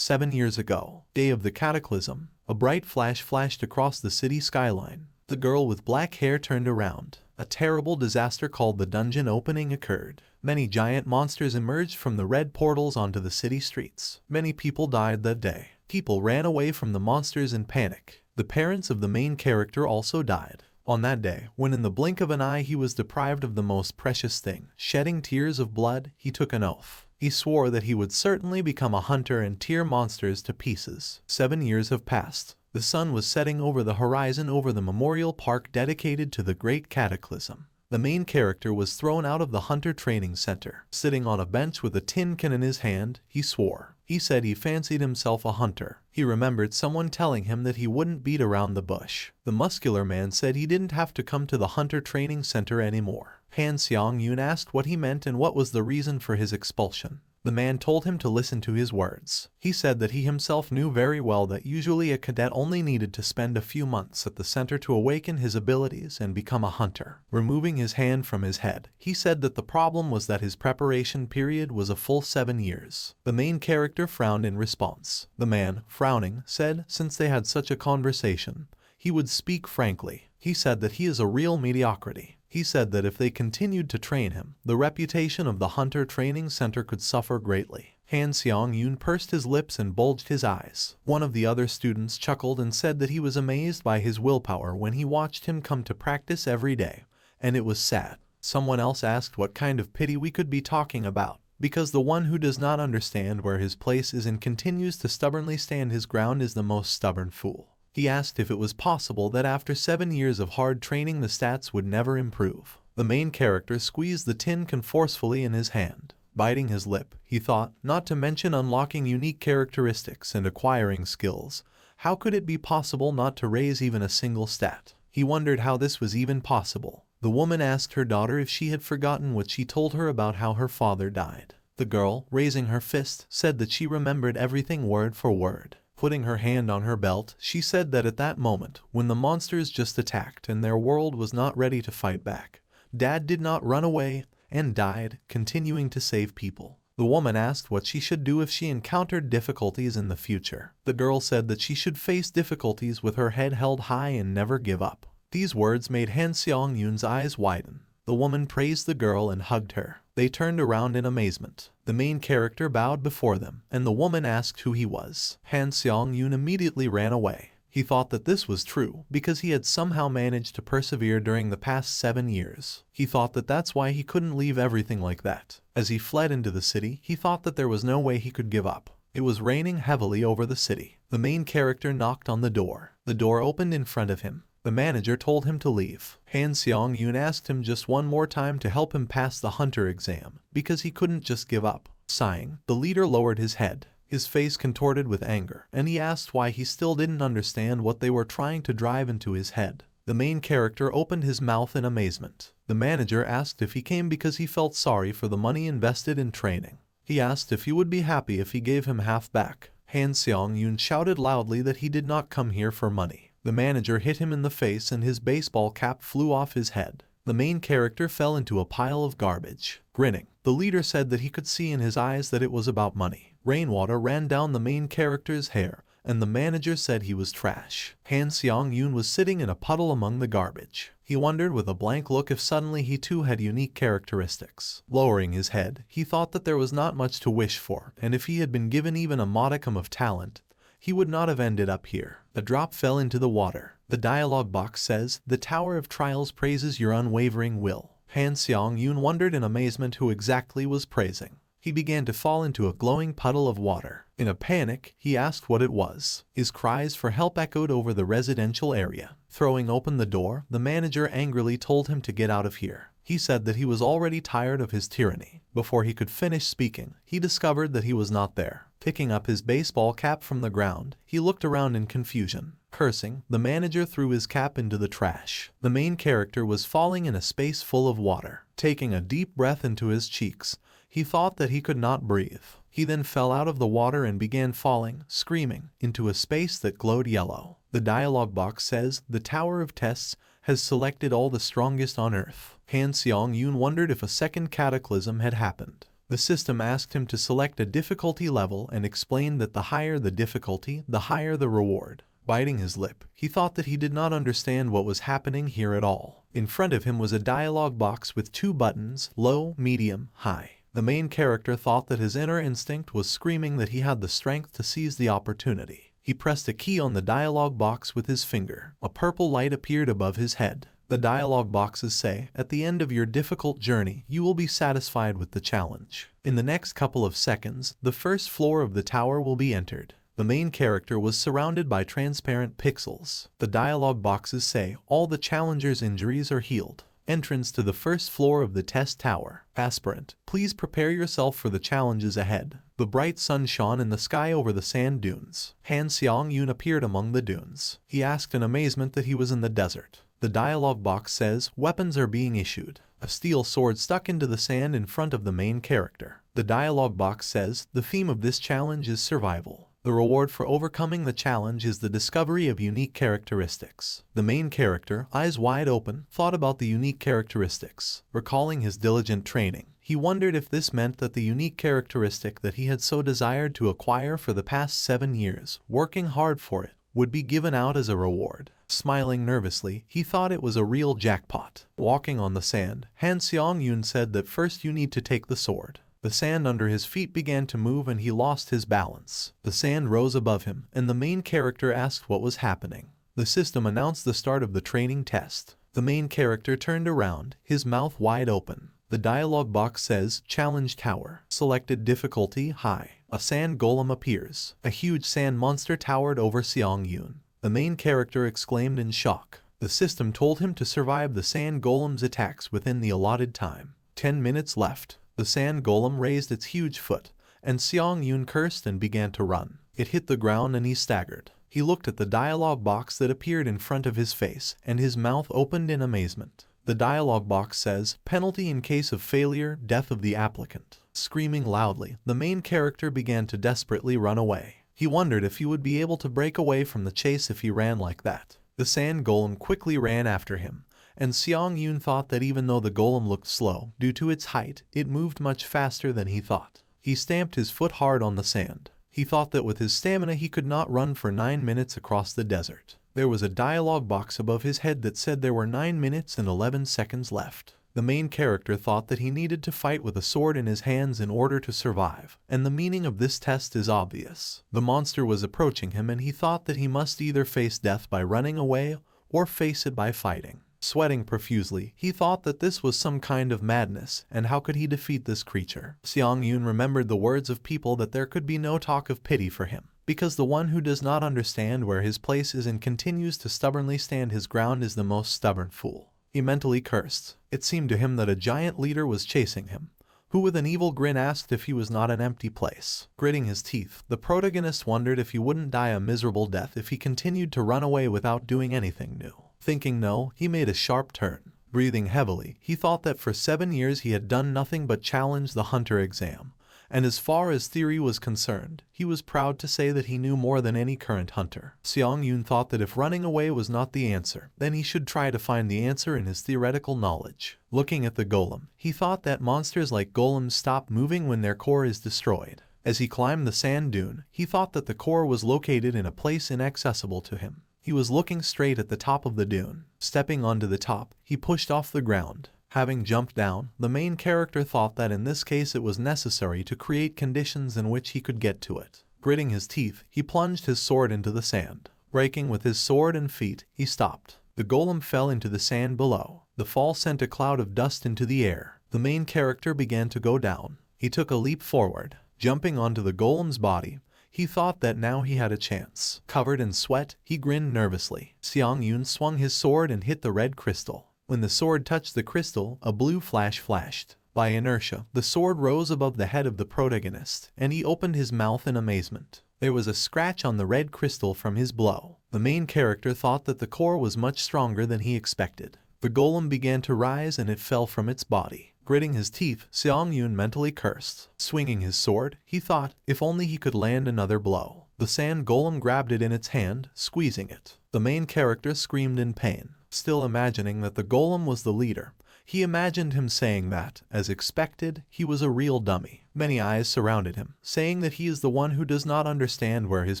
7 years ago, day of the cataclysm, a bright flash flashed across the city skyline. The girl with black hair turned around. A terrible disaster called the dungeon opening occurred. Many giant monsters emerged from the red portals onto the city streets. Many people died that day. People ran away from the monsters in panic. The parents of the main character also died. On that day, when in the blink of an eye he was deprived of the most precious thing, shedding tears of blood, he took an oath. He swore that he would certainly become a hunter and tear monsters to pieces. 7 years have passed. The sun was setting over the horizon over the memorial park dedicated to the Great Cataclysm. The main character was thrown out of the Hunter Training Center. Sitting on a bench with a tin can in his hand, he swore. He said he fancied himself a hunter. He remembered someone telling him that he wouldn't beat around the bush. The muscular man said he didn't have to come to the Hunter Training Center anymore. Han Seong-yoon asked what he meant and what was the reason for his expulsion. The man told him to listen to his words. He said that he himself knew very well that usually a cadet only needed to spend a few months at the center to awaken his abilities and become a hunter. Removing his hand from his head, he said that the problem was that his preparation period was a full 7 years. The main character frowned in response. The man, frowning, said since they had such a conversation, he would speak frankly. He said that he is a real mediocrity. He said that if they continued to train him, the reputation of the Hunter Training Center could suffer greatly. Han Seong-yoon pursed his lips and bulged his eyes. One of the other students chuckled and said that he was amazed by his willpower when he watched him come to practice every day, and it was sad. Someone else asked what kind of pity we could be talking about, because the one who does not understand where his place is and continues to stubbornly stand his ground is the most stubborn fool. He asked if it was possible that after 7 years of hard training the stats would never improve. The main character squeezed the tin can forcefully in his hand. Biting his lip, he thought, not to mention unlocking unique characteristics and acquiring skills. How could it be possible not to raise even a single stat? He wondered how this was even possible. The woman asked her daughter if she had forgotten what she told her about how her father died. The girl, raising her fist, said that she remembered everything word for word. Putting her hand on her belt, she said that at that moment, when the monsters just attacked and their world was not ready to fight back, Dad did not run away and died, continuing to save people. The woman asked what she should do if she encountered difficulties in the future. The girl said that she should face difficulties with her head held high and never give up. These words made Han Seong-yoon's eyes widen. The woman praised the girl and hugged her. They turned around in amazement. The main character bowed before them, and the woman asked who he was. Han Seong-yoon immediately ran away. He thought that this was true because he had somehow managed to persevere during the past 7 years. He thought that that's why he couldn't leave everything like that. As he fled into the city, he thought that there was no way he could give up. It was raining heavily over the city. The main character knocked on the door. The door opened in front of him. The manager told him to leave. Han Seong-yoon asked him just one more time to help him pass the hunter exam, because he couldn't just give up. Sighing, the leader lowered his head, his face contorted with anger, and he asked why he still didn't understand what they were trying to drive into his head. The main character opened his mouth in amazement. The manager asked if he came because he felt sorry for the money invested in training. He asked if he would be happy if he gave him half back. Han Seong-yoon shouted loudly that he did not come here for money. The manager hit him in the face and his baseball cap flew off his head. The main character fell into a pile of garbage. Grinning, the leader said that he could see in his eyes that it was about money. Rainwater ran down the main character's hair, and the manager said he was trash. Han Seong-yoon was sitting in a puddle among the garbage. He wondered with a blank look if suddenly he too had unique characteristics. Lowering his head, he thought that there was not much to wish for, and if he had been given even a modicum of talent, he would not have ended up here. A drop fell into the water. The dialogue box says, "The Tower of Trials praises your unwavering will." Han Seong-yoon wondered in amazement who exactly was praising. He began to fall into a glowing puddle of water. In a panic, he asked what it was. His cries for help echoed over the residential area. Throwing open the door, the manager angrily told him to get out of here. He said that he was already tired of his tyranny. Before he could finish speaking, he discovered that he was not there. Picking up his baseball cap from the ground, he looked around in confusion. Cursing, the manager threw his cap into the trash. The main character was falling in a space full of water. Taking a deep breath into his cheeks, he thought that he could not breathe. He then fell out of the water and began falling, screaming, into a space that glowed yellow. The dialogue box says, "The Tower of Tests has selected all the strongest on Earth." Han Seong-yoon wondered if a second cataclysm had happened. The system asked him to select a difficulty level and explained that the higher the difficulty, the higher the reward. Biting his lip, he thought that he did not understand what was happening here at all. In front of him was a dialogue box with 2 buttons, low, medium, high. The main character thought that his inner instinct was screaming that he had the strength to seize the opportunity. He pressed a key on the dialogue box with his finger. A purple light appeared above his head. The dialogue boxes say, "At the end of your difficult journey, you will be satisfied with the challenge." In the next couple of seconds, the first floor of the tower will be entered. The main character was surrounded by transparent pixels. The dialogue boxes say, "All the challenger's injuries are healed." Entrance to the first floor of the test tower. Aspirant, please prepare yourself for the challenges ahead. The bright sun shone in the sky over the sand dunes. Han Seong-yoon appeared among the dunes. He asked in amazement that he was in the desert. The dialogue box says, "Weapons are being issued." A steel sword stuck into the sand in front of the main character. The dialogue box says, "The theme of this challenge is survival. The reward for overcoming the challenge is the discovery of unique characteristics." The main character, eyes wide open, thought about the unique characteristics. Recalling his diligent training, he wondered if this meant that the unique characteristic that he had so desired to acquire for the past 7 years, working hard for it, would be given out as a reward. Smiling nervously, he thought it was a real jackpot. Walking on the sand, Han Seong-yoon said that first you need to take the sword. The sand under his feet began to move and he lost his balance. The sand rose above him, and the main character asked what was happening. The system announced the start of the training test. The main character turned around, his mouth wide open. The dialogue box says, "Challenge Tower." Selected difficulty, high. A sand golem appears. A huge sand monster towered over Seong-yoon. The main character exclaimed in shock. The system told him to survive the sand golem's attacks within the allotted time. 10 minutes left. The sand golem raised its huge foot, and Seong-yoon cursed and began to run. It hit the ground and he staggered. He looked at the dialogue box that appeared in front of his face, and his mouth opened in amazement. The dialogue box says, "Penalty in case of failure, death of the applicant." Screaming loudly, the main character began to desperately run away. He wondered if he would be able to break away from the chase if he ran like that. The sand golem quickly ran after him, and Seong-yoon thought that even though the golem looked slow, due to its height, it moved much faster than he thought. He stamped his foot hard on the sand. He thought that with his stamina he could not run for 9 minutes across the desert. There was a dialogue box above his head that said there were 9 minutes and 11 seconds left. The main character thought that he needed to fight with a sword in his hands in order to survive, and the meaning of this test is obvious. The monster was approaching him and he thought that he must either face death by running away or face it by fighting. Sweating profusely, he thought that this was some kind of madness, and how could he defeat this creature? Seong-yoon remembered the words of people that there could be no talk of pity for him, because the one who does not understand where his place is and continues to stubbornly stand his ground is the most stubborn fool. He mentally cursed. It seemed to him that a giant leader was chasing him, who with an evil grin asked if he was not an empty place. Gritting his teeth, the protagonist wondered if he wouldn't die a miserable death if he continued to run away without doing anything new. Thinking no, he made a sharp turn. Breathing heavily, he thought that for 7 years he had done nothing but challenge the hunter exam. And as far as theory was concerned, he was proud to say that he knew more than any current hunter. Seong-yoon thought that if running away was not the answer, then he should try to find the answer in his theoretical knowledge. Looking at the golem, he thought that monsters like golems stop moving when their core is destroyed. As he climbed the sand dune, he thought that the core was located in a place inaccessible to him. He was looking straight at the top of the dune. Stepping onto the top, he pushed off the ground. Having jumped down, the main character thought that in this case it was necessary to create conditions in which he could get to it. Gritting his teeth, he plunged his sword into the sand. Breaking with his sword and feet, he stopped. The golem fell into the sand below. The fall sent a cloud of dust into the air. The main character began to go down. He took a leap forward. Jumping onto the golem's body, he thought that now he had a chance. Covered in sweat, he grinned nervously. Seong-yoon swung his sword and hit the red crystal. When the sword touched the crystal, a blue flash flashed. By inertia, the sword rose above the head of the protagonist, and he opened his mouth in amazement. There was a scratch on the red crystal from his blow. The main character thought that the core was much stronger than he expected. The golem began to rise and it fell from its body. Gritting his teeth, Seong-yoon mentally cursed. Swinging his sword, he thought, if only he could land another blow. The sand golem grabbed it in its hand, squeezing it. The main character screamed in pain. Still imagining that the golem was the leader, he imagined him saying that, as expected, he was a real dummy. Many eyes surrounded him, saying that he is the one who does not understand where his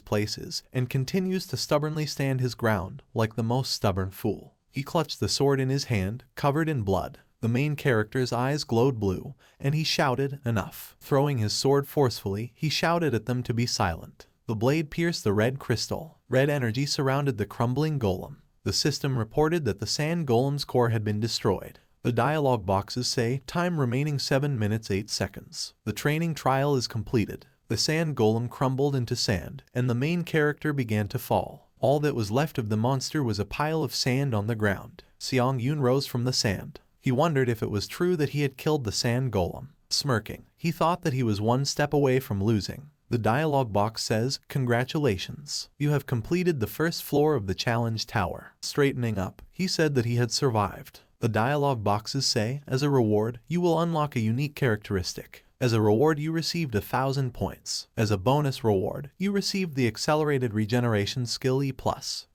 place is and continues to stubbornly stand his ground like the most stubborn fool. He clutched the sword in his hand, covered in blood. The main character's eyes glowed blue, and he shouted, "Enough." Throwing his sword forcefully, he shouted at them to be silent. The blade pierced the red crystal. Red energy surrounded the crumbling golem. The system reported that the sand golem's core had been destroyed. The dialogue boxes say, time remaining 7 minutes 8 seconds. The training trial is completed. The sand golem crumbled into sand, and the main character began to fall. All that was left of the monster was a pile of sand on the ground. Seong-yoon rose from the sand. He wondered if it was true that he had killed the sand golem. Smirking, he thought that he was one step away from losing. The dialogue box says, "Congratulations. You have completed the first floor of the challenge tower." Straightening up, he said that he had survived. The dialogue boxes say, as a reward, you will unlock a unique characteristic. As a reward, you received 1,000 points. As a bonus reward, you received the Accelerated Regeneration Skill E+.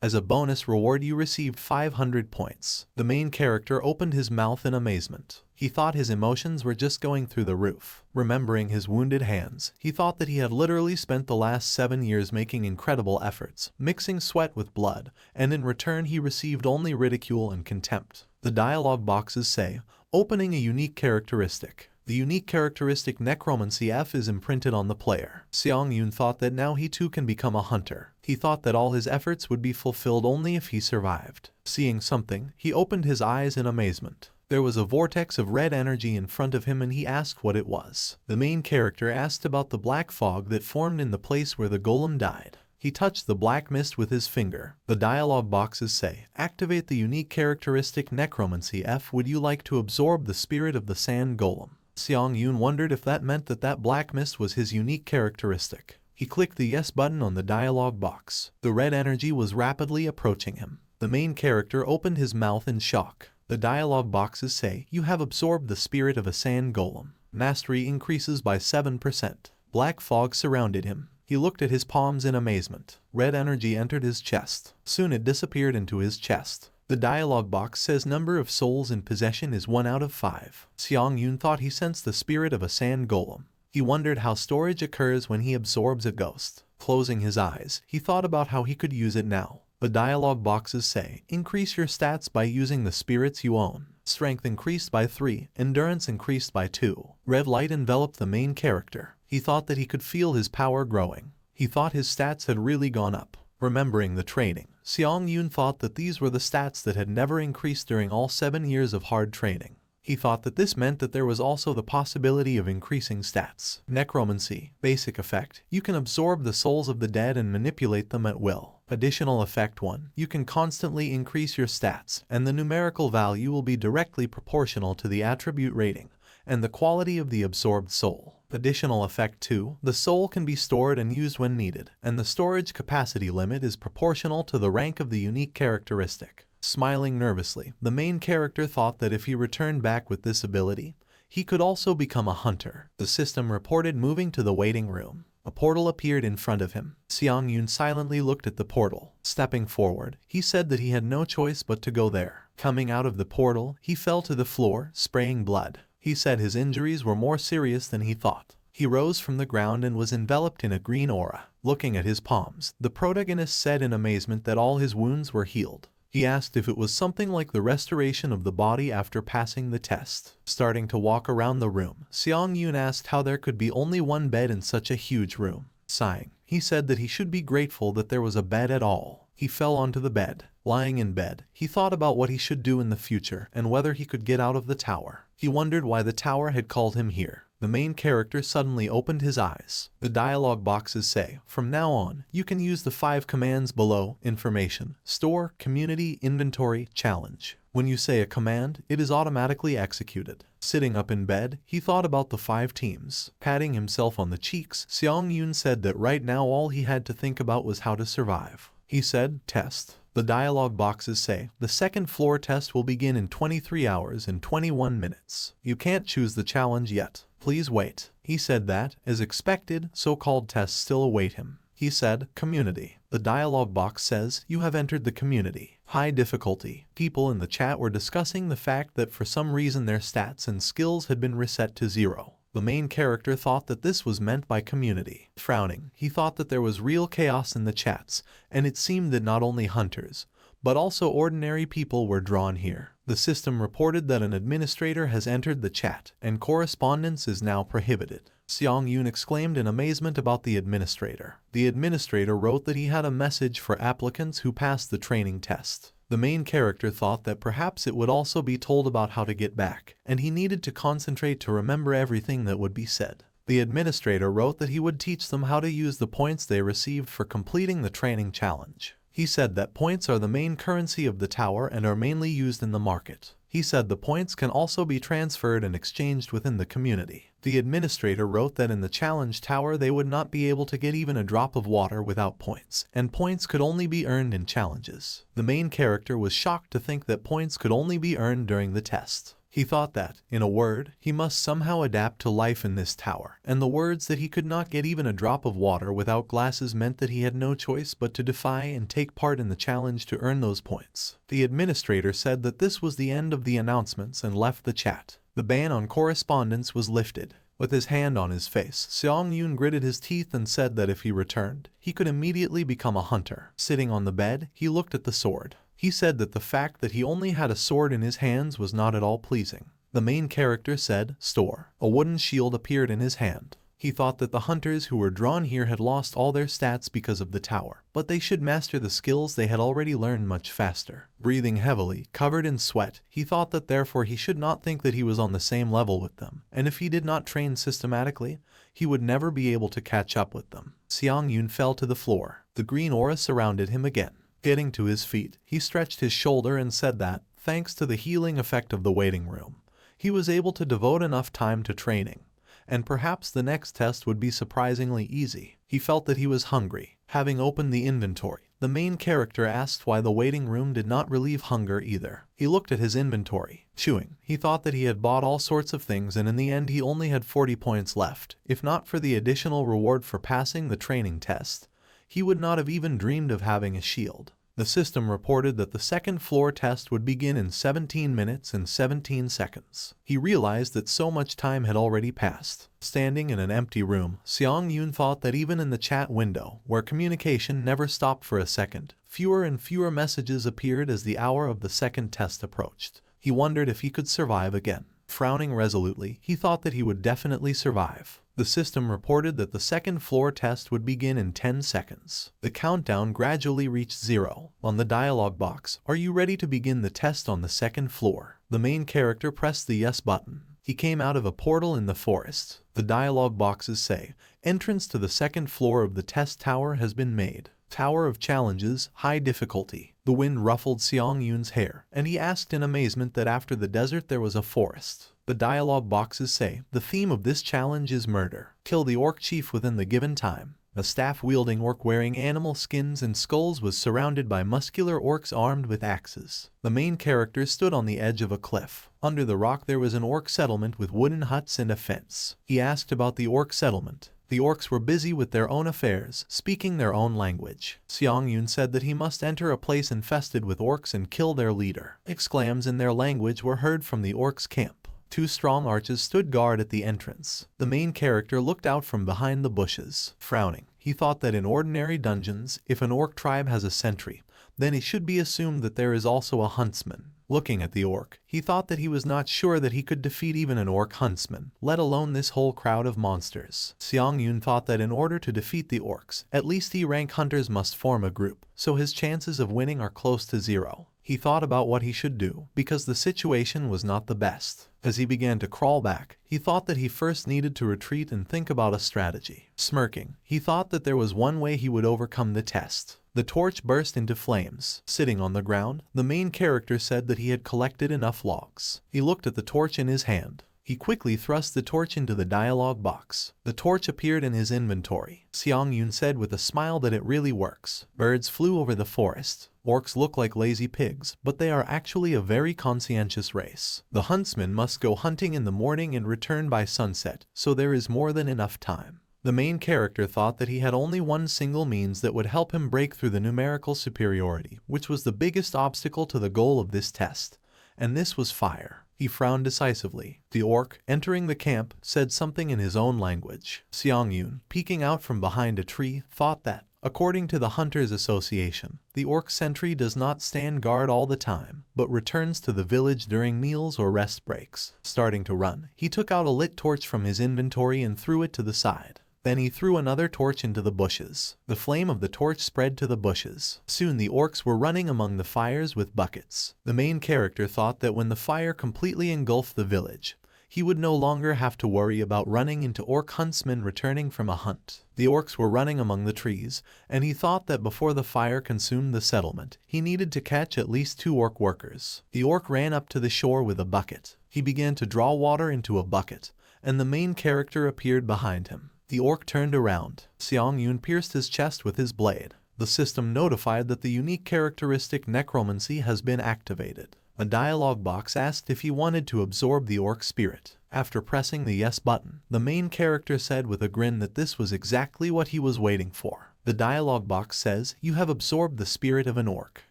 As a bonus reward, you received 500 points. The main character opened his mouth in amazement. He thought his emotions were just going through the roof. Remembering his wounded hands, he thought that he had literally spent the last 7 years making incredible efforts, mixing sweat with blood, and in return he received only ridicule and contempt. The dialogue boxes say, opening a unique characteristic. The unique characteristic Necromancy F is imprinted on the player. Seong-yoon thought that now he too can become a hunter. He thought that all his efforts would be fulfilled only if he survived. Seeing something, he opened his eyes in amazement. There was a vortex of red energy in front of him and he asked what it was. The main character asked about the black fog that formed in the place where the golem died. He touched the black mist with his finger. The dialogue boxes say, activate the unique characteristic Necromancy F. Would you like to absorb the spirit of the sand golem? Seong-yoon wondered if that meant that that black mist was his unique characteristic. He clicked the yes button on the dialogue box. The red energy was rapidly approaching him. The main character opened his mouth in shock. The dialogue boxes say, you have absorbed the spirit of a sand golem. Mastery increases by 7%. Black fog surrounded him. He looked at his palms in amazement. Red energy entered his chest. Soon it disappeared into his chest. The dialogue box says number of souls in possession is 1 out of 5. Seong-yoon thought he sensed the spirit of a sand golem. He wondered how storage occurs when he absorbs a ghost. Closing his eyes, he thought about how he could use it now. The dialogue boxes say, increase your stats by using the spirits you own. Strength increased by 3, endurance increased by 2. Red light enveloped the main character. He thought that he could feel his power growing. He thought his stats had really gone up. Remembering the training, Seong-yoon thought that these were the stats that had never increased during all 7 years of hard training. He thought that this meant that there was also the possibility of increasing stats. Necromancy, basic effect, you can absorb the souls of the dead and manipulate them at will. Additional effect 1, you can constantly increase your stats, and the numerical value will be directly proportional to the attribute rating and the quality of the absorbed soul. Additional effect 2, the soul can be stored and used when needed, and the storage capacity limit is proportional to the rank of the unique characteristic. Smiling nervously, the main character thought that if he returned back with this ability, he could also become a hunter. The system reported moving to the waiting room. A portal appeared in front of him. Seong-yoon silently looked at the portal. Stepping forward, he said that he had no choice but to go there. Coming out of the portal, he fell to the floor, spraying blood. He said his injuries were more serious than he thought. He rose from the ground and was enveloped in a green aura. Looking at his palms, the protagonist said in amazement that all his wounds were healed. He asked if it was something like the restoration of the body after passing the test. Starting to walk around the room, Seong-yoon asked how there could be only one bed in such a huge room. Sighing, he said that he should be grateful that there was a bed at all. He fell onto the bed. Lying in bed, he thought about what he should do in the future and whether he could get out of the tower. He wondered why the tower had called him here. The main character suddenly opened his eyes. The dialogue boxes say, from now on, you can use the 5 commands below: information, store, community, inventory, challenge. When you say a command, it is automatically executed. Sitting up in bed, he thought about the 5 teams. Patting himself on the cheeks, Seong-yoon said that right now all he had to think about was how to survive. He said, test. The dialogue boxes say, the second floor test will begin in 23 hours and 21 minutes. You can't choose the challenge yet. Please wait. He said that, as expected, so-called tests still await him. He said, community. The dialogue box says, you have entered the community. High difficulty. People in the chat were discussing the fact that for some reason their stats and skills had been reset to 0. The main character thought that this was meant by community. Frowning, he thought that there was real chaos in the chats, and it seemed that not only hunters, but also ordinary people were drawn here. The system reported that an administrator has entered the chat, and correspondence is now prohibited. Seong-yoon exclaimed in amazement about the administrator. The administrator wrote that he had a message for applicants who passed the training test. The main character thought that perhaps it would also be told about how to get back, and he needed to concentrate to remember everything that would be said. The administrator wrote that he would teach them how to use the points they received for completing the training challenge. He said that points are the main currency of the tower and are mainly used in the market. He said the points can also be transferred and exchanged within the community. The administrator wrote that in the challenge tower they would not be able to get even a drop of water without points, and points could only be earned in challenges. The main character was shocked to think that points could only be earned during the test. He thought that, in a word, he must somehow adapt to life in this tower, and the words that he could not get even a drop of water without glasses meant that he had no choice but to defy and take part in the challenge to earn those points. The administrator said that this was the end of the announcements and left the chat. The ban on correspondence was lifted. With his hand on his face, Seong-yoon gritted his teeth and said that if he returned, he could immediately become a hunter. Sitting on the bed, he looked at the sword. He said that the fact that he only had a sword in his hands was not at all pleasing. The main character said, "Store." A wooden shield appeared in his hand. He thought that the hunters who were drawn here had lost all their stats because of the tower, but they should master the skills they had already learned much faster. Breathing heavily, covered in sweat, he thought that therefore he should not think that he was on the same level with them, and if he did not train systematically, he would never be able to catch up with them. Seong-yoon fell to the floor. The green aura surrounded him again. Getting to his feet, he stretched his shoulder and said that, thanks to the healing effect of the waiting room, he was able to devote enough time to training, and perhaps the next test would be surprisingly easy. He felt that he was hungry. Having opened the inventory, the main character asked why the waiting room did not relieve hunger either. He looked at his inventory. Chewing, he thought that he had bought all sorts of things and in the end he only had 40 points left. If not for the additional reward for passing the training test, he would not have even dreamed of having a shield. The system reported that the second floor test would begin in 17 minutes and 17 seconds. He realized that so much time had already passed. Standing in an empty room, Seong-yoon thought that even in the chat window, where communication never stopped for a second, fewer and fewer messages appeared as the hour of the second test approached. He wondered if he could survive again. Frowning resolutely, he thought that he would definitely survive. The system reported that the second floor test would begin in 10 seconds. The countdown gradually reached 0. On the dialog box, "Are you ready to begin the test on the second floor?" The main character pressed the yes button. He came out of a portal in the forest. The dialog boxes say, "Entrance to the second floor of the test tower has been made. Tower of Challenges, high difficulty." The wind ruffled Seong-yoon's hair, and he asked in amazement that after the desert there was a forest. The dialogue boxes say, "The theme of this challenge is murder. Kill the orc chief within the given time." A staff-wielding orc wearing animal skins and skulls was surrounded by muscular orcs armed with axes. The main character stood on the edge of a cliff. Under the rock there was an orc settlement with wooden huts and a fence. He asked about the orc settlement. The orcs were busy with their own affairs, speaking their own language. Seong-yoon said that he must enter a place infested with orcs and kill their leader. Exclaims in their language were heard from the orcs' camp. 2 strong archers stood guard at the entrance. The main character looked out from behind the bushes. Frowning, he thought that in ordinary dungeons, if an orc tribe has a sentry, then it should be assumed that there is also a huntsman. Looking at the orc, he thought that he was not sure that he could defeat even an orc huntsman, let alone this whole crowd of monsters. Seong-yoon thought that in order to defeat the orcs, at least E-rank hunters must form a group, so his chances of winning are close to 0. He thought about what he should do, because the situation was not the best. As he began to crawl back, he thought that he first needed to retreat and think about a strategy. Smirking, he thought that there was one way he would overcome the test. The torch burst into flames. Sitting on the ground, the main character said that he had collected enough logs. He looked at the torch in his hand. He quickly thrust the torch into the dialogue box. The torch appeared in his inventory. Seong-yoon said with a smile that it really works. Birds flew over the forest. Orcs look like lazy pigs, but they are actually a very conscientious race. The huntsman must go hunting in the morning and return by sunset, so there is more than enough time. The main character thought that he had only one single means that would help him break through the numerical superiority, which was the biggest obstacle to the goal of this test, and this was fire. He frowned decisively. The orc, entering the camp, said something in his own language. Seong-yoon, peeking out from behind a tree, thought that, according to the Hunters Association, the orc sentry does not stand guard all the time, but returns to the village during meals or rest breaks. Starting to run, he took out a lit torch from his inventory and threw it to the side. Then he threw another torch into the bushes. The flame of the torch spread to the bushes. Soon the orcs were running among the fires with buckets. The main character thought that when the fire completely engulfed the village, he would no longer have to worry about running into orc huntsmen returning from a hunt. The orcs were running among the trees, and he thought that before the fire consumed the settlement, he needed to catch at least 2 orc workers. The orc ran up to the shore with a bucket. He began to draw water into a bucket, and the main character appeared behind him. The orc turned around. Seong-yoon pierced his chest with his blade. The system notified that the unique characteristic Necromancy has been activated. A dialogue box asked if he wanted to absorb the orc spirit. After pressing the yes button, the main character said with a grin that this was exactly what he was waiting for. The dialogue box says, "You have absorbed the spirit of an orc."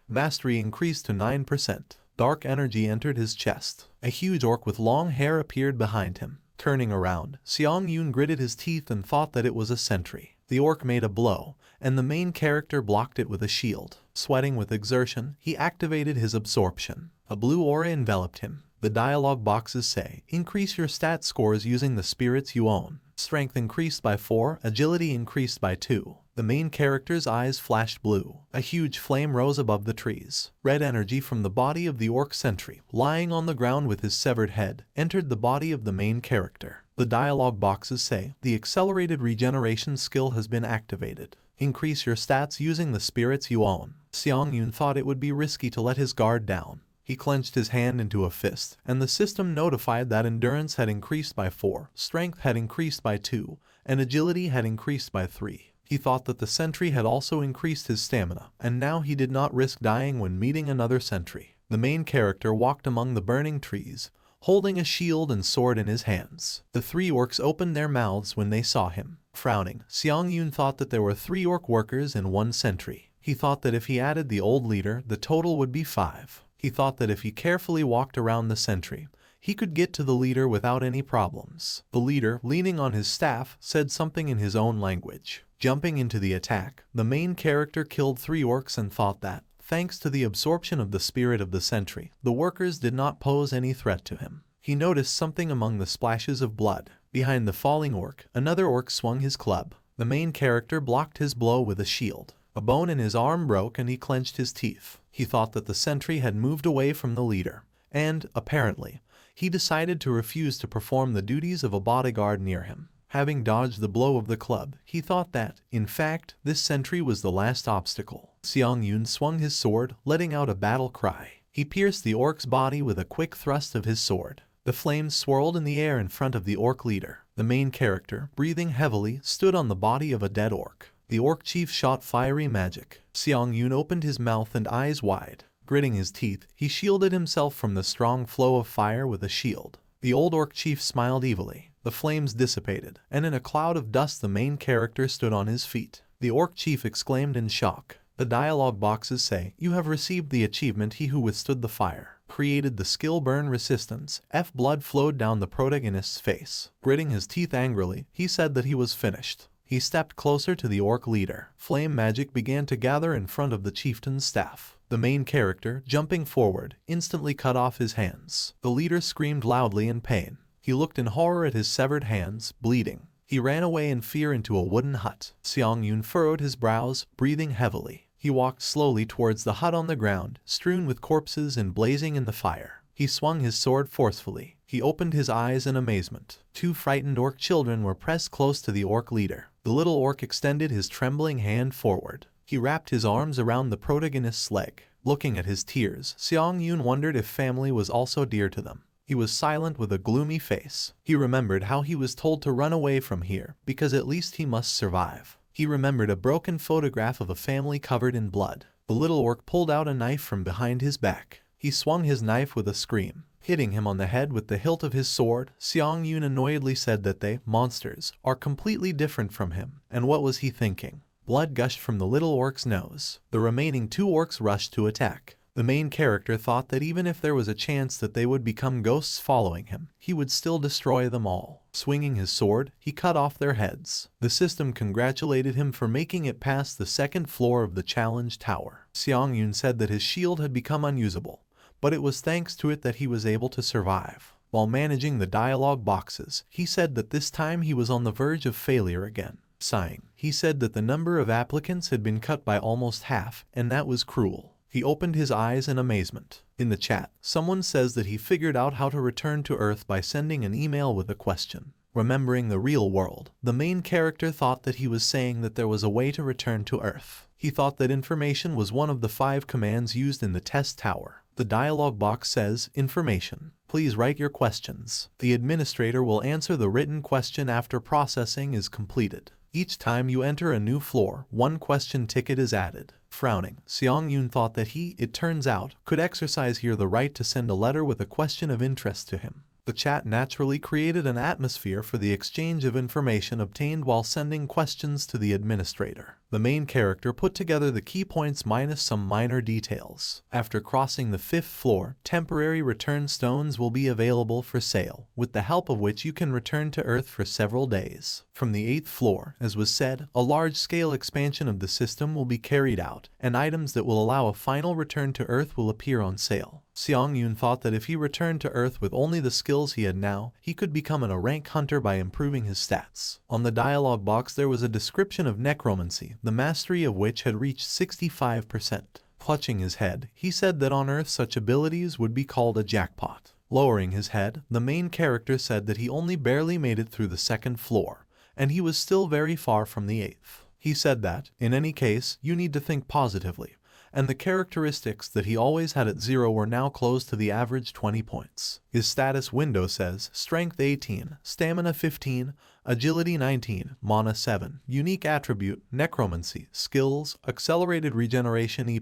Mastery increased to 9%. Dark energy entered his chest. A huge orc with long hair appeared behind him. Turning around, Seong-yoon gritted his teeth and thought that it was a sentry. The orc made a blow, and the main character blocked it with a shield. Sweating with exertion, he activated his absorption. A blue aura enveloped him. The dialogue boxes say, "Increase your stat scores using the spirits you own." Strength increased by 4, agility increased by 2. The main character's eyes flashed blue. A huge flame rose above the trees. Red energy from the body of the orc sentry, lying on the ground with his severed head, entered the body of the main character. The dialogue boxes say, "The accelerated regeneration skill has been activated. Increase your stats using the spirits you own." Seong-yoon thought it would be risky to let his guard down. He clenched his hand into a fist, and the system notified that endurance had increased by 4, strength had increased by 2, and agility had increased by 3. He thought that the sentry had also increased his stamina, and now he did not risk dying when meeting another sentry. The main character walked among the burning trees, holding a shield and sword in his hands. The 3 orcs opened their mouths when they saw him. Frowning, Seong-yoon thought that there were 3 orc workers and 1 sentry. He thought that if he added the old leader, the total would be 5. He thought that if he carefully walked around the sentry, he could get to the leader without any problems. The leader, leaning on his staff, said something in his own language. Jumping into the attack, the main character killed 3 orcs and thought that, thanks to the absorption of the spirit of the sentry, the workers did not pose any threat to him. He noticed something among the splashes of blood. Behind the falling orc, another orc swung his club. The main character blocked his blow with a shield. A bone in his arm broke and he clenched his teeth. He thought that the sentry had moved away from the leader, and, apparently, he decided to refuse to perform the duties of a bodyguard near him. Having dodged the blow of the club, he thought that, in fact, this sentry was the last obstacle. Seong-yoon swung his sword, letting out a battle cry. He pierced the orc's body with a quick thrust of his sword. The flames swirled in the air in front of the orc leader. The main character, breathing heavily, stood on the body of a dead orc. The orc chief shot fiery magic. Seong-yoon opened his mouth and eyes wide. Gritting his teeth, he shielded himself from the strong flow of fire with a shield. The old orc chief smiled evilly. The flames dissipated, and in a cloud of dust the main character stood on his feet. The orc chief exclaimed in shock. The dialogue boxes say, "You have received the achievement He Who Withstood the Fire. Created the skill Burn Resistance." Blood flowed down the protagonist's face. Gritting his teeth angrily, he said that he was finished. He stepped closer to the orc leader. Flame magic began to gather in front of the chieftain's staff. The main character, jumping forward, instantly cut off his hands. The leader screamed loudly in pain. He looked in horror at his severed hands, bleeding. He ran away in fear into a wooden hut. Seong-yoon furrowed his brows, breathing heavily. He walked slowly towards the hut on the ground, strewn with corpses and blazing in the fire. He swung his sword forcefully. He opened his eyes in amazement. 2 frightened orc children were pressed close to the orc leader. The little orc extended his trembling hand forward. He wrapped his arms around the protagonist's leg. Looking at his tears, Seong-yoon wondered if family was also dear to them. He was silent with a gloomy face. He remembered how he was told to run away from here, because at least he must survive. He remembered a broken photograph of a family covered in blood. The little orc pulled out a knife from behind his back. He swung his knife with a scream, hitting him on the head with the hilt of his sword. Seong-yoon annoyedly said that they, monsters, are completely different from him. And what was he thinking? Blood gushed from the little orc's nose. The remaining 2 orcs rushed to attack. The main character thought that even if there was a chance that they would become ghosts following him, he would still destroy them all. Swinging his sword, he cut off their heads. The system congratulated him for making it past the second floor of the challenge tower. Seong-yoon said that his shield had become unusable, but it was thanks to it that he was able to survive. While managing the dialogue boxes, he said that this time he was on the verge of failure again. Sighing, he said that the number of applicants had been cut by almost half, and that was cruel. He opened his eyes in amazement. In the chat, someone says that he figured out how to return to Earth by sending an email with a question. Remembering the real world, the main character thought that he was saying that there was a way to return to Earth. He thought that information was one of the 5 commands used in the test tower. The dialogue box says, "Information. Please write your questions. The administrator will answer the written question after processing is completed. Each time you enter a new floor, 1 question ticket is added." Frowning, Seong-yoon thought that it turns out, could exercise here the right to send a letter with a question of interest to him. The chat naturally created an atmosphere for the exchange of information obtained while sending questions to the administrator. The main character put together the key points minus some minor details. After crossing the 5th floor, temporary return stones will be available for sale, with the help of which you can return to Earth for several days. From the 8th floor, as was said, a large-scale expansion of the system will be carried out, and items that will allow a final return to Earth will appear on sale. Seong-yoon thought that if he returned to Earth with only the skills he had now, he could become a rank hunter by improving his stats. On the dialogue box there was a description of Necromancy, the mastery of which had reached 65%. Clutching his head, he said that on Earth such abilities would be called a jackpot. Lowering his head, the main character said that he only barely made it through the 2nd floor, and he was still very far from the 8th. He said that, in any case, you need to think positively, and the characteristics that he always had at 0 were now close to the average 20 points. His status window says Strength 18, Stamina 15, Agility 19, Mana 7, Unique Attribute, Necromancy, Skills, Accelerated Regeneration E+,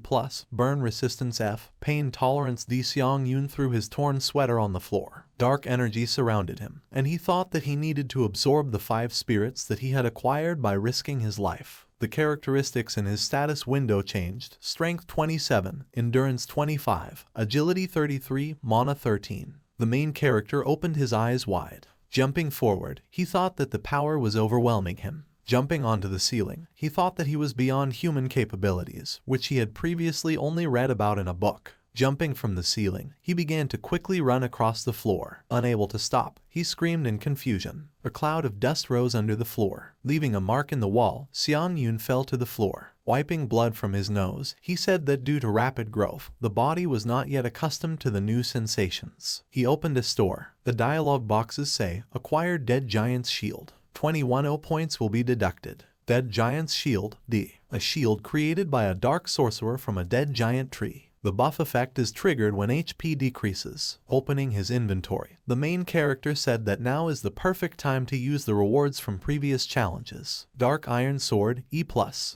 Burn Resistance F, Pain Tolerance D. Seong-yoon threw his torn sweater on the floor. Dark energy surrounded him, and he thought that he needed to absorb the 5 spirits that he had acquired by risking his life. The characteristics in his status window changed: Strength 27, Endurance 25, Agility 33, Mana 13. The main character opened his eyes wide. Jumping forward, he thought that the power was overwhelming him. Jumping onto the ceiling, he thought that he was beyond human capabilities, which he had previously only read about in a book. Jumping from the ceiling, he began to quickly run across the floor. Unable to stop, he screamed in confusion. A cloud of dust rose under the floor. Leaving a mark in the wall, Seong-yoon fell to the floor. Wiping blood from his nose, he said that due to rapid growth, the body was not yet accustomed to the new sensations. He opened a store. The dialogue boxes say, "Acquired Dead Giant's Shield. 21 points will be deducted." Dead Giant's Shield, D. A shield created by a dark sorcerer from a dead giant tree. The buff effect is triggered when HP decreases. Opening his inventory, the main character said that now is the perfect time to use the rewards from previous challenges. Dark Iron Sword, E+,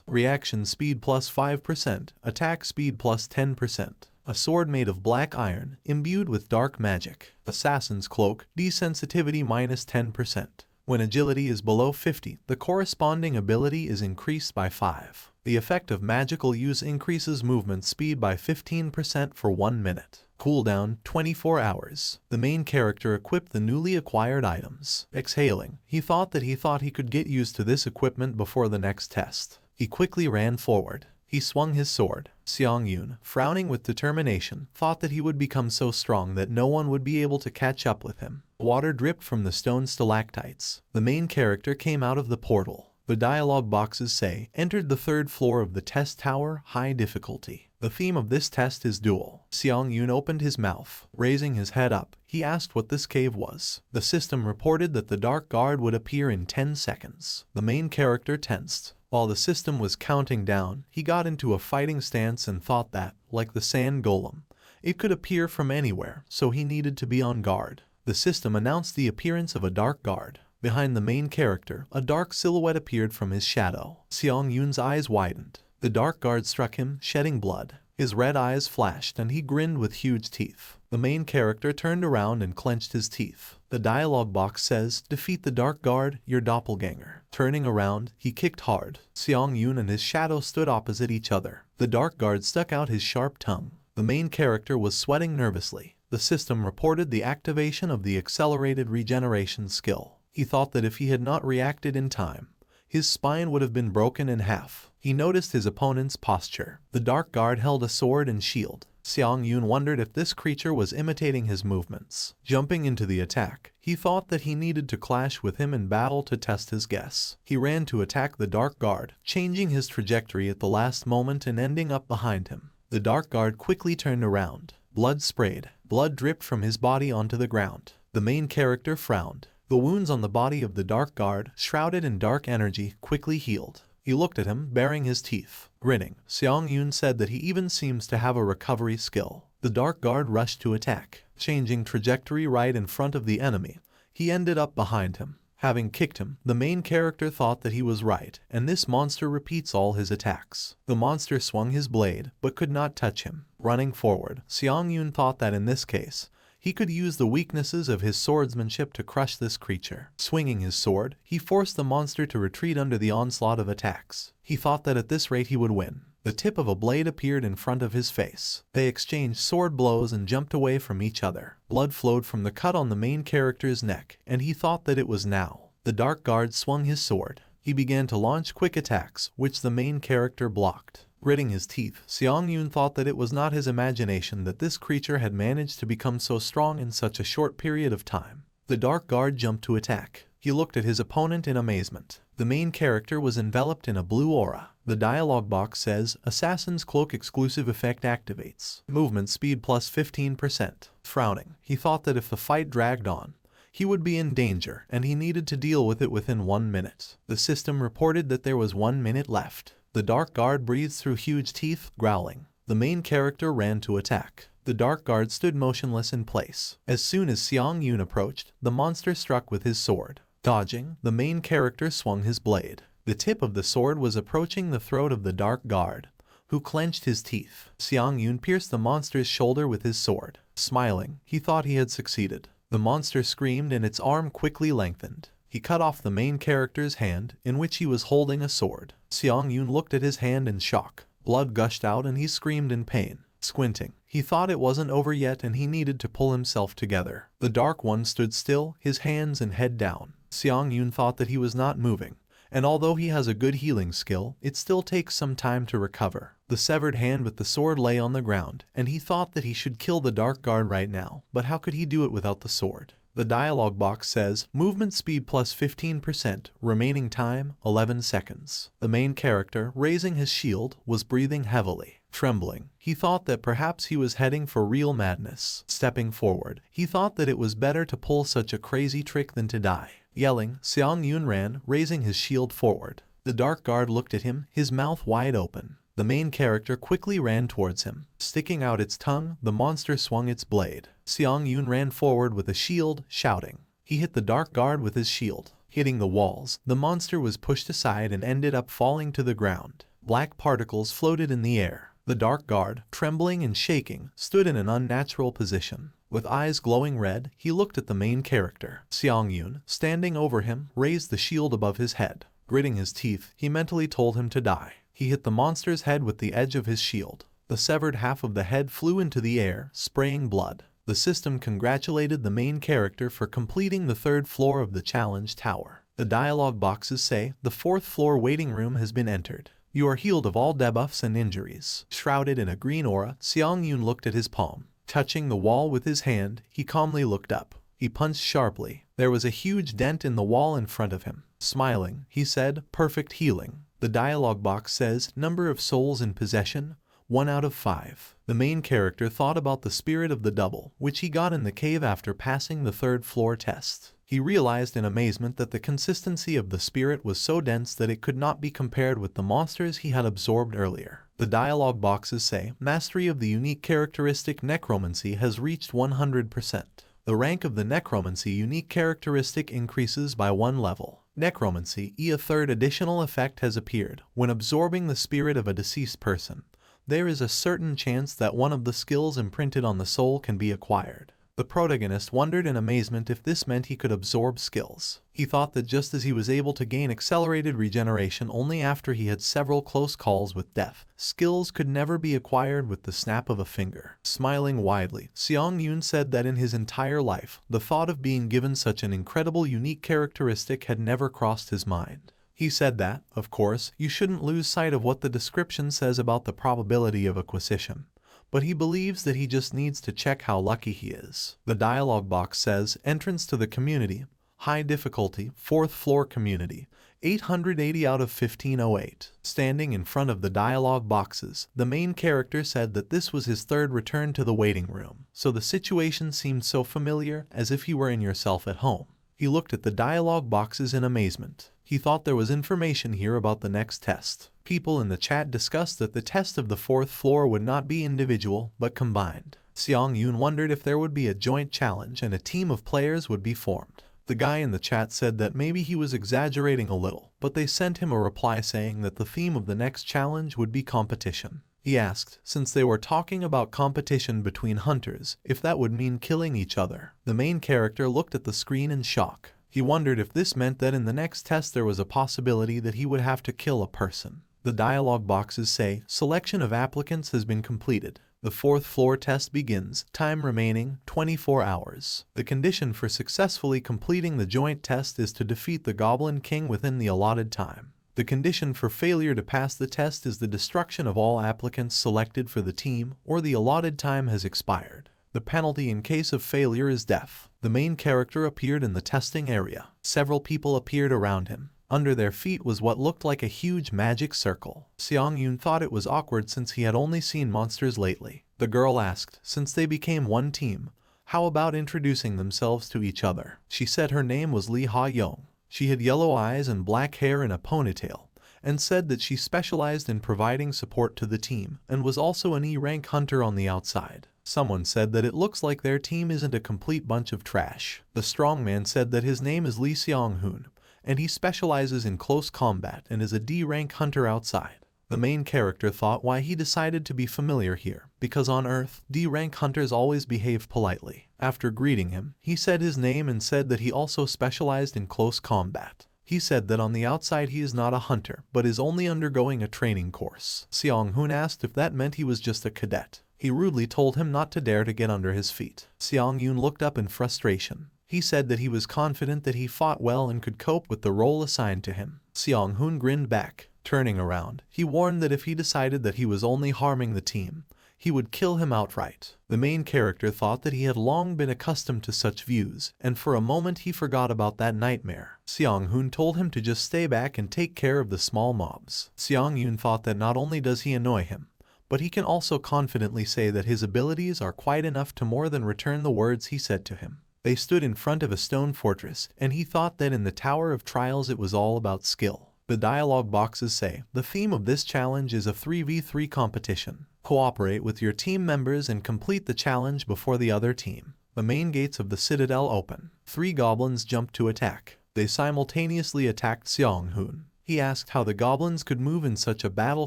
Reaction Speed plus 5%, Attack Speed plus 10%. A sword made of black iron, imbued with dark magic. Assassin's Cloak, Desensitivity minus 10%. When agility is below 50, the corresponding ability is increased by 5. The effect of magical use increases movement speed by 15% for 1 minute. Cooldown, 24 hours. The main character equipped the newly acquired items. Exhaling, he thought he could get used to this equipment before the next test. He quickly ran forward. He swung his sword. Seong-yoon, frowning with determination, thought that he would become so strong that no one would be able to catch up with him. Water dripped from the stone stalactites. The main character came out of the portal. The dialogue boxes say, "Entered the 3rd floor of the test tower, high difficulty." The theme of this test is duel. Seong-yoon opened his mouth. Raising his head up, he asked what this cave was. The system reported that the Dark Guard would appear in 10 seconds. The main character tensed. While the system was counting down, he got into a fighting stance and thought that, like the sand golem, it could appear from anywhere, so he needed to be on guard. The system announced the appearance of a Dark Guard. Behind the main character, a dark silhouette appeared from his shadow. Seong-yoon's eyes widened. The Dark Guard struck him, shedding blood. His red eyes flashed and he grinned with huge teeth. The main character turned around and clenched his teeth. The dialogue box says, "Defeat the Dark Guard, your doppelganger." Turning around, he kicked hard. Seong-yoon and his shadow stood opposite each other. The Dark Guard stuck out his sharp tongue. The main character was sweating nervously. The system reported the activation of the accelerated regeneration skill. He thought that if he had not reacted in time, his spine would have been broken in half. He noticed his opponent's posture. The Dark Guard held a sword and shield. Xiang Yun wondered if this creature was imitating his movements. Jumping into the attack, he thought that he needed to clash with him in battle to test his guess. He ran to attack the Dark Guard, changing his trajectory at the last moment and ending up behind him. The Dark Guard quickly turned around. Blood sprayed. Blood dripped from his body onto the ground. The main character frowned. The wounds on the body of the Dark Guard, shrouded in dark energy, quickly healed. He looked at him, baring his teeth. Grinning, Xiang Yun said that he even seems to have a recovery skill. The Dark Guard rushed to attack. Changing trajectory right in front of the enemy, he ended up behind him. Having kicked him, the main character thought that he was right, and this monster repeats all his attacks. The monster swung his blade, but could not touch him. Running forward, Xiang Yun thought that in this case, he could use the weaknesses of his swordsmanship to crush this creature. Swinging his sword, he forced the monster to retreat under the onslaught of attacks. He thought that at this rate he would win. The tip of a blade appeared in front of his face. They exchanged sword blows and jumped away from each other. Blood flowed from the cut on the main character's neck, and he thought that it was now. The Dark Guard swung his sword. He began to launch quick attacks, which the main character blocked. Gritting his teeth, Xiang Yun thought that it was not his imagination that this creature had managed to become so strong in such a short period of time. The Dark Guard jumped to attack. He looked at his opponent in amazement. The main character was enveloped in a blue aura. The dialogue box says, Assassin's Cloak exclusive effect activates. Movement speed plus 15%. Frowning, he thought that if the fight dragged on, he would be in danger, and he needed to deal with it within 1 minute. The system reported that there was 1 minute left. The Dark Guard breathed through huge teeth, growling. The main character ran to attack. The Dark Guard stood motionless in place. As soon as Xiang Yun approached, the monster struck with his sword. Dodging, the main character swung his blade. The tip of the sword was approaching the throat of the Dark Guard, who clenched his teeth. Xiang Yun pierced the monster's shoulder with his sword. Smiling, he thought he had succeeded. The monster screamed and its arm quickly lengthened. He cut off the main character's hand, in which he was holding a sword. Xiang Yun looked at his hand in shock. Blood gushed out and he screamed in pain. Squinting, he thought it wasn't over yet and he needed to pull himself together. The Dark One stood still, his hands and head down. Xiang Yun thought that he was not moving, and although he has a good healing skill, it still takes some time to recover. The severed hand with the sword lay on the ground, and he thought that he should kill the Dark Guard right now, but how could he do it without the sword? The dialogue box says, movement speed plus 15%, remaining time, 11 seconds. The main character, raising his shield, was breathing heavily. Trembling, he thought that perhaps he was heading for real madness. Stepping forward, he thought that it was better to pull such a crazy trick than to die. Yelling, Xiang Yun ran, raising his shield forward. The Dark Guard looked at him, his mouth wide open. The main character quickly ran towards him. Sticking out its tongue, the monster swung its blade. Xiang Yun ran forward with a shield, shouting. He hit the Dark Guard with his shield. Hitting the walls, the monster was pushed aside and ended up falling to the ground. Black particles floated in the air. The Dark Guard, trembling and shaking, stood in an unnatural position. With eyes glowing red, he looked at the main character. Xiang Yun, standing over him, raised the shield above his head. Gritting his teeth, he mentally told him to die. He hit the monster's head with the edge of his shield. The severed half of the head flew into the air, spraying blood. The system congratulated the main character for completing the 3rd floor of the challenge tower. The dialogue boxes say, the 4th floor waiting room has been entered. You are healed of all debuffs and injuries. Shrouded in a green aura, Xiang Yun looked at his palm. Touching the wall with his hand, he calmly looked up. He punched sharply. There was a huge dent in the wall in front of him. Smiling, he said, perfect healing. The dialogue box says, number of souls in possession, 1 out of 5. The main character thought about the spirit of the double, which he got in the cave after passing the 3rd floor test. He realized in amazement that the consistency of the spirit was so dense that it could not be compared with the monsters he had absorbed earlier. The dialogue boxes say, mastery of the unique characteristic Necromancy has reached 100%. The rank of the Necromancy unique characteristic increases by 1 level. Necromancy, a 3rd additional effect has appeared. When absorbing the spirit of a deceased person, there is a certain chance that one of the skills imprinted on the soul can be acquired. The protagonist wondered in amazement if this meant he could absorb skills. He thought that just as he was able to gain accelerated regeneration only after he had several close calls with death, skills could never be acquired with the snap of a finger. Smiling widely, Seong-yoon said that in his entire life, the thought of being given such an incredible unique characteristic had never crossed his mind. He said that, of course, you shouldn't lose sight of what the description says about the probability of acquisition, but he believes that he just needs to check how lucky he is. The dialog box says, entrance to the community, high difficulty, 4th floor community, 880 out of 1508. Standing in front of the dialog boxes, the main character said that this was his third return to the waiting room, so the situation seemed so familiar, as if he were in yourself at home. He looked at the dialog boxes in amazement. He thought there was information here about the next test. People in the chat discussed that the test of the 4th floor would not be individual, but combined. Seong-yoon wondered if there would be a joint challenge and a team of players would be formed. The guy in the chat said that maybe he was exaggerating a little, but they sent him a reply saying that the theme of the next challenge would be competition. He asked, since they were talking about competition between hunters, if that would mean killing each other. The main character looked at the screen in shock. He wondered if this meant that in the next test there was a possibility that he would have to kill a person. The dialog boxes say, selection of applicants has been completed. The 4th floor test begins, time remaining, 24 hours. The condition for successfully completing the joint test is to defeat the Goblin King within the allotted time. The condition for failure to pass the test is the destruction of all applicants selected for the team, or the allotted time has expired. The penalty in case of failure is death. The main character appeared in the testing area. Several people appeared around him. Under their feet was what looked like a huge magic circle. Seong-yoon thought it was awkward since he had only seen monsters lately. The girl asked, since they became one team, how about introducing themselves to each other? She said her name was Lee Ha-young. She had yellow eyes and black hair in a ponytail, and said that she specialized in providing support to the team and was also an E-rank hunter on the outside. Someone said that it looks like their team isn't a complete bunch of trash. The strongman said that his name is Lee Seong-hoon, and he specializes in close combat and is a D-rank hunter outside. The main character thought why he decided to be familiar here, because on Earth, D-rank hunters always behave politely. After greeting him, he said his name and said that he also specialized in close combat. He said that on the outside he is not a hunter, but is only undergoing a training course. Seong-hoon asked if that meant he was just a cadet. He rudely told him not to dare to get under his feet. Seong-yoon looked up in frustration. He said that he was confident that he fought well and could cope with the role assigned to him. Seong-hoon grinned back. Turning around, he warned that if he decided that he was only harming the team, he would kill him outright. The main character thought that he had long been accustomed to such views, and for a moment he forgot about that nightmare. Seong-hoon told him to just stay back and take care of the small mobs. Seong-yoon thought that not only does he annoy him, but he can also confidently say that his abilities are quite enough to more than return the words he said to him. They stood in front of a stone fortress, and he thought that in the Tower of Trials it was all about skill. The dialogue boxes say, the theme of this challenge is a 3v3 competition. Cooperate with your team members and complete the challenge before the other team. The main gates of the citadel open. 3 goblins jumped to attack. They simultaneously attacked Seong-hoon. He asked how the goblins could move in such a battle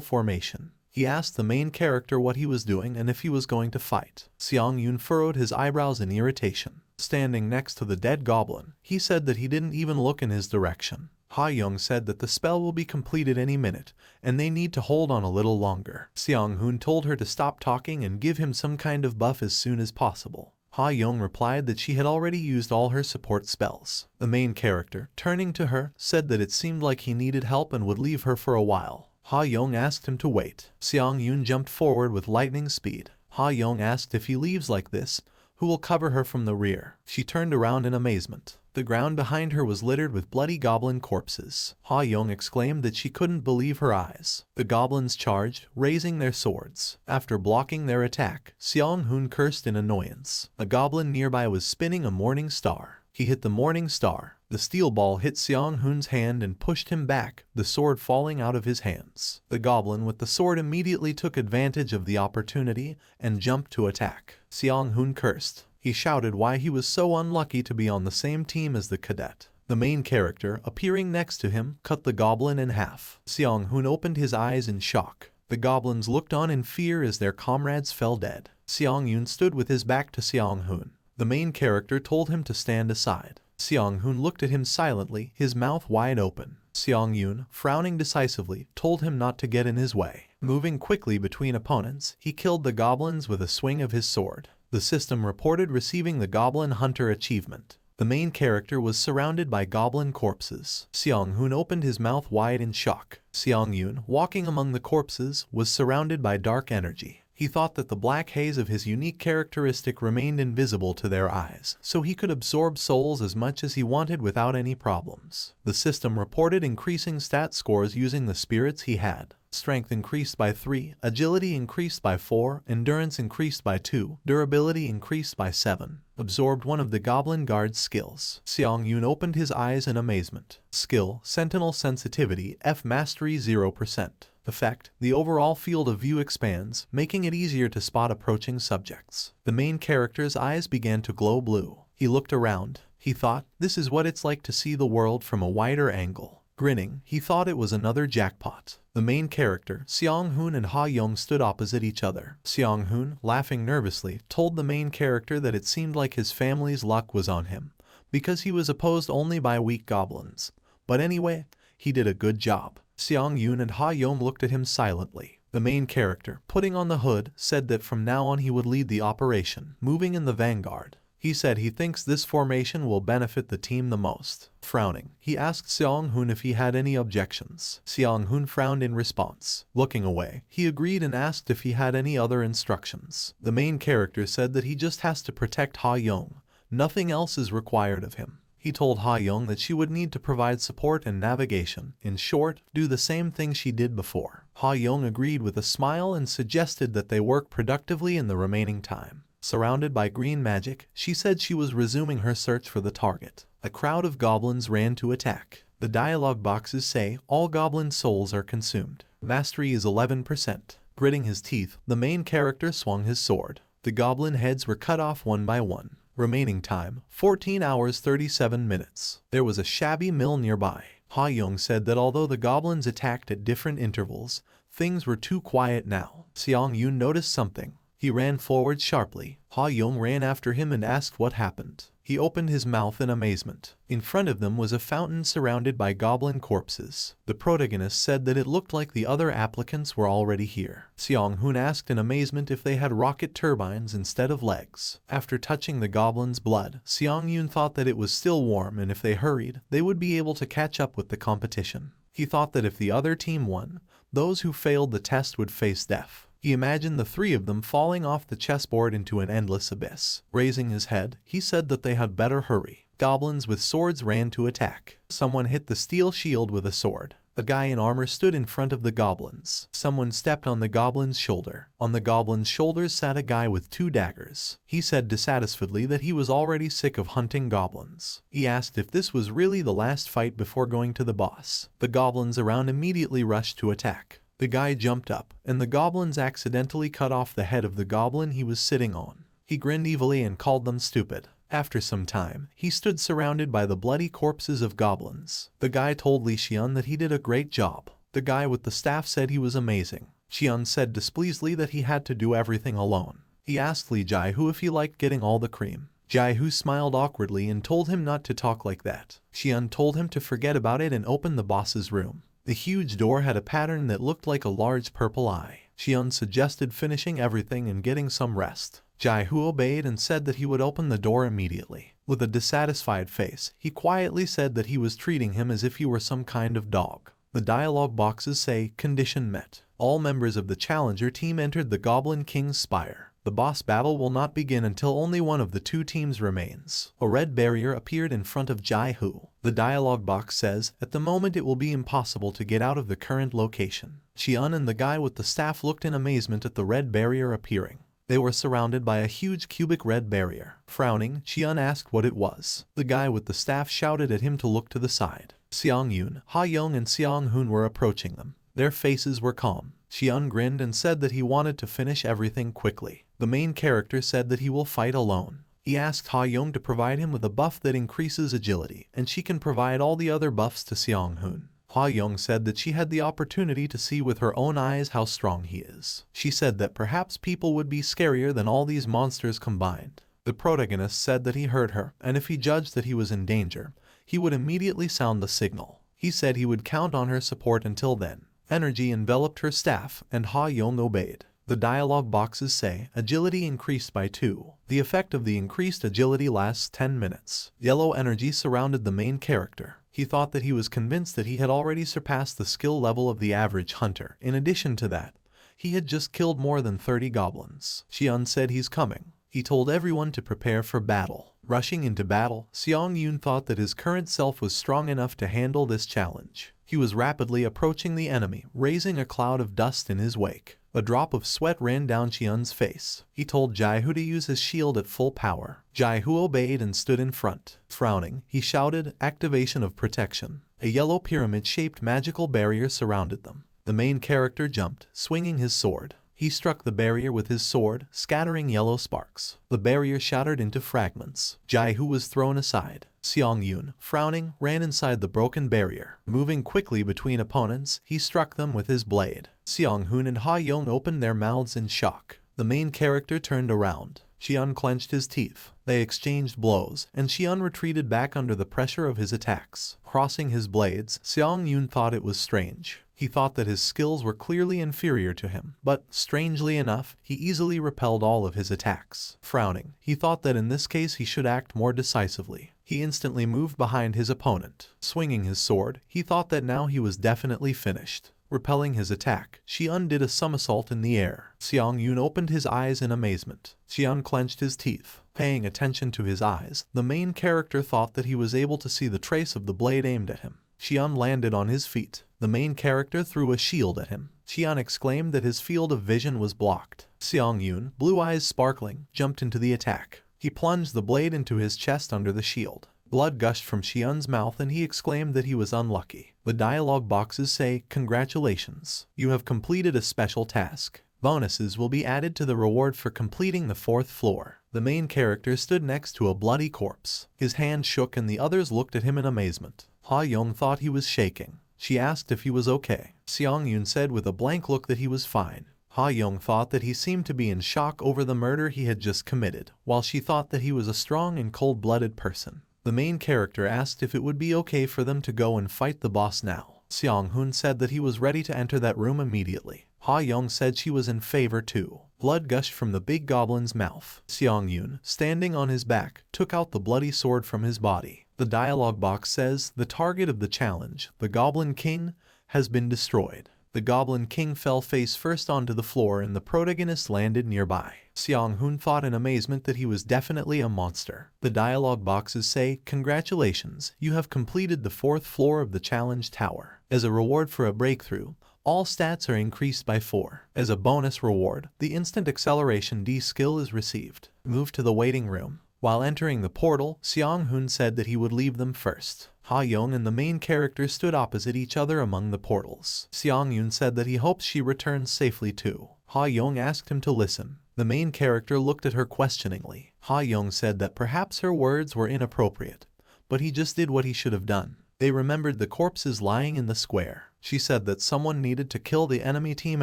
formation. He asked the main character what he was doing and if he was going to fight. Seong-yoon furrowed his eyebrows in irritation. Standing next to the dead goblin, he said that he didn't even look in his direction. Ha-young said that the spell will be completed any minute, and they need to hold on a little longer. Seong-hoon told her to stop talking and give him some kind of buff as soon as possible. Ha-young replied that she had already used all her support spells. The main character, turning to her, said that it seemed like he needed help and would leave her for a while. Ha-young asked him to wait. Seong-yoon jumped forward with lightning speed. Ha-young asked if he leaves like this, who will cover her from the rear. She turned around in amazement. The ground behind her was littered with bloody goblin corpses. Ha-young exclaimed that she couldn't believe her eyes. The goblins charged, raising their swords. After blocking their attack, Seong-hoon cursed in annoyance. A goblin nearby was spinning a morning star. He hit the morning star. The steel ball hit Seong-hoon's hand and pushed him back, the sword falling out of his hands. The goblin with the sword immediately took advantage of the opportunity and jumped to attack. Seong-hoon cursed. He shouted why he was so unlucky to be on the same team as the cadet. The main character, appearing next to him, cut the goblin in half. Seong-hoon opened his eyes in shock. The goblins looked on in fear as their comrades fell dead. Seong-yoon stood with his back to Seong-hoon. The main character told him to stand aside. Seong-hoon looked at him silently, his mouth wide open. Seong-yoon, frowning decisively, told him not to get in his way. Moving quickly between opponents, he killed the goblins with a swing of his sword. The system reported receiving the Goblin Hunter achievement. The main character was surrounded by goblin corpses. Seong-hoon opened his mouth wide in shock. Seong-yoon, walking among the corpses, was surrounded by dark energy. He thought that the black haze of his unique characteristic remained invisible to their eyes, so he could absorb souls as much as he wanted without any problems. The system reported increasing stat scores using the spirits he had. Strength increased by 3, agility increased by 4, endurance increased by 2, durability increased by 7. Absorbed one of the Goblin Guard's skills. Seong-yoon opened his eyes in amazement. Skill, Sentinel Sensitivity, F Mastery 0%. Effect, the overall field of view expands, making it easier to spot approaching subjects. The main character's eyes began to glow blue. He looked around. He thought, this is what it's like to see the world from a wider angle. Grinning, he thought it was another jackpot. The main character, Seong-hoon and Ha-young stood opposite each other. Seong-hoon, laughing nervously, told the main character that it seemed like his family's luck was on him, because he was opposed only by weak goblins. But anyway, he did a good job. Seong-yoon and Ha-young looked at him silently. The main character, putting on the hood, said that from now on he would lead the operation, moving in the vanguard. He said he thinks this formation will benefit the team the most. Frowning, he asked Seong-hoon if he had any objections. Seong-hoon frowned in response. Looking away, he agreed and asked if he had any other instructions. The main character said that he just has to protect Ha-young. Nothing else is required of him. He told Ha-young that she would need to provide support and navigation. In short, do the same thing she did before. Ha-young agreed with a smile and suggested that they work productively in the remaining time. Surrounded by green magic, she said she was resuming her search for the target. A crowd of goblins ran to attack. The dialogue boxes say, all goblin souls are consumed. Mastery is 11%. Gritting his teeth, the main character swung his sword. The goblin heads were cut off one by one. Remaining time, 14 hours 37 minutes. There was a shabby mill nearby. Ha-young said that although the goblins attacked at different intervals, things were too quiet now. Seong-yoon noticed something. He ran forward sharply. Ha-young ran after him and asked what happened. He opened his mouth in amazement. In front of them was a fountain surrounded by goblin corpses. The protagonist said that it looked like the other applicants were already here. Seong-hoon asked in amazement if they had rocket turbines instead of legs. After touching the goblin's blood, Seong-yoon thought that it was still warm and if they hurried, they would be able to catch up with the competition. He thought that if the other team won, those who failed the test would face death. He imagined the three of them falling off the chessboard into an endless abyss. Raising his head, he said that they had better hurry. Goblins with swords ran to attack. Someone hit the steel shield with a sword. A guy in armor stood in front of the goblins. Someone stepped on the goblin's shoulder. On the goblin's shoulders sat a guy with 2 daggers. He said dissatisfiedly that he was already sick of hunting goblins. He asked if this was really the last fight before going to the boss. The goblins around immediately rushed to attack. The guy jumped up, and the goblins accidentally cut off the head of the goblin he was sitting on. He grinned evilly and called them stupid. After some time, he stood surrounded by the bloody corpses of goblins. The guy told Li Xian that he did a great job. The guy with the staff said he was amazing. Xian said displeasedly that he had to do everything alone. He asked Li Jaihu if he liked getting all the cream. Jaihu smiled awkwardly and told him not to talk like that. Xian told him to forget about it and open the boss's room. The huge door had a pattern that looked like a large purple eye. Xian suggested finishing everything and getting some rest. Jaihu obeyed and said that he would open the door immediately. With a dissatisfied face, he quietly said that he was treating him as if he were some kind of dog. The dialogue boxes say, condition met. All members of the challenger team entered the Goblin King's Spire. The boss battle will not begin until only one of the 2 teams remains. A red barrier appeared in front of Jaihu. The dialogue box says, at the moment it will be impossible to get out of the current location. Xian and the guy with the staff looked in amazement at the red barrier appearing. They were surrounded by a huge cubic red barrier. Frowning, Xian asked what it was. The guy with the staff shouted at him to look to the side. Seong-yoon, Ha-young and Seong-hoon were approaching them. Their faces were calm. Xian grinned and said that he wanted to finish everything quickly. The main character said that he will fight alone. He asked Ha-young to provide him with a buff that increases agility, and she can provide all the other buffs to Seong-hoon. Ha-young said that she had the opportunity to see with her own eyes how strong he is. She said that perhaps people would be scarier than all these monsters combined. The protagonist said that he heard her, and if he judged that he was in danger, he would immediately sound the signal. He said he would count on her support until then. Energy enveloped her staff, and Ha Yong obeyed. The dialogue boxes say, agility increased by 2. The effect of the increased agility lasts 10 minutes. Yellow energy surrounded the main character. He thought that he was convinced that he had already surpassed the skill level of the average hunter. In addition to that, he had just killed more than 30 goblins. Xian said he's coming. He told everyone to prepare for battle. Rushing into battle, Xiang Yun thought that his current self was strong enough to handle this challenge. He was rapidly approaching the enemy, raising a cloud of dust in his wake. A drop of sweat ran down Xian's face. He told Jaihu to use his shield at full power. Jaihu obeyed and stood in front. Frowning, he shouted, "Activation of protection." A yellow pyramid-shaped magical barrier surrounded them. The main character jumped, swinging his sword. He struck the barrier with his sword, scattering yellow sparks. The barrier shattered into fragments. Jaihu was thrown aside. Xiang Yun, frowning, ran inside the broken barrier. Moving quickly between opponents, he struck them with his blade. Xiang Hun and Ha Yong opened their mouths in shock. The main character turned around. Xian clenched his teeth. They exchanged blows, and Xian retreated back under the pressure of his attacks. Crossing his blades, Xiang Yun thought it was strange. He thought that his skills were clearly inferior to him, but, strangely enough, he easily repelled all of his attacks. Frowning, he thought that in this case he should act more decisively. He instantly moved behind his opponent. Swinging his sword, he thought that now he was definitely finished. Repelling his attack, Xian did a somersault in the air. Xiang Yun opened his eyes in amazement. Xian clenched his teeth. Paying attention to his eyes, the main character thought that he was able to see the trace of the blade aimed at him. Xian landed on his feet. The main character threw a shield at him. Xian exclaimed that his field of vision was blocked. Xiang Yun, blue eyes sparkling, jumped into the attack. He plunged the blade into his chest under the shield. Blood gushed from Xian's mouth and he exclaimed that he was unlucky. The dialogue boxes say, "Congratulations. You have completed a special task. Bonuses will be added to the reward for completing the 4th floor." The main character stood next to a bloody corpse. His hand shook and the others looked at him in amazement. Ha Yong thought he was shaking. She asked if he was okay. Xiang Yun said with a blank look that he was fine. Ha Yong thought that he seemed to be in shock over the murder he had just committed, while she thought that he was a strong and cold-blooded person. The main character asked if it would be okay for them to go and fight the boss now. Xiang Hun said that he was ready to enter that room immediately. Ha Yong said she was in favor too. Blood gushed from the big goblin's mouth. Xiang Yun, standing on his back, took out the bloody sword from his body. The dialogue box says, "The target of the challenge, the Goblin King, has been destroyed." The Goblin King fell face first onto the floor and the protagonist landed nearby. Xiang Hun thought in amazement that he was definitely a monster. The dialogue boxes say, "Congratulations, you have completed the 4th floor of the challenge tower. As a reward for a breakthrough, all stats are increased by 4. As a bonus reward, the instant acceleration D skill is received. Move to the waiting room." While entering the portal, Xiang Hun said that he would leave them first. Ha Yong and the main character stood opposite each other among the portals. Xiang Yun said that he hopes she returns safely too. Ha Yong asked him to listen. The main character looked at her questioningly. Ha Yong said that perhaps her words were inappropriate, but he just did what he should have done. They remembered the corpses lying in the square. She said that someone needed to kill the enemy team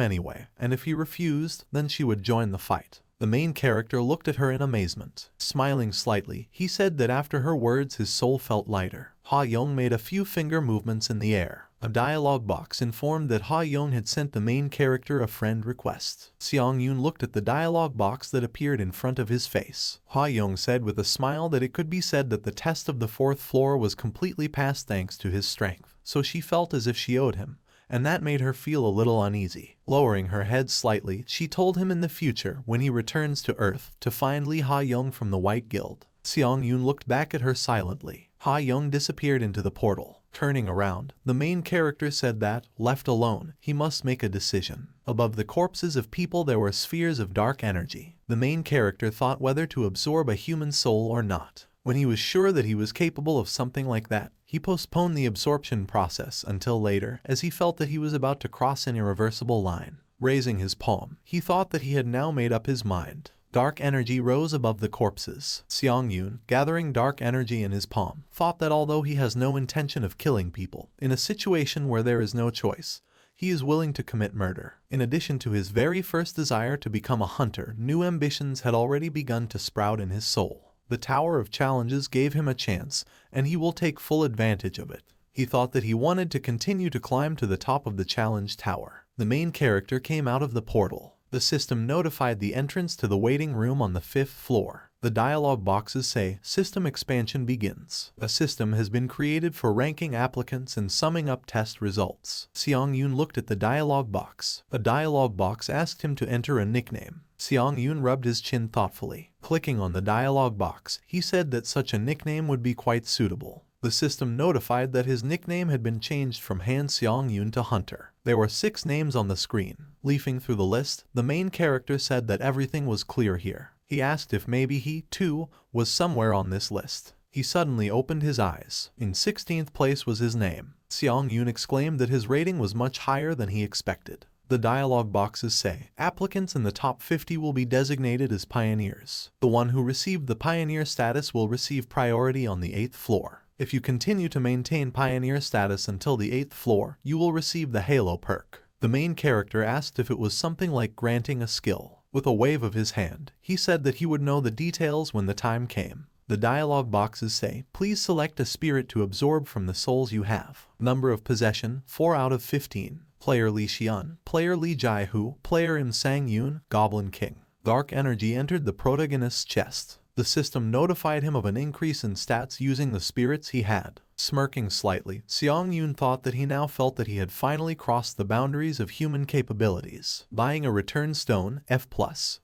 anyway, and if he refused, then she would join the fight. The main character looked at her in amazement. Smiling slightly, he said that after her words his soul felt lighter. Ha Yong made a few finger movements in the air. A dialogue box informed that Ha Yong had sent the main character a friend request. Xiang Yun looked at the dialogue box that appeared in front of his face. Ha Yong said with a smile that it could be said that the test of the 4th floor was completely passed thanks to his strength, so she felt as if she owed him, and that made her feel a little uneasy. Lowering her head slightly, she told him in the future, when he returns to Earth, to find Li Ha Yong from the White Guild. Xiang Yun looked back at her silently. Ha Yong disappeared into the portal. Turning around, the main character said that, left alone, he must make a decision. Above the corpses of people there were spheres of dark energy. The main character thought whether to absorb a human soul or not. When he was sure that he was capable of something like that, he postponed the absorption process until later, as he felt that he was about to cross an irreversible line. Raising his palm, he thought that he had now made up his mind. Dark energy rose above the corpses. Xiang Yun, gathering dark energy in his palm, thought that although he has no intention of killing people, in a situation where there is no choice, He is willing to commit murder. In addition to his very first desire to become a hunter, new ambitions had already begun to sprout in his soul. The Tower of Challenges gave him a chance, and he will take full advantage of it. He thought that he wanted to continue to climb to the top of the challenge tower. The main character came out of the portal. The system notified the entrance to the waiting room on the 5th floor. The dialog boxes say, "System expansion begins." A system has been created for ranking applicants and summing up test results. Seong-yoon looked at the dialog box. A dialog box asked him to enter a nickname. Seong-yoon rubbed his chin thoughtfully. Clicking on the dialog box, he said that such a nickname would be quite suitable. The system notified that his nickname had been changed from Han Seong-yoon to Hunter. There were 6 names on the screen. Leafing through the list, the main character said that everything was clear here. He asked if maybe he, too, was somewhere on this list. He suddenly opened his eyes. In 16th place was his name. Seong-yoon exclaimed that his rating was much higher than he expected. The dialog boxes say, applicants in the top 50 will be designated as pioneers. The one who received the pioneer status will receive priority on the 8th floor. If you continue to maintain pioneer status until the 8th floor, you will receive the Halo perk. The main character asked if it was something like granting a skill. With a wave of his hand, he said that he would know the details when the time came. The dialog boxes say, please select a spirit to absorb from the souls you have. Number of possession, 4 out of 15. Player Lee Xian, player Lee Jai-hoo, player Im Sang-yoon, Goblin King. Dark energy entered the protagonist's chest. The system notified him of an increase in stats using the spirits he had. Smirking slightly, Seong-yoon thought that he now felt that he had finally crossed the boundaries of human capabilities. Buying a return stone, F+.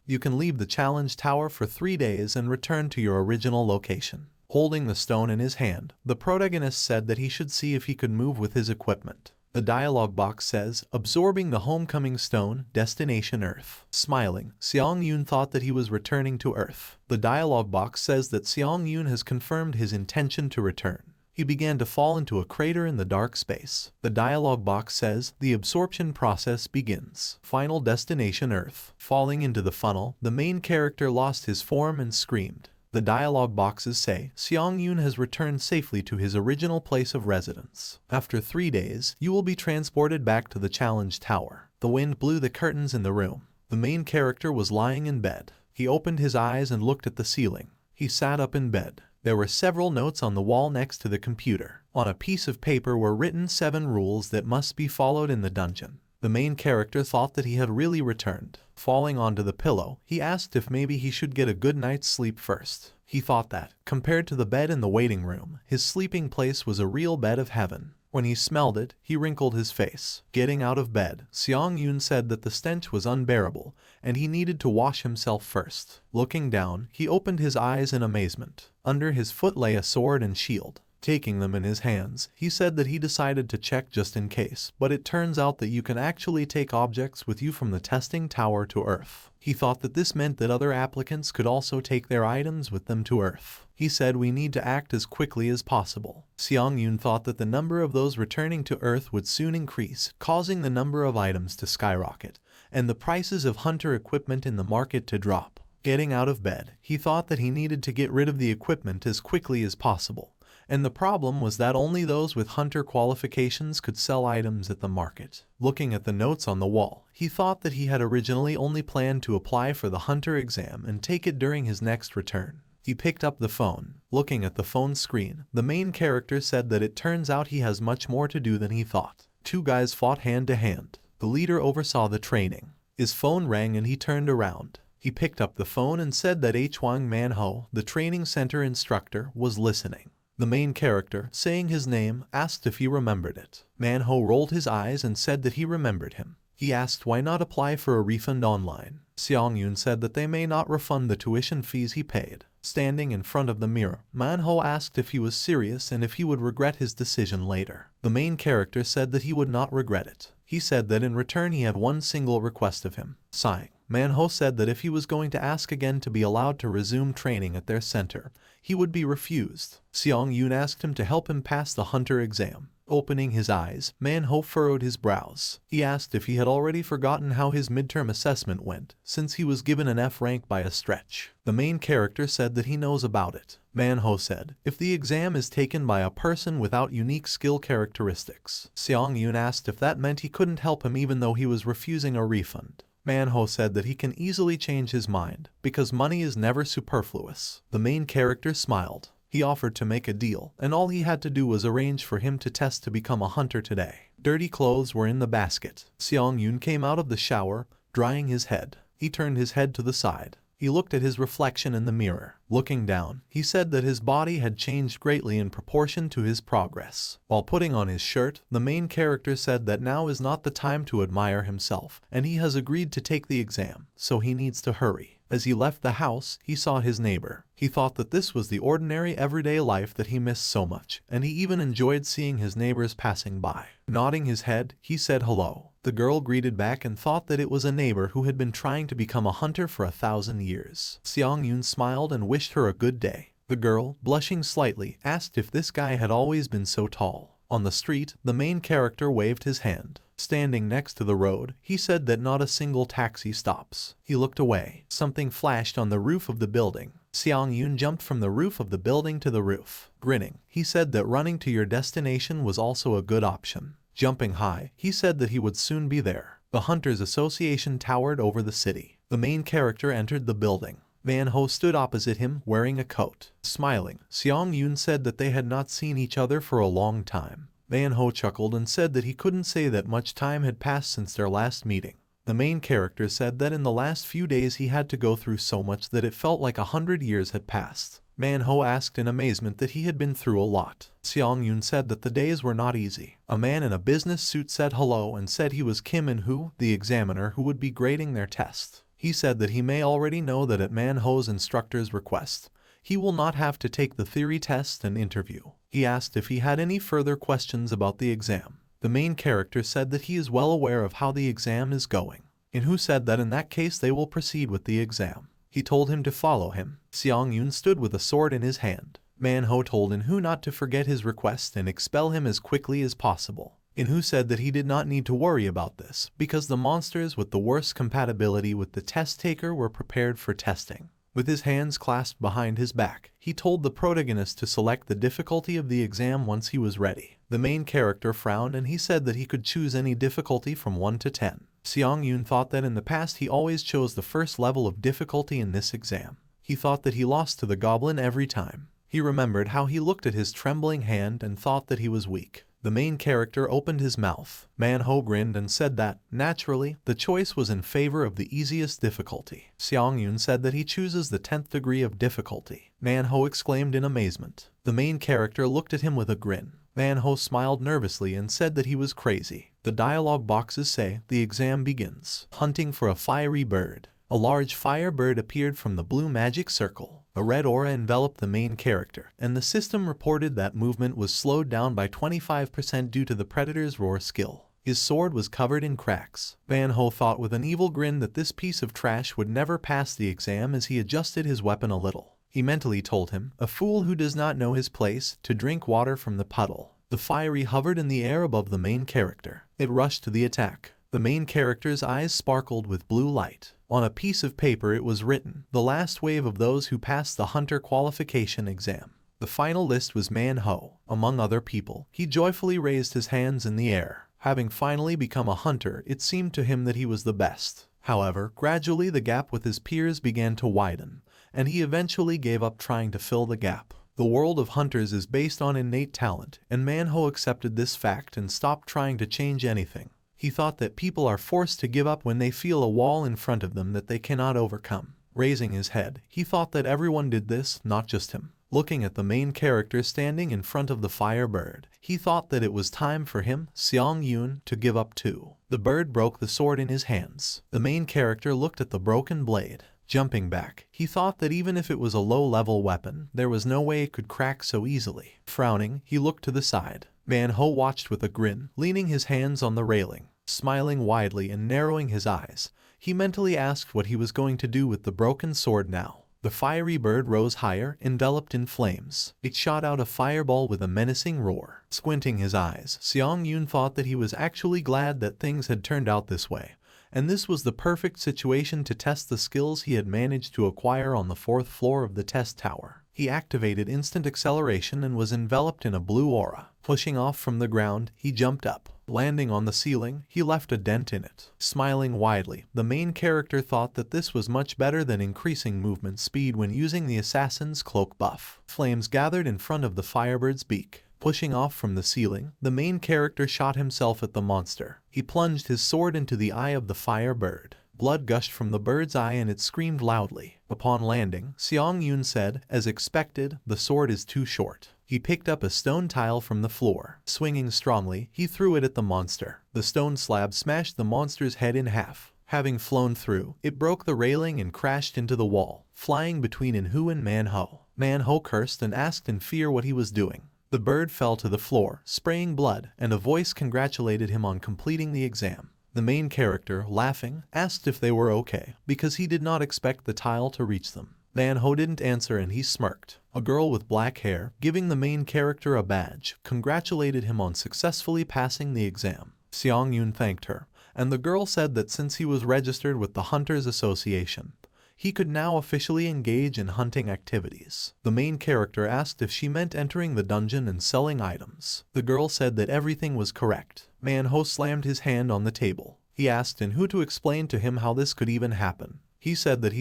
You can leave the challenge tower for 3 days and return to your original location. Holding the stone in his hand, the protagonist said that he should see if he could move with his equipment. The dialog box says, absorbing the homecoming stone, destination Earth. Smiling, Seong-yoon thought that he was returning to Earth. The dialog box says that Seong-yoon has confirmed his intention to return. He began to fall into a crater in the dark space. The dialog box says, the absorption process begins. Final destination Earth. Falling into the funnel, the main character lost his form and screamed. The dialog boxes say, Seong-yoon has returned safely to his original place of residence. After 3 days, you will be transported back to the challenge tower. The wind blew the curtains in the room. The main character was lying in bed. He opened his eyes and looked at the ceiling. He sat up in bed. There were several notes on the wall next to the computer. On a piece of paper were written 7 rules that must be followed in the dungeon. The main character thought that he had really returned. Falling onto the pillow, he asked if maybe he should get a good night's sleep first. He thought that, compared to the bed in the waiting room, his sleeping place was a real bed of heaven. When he smelled it, he wrinkled his face. Getting out of bed, Seong-yoon said that the stench was unbearable, and he needed to wash himself first. Looking down, he opened his eyes in amazement. Under his foot lay a sword and shield. Taking them in his hands, he said that he decided to check just in case, but it turns out that you can actually take objects with you from the testing tower to Earth. He thought that this meant that other applicants could also take their items with them to Earth. He said we need to act as quickly as possible. Seong-yoon thought that the number of those returning to Earth would soon increase, causing the number of items to skyrocket, and the prices of hunter equipment in the market to drop. Getting out of bed, he thought that he needed to get rid of the equipment as quickly as possible. And the problem was that only those with hunter qualifications could sell items at the market. Looking at the notes on the wall, he thought that he had originally only planned to apply for the hunter exam and take it during his next return. He picked up the phone. Looking at the phone screen, the main character said that it turns out he has much more to do than he thought. 2 guys fought hand to hand. The leader oversaw the training. His phone rang and he turned around. He picked up the phone and said that Hwang Manhwa, the training center instructor, was listening. The main character, saying his name, asked if he remembered it. Manhwa rolled his eyes and said that he remembered him. He asked why not apply for a refund online. Seong-yoon said that they may not refund the tuition fees he paid. Standing in front of the mirror, Manhwa asked if he was serious and if he would regret his decision later. The main character said that he would not regret it. He said that in return he had one single request of him. Sighing, Manhwa said that if he was going to ask again to be allowed to resume training at their center, he would be refused. Seong-yoon asked him to help him pass the hunter exam. Opening his eyes, Manhwa furrowed his brows. He asked if he had already forgotten how his midterm assessment went, since he was given an F rank by a stretch. The main character said that he knows about it. Manhwa said, if the exam is taken by a person without unique skill characteristics. Seong-yoon asked if that meant he couldn't help him even though he was refusing a refund. Manhwa said that he can easily change his mind, because money is never superfluous. The main character smiled. He offered to make a deal, and all he had to do was arrange for him to test to become a hunter today. Dirty clothes were in the basket. Seong-yoon came out of the shower, drying his head. He turned his head to the side. He looked at his reflection in the mirror. Looking down, he said that his body had changed greatly in proportion to his progress. While putting on his shirt, the main character said that now is not the time to admire himself, and he has agreed to take the exam, so he needs to hurry. As he left the house, he saw his neighbor. He thought that this was the ordinary everyday life that he missed so much, and he even enjoyed seeing his neighbors passing by. Nodding his head, he said hello. The girl greeted back and thought that it was a neighbor who had been trying to become a hunter for 1,000 years. Seong-yoon smiled and wished her a good day. The girl, blushing slightly, asked if this guy had always been so tall. On the street, the main character waved his hand. Standing next to the road, he said that not a single taxi stops. He looked away. Something flashed on the roof of the building. Seong-yoon jumped from the roof of the building to the roof. Grinning, he said that running to your destination was also a good option. Jumping high, he said that he would soon be there. The Hunters Association towered over the city. The main character entered the building. Manhwa stood opposite him, wearing a coat. Smiling, Seong-yoon said that they had not seen each other for a long time. Manhwa chuckled and said that he couldn't say that much time had passed since their last meeting. The main character said that in the last few days he had to go through so much that it felt like 100 years had passed. Manhwa asked in amazement that he had been through a lot. Seong-yoon said that the days were not easy. A man in a business suit said hello and said he was Kim In-hoo, the examiner who would be grading their test. He said that he may already know that at Manhwa's instructor's request, he will not have to take the theory test and interview. He asked if he had any further questions about the exam. The main character said that he is well aware of how the exam is going. In-hoo said that in that case they will proceed with the exam. He told him to follow him. Seong-yoon stood with a sword in his hand. Manhwa told In-hoo not to forget his request and expel him as quickly as possible. In-hoo said that he did not need to worry about this, because the monsters with the worst compatibility with the test taker were prepared for testing. With his hands clasped behind his back, he told the protagonist to select the difficulty of the exam once he was ready. The main character frowned and he said that he could choose any difficulty from 1 to 10. Seong-yoon thought that in the past he always chose the first level of difficulty in this exam. He thought that he lost to the goblin every time. He remembered how he looked at his trembling hand and thought that he was weak. The main character opened his mouth. Manhwa grinned and said that, naturally, the choice was in favor of the easiest difficulty. Seong-yoon said that he chooses the 10th degree of difficulty. Manhwa exclaimed in amazement. The main character looked at him with a grin. Manhwa smiled nervously and said that he was crazy. The dialogue boxes say, the exam begins. Hunting for a fiery bird. A large fire bird appeared from the blue magic circle. A red aura enveloped the main character, and the system reported that movement was slowed down by 25% due to the predator's roar skill. His sword was covered in cracks. Manhwa thought with an evil grin that this piece of trash would never pass the exam as he adjusted his weapon a little. He mentally told him, a fool who does not know his place, to drink water from the puddle. The fiery hovered in the air above the main character. It rushed to the attack. The main character's eyes sparkled with blue light. On a piece of paper it was written, the last wave of those who passed the hunter qualification exam. The final list was Manhwa. Among other people, he joyfully raised his hands in the air. Having finally become a hunter, it seemed to him that he was the best. However, gradually the gap with his peers began to widen, and he eventually gave up trying to fill the gap. The world of hunters is based on innate talent, and Manhwa accepted this fact and stopped trying to change anything. He thought that people are forced to give up when they feel a wall in front of them that they cannot overcome. Raising his head, he thought that everyone did this, not just him. Looking at the main character standing in front of the firebird, he thought that it was time for him, Seong-yoon, to give up too. The bird broke the sword in his hands. The main character looked at the broken blade. Jumping back, he thought that even if it was a low-level weapon, there was no way it could crack so easily. Frowning, he looked to the side. Manhwa watched with a grin, leaning his hands on the railing. Smiling widely and narrowing his eyes, He mentally asked what he was going to do with the broken sword now. The fiery bird rose higher, enveloped in flames. It shot out a fireball with a menacing roar. Squinting his eyes, Seong-yoon thought that he was actually glad that things had turned out this way, and this was the perfect situation to test the skills he had managed to acquire on the 4th floor of the test tower. He activated instant acceleration and was enveloped in a blue aura. Pushing off from the ground, he jumped up. Landing on the ceiling, he left a dent in it. Smiling widely, the main character thought that this was much better than increasing movement speed when using the assassin's cloak buff. Flames gathered in front of the firebird's beak. Pushing off from the ceiling, the main character shot himself at the monster. He plunged his sword into the eye of the firebird. Blood gushed from the bird's eye and it screamed loudly. Upon landing, Seong-yoon said, as expected, the sword is too short. He picked up a stone tile from the floor. Swinging strongly, he threw it at the monster. The stone slab smashed the monster's head in half. Having flown through, it broke the railing and crashed into the wall, flying between In-hoo and Man-ho. Man-ho cursed and asked in fear what he was doing. The bird fell to the floor, spraying blood, and a voice congratulated him on completing the exam. The main character, laughing, asked if they were okay, because he did not expect the tile to reach them. Man-ho didn't answer and he smirked. A girl with black hair, giving the main character a badge, congratulated him on successfully passing the exam. Seong-yoon thanked her, and the girl said that since he was registered with the Hunters Association, he could now officially engage in hunting activities. The main character asked if she meant entering the dungeon and selling items. The girl said that everything was correct. Man-ho slammed his hand on the table. He asked In-hoo to explain to him how this could even happen. He said that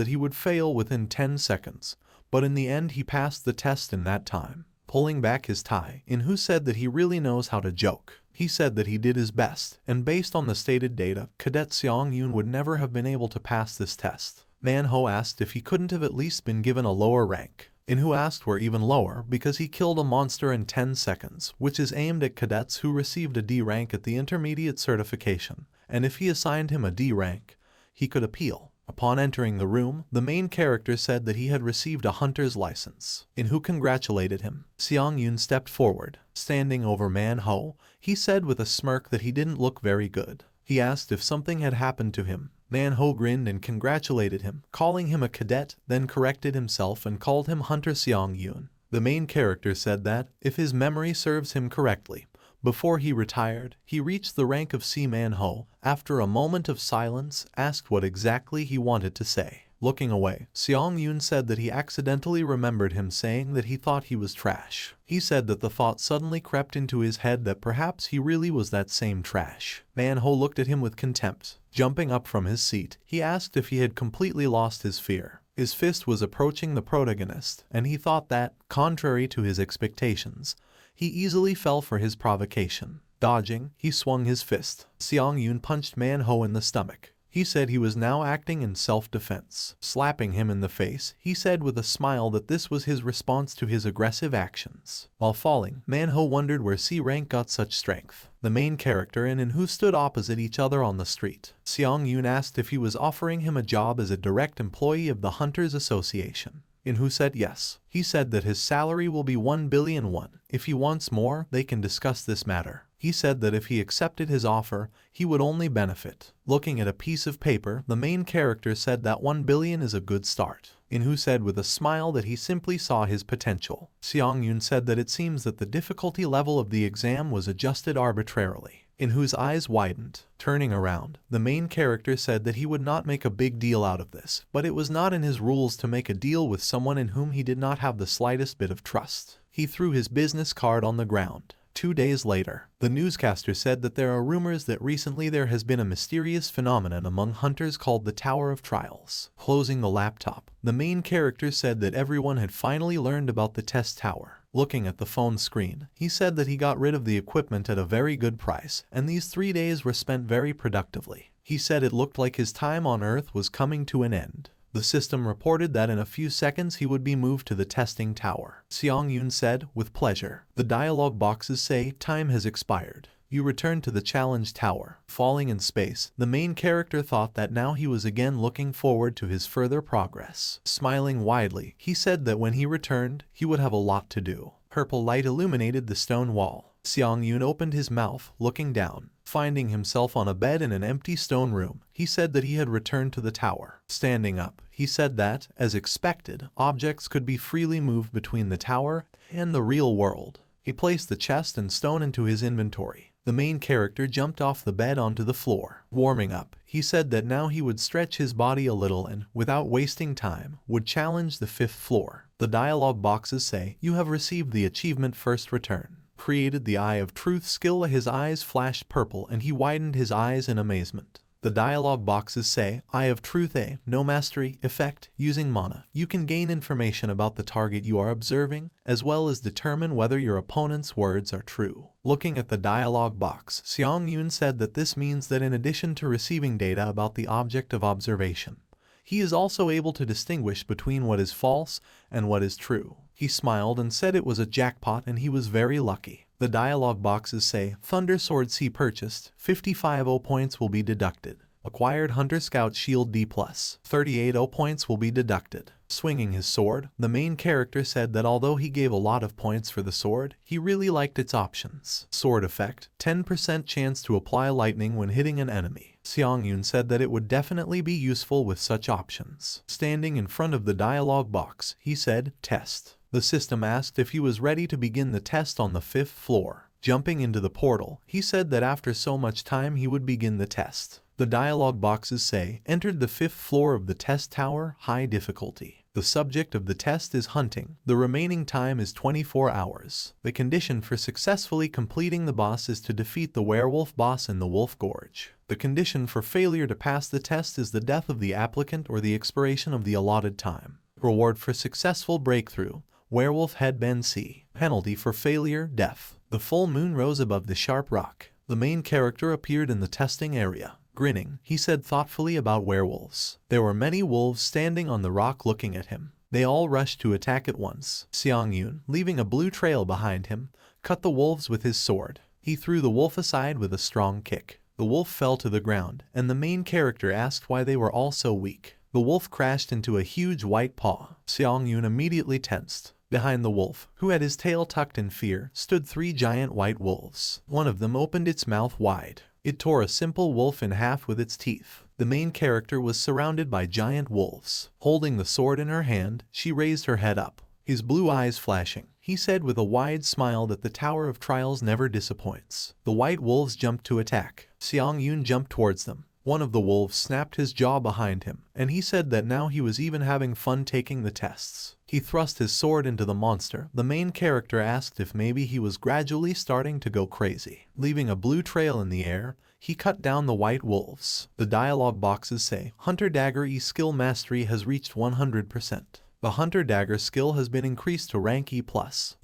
he would fail within 10 seconds, but in the end he passed the test in that time. Pulling back his tie, In-hoo said that he really knows how to joke. He said that he did his best, and based on the stated data, Cadet Seong-yoon would never have been able to pass this test. Man-ho asked if he couldn't have at least been given a lower rank. In-hoo asked where even lower because he killed a monster in 10 seconds, which is aimed at cadets who received a D rank at the intermediate certification, and if he assigned him a D rank, he could appeal. Upon entering the room, the main character said that he had received a hunter's license. In-hoo congratulated him. Seong-yoon stepped forward. Standing over Man-ho, he said with a smirk that he didn't look very good. He asked if something had happened to him. Man-ho grinned and congratulated him, calling him a cadet, then corrected himself and called him Hunter Seong-yoon. The main character said that, if his memory serves him correctly, before he retired, he reached the rank of C. Man-ho. After a moment of silence, asked what exactly he wanted to say. Looking away, Seong-yoon said that he accidentally remembered him saying that he thought he was trash. He said that the thought suddenly crept into his head that perhaps he really was that same trash. Man-ho looked at him with contempt. Jumping up from his seat, he asked if he had completely lost his fear. His fist was approaching the protagonist, and he thought that, contrary to his expectations, he easily fell for his provocation. Dodging, he swung his fist. Seong-yoon punched Man-ho in the stomach. He said he was now acting in self-defense. Slapping him in the face, he said with a smile that this was his response to his aggressive actions. While falling, Man-ho wondered where C rank got such strength. The main character and In-hoo stood opposite each other on the street. Seong-yoon asked if he was offering him a job as a direct employee of the Hunters Association. In-hoo said yes. He said that his salary will be 1 billion won. If he wants more, they can discuss this matter. He said that if he accepted his offer, he would only benefit. Looking at a piece of paper, the main character said that 1 billion is a good start. In-hoo said with a smile that he simply saw his potential. Seong-yoon said that it seems that the difficulty level of the exam was adjusted arbitrarily. In-hoo's eyes widened. Turning around, the main character said that he would not make a big deal out of this, but it was not in his rules to make a deal with someone in whom he did not have the slightest bit of trust. He threw his business card on the ground. 2 days later, the newscaster said that there are rumors that recently there has been a mysterious phenomenon among hunters called the Tower of Trials. Closing the laptop, the main character said that everyone had finally learned about the test tower. Looking at the phone screen, he said that he got rid of the equipment at a very good price, and these 3 days were spent very productively. He said it looked like his time on Earth was coming to an end. The system reported that in a few seconds he would be moved to the testing tower. Seong-yoon said, with pleasure. The dialogue boxes say, time has expired. You return to the challenge tower. Falling in space, the main character thought that now he was again looking forward to his further progress. Smiling widely, he said that when he returned, he would have a lot to do. Purple light illuminated the stone wall. Seong-yoon opened his mouth, looking down. Finding himself on a bed in an empty stone room, he said that he had returned to the tower. Standing up, he said that, as expected, objects could be freely moved between the tower and the real world. He placed the chest and stone into his inventory. The main character jumped off the bed onto the floor. Warming up, he said that now he would stretch his body a little and, without wasting time, would challenge the 5th floor. The dialogue boxes say, "You have received the achievement First Return." Created the Eye of Truth skill. His eyes flashed purple and he widened his eyes in amazement. The dialogue boxes say, Eye of Truth A, no mastery, effect, using mana. You can gain information about the target you are observing, as well as determine whether your opponent's words are true. Looking at the dialogue box, Seong-yoon said that this means that in addition to receiving data about the object of observation, he is also able to distinguish between what is false and what is true. He smiled and said it was a jackpot and he was very lucky. The dialogue boxes say, Thunder Sword C purchased, 55 points will be deducted. Acquired Hunter Scout Shield D+, 38 points will be deducted. Swinging his sword, the main character said that although he gave a lot of points for the sword, he really liked its options. Sword effect, 10% chance to apply lightning when hitting an enemy. Seong-yoon said that it would definitely be useful with such options. Standing in front of the dialogue box, he said, Test. The system asked if he was ready to begin the test on the 5th floor. Jumping into the portal, he said that after so much time he would begin the test. The dialogue boxes say, entered the 5th floor of the test tower, high difficulty. The subject of the test is hunting. The remaining time is 24 hours. The condition for successfully completing the boss is to defeat the werewolf boss in the Wolf Gorge. The condition for failure to pass the test is the death of the applicant or the expiration of the allotted time. Reward for successful breakthrough. Werewolf Headband C. Penalty for failure, death. The full moon rose above the sharp rock. The main character appeared in the testing area. Grinning, he said thoughtfully about werewolves. There were many wolves standing on the rock looking at him. They all rushed to attack at once. Seong-yoon, leaving a blue trail behind him, cut the wolves with his sword. He threw the wolf aside with a strong kick. The wolf fell to the ground, and the main character asked why they were all so weak. The wolf crashed into a huge white paw. Seong-yoon immediately tensed. Behind the wolf, who had his tail tucked in fear, stood 3 giant white wolves. One of them opened its mouth wide. It tore a simple wolf in half with its teeth. The main character was surrounded by giant wolves. Holding the sword in her hand, she raised her head up. His blue eyes flashing, he said with a wide smile that the Tower of Trials never disappoints. The white wolves jumped to attack. Seong-yoon jumped towards them. One of the wolves snapped his jaw behind him, and he said that now he was even having fun taking the tests. He thrust his sword into the monster. The main character asked if maybe he was gradually starting to go crazy. Leaving a blue trail in the air, he cut down the white wolves. The dialogue boxes say, Hunter Dagger E skill mastery has reached 100%. The Hunter Dagger skill has been increased to rank E+.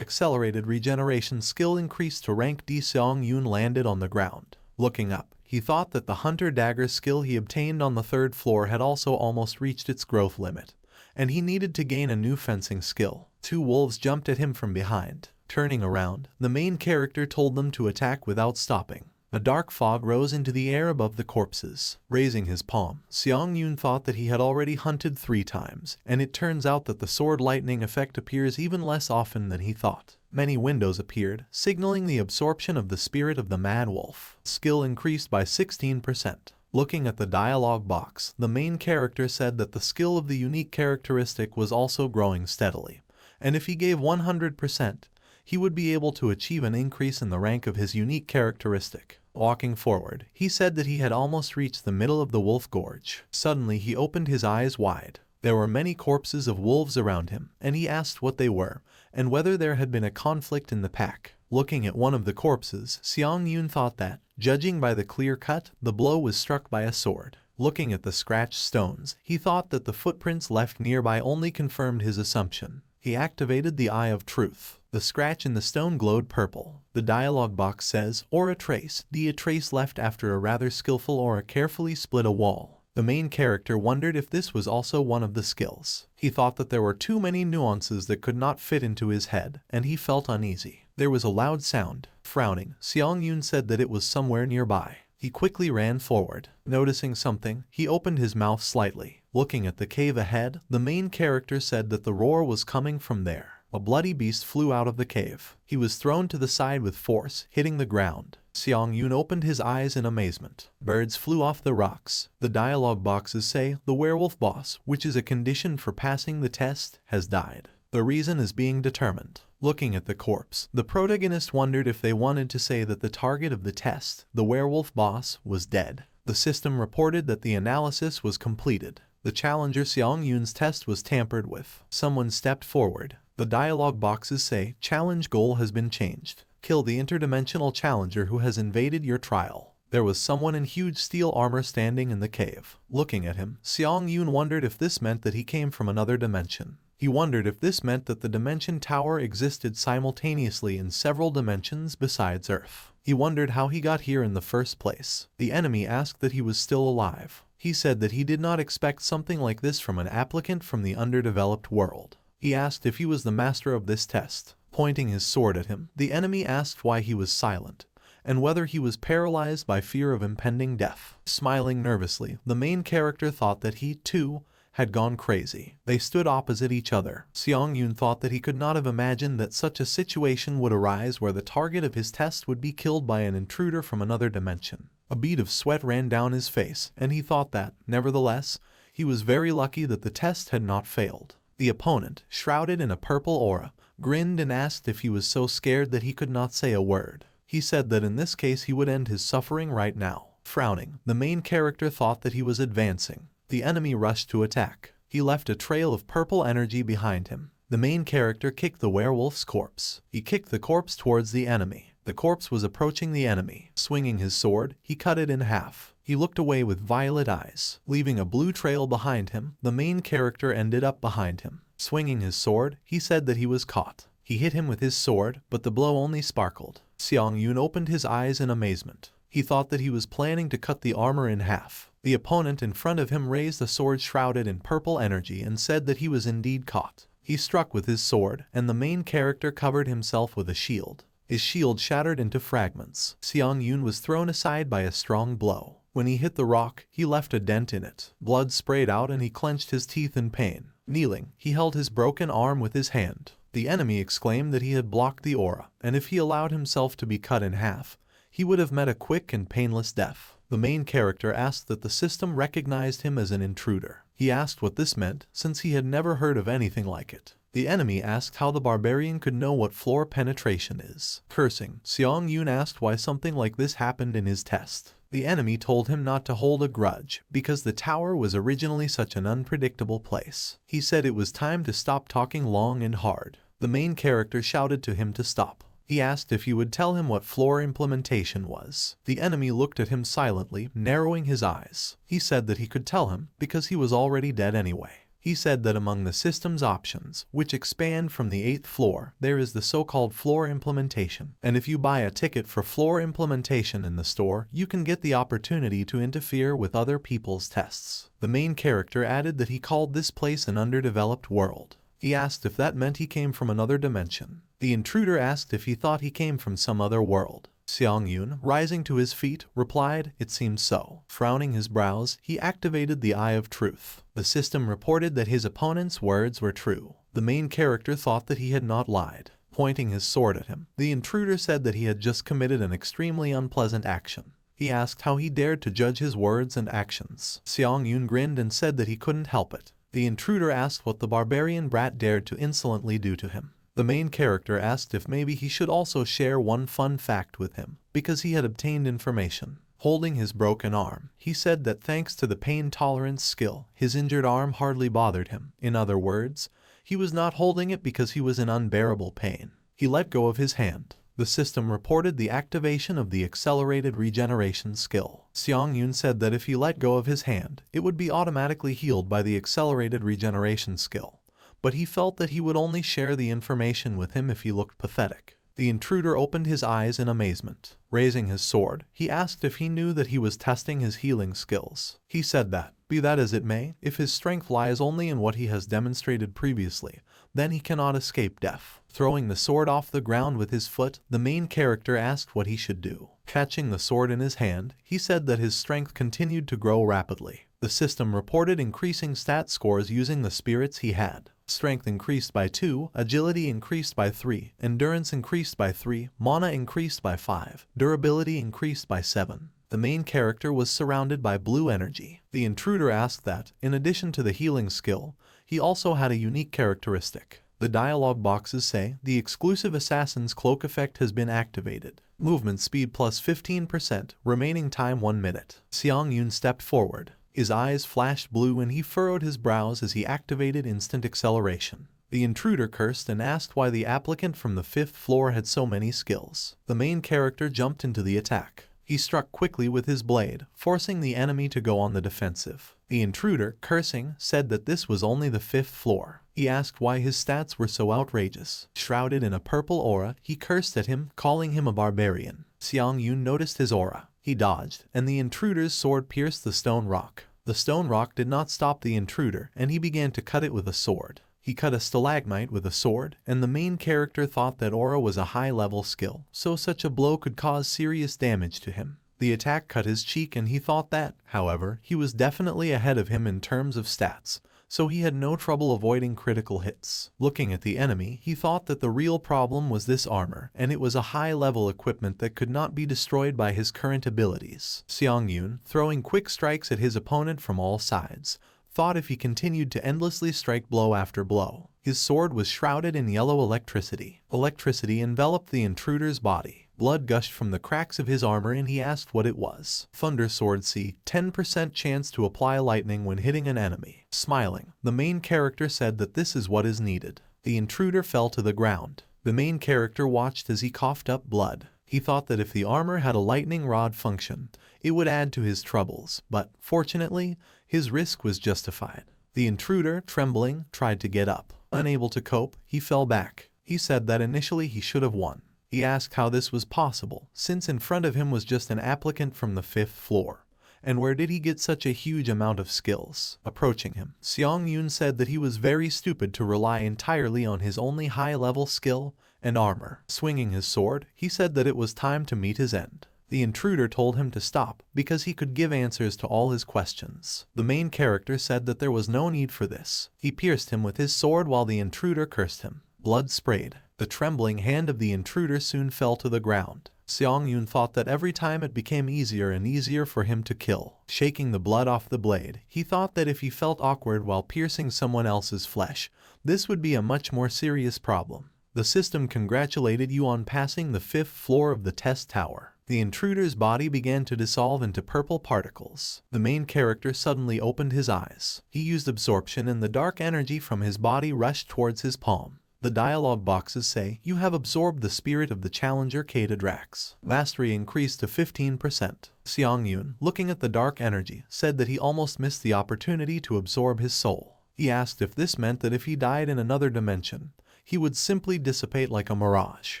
Accelerated regeneration skill increased to rank D. Seong-yoon landed on the ground. Looking up, he thought that the Hunter Dagger skill he obtained on the 3rd floor had also almost reached its growth limit, and he needed to gain a new fencing skill. 2 wolves jumped at him from behind. Turning around, the main character told them to attack without stopping. A dark fog rose into the air above the corpses. Raising his palm, Seong-yoon thought that he had already hunted 3 times, and it turns out that the sword lightning effect appears even less often than he thought. Many windows appeared, signaling the absorption of the spirit of the mad wolf. Skill increased by 16%. Looking at the dialogue box, the main character said that the skill of the unique characteristic was also growing steadily, and if he gave 100%, he would be able to achieve an increase in the rank of his unique characteristic. Walking forward, he said that he had almost reached the middle of the Wolf Gorge. Suddenly he opened his eyes wide. There were many corpses of wolves around him, and he asked what they were, and whether there had been a conflict in the pack. Looking at one of the corpses, Seong-yoon thought that, judging by the clear cut, the blow was struck by a sword. Looking at the scratched stones, he thought that the footprints left nearby only confirmed his assumption. He activated the Eye of Truth. The scratch in the stone glowed purple. The dialogue box says, or a trace, a trace left after a rather skillful or a carefully split a wall. The main character wondered if this was also one of the skills. He thought that there were too many nuances that could not fit into his head, and he felt uneasy. There was a loud sound. Frowning, Seong-yoon said that it was somewhere nearby. He quickly ran forward. Noticing something, he opened his mouth slightly. Looking at the cave ahead, the main character said that the roar was coming from there. a bloody beast flew out of the cave. He was thrown to the side with force, hitting the ground. Seong-yoon opened his eyes in amazement. Birds flew off the rocks. The dialogue boxes say, the werewolf boss, which is a condition for passing the test, has died. The reason is being determined. Looking at the corpse, the protagonist wondered if they wanted to say that the target of the test, the werewolf boss, was dead. The system reported that the analysis was completed. The challenger Seong-yoon's test was tampered with. Someone stepped forward. The dialogue boxes say, challenge goal has been changed. Kill the interdimensional challenger who has invaded your trial. There was someone in huge steel armor standing in the cave. Looking at him, Seong-yoon wondered if this meant that he came from another dimension. He wondered if this meant that the Dimension Tower existed simultaneously in several dimensions besides Earth. He wondered how he got here in the first place. The enemy asked that he was still alive. He said that he did not expect something like this from an applicant from the underdeveloped world. He asked if he was the master of this test. Pointing his sword at him, the enemy asked why he was silent, and whether he was paralyzed by fear of impending death. Smiling nervously, the main character thought that he, too, had gone crazy. They stood opposite each other. Seong-yoon thought that he could not have imagined that such a situation would arise where the target of his test would be killed by an intruder from another dimension. A bead of sweat ran down his face, and he thought that, nevertheless, he was very lucky that the test had not failed. The opponent, shrouded in a purple aura, grinned and asked if he was so scared that he could not say a word. He said that in this case he would end his suffering right now. Frowning, the main character thought that he was advancing. The enemy rushed to attack. He left a trail of purple energy behind him. The main character kicked the werewolf's corpse. He kicked the corpse towards the enemy. The corpse was approaching the enemy. Swinging his sword, he cut it in half. He looked away with violet eyes. Leaving a blue trail behind him, the main character ended up behind him. Swinging his sword, he said that he was caught. He hit him with his sword, but the blow only sparkled. Seong-yoon opened his eyes in amazement. He thought that he was planning to cut the armor in half. The opponent in front of him raised a sword shrouded in purple energy and said that he was indeed caught. He struck with his sword, and the main character covered himself with a shield. His shield shattered into fragments. Seong-yoon was thrown aside by a strong blow. When he hit the rock, he left a dent in it. Blood sprayed out and he clenched his teeth in pain. Kneeling, he held his broken arm with his hand. The enemy exclaimed that he had blocked the aura, and if he allowed himself to be cut in half, he would have met a quick and painless death. The main character asked that the system recognized him as an intruder. He asked what this meant, since he had never heard of anything like it. The enemy asked how the barbarian could know what floor penetration is. Cursing, Seong-yoon asked why something like this happened in his test. The enemy told him not to hold a grudge, because the tower was originally such an unpredictable place. He said it was time to stop talking long and hard. The main character shouted to him to stop. He asked if he would tell him what floor implementation was. The enemy looked at him silently, narrowing his eyes. He said that he could tell him, because he was already dead anyway. He said that among the system's options, which expand from the 8th floor, there is the so-called floor implementation. And if you buy a ticket for floor implementation in the store, you can get the opportunity to interfere with other people's tests. The main character added that he called this place an underdeveloped world. He asked if that meant he came from another dimension. The intruder asked if he thought he came from some other world. Seong-yoon, rising to his feet, replied, "It seems so." Frowning his brows, he activated the Eye of Truth. The system reported that his opponent's words were true. The main character thought that he had not lied. Pointing his sword at him, the intruder said that he had just committed an extremely unpleasant action. He asked how he dared to judge his words and actions. Seong-yoon grinned and said that he couldn't help it. The intruder asked what the barbarian brat dared to insolently do to him. The main character asked if maybe he should also share one fun fact with him, because he had obtained information. Holding his broken arm, he said that thanks to the pain tolerance skill, his injured arm hardly bothered him. In other words, he was not holding it because he was in unbearable pain. He let go of his hand. The system reported the activation of the accelerated regeneration skill. Seong-yoon said that if he let go of his hand, it would be automatically healed by the accelerated regeneration skill. But he felt that he would only share the information with him if he looked pathetic. The intruder opened his eyes in amazement. Raising his sword, he asked if he knew that he was testing his healing skills. He said that, be that as it may, if his strength lies only in what he has demonstrated previously, then he cannot escape death. Throwing the sword off the ground with his foot, the main character asked what he should do. Catching the sword in his hand, he said that his strength continued to grow rapidly. The system reported increasing stat scores using the spirits he had. Strength increased by 2, agility increased by 3, endurance increased by 3, mana increased by 5, durability increased by 7. The main character was surrounded by blue energy. The intruder asked that, in addition to the healing skill, he also had a unique characteristic. The dialogue boxes say, the exclusive Assassin's Cloak effect has been activated. Movement speed plus 15%, remaining time 1 minute. Xiang Yun stepped forward. His eyes flashed blue and he furrowed his brows as he activated instant acceleration. The intruder cursed and asked why the applicant from the 5th floor had so many skills. The main character jumped into the attack. He struck quickly with his blade, forcing the enemy to go on the defensive. The intruder, cursing, said that this was only the 5th floor. He asked why his stats were so outrageous. Shrouded in a purple aura, he cursed at him, calling him a barbarian. Xiang Yun noticed his aura. He dodged, and the intruder's sword pierced the stone rock. The stone rock did not stop the intruder, and he began to cut it with a sword. He cut a stalagmite with a sword, and the main character thought that aura was a high-level skill, so such a blow could cause serious damage to him. The attack cut his cheek and he thought that, however, he was definitely ahead of him in terms of stats, so he had no trouble avoiding critical hits. Looking at the enemy, he thought that the real problem was this armor, and it was a high-level equipment that could not be destroyed by his current abilities. Xiang Yun, throwing quick strikes at his opponent from all sides, thought if he continued to endlessly strike blow after blow. His sword was shrouded in yellow electricity. Electricity enveloped the intruder's body. Blood gushed from the cracks of his armor and he asked what it was. Thunder Sword C, 10% chance to apply lightning when hitting an enemy. Smiling, the main character said that this is what is needed. The intruder fell to the ground. The main character watched as he coughed up blood. He thought that if the armor had a lightning rod function, it would add to his troubles, but, fortunately, his risk was justified. The intruder, trembling, tried to get up. Unable to cope, he fell back. He said that initially he should have won. He asked how this was possible, since in front of him was just an applicant from the 5th floor. And where did he get such a huge amount of skills? Approaching him, Xiang Yun said that he was very stupid to rely entirely on his only high-level skill and armor. Swinging his sword, he said that it was time to meet his end. The intruder told him to stop because he could give answers to all his questions. The main character said that there was no need for this. He pierced him with his sword while the intruder cursed him. Blood sprayed. The trembling hand of the intruder soon fell to the ground. Xiang Yun thought that every time it became easier and easier for him to kill. Shaking the blood off the blade, he thought that if he felt awkward while piercing someone else's flesh, this would be a much more serious problem. The system congratulated you on passing the 5th floor of the test tower. The intruder's body began to dissolve into purple particles. The main character suddenly opened his eyes. He used absorption and the dark energy from his body rushed towards his palm. The dialogue boxes say, you have absorbed the spirit of the challenger Kata Drax. Mastery increased to 15%. Xiang Yun, looking at the dark energy, said that he almost missed the opportunity to absorb his soul. He asked if this meant that if he died in another dimension, he would simply dissipate like a mirage.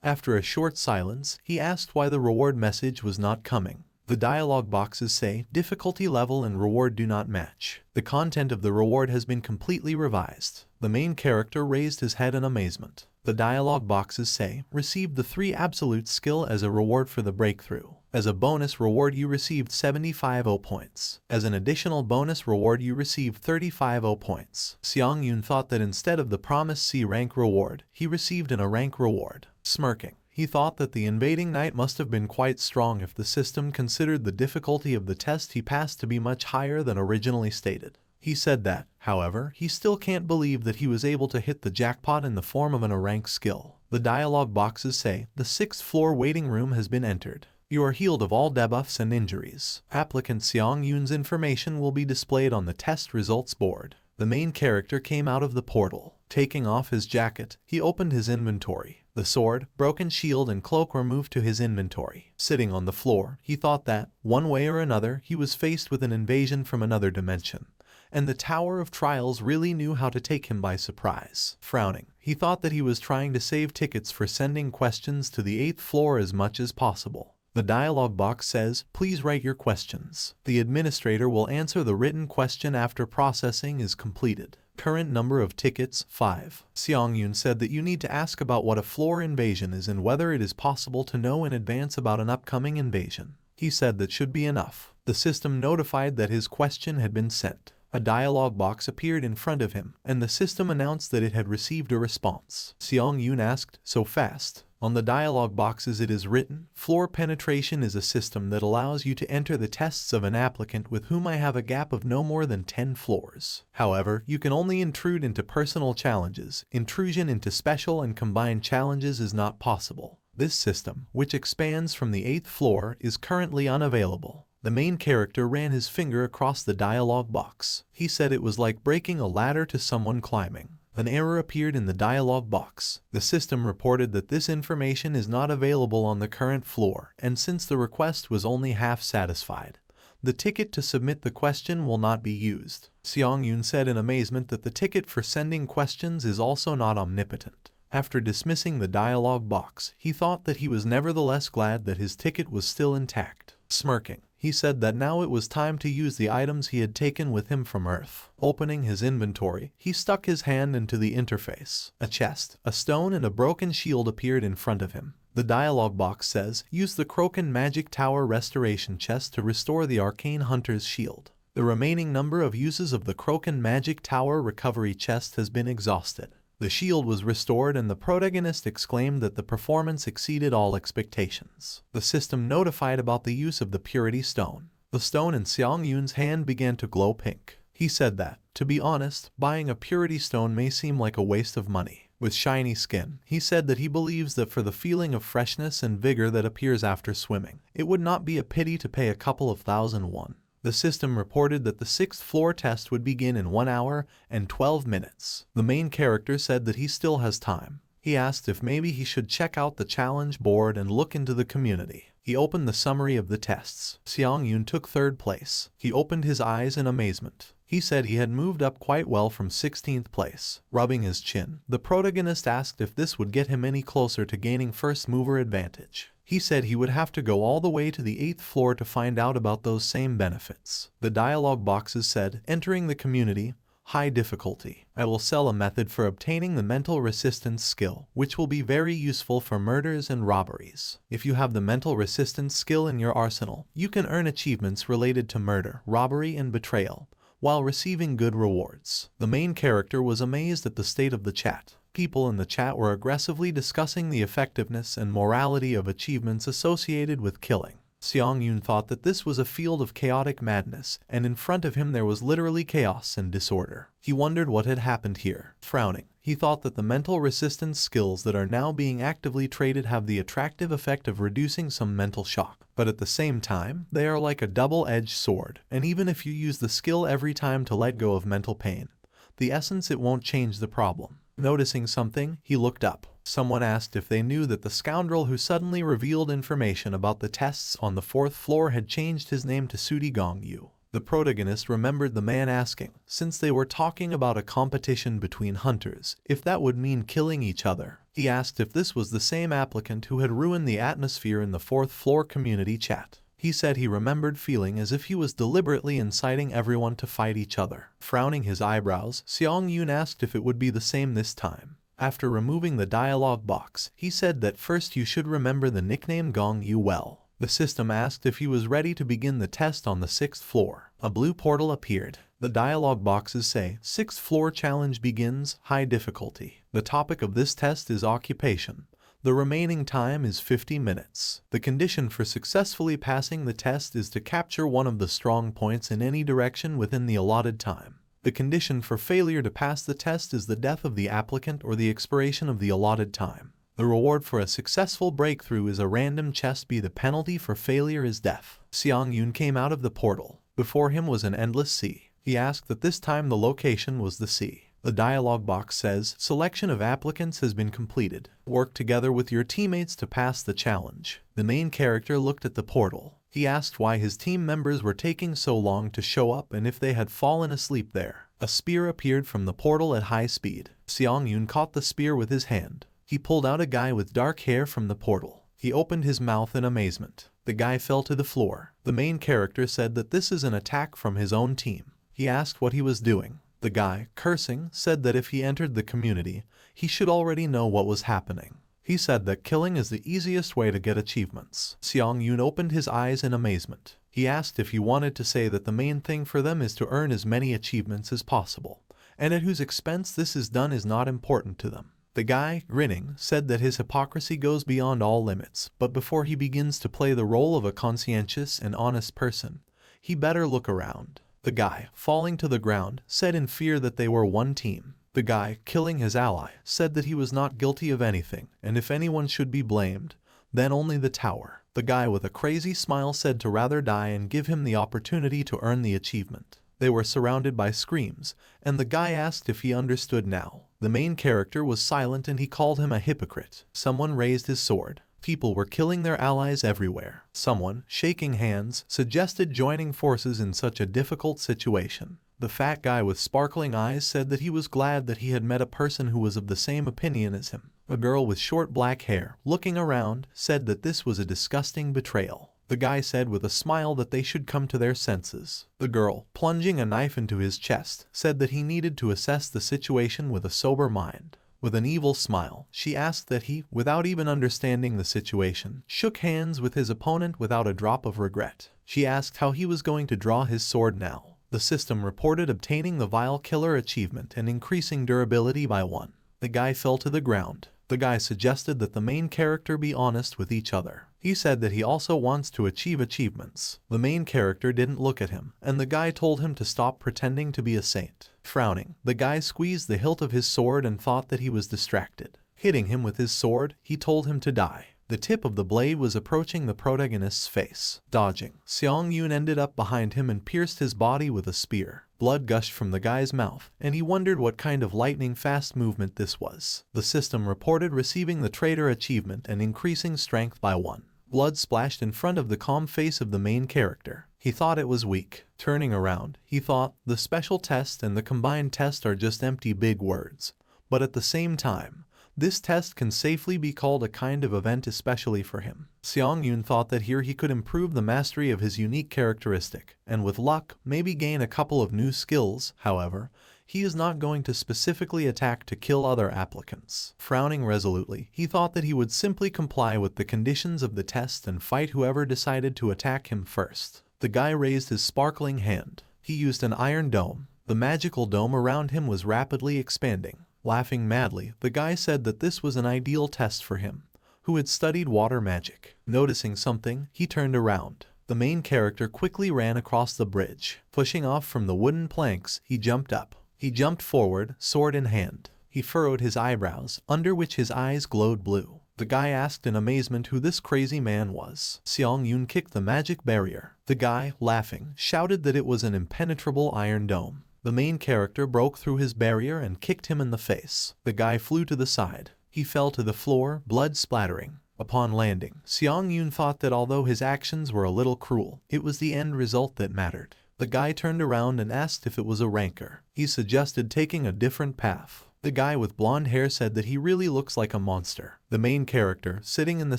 After a short silence, he asked why the reward message was not coming. The dialogue boxes say, difficulty level and reward do not match. The content of the reward has been completely revised. The main character raised his head in amazement. The dialogue boxes say, received the 3 absolute skill as a reward for the breakthrough. As a bonus reward you received 75 O points. As an additional bonus reward you received 35 O points. Xiang Yun thought that instead of the promised C rank reward, he received an A rank reward. Smirking, he thought that the invading knight must have been quite strong if the system considered the difficulty of the test he passed to be much higher than originally stated. He said that, however, he still can't believe that he was able to hit the jackpot in the form of an A rank skill. The dialogue boxes say, the 6th floor waiting room has been entered. You are healed of all debuffs and injuries. Applicant Xiang Yun's information will be displayed on the test results board. The main character came out of the portal. Taking off his jacket, he opened his inventory. The sword, broken shield and cloak were moved to his inventory. Sitting on the floor, he thought that, one way or another, he was faced with an invasion from another dimension. And the Tower of Trials really knew how to take him by surprise. Frowning, he thought that he was trying to save tickets for sending questions to the 8th floor as much as possible. The dialogue box says, please write your questions. The administrator will answer the written question after processing is completed. Current number of tickets, 5. Xiang Yun said that you need to ask about what a floor invasion is and whether it is possible to know in advance about an upcoming invasion. He said that should be enough. The system notified that his question had been sent. A dialogue box appeared in front of him, and the system announced that it had received a response. Seong-yoon asked, "So fast?" On the dialogue boxes it is written, "Floor penetration is a system that allows you to enter the tests of an applicant with whom I have a gap of no more than 10 floors. However, you can only intrude into personal challenges. Intrusion into special and combined challenges is not possible. This system, which expands from the 8th floor, is currently unavailable." The main character ran his finger across the dialogue box. He said it was like breaking a ladder to someone climbing. An error appeared in the dialogue box. The system reported that this information is not available on the current floor, and since the request was only half satisfied, the ticket to submit the question will not be used. Seong-yoon said in amazement that the ticket for sending questions is also not omnipotent. After dismissing the dialogue box, he thought that he was nevertheless glad that his ticket was still intact. Smirking, he said that now it was time to use the items he had taken with him from Earth. Opening his inventory, he stuck his hand into the interface. A chest, a stone, and a broken shield appeared in front of him. The dialogue box says, "Use the Kroken Magic Tower Restoration Chest to restore the Arcane Hunter's shield." The remaining number of uses of the Kroken Magic Tower Recovery Chest has been exhausted. The shield was restored and the protagonist exclaimed that the performance exceeded all expectations. The system notified about the use of the Purity Stone. The stone in Seong-yoon's hand began to glow pink. He said that, to be honest, buying a Purity Stone may seem like a waste of money. With shiny skin, he said that he believes that for the feeling of freshness and vigor that appears after swimming, it would not be a pity to pay a couple of thousand won. The system reported that the 6th floor test would begin in 1 hour and 12 minutes. The main character said that he still has time. He asked if maybe he should check out the challenge board and look into the community. He opened the summary of the tests. Seong-yoon took 3rd place. He opened his eyes in amazement. He said he had moved up quite well from 16th place. Rubbing his chin, the protagonist asked if this would get him any closer to gaining first mover advantage. He said he would have to go all the way to the 8th floor to find out about those same benefits. The dialogue boxes said, "Entering the community, high difficulty. I will sell a method for obtaining the mental resistance skill, which will be very useful for murders and robberies. If you have the mental resistance skill in your arsenal, you can earn achievements related to murder, robbery, and betrayal, while receiving good rewards." The main character was amazed at the state of the chat. People in the chat were aggressively discussing the effectiveness and morality of achievements associated with killing. Seong-yoon thought that this was a field of chaotic madness, and in front of him there was literally chaos and disorder. He wondered what had happened here. Frowning, he thought that the mental resistance skills that are now being actively traded have the attractive effect of reducing some mental shock. But at the same time, they are like a double-edged sword, and even if you use the skill every time to let go of mental pain, the essence it won't change the problem. Noticing something, he looked up. Someone asked if they knew that the scoundrel who suddenly revealed information about the tests on the 4th floor had changed his name to Sudi Gong-yu. The protagonist remembered the man asking, since they were talking about a competition between hunters, if that would mean killing each other. He asked if this was the same applicant who had ruined the atmosphere in the 4th floor community chat. He said he remembered feeling as if he was deliberately inciting everyone to fight each other. Frowning his eyebrows, Seong-yoon asked if it would be the same this time. After removing the dialogue box, he said that first you should remember the nickname Gong-yu well. The system asked if he was ready to begin the test on the 6th floor. A blue portal appeared. The dialogue boxes say, 6th floor challenge begins, high difficulty. The topic of this test is occupation. The remaining time is 50 minutes. The condition for successfully passing the test is to capture one of the strong points in any direction within the allotted time. The condition for failure to pass the test is the death of the applicant or the expiration of the allotted time. The reward for a successful breakthrough is a random chest. The penalty for failure is death. Seong-yoon came out of the portal. Before him was an endless sea. He asked that this time the location was the sea. The dialogue box says, selection of applicants has been completed. Work together with your teammates to pass the challenge. The main character looked at the portal. He asked why his team members were taking so long to show up and if they had fallen asleep there. A spear appeared from the portal at high speed. Seong-yoon caught the spear with his hand. He pulled out a guy with dark hair from the portal. He opened his mouth in amazement. The guy fell to the floor. The main character said that this is an attack from his own team. He asked what he was doing. The guy, cursing, said that if he entered the community, he should already know what was happening. He said that killing is the easiest way to get achievements. Seong-yoon opened his eyes in amazement. He asked if he wanted to say that the main thing for them is to earn as many achievements as possible, and at whose expense this is done is not important to them. The guy, grinning, said that his hypocrisy goes beyond all limits, but before he begins to play the role of a conscientious and honest person, he better look around. The guy, falling to the ground, said in fear that they were one team. The guy, killing his ally, said that he was not guilty of anything, and if anyone should be blamed, then only the tower. The guy with a crazy smile said to rather die and give him the opportunity to earn the achievement. They were surrounded by screams, and the guy asked if he understood now. The main character was silent and he called him a hypocrite. Someone raised his sword. People were killing their allies everywhere. Someone, shaking hands, suggested joining forces in such a difficult situation. The fat guy with sparkling eyes said that he was glad that he had met a person who was of the same opinion as him. A girl with short black hair, looking around, said that this was a disgusting betrayal. The guy said with a smile that they should come to their senses. The girl, plunging a knife into his chest, said that he needed to assess the situation with a sober mind. With an evil smile, she asked that he, without even understanding the situation, shook hands with his opponent without a drop of regret. She asked how he was going to draw his sword now. The system reported obtaining the Vile Killer achievement and increasing durability by 1. The guy fell to the ground. The guy suggested that the main character be honest with each other. He said that he also wants to achieve achievements. The main character didn't look at him, and the guy told him to stop pretending to be a saint. Frowning, the guy squeezed the hilt of his sword and thought that he was distracted. Hitting him with his sword, he told him to die. The tip of the blade was approaching the protagonist's face. Dodging, Seong-yoon ended up behind him and pierced his body with a spear. Blood gushed from the guy's mouth, and he wondered what kind of lightning-fast movement this was. The system reported receiving the traitor achievement and increasing strength by 1. Blood splashed in front of the calm face of the main character. He thought it was weak. Turning around, he thought, the special test and the combined test are just empty big words. But at the same time, this test can safely be called a kind of event especially for him. Seong-yoon thought that here he could improve the mastery of his unique characteristic, and with luck, maybe gain a couple of new skills. However, he is not going to specifically attack to kill other applicants. Frowning resolutely, he thought that he would simply comply with the conditions of the test and fight whoever decided to attack him first. The guy raised his sparkling hand. He used an iron dome. The magical dome around him was rapidly expanding. Laughing madly, the guy said that this was an ideal test for him, who had studied water magic. Noticing something, he turned around. The main character quickly ran across the bridge. Pushing off from the wooden planks, he jumped up. He jumped forward, sword in hand. He furrowed his eyebrows, under which his eyes glowed blue. The guy asked in amazement who this crazy man was. Seong-yoon kicked the magic barrier. The guy, laughing, shouted that it was an impenetrable iron dome. The main character broke through his barrier and kicked him in the face. The guy flew to the side. He fell to the floor, blood splattering. Upon landing, Seong-yoon thought that although his actions were a little cruel, it was the end result that mattered. The guy turned around and asked if it was a rancor. He suggested taking a different path. The guy with blonde hair said that he really looks like a monster. The main character, sitting in the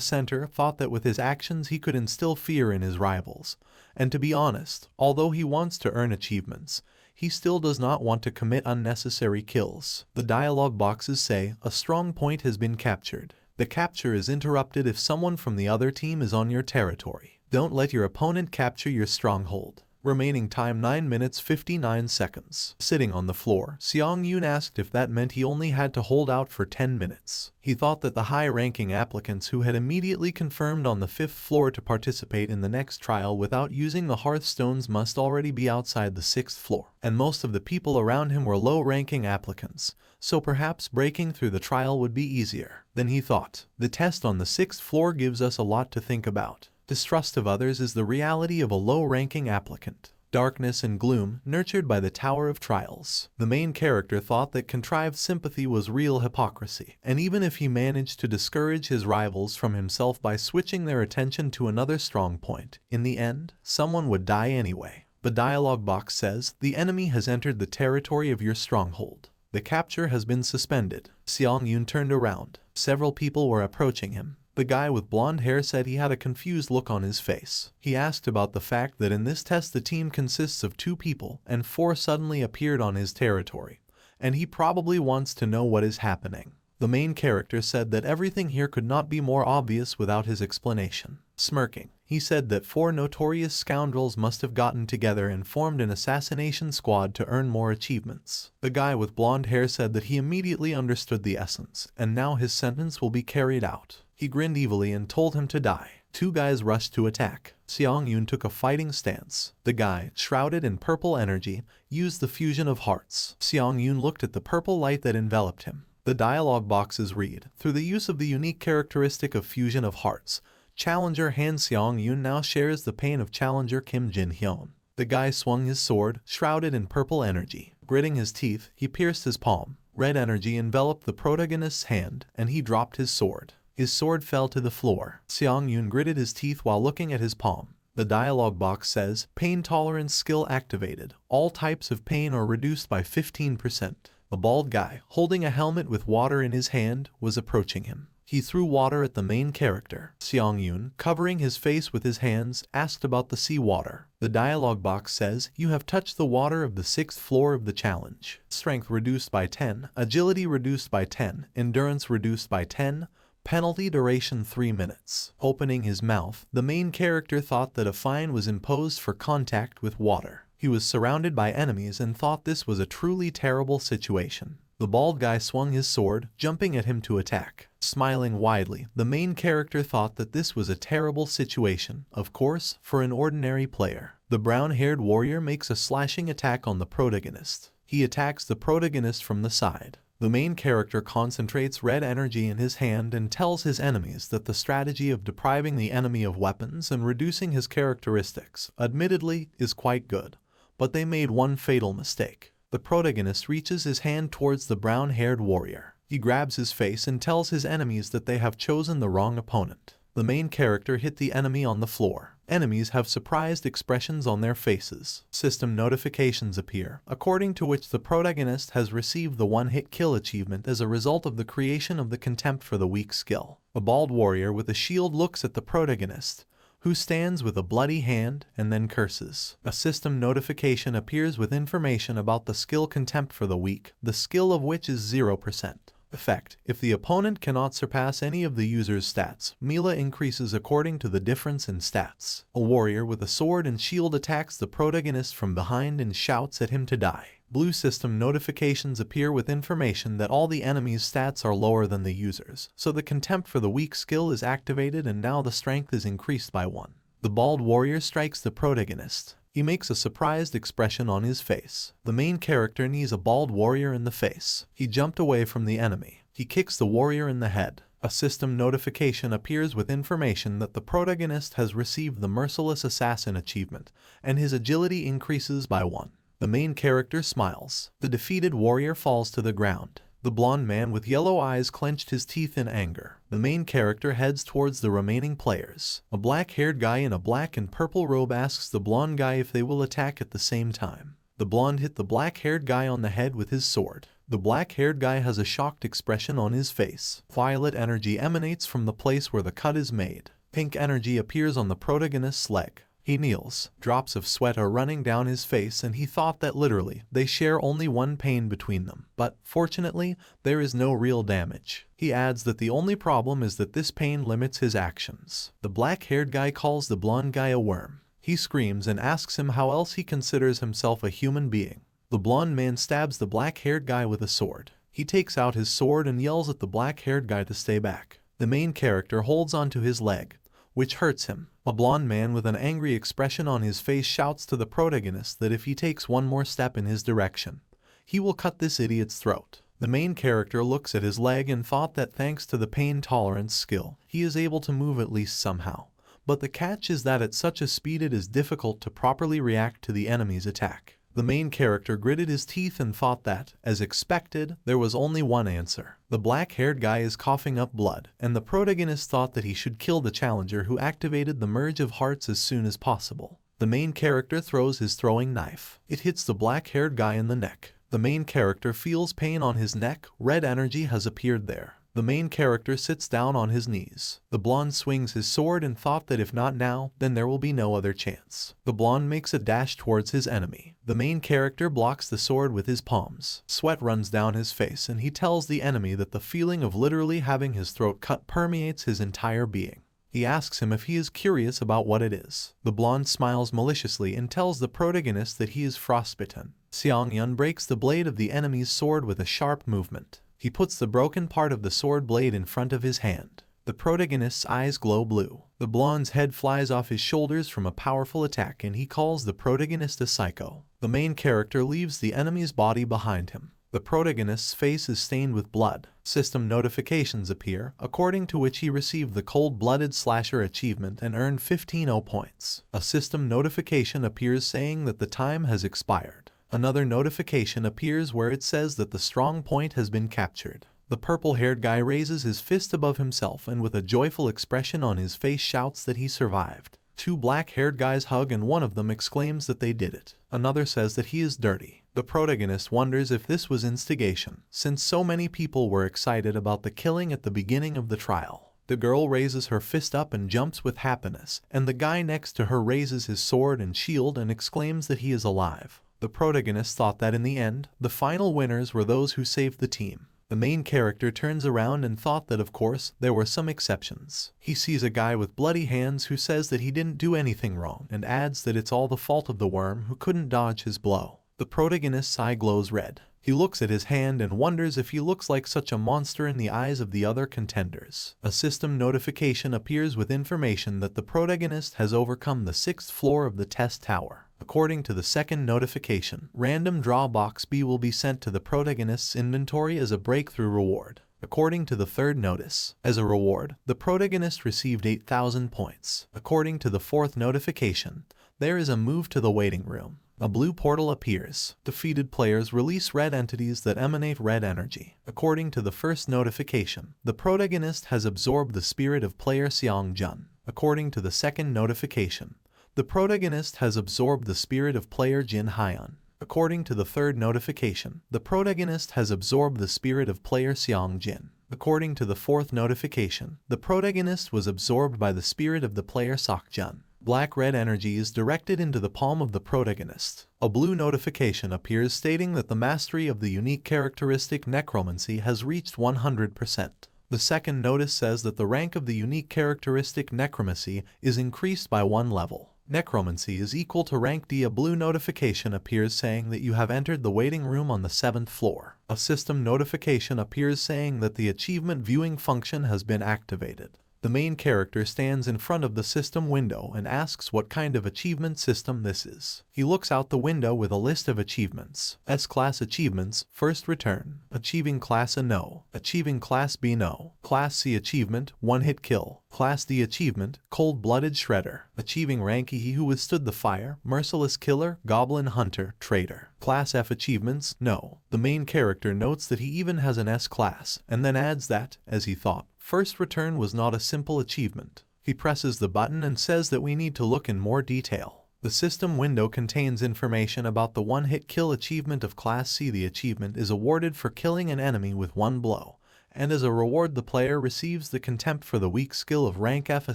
center, thought that with his actions he could instill fear in his rivals. And to be honest, although he wants to earn achievements, he still does not want to commit unnecessary kills. The dialogue boxes say, a strong point has been captured. The capture is interrupted if someone from the other team is on your territory. Don't let your opponent capture your stronghold. Remaining time 9 minutes 59 seconds. Sitting on the floor, Seong-yoon asked if that meant he only had to hold out for 10 minutes. He thought that the high-ranking applicants who had immediately confirmed on the 5th floor to participate in the next trial without using the hearthstones must already be outside the 6th floor, and most of the people around him were low-ranking applicants, so perhaps breaking through the trial would be easier. Then he thought, the test on the 6th floor gives us a lot to think about. Distrust of others is the reality of a low-ranking applicant. Darkness and gloom, nurtured by the Tower of Trials. The main character thought that contrived sympathy was real hypocrisy, and even if he managed to discourage his rivals from himself by switching their attention to another strong point, in the end, someone would die anyway. The dialogue box says, the enemy has entered the territory of your stronghold. The capture has been suspended. Seong-yoon turned around. Several people were approaching him. The guy with blonde hair said he had a confused look on his face. He asked about the fact that in this test the team consists of 2 people and 4 suddenly appeared on his territory, and he probably wants to know what is happening. The main character said that everything here could not be more obvious without his explanation. Smirking, He said that 4 notorious scoundrels must have gotten together and formed an assassination squad to earn more achievements. The guy with blonde hair said that he immediately understood the essence, and now his sentence will be carried out. He grinned evilly and told him to die. 2 guys rushed to attack. Seong-yoon took a fighting stance. The guy, shrouded in purple energy, used the fusion of hearts. Seong-yoon looked at the purple light that enveloped him. The dialogue boxes read, through the use of the unique characteristic of fusion of hearts, Challenger Han Seong-yoon now shares the pain of Challenger Kim Jin-hyun. The guy swung his sword, shrouded in purple energy. Gritting his teeth, he pierced his palm. Red energy enveloped the protagonist's hand, and he dropped his sword. His sword fell to the floor. Seong-yoon gritted his teeth while looking at his palm. The dialogue box says, pain tolerance skill activated. All types of pain are reduced by 15%. A bald guy, holding a helmet with water in his hand, was approaching him. He threw water at the main character. Seong-yoon, covering his face with his hands, asked about the sea water. The dialogue box says, you have touched the water of the 6th floor of the challenge. Strength reduced by 10, agility reduced by 10, endurance reduced by 10, penalty duration 3 minutes. Opening his mouth, the main character thought that a fine was imposed for contact with water. He was surrounded by enemies and thought this was a truly terrible situation. The bald guy swung his sword, jumping at him to attack. Smiling widely, the main character thought that this was a terrible situation, of course, for an ordinary player. The brown-haired warrior makes a slashing attack on the protagonist. He attacks the protagonist from the side. The main character concentrates red energy in his hand and tells his enemies that the strategy of depriving the enemy of weapons and reducing his characteristics, admittedly, is quite good. But they made one fatal mistake. The protagonist reaches his hand towards the brown-haired warrior. He grabs his face and tells his enemies that they have chosen the wrong opponent. The main character hit the enemy on the floor. Enemies have surprised expressions on their faces. System notifications appear, according to which the protagonist has received the one-hit kill achievement as a result of the creation of the Contempt for the Weak skill. A bald warrior with a shield looks at the protagonist, who stands with a bloody hand and then curses. A system notification appears with information about the skill Contempt for the Weak, the skill of which is 0%. Effect: if the opponent cannot surpass any of the user's stats, Mila increases according to the difference in stats. A warrior with a sword and shield attacks the protagonist from behind and shouts at him to die. Blue system notifications appear with information that all the enemy's stats are lower than the user's, so the Contempt for the Weak skill is activated and now the strength is increased by 1. The bald warrior strikes the protagonist. He makes a surprised expression on his face. The main character knees a bald warrior in the face. He jumped away from the enemy. He kicks the warrior in the head. A system notification appears with information that the protagonist has received the Merciless Assassin achievement, and his agility increases by 1. The main character smiles. The defeated warrior falls to the ground. The blonde man with yellow eyes clenched his teeth in anger. The main character heads towards the remaining players. A black-haired guy in a black and purple robe asks the blonde guy if they will attack at the same time. The blonde hit the black-haired guy on the head with his sword. The black-haired guy has a shocked expression on his face. Violet energy emanates from the place where the cut is made. Pink energy appears on the protagonist's leg. He kneels. Drops of sweat are running down his face and he thought that literally they share only one pain between them. But, fortunately, there is no real damage. He adds that the only problem is that this pain limits his actions. The black-haired guy calls the blonde guy a worm. He screams and asks him how else he considers himself a human being. The blonde man stabs the black-haired guy with a sword. He takes out his sword and yells at the black-haired guy to stay back. The main character holds onto his leg, which hurts him. A blonde man with an angry expression on his face shouts to the protagonist that if he takes one more step in his direction, he will cut this idiot's throat. The main character looks at his leg and thought that thanks to the pain tolerance skill, he is able to move at least somehow. But the catch is that at such a speed it is difficult to properly react to the enemy's attack. The main character gritted his teeth and thought that, as expected, there was only one answer. The black-haired guy is coughing up blood, and the protagonist thought that he should kill the challenger who activated the Merge of Hearts as soon as possible. The main character throws his throwing knife. It hits the black-haired guy in the neck. The main character feels pain on his neck. Red energy has appeared there. The main character sits down on his knees. The blonde swings his sword and thought that if not now, then there will be no other chance. The blonde makes a dash towards his enemy. The main character blocks the sword with his palms. Sweat runs down his face and he tells the enemy that the feeling of literally having his throat cut permeates his entire being. He asks him if he is curious about what it is. The blonde smiles maliciously and tells the protagonist that he is frostbitten. Seong-yun breaks the blade of the enemy's sword with a sharp movement. He puts the broken part of the sword blade in front of his hand. The protagonist's eyes glow blue. The blonde's head flies off his shoulders from a powerful attack and he calls the protagonist a psycho. The main character leaves the enemy's body behind him. The protagonist's face is stained with blood. System notifications appear, according to which he received the Cold-Blooded Slasher achievement and earned 15 points. A system notification appears saying that the time has expired. Another notification appears where it says that the strong point has been captured. The purple-haired guy raises his fist above himself and with a joyful expression on his face shouts that he survived. Two black-haired guys hug and one of them exclaims that they did it. Another says that he is dirty. The protagonist wonders if this was instigation, since so many people were excited about the killing at the beginning of the trial. The girl raises her fist up and jumps with happiness, and the guy next to her raises his sword and shield and exclaims that he is alive. The protagonist thought that in the end, the final winners were those who saved the team. The main character turns around and thought that of course, there were some exceptions. He sees a guy with bloody hands who says that he didn't do anything wrong and adds that it's all the fault of the worm who couldn't dodge his blow. The protagonist's eye glows red. He looks at his hand and wonders if he looks like such a monster in the eyes of the other contenders. A system notification appears with information that the protagonist has overcome the 6th floor of the test tower. According to the second notification, random draw box B will be sent to the protagonist's inventory as a breakthrough reward. According to the third notice, as a reward, the protagonist received 8,000 points. According to the fourth notification, there is a move to the waiting room. A blue portal appears. Defeated players release red entities that emanate red energy. According to the first notification, the protagonist has absorbed the spirit of player Seong-jun. According to the second notification, the protagonist has absorbed the spirit of player Jin Hyun. According to the third notification, the protagonist has absorbed the spirit of player Seong-jin. According to the fourth notification, the protagonist was absorbed by the spirit of the player Sok-jun. Black-red energy is directed into the palm of the protagonist. A blue notification appears stating that the mastery of the unique characteristic Necromancy has reached 100%. The second notice says that the rank of the unique characteristic Necromancy is increased by 1 level. Necromancy is equal to rank D. A blue notification appears saying that you have entered the waiting room on the 7th floor. A system notification appears saying that the achievement viewing function has been activated. The main character stands in front of the system window and asks what kind of achievement system this is. He looks out the window with a list of achievements. S-Class achievements, First Return, Achieving Class A No, Achieving Class B No, Class C achievement, One-Hit Kill, Class D achievement, Cold-Blooded Shredder, Achieving Rank E, He Who Withstood the Fire, Merciless Killer, Goblin Hunter, Traitor. Class F achievements, No. The main character notes that he even has an S-Class, and then adds that, as he thought, First Return was not a simple achievement. He presses the button and says that we need to look in more detail. The system window contains information about the one-hit kill achievement of Class C. The achievement is awarded for killing an enemy with 1 blow, and as a reward the player receives the Contempt for the Weak skill of rank F. A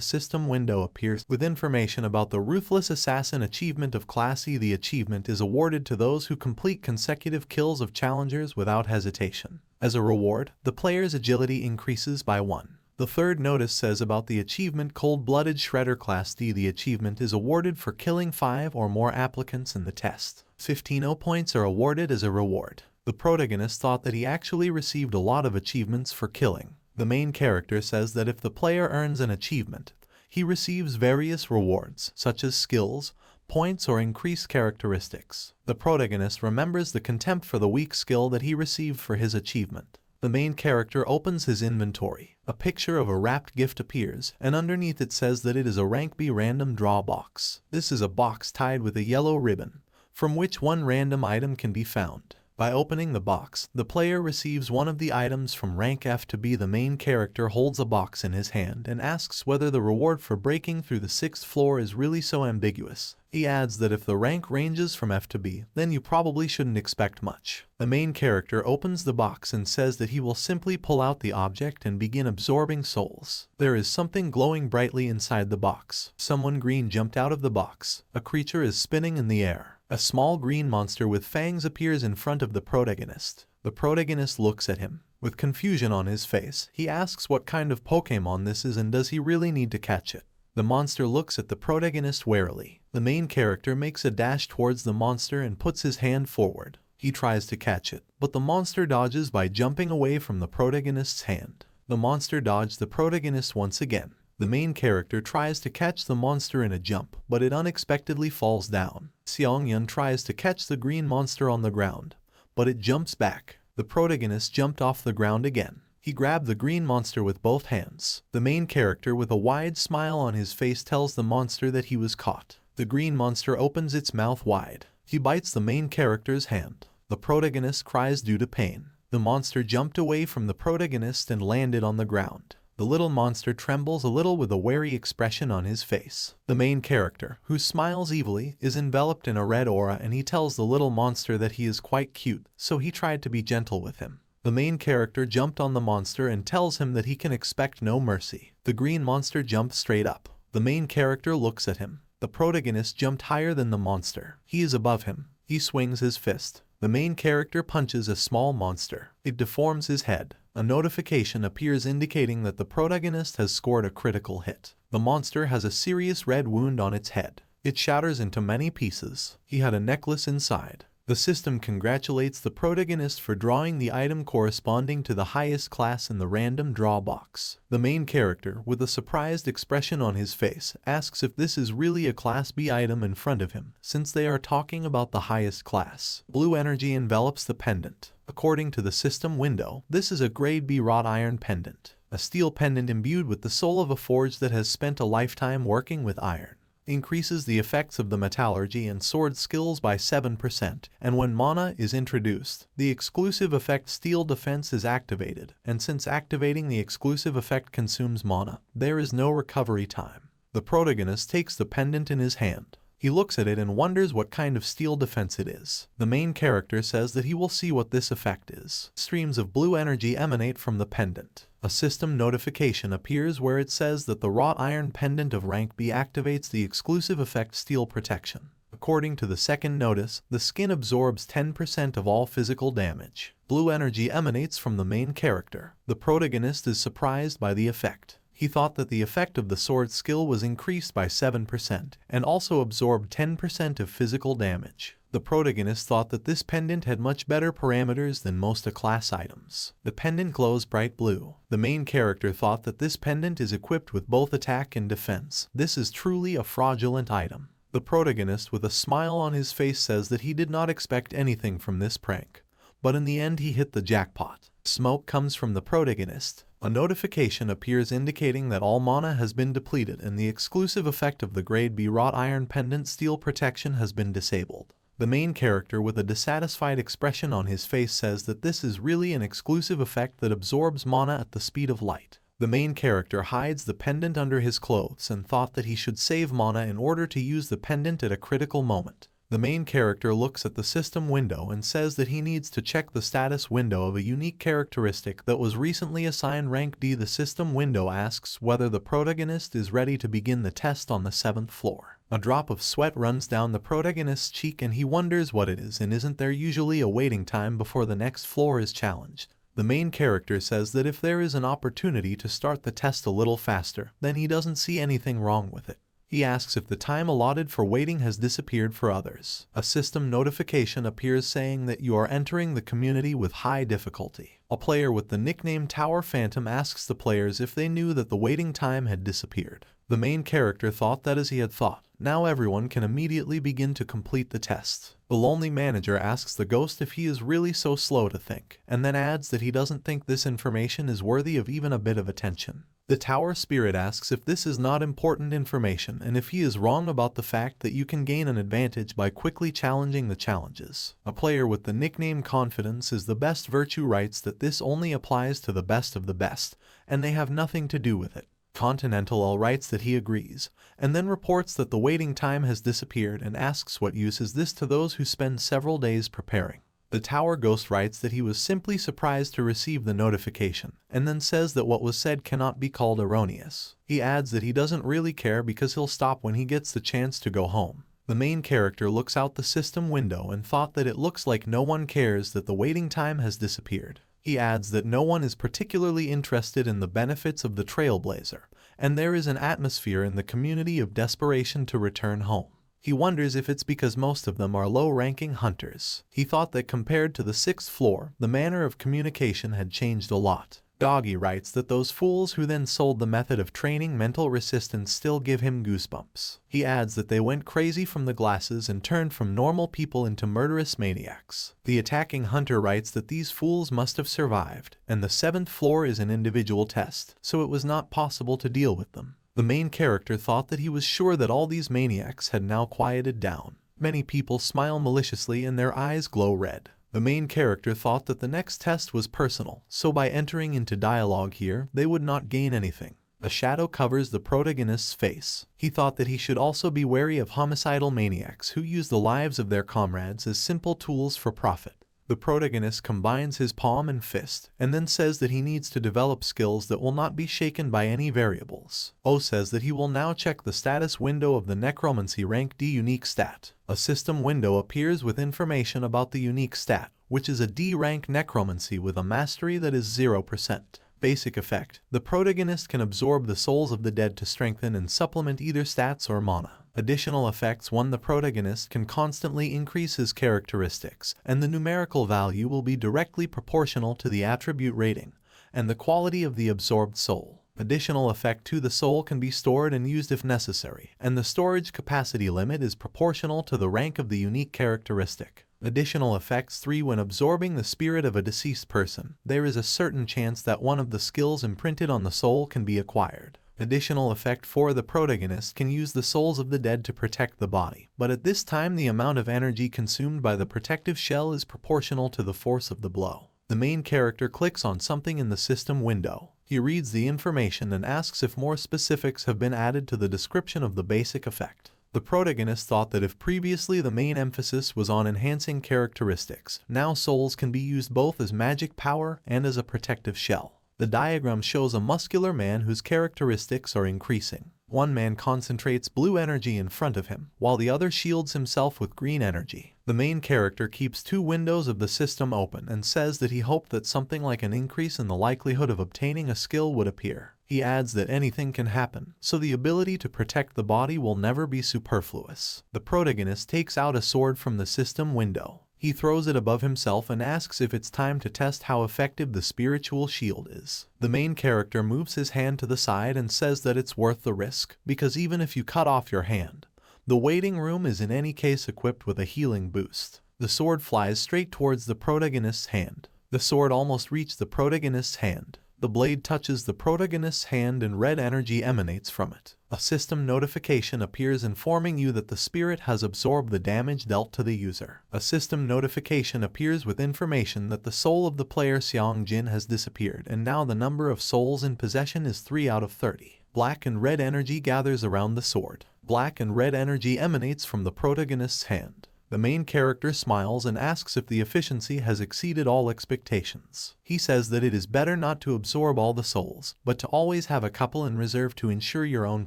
system window appears with information about the Ruthless Assassin achievement of Class E. The achievement is awarded to those who complete consecutive kills of challengers without hesitation. As a reward, the player's agility increases by 1. The third notice says about the achievement Cold-Blooded Shredder Class D. The achievement is awarded for killing 5 or more applicants in the test. 15 points are awarded as a reward. The protagonist thought that he actually received a lot of achievements for killing. The main character says that if the player earns an achievement, he receives various rewards, such as skills, points, or increased characteristics. The protagonist remembers the Contempt for the Weak skill that he received for his achievement. The main character opens his inventory. A picture of a wrapped gift appears, and underneath it says that it is a rank B random draw box. This is a box tied with a yellow ribbon, from which one random item can be found. By opening the box, the player receives one of the items from rank F to B. The main character holds a box in his hand and asks whether the reward for breaking through the 6th floor is really so ambiguous. He adds that if the rank ranges from F to B, then you probably shouldn't expect much. The main character opens the box and says that he will simply pull out the object and begin absorbing souls. There is something glowing brightly inside the box. Someone green jumped out of the box. A creature is spinning in the air. A small green monster with fangs appears in front of the protagonist. The protagonist looks at him. With confusion on his face, he asks what kind of Pokemon this is and does he really need to catch it. The monster looks at the protagonist warily. The main character makes a dash towards the monster and puts his hand forward. He tries to catch it, but the monster dodges by jumping away from the protagonist's hand. The monster dodged the protagonist once again. The main character tries to catch the monster in a jump, but it unexpectedly falls down. Seongyun tries to catch the green monster on the ground, but it jumps back. The protagonist jumped off the ground again. He grabbed the green monster with both hands. The main character with a wide smile on his face tells the monster that he was caught. The green monster opens its mouth wide. He bites the main character's hand. The protagonist cries due to pain. The monster jumped away from the protagonist and landed on the ground. The little monster trembles a little with a wary expression on his face. The main character, who smiles evilly, is enveloped in a red aura and he tells the little monster that he is quite cute, so he tried to be gentle with him. The main character jumped on the monster and tells him that he can expect no mercy. The green monster jumped straight up. The main character looks at him. The protagonist jumped higher than the monster. He is above him. He swings his fist. The main character punches a small monster. It deforms his head. A notification appears indicating that the protagonist has scored a critical hit. The monster has a serious red wound on its head. It shatters into many pieces. He had a necklace inside. The system congratulates the protagonist for drawing the item corresponding to the highest class in the random draw box. The main character, with a surprised expression on his face, asks if this is really a Class B item in front of him, since they are talking about the highest class. Blue energy envelops the pendant. According to the system window, this is a Grade B wrought iron pendant. A steel pendant imbued with the soul of a forge that has spent a lifetime working with iron. Increases the effects of the metallurgy and sword skills by 7%, and when mana is introduced, the exclusive effect Steel Defense is activated, and since activating the exclusive effect consumes mana, there is no recovery time. The protagonist takes the pendant in his hand. He looks at it and wonders what kind of steel defense it is. The main character says that he will see what this effect is. Streams of blue energy emanate from the pendant. A system notification appears where it says that the wrought iron pendant of rank B activates the exclusive effect Steel Protection. According to the second notice, the skin absorbs 10% of all physical damage. Blue energy emanates from the main character. The protagonist is surprised by the effect. He thought that the effect of the sword skill was increased by 7% and also absorbed 10% of physical damage. The protagonist thought that this pendant had much better parameters than most A-class items. The pendant glows bright blue. The main character thought that this pendant is equipped with both attack and defense. This is truly a fraudulent item. The protagonist with a smile on his face says that he did not expect anything from this prank, but in the end he hit the jackpot. Smoke comes from the protagonist. A notification appears indicating that all mana has been depleted and the exclusive effect of the Grade B wrought iron pendant Steel Protection has been disabled. The main character with a dissatisfied expression on his face says that this is really an exclusive effect that absorbs mana at the speed of light. The main character hides the pendant under his clothes and thought that he should save mana in order to use the pendant at a critical moment. The main character looks at the system window and says that he needs to check the status window of a unique characteristic that was recently assigned rank D. The system window asks whether the protagonist is ready to begin the test on the 7th floor. A drop of sweat runs down the protagonist's cheek and he wonders what it is and isn't there usually a waiting time before the next floor is challenged. The main character says that if there is an opportunity to start the test a little faster, then he doesn't see anything wrong with it. He asks if the time allotted for waiting has disappeared for others. A system notification appears saying that you are entering the community with high difficulty. A player with the nickname Tower Phantom asks the players if they knew that the waiting time had disappeared. The main character thought that as he had thought. Now everyone can immediately begin to complete the test. The lonely manager asks the ghost if he is really so slow to think, and then adds that he doesn't think this information is worthy of even a bit of attention. The tower spirit asks if this is not important information and if he is wrong about the fact that you can gain an advantage by quickly challenging the challenges. A player with the nickname Confidence is the best virtue writes that this only applies to the best of the best, and they have nothing to do with it. Continental L writes that he agrees, and then reports that the waiting time has disappeared and asks what use is this to those who spend several days preparing. The Tower Ghost writes that he was simply surprised to receive the notification, and then says that what was said cannot be called erroneous. He adds that he doesn't really care because he'll stop when he gets the chance to go home. The main character looks out the system window and thought that it looks like no one cares that the waiting time has disappeared. He adds that no one is particularly interested in the benefits of the Trailblazer, and there is an atmosphere in the community of desperation to return home. He wonders if it's because most of them are low-ranking hunters. He thought that compared to the 6th floor, the manner of communication had changed a lot. Doggy writes that those fools who then sold the method of training mental resistance still give him goosebumps. He adds that they went crazy from the glasses and turned from normal people into murderous maniacs. The attacking hunter writes that these fools must have survived, and the 7th floor is an individual test, so it was not possible to deal with them. The main character thought that he was sure that all these maniacs had now quieted down. Many people smile maliciously and their eyes glow red. The main character thought that the next test was personal, so by entering into dialogue here, they would not gain anything. A shadow covers the protagonist's face. He thought that he should also be wary of homicidal maniacs who use the lives of their comrades as simple tools for profit. The protagonist combines his palm and fist, and then says that he needs to develop skills that will not be shaken by any variables. O says that he will now check the status window of the Necromancy rank D unique stat. A system window appears with information about the unique stat, which is a D rank necromancy with a mastery that is 0%. Basic effect: the protagonist can absorb the souls of the dead to strengthen and supplement either stats or mana. Additional effects: 1. The protagonist can constantly increase his characteristics, and the numerical value will be directly proportional to the attribute rating and the quality of the absorbed soul. Additional effect: 2. The soul can be stored and used if necessary, and the storage capacity limit is proportional to the rank of the unique characteristic. Additional effects: 3. When absorbing the spirit of a deceased person, there is a certain chance that one of the skills imprinted on the soul can be acquired. Additional effect: 4. The protagonist can use the souls of the dead to protect the body, but at this time the amount of energy consumed by the protective shell is proportional to the force of the blow. The main character clicks on something in the system window. He reads the information and asks if more specifics have been added to the description of the basic effect. The protagonist thought that if previously the main emphasis was on enhancing characteristics, now souls can be used both as magic power and as a protective shell. The diagram shows a muscular man whose characteristics are increasing. One man concentrates blue energy in front of him, while the other shields himself with green energy. The main character keeps 2 windows of the system open and says that he hoped that something like an increase in the likelihood of obtaining a skill would appear. He adds that anything can happen, so the ability to protect the body will never be superfluous. The protagonist takes out a sword from the system window. He throws it above himself and asks if it's time to test how effective the spiritual shield is. The main character moves his hand to the side and says that it's worth the risk, because even if you cut off your hand, the waiting room is in any case equipped with a healing boost. The sword flies straight towards the protagonist's hand. The sword almost reached the protagonist's hand. The blade touches the protagonist's hand and red energy emanates from it. A system notification appears informing you that the spirit has absorbed the damage dealt to the user. A system notification appears with information that the soul of the player Xiang Jin has disappeared, and now the number of souls in possession is 3 out of 30. Black and red energy gathers around the sword. Black and red energy emanates from the protagonist's hand. The main character smiles and asks if the efficiency has exceeded all expectations. He says that it is better not to absorb all the souls, but to always have a couple in reserve to ensure your own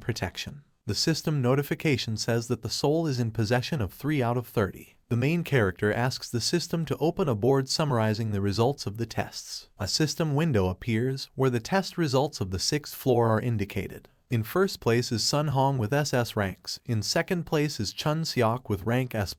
protection. The system notification says that the soul is in possession of 3 out of 30. The main character asks the system to open a board summarizing the results of the tests. A system window appears, where the test results of the 6th floor are indicated. In first place is Sun Hong with SS ranks, in second place is Chun Seok with rank S+,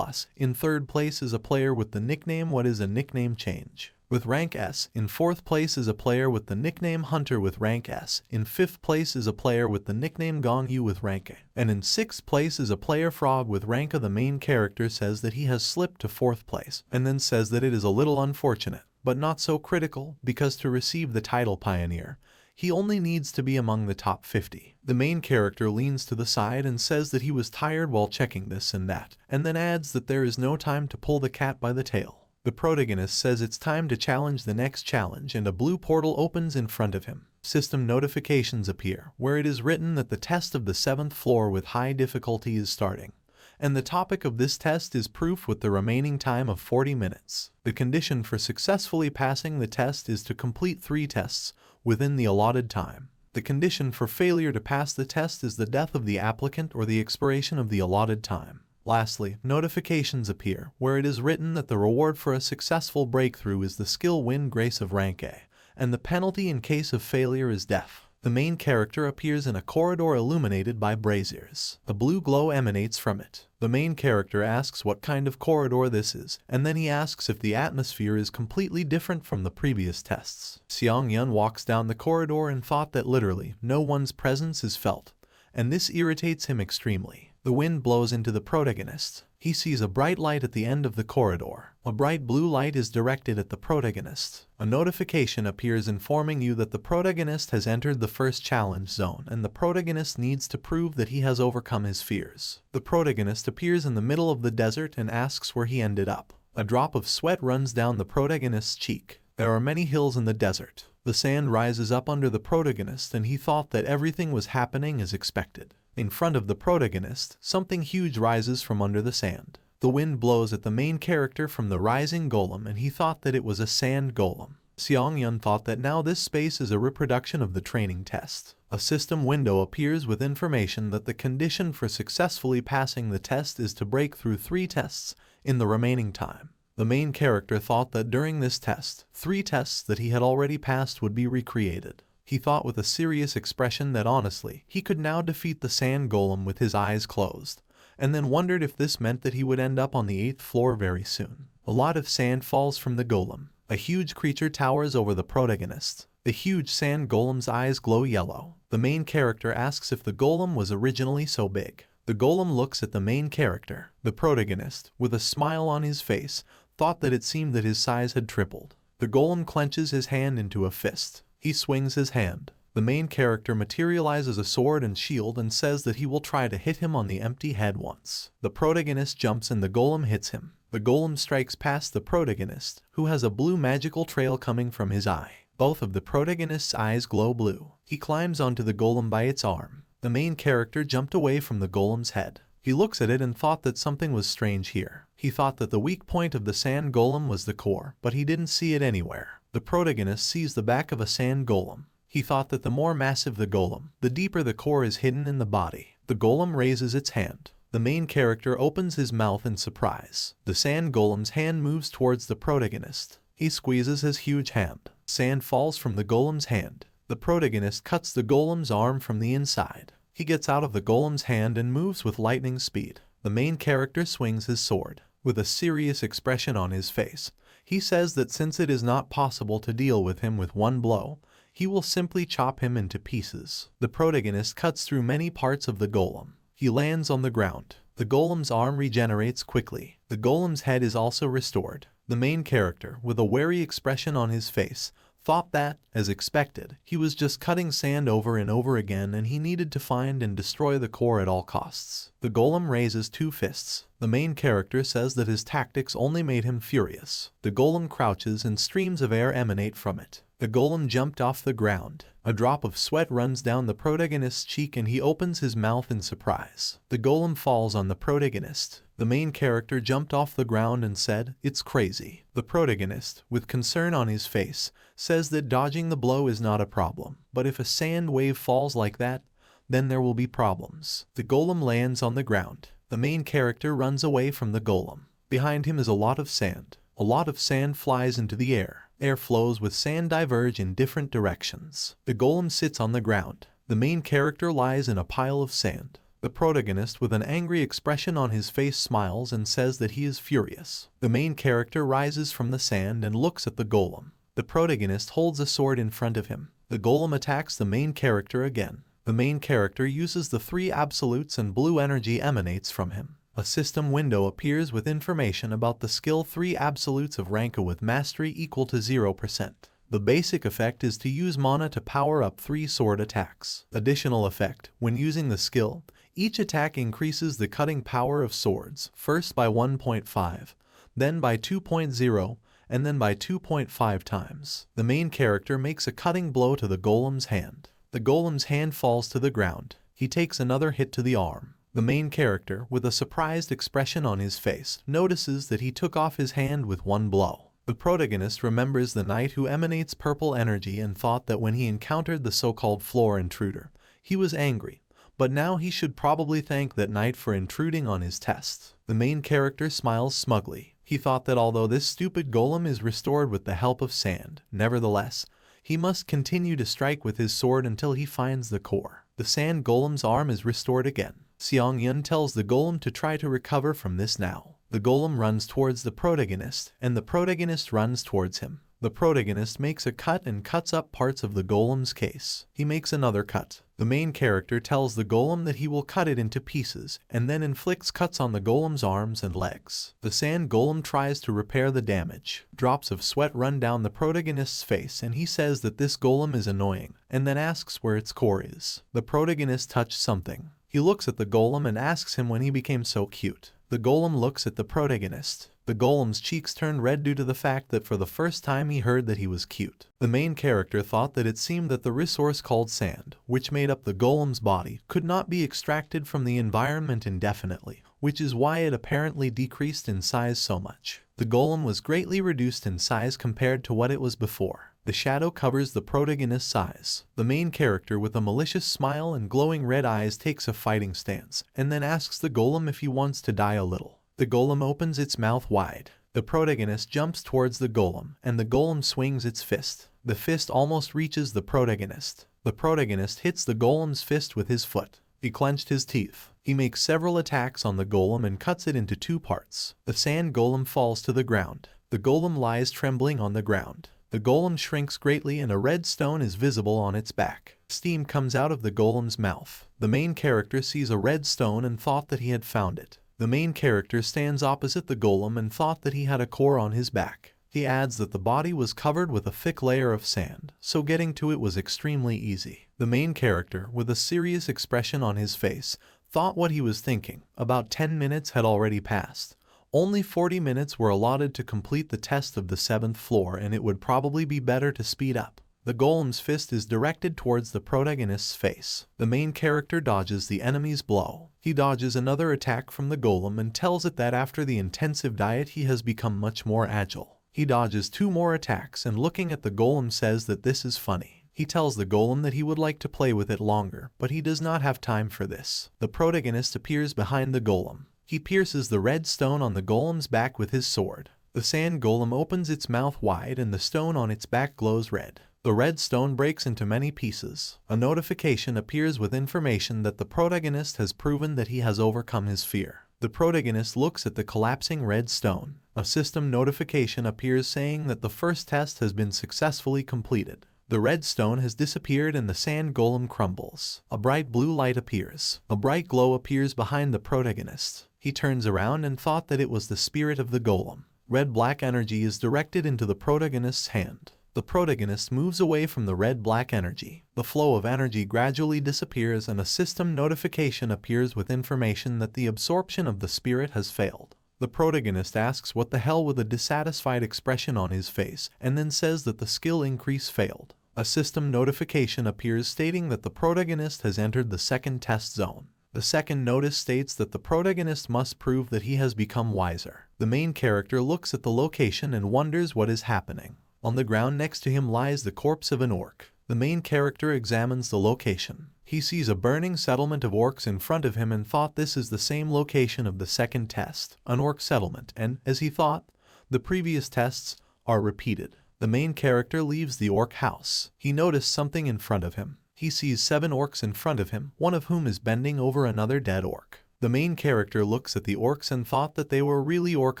in third place is a player with the nickname What is a Nickname Change with rank S, in fourth place is a player with the nickname Hunter with rank S, in fifth place is a player with the nickname Gong Yu with rank A, and in sixth place is a player Frog with rank A. The main character says that he has slipped to fourth place, and then says that it is a little unfortunate, but not so critical, because to receive the title Pioneer, he only needs to be among the top 50. The main character leans to the side and says that he was tired while checking this and that, and then adds that there is no time to pull the cat by the tail. The protagonist says it's time to challenge the next challenge, and a blue portal opens in front of him. System notifications appear, where it is written that the test of the 7th floor with high difficulty is starting, and the topic of this test is proof with the remaining time of 40 minutes. The condition for successfully passing the test is to complete 3 tests within the allotted time. The condition for failure to pass the test is the death of the applicant or the expiration of the allotted time. Lastly, notifications appear, where it is written that the reward for a successful breakthrough is the skill win grace of rank A, and the penalty in case of failure is death. The main character appears in a corridor illuminated by braziers. A blue glow emanates from it. The main character asks what kind of corridor this is, and then he asks if the atmosphere is completely different from the previous tests. Seong-Yun walks down the corridor and thought that literally no one's presence is felt, and this irritates him extremely. The wind blows into the protagonist. He sees a bright light at the end of the corridor. A bright blue light is directed at the protagonist. A notification appears informing you that the protagonist has entered the first challenge zone and the protagonist needs to prove that he has overcome his fears. The protagonist appears in the middle of the desert and asks where he ended up. A drop of sweat runs down the protagonist's cheek. There are many hills in the desert. The sand rises up under the protagonist and he thought that everything was happening as expected. In front of the protagonist, something huge rises from under the sand. The wind blows at the main character from the rising golem and he thought that it was a sand golem. Seong-Yun thought that now this space is a reproduction of the training test. A system window appears with information that the condition for successfully passing the test is to break through 3 tests in the remaining time. The main character thought that during this test, 3 tests that he had already passed would be recreated. He thought with a serious expression that honestly, he could now defeat the sand golem with his eyes closed, and then wondered if this meant that he would end up on the 8th floor very soon. A lot of sand falls from the golem. A huge creature towers over the protagonist. The huge sand golem's eyes glow yellow. The main character asks if the golem was originally so big. The golem looks at the main character. The protagonist, with a smile on his face, thought that it seemed that his size had tripled. The golem clenches his hand into a fist. He swings his hand. The main character materializes a sword and shield and says that he will try to hit him on the empty head once. The protagonist jumps and the golem hits him. The golem strikes past the protagonist, who has a blue magical trail coming from his eye. Both of the protagonist's eyes glow blue. He climbs onto the golem by its arm. The main character jumped away from the golem's head. He looks at it and thought that something was strange here. He thought that the weak point of the sand golem was the core, but he didn't see it anywhere. The protagonist sees the back of a sand golem. He thought that the more massive the golem, the deeper the core is hidden in the body. The golem raises its hand. The main character opens his mouth in surprise. The sand golem's hand moves towards the protagonist. He squeezes his huge hand. Sand falls from the golem's hand. The protagonist cuts the golem's arm from the inside. He gets out of the golem's hand and moves with lightning speed. The main character swings his sword. With a serious expression on his face, he says that since it is not possible to deal with him with one blow, he will simply chop him into pieces. The protagonist cuts through many parts of the golem. He lands on the ground. The golem's arm regenerates quickly. The golem's head is also restored. The main character, with a wary expression on his face, thought that, as expected, he was just cutting sand over and over again and he needed to find and destroy the core at all costs. The golem raises 2 fists. The main character says that his tactics only made him furious. The golem crouches and streams of air emanate from it. The golem jumped off the ground. A drop of sweat runs down the protagonist's cheek and he opens his mouth in surprise. The golem falls on the protagonist. The main character jumped off the ground and said, "It's crazy." The protagonist, with concern on his face, says that dodging the blow is not a problem, but if a sand wave falls like that, then there will be problems. The golem lands on the ground. The main character runs away from the golem. Behind him is a lot of sand. A lot of sand flies into the air. Air flows with sand diverge in different directions. The golem sits on the ground. The main character lies in a pile of sand. The protagonist, with an angry expression on his face, smiles and says that he is furious. The main character rises from the sand and looks at the golem. The protagonist holds a sword in front of him. The golem attacks the main character again. The main character uses the 3 absolutes and blue energy emanates from him. A system window appears with information about the skill 3 absolutes of rank with mastery equal to 0%. The basic effect is to use mana to power up 3 sword attacks. Additional effect, when using the skill, each attack increases the cutting power of swords, first by 1.5, then by 2.0, and then by 2.5 times. The main character makes a cutting blow to the golem's hand. The golem's hand falls to the ground. He takes another hit to the arm. The main character, with a surprised expression on his face, notices that he took off his hand with one blow. The protagonist remembers the knight who emanates purple energy and thought that when he encountered the so-called floor intruder, he was angry, but now he should probably thank that knight for intruding on his test. The main character smiles smugly. He thought that although this stupid golem is restored with the help of sand, nevertheless, he must continue to strike with his sword until he finds the core. The sand golem's arm is restored again. Seong Yun tells the golem to try to recover from this now. The golem runs towards the protagonist, and the protagonist runs towards him. The protagonist makes a cut and cuts up parts of the golem's case. He makes another cut. The main character tells the golem that he will cut it into pieces, and then inflicts cuts on the golem's arms and legs. The sand golem tries to repair the damage. Drops of sweat run down the protagonist's face, and he says that this golem is annoying, and then asks where its core is. The protagonist touched something. He looks at the golem and asks him when he became so cute. The golem looks at the protagonist. The golem's cheeks turned red due to the fact that for the first time he heard that he was cute. The main character thought that it seemed that the resource called sand, which made up the golem's body, could not be extracted from the environment indefinitely, which is why it apparently decreased in size so much. The golem was greatly reduced in size compared to what it was before. The shadow covers the protagonist's eyes. The main character with a malicious smile and glowing red eyes takes a fighting stance, and then asks the golem if he wants to die a little. The golem opens its mouth wide. The protagonist jumps towards the golem, and the golem swings its fist. The fist almost reaches the protagonist. The protagonist hits the golem's fist with his foot. He clenched his teeth. He makes several attacks on the golem and cuts it into two parts. The sand golem falls to the ground. The golem lies trembling on the ground. The golem shrinks greatly and a red stone is visible on its back. Steam comes out of the golem's mouth. The main character sees a red stone and thought that he had found it. The main character stands opposite the golem and thought that he had a core on his back. He adds that the body was covered with a thick layer of sand, so getting to it was extremely easy. The main character, with a serious expression on his face, thought what he was thinking. About 10 minutes had already passed. Only 40 minutes were allotted to complete the test of the 7th floor, and it would probably be better to speed up. The golem's fist is directed towards the protagonist's face. The main character dodges the enemy's blow. He dodges another attack from the golem and tells it that after the intensive diet he has become much more agile. He dodges 2 more attacks and looking at the golem says that this is funny. He tells the golem that he would like to play with it longer, but he does not have time for this. The protagonist appears behind the golem. He pierces the red stone on the golem's back with his sword. The sand golem opens its mouth wide and the stone on its back glows red. The red stone breaks into many pieces. A notification appears with information that the protagonist has proven that he has overcome his fear. The protagonist looks at the collapsing red stone. A system notification appears saying that the first test has been successfully completed. The red stone has disappeared and the sand golem crumbles. A bright blue light appears. A bright glow appears behind the protagonist. He turns around and thought that it was the spirit of the golem. Red-black energy is directed into the protagonist's hand. The protagonist moves away from the red-black energy. The flow of energy gradually disappears and a system notification appears with information that the absorption of the spirit has failed. The protagonist asks what the hell with a dissatisfied expression on his face, and then says that the skill increase failed. A system notification appears stating that the protagonist has entered the second test zone. The second notice states that the protagonist must prove that he has become wiser. The main character looks at the location and wonders what is happening. On the ground next to him lies the corpse of an orc. The main character examines the location. He sees a burning settlement of orcs in front of him and thought this is the same location of the second test, an orc settlement, and, as he thought, the previous tests are repeated. The main character leaves the orc house. He noticed something in front of him. He sees 7 orcs in front of him, one of whom is bending over another dead orc. The main character looks at the orcs and thought that they were really orc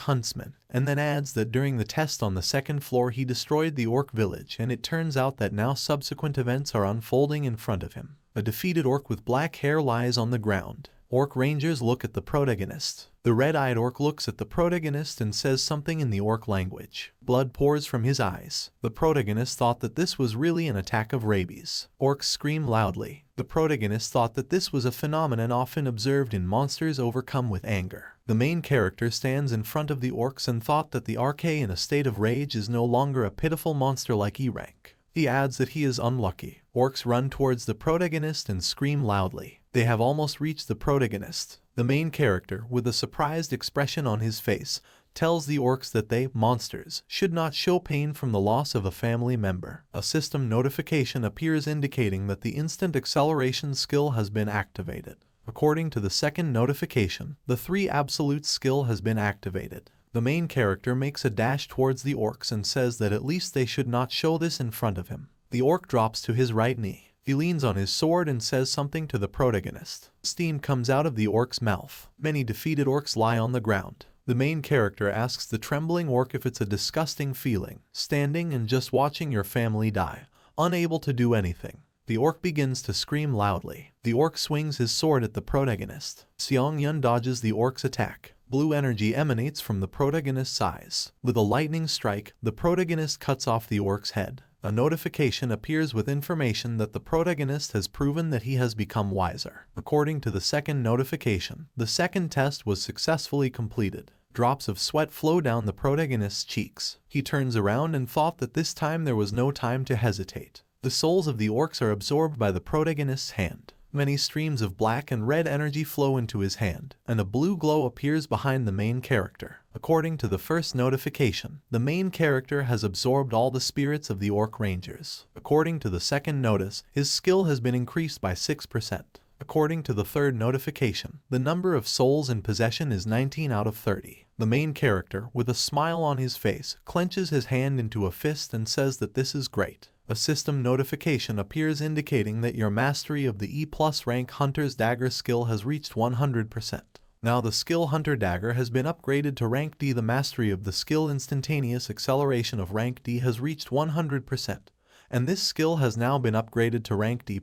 huntsmen, and then adds that during the test on the 2nd floor he destroyed the orc village, and it turns out that now subsequent events are unfolding in front of him. A defeated orc with black hair lies on the ground. Orc rangers look at the protagonist. The red-eyed orc looks at the protagonist and says something in the orc language. Blood pours from his eyes. The protagonist thought that this was really an attack of rabies. Orcs scream loudly. The protagonist thought that this was a phenomenon often observed in monsters overcome with anger. The main character stands in front of the orcs and thought that the RK in a state of rage is no longer a pitiful monster like E-rank. He adds that he is unlucky. Orcs run towards the protagonist and scream loudly. They have almost reached the protagonist. The main character, with a surprised expression on his face, tells the orcs that they, monsters, should not show pain from the loss of a family member. A system notification appears indicating that the instant acceleration skill has been activated. According to the second notification, the 3 absolute skill has been activated. The main character makes a dash towards the orcs and says that at least they should not show this in front of him. The orc drops to his right knee. He leans on his sword and says something to the protagonist. Steam comes out of the orc's mouth. Many defeated orcs lie on the ground. The main character asks the trembling orc if it's a disgusting feeling, standing and just watching your family die, unable to do anything. The orc begins to scream loudly. The orc swings his sword at the protagonist. Seong-yun dodges the orc's attack. Blue energy emanates from the protagonist's eyes. With a lightning strike, the protagonist cuts off the orc's head. A notification appears with information that the protagonist has proven that he has become wiser. According to the second notification, the second test was successfully completed. Drops of sweat flow down the protagonist's cheeks. He turns around and thought that this time there was no time to hesitate. The souls of the orcs are absorbed by the protagonist's hand. Many streams of black and red energy flow into his hand, and a blue glow appears behind the main character. According to the first notification, the main character has absorbed all the spirits of the orc rangers. According to the second notice, his skill has been increased by 6%. According to the third notification, the number of souls in possession is 19 out of 30. The main character, with a smile on his face, clenches his hand into a fist and says that this is great. A system notification appears indicating that your mastery of the E+ rank Hunter's Dagger skill has reached 100%. Now the skill Hunter Dagger has been upgraded to rank D. The mastery of the skill Instantaneous Acceleration of rank D has reached 100%. And this skill has now been upgraded to rank D+.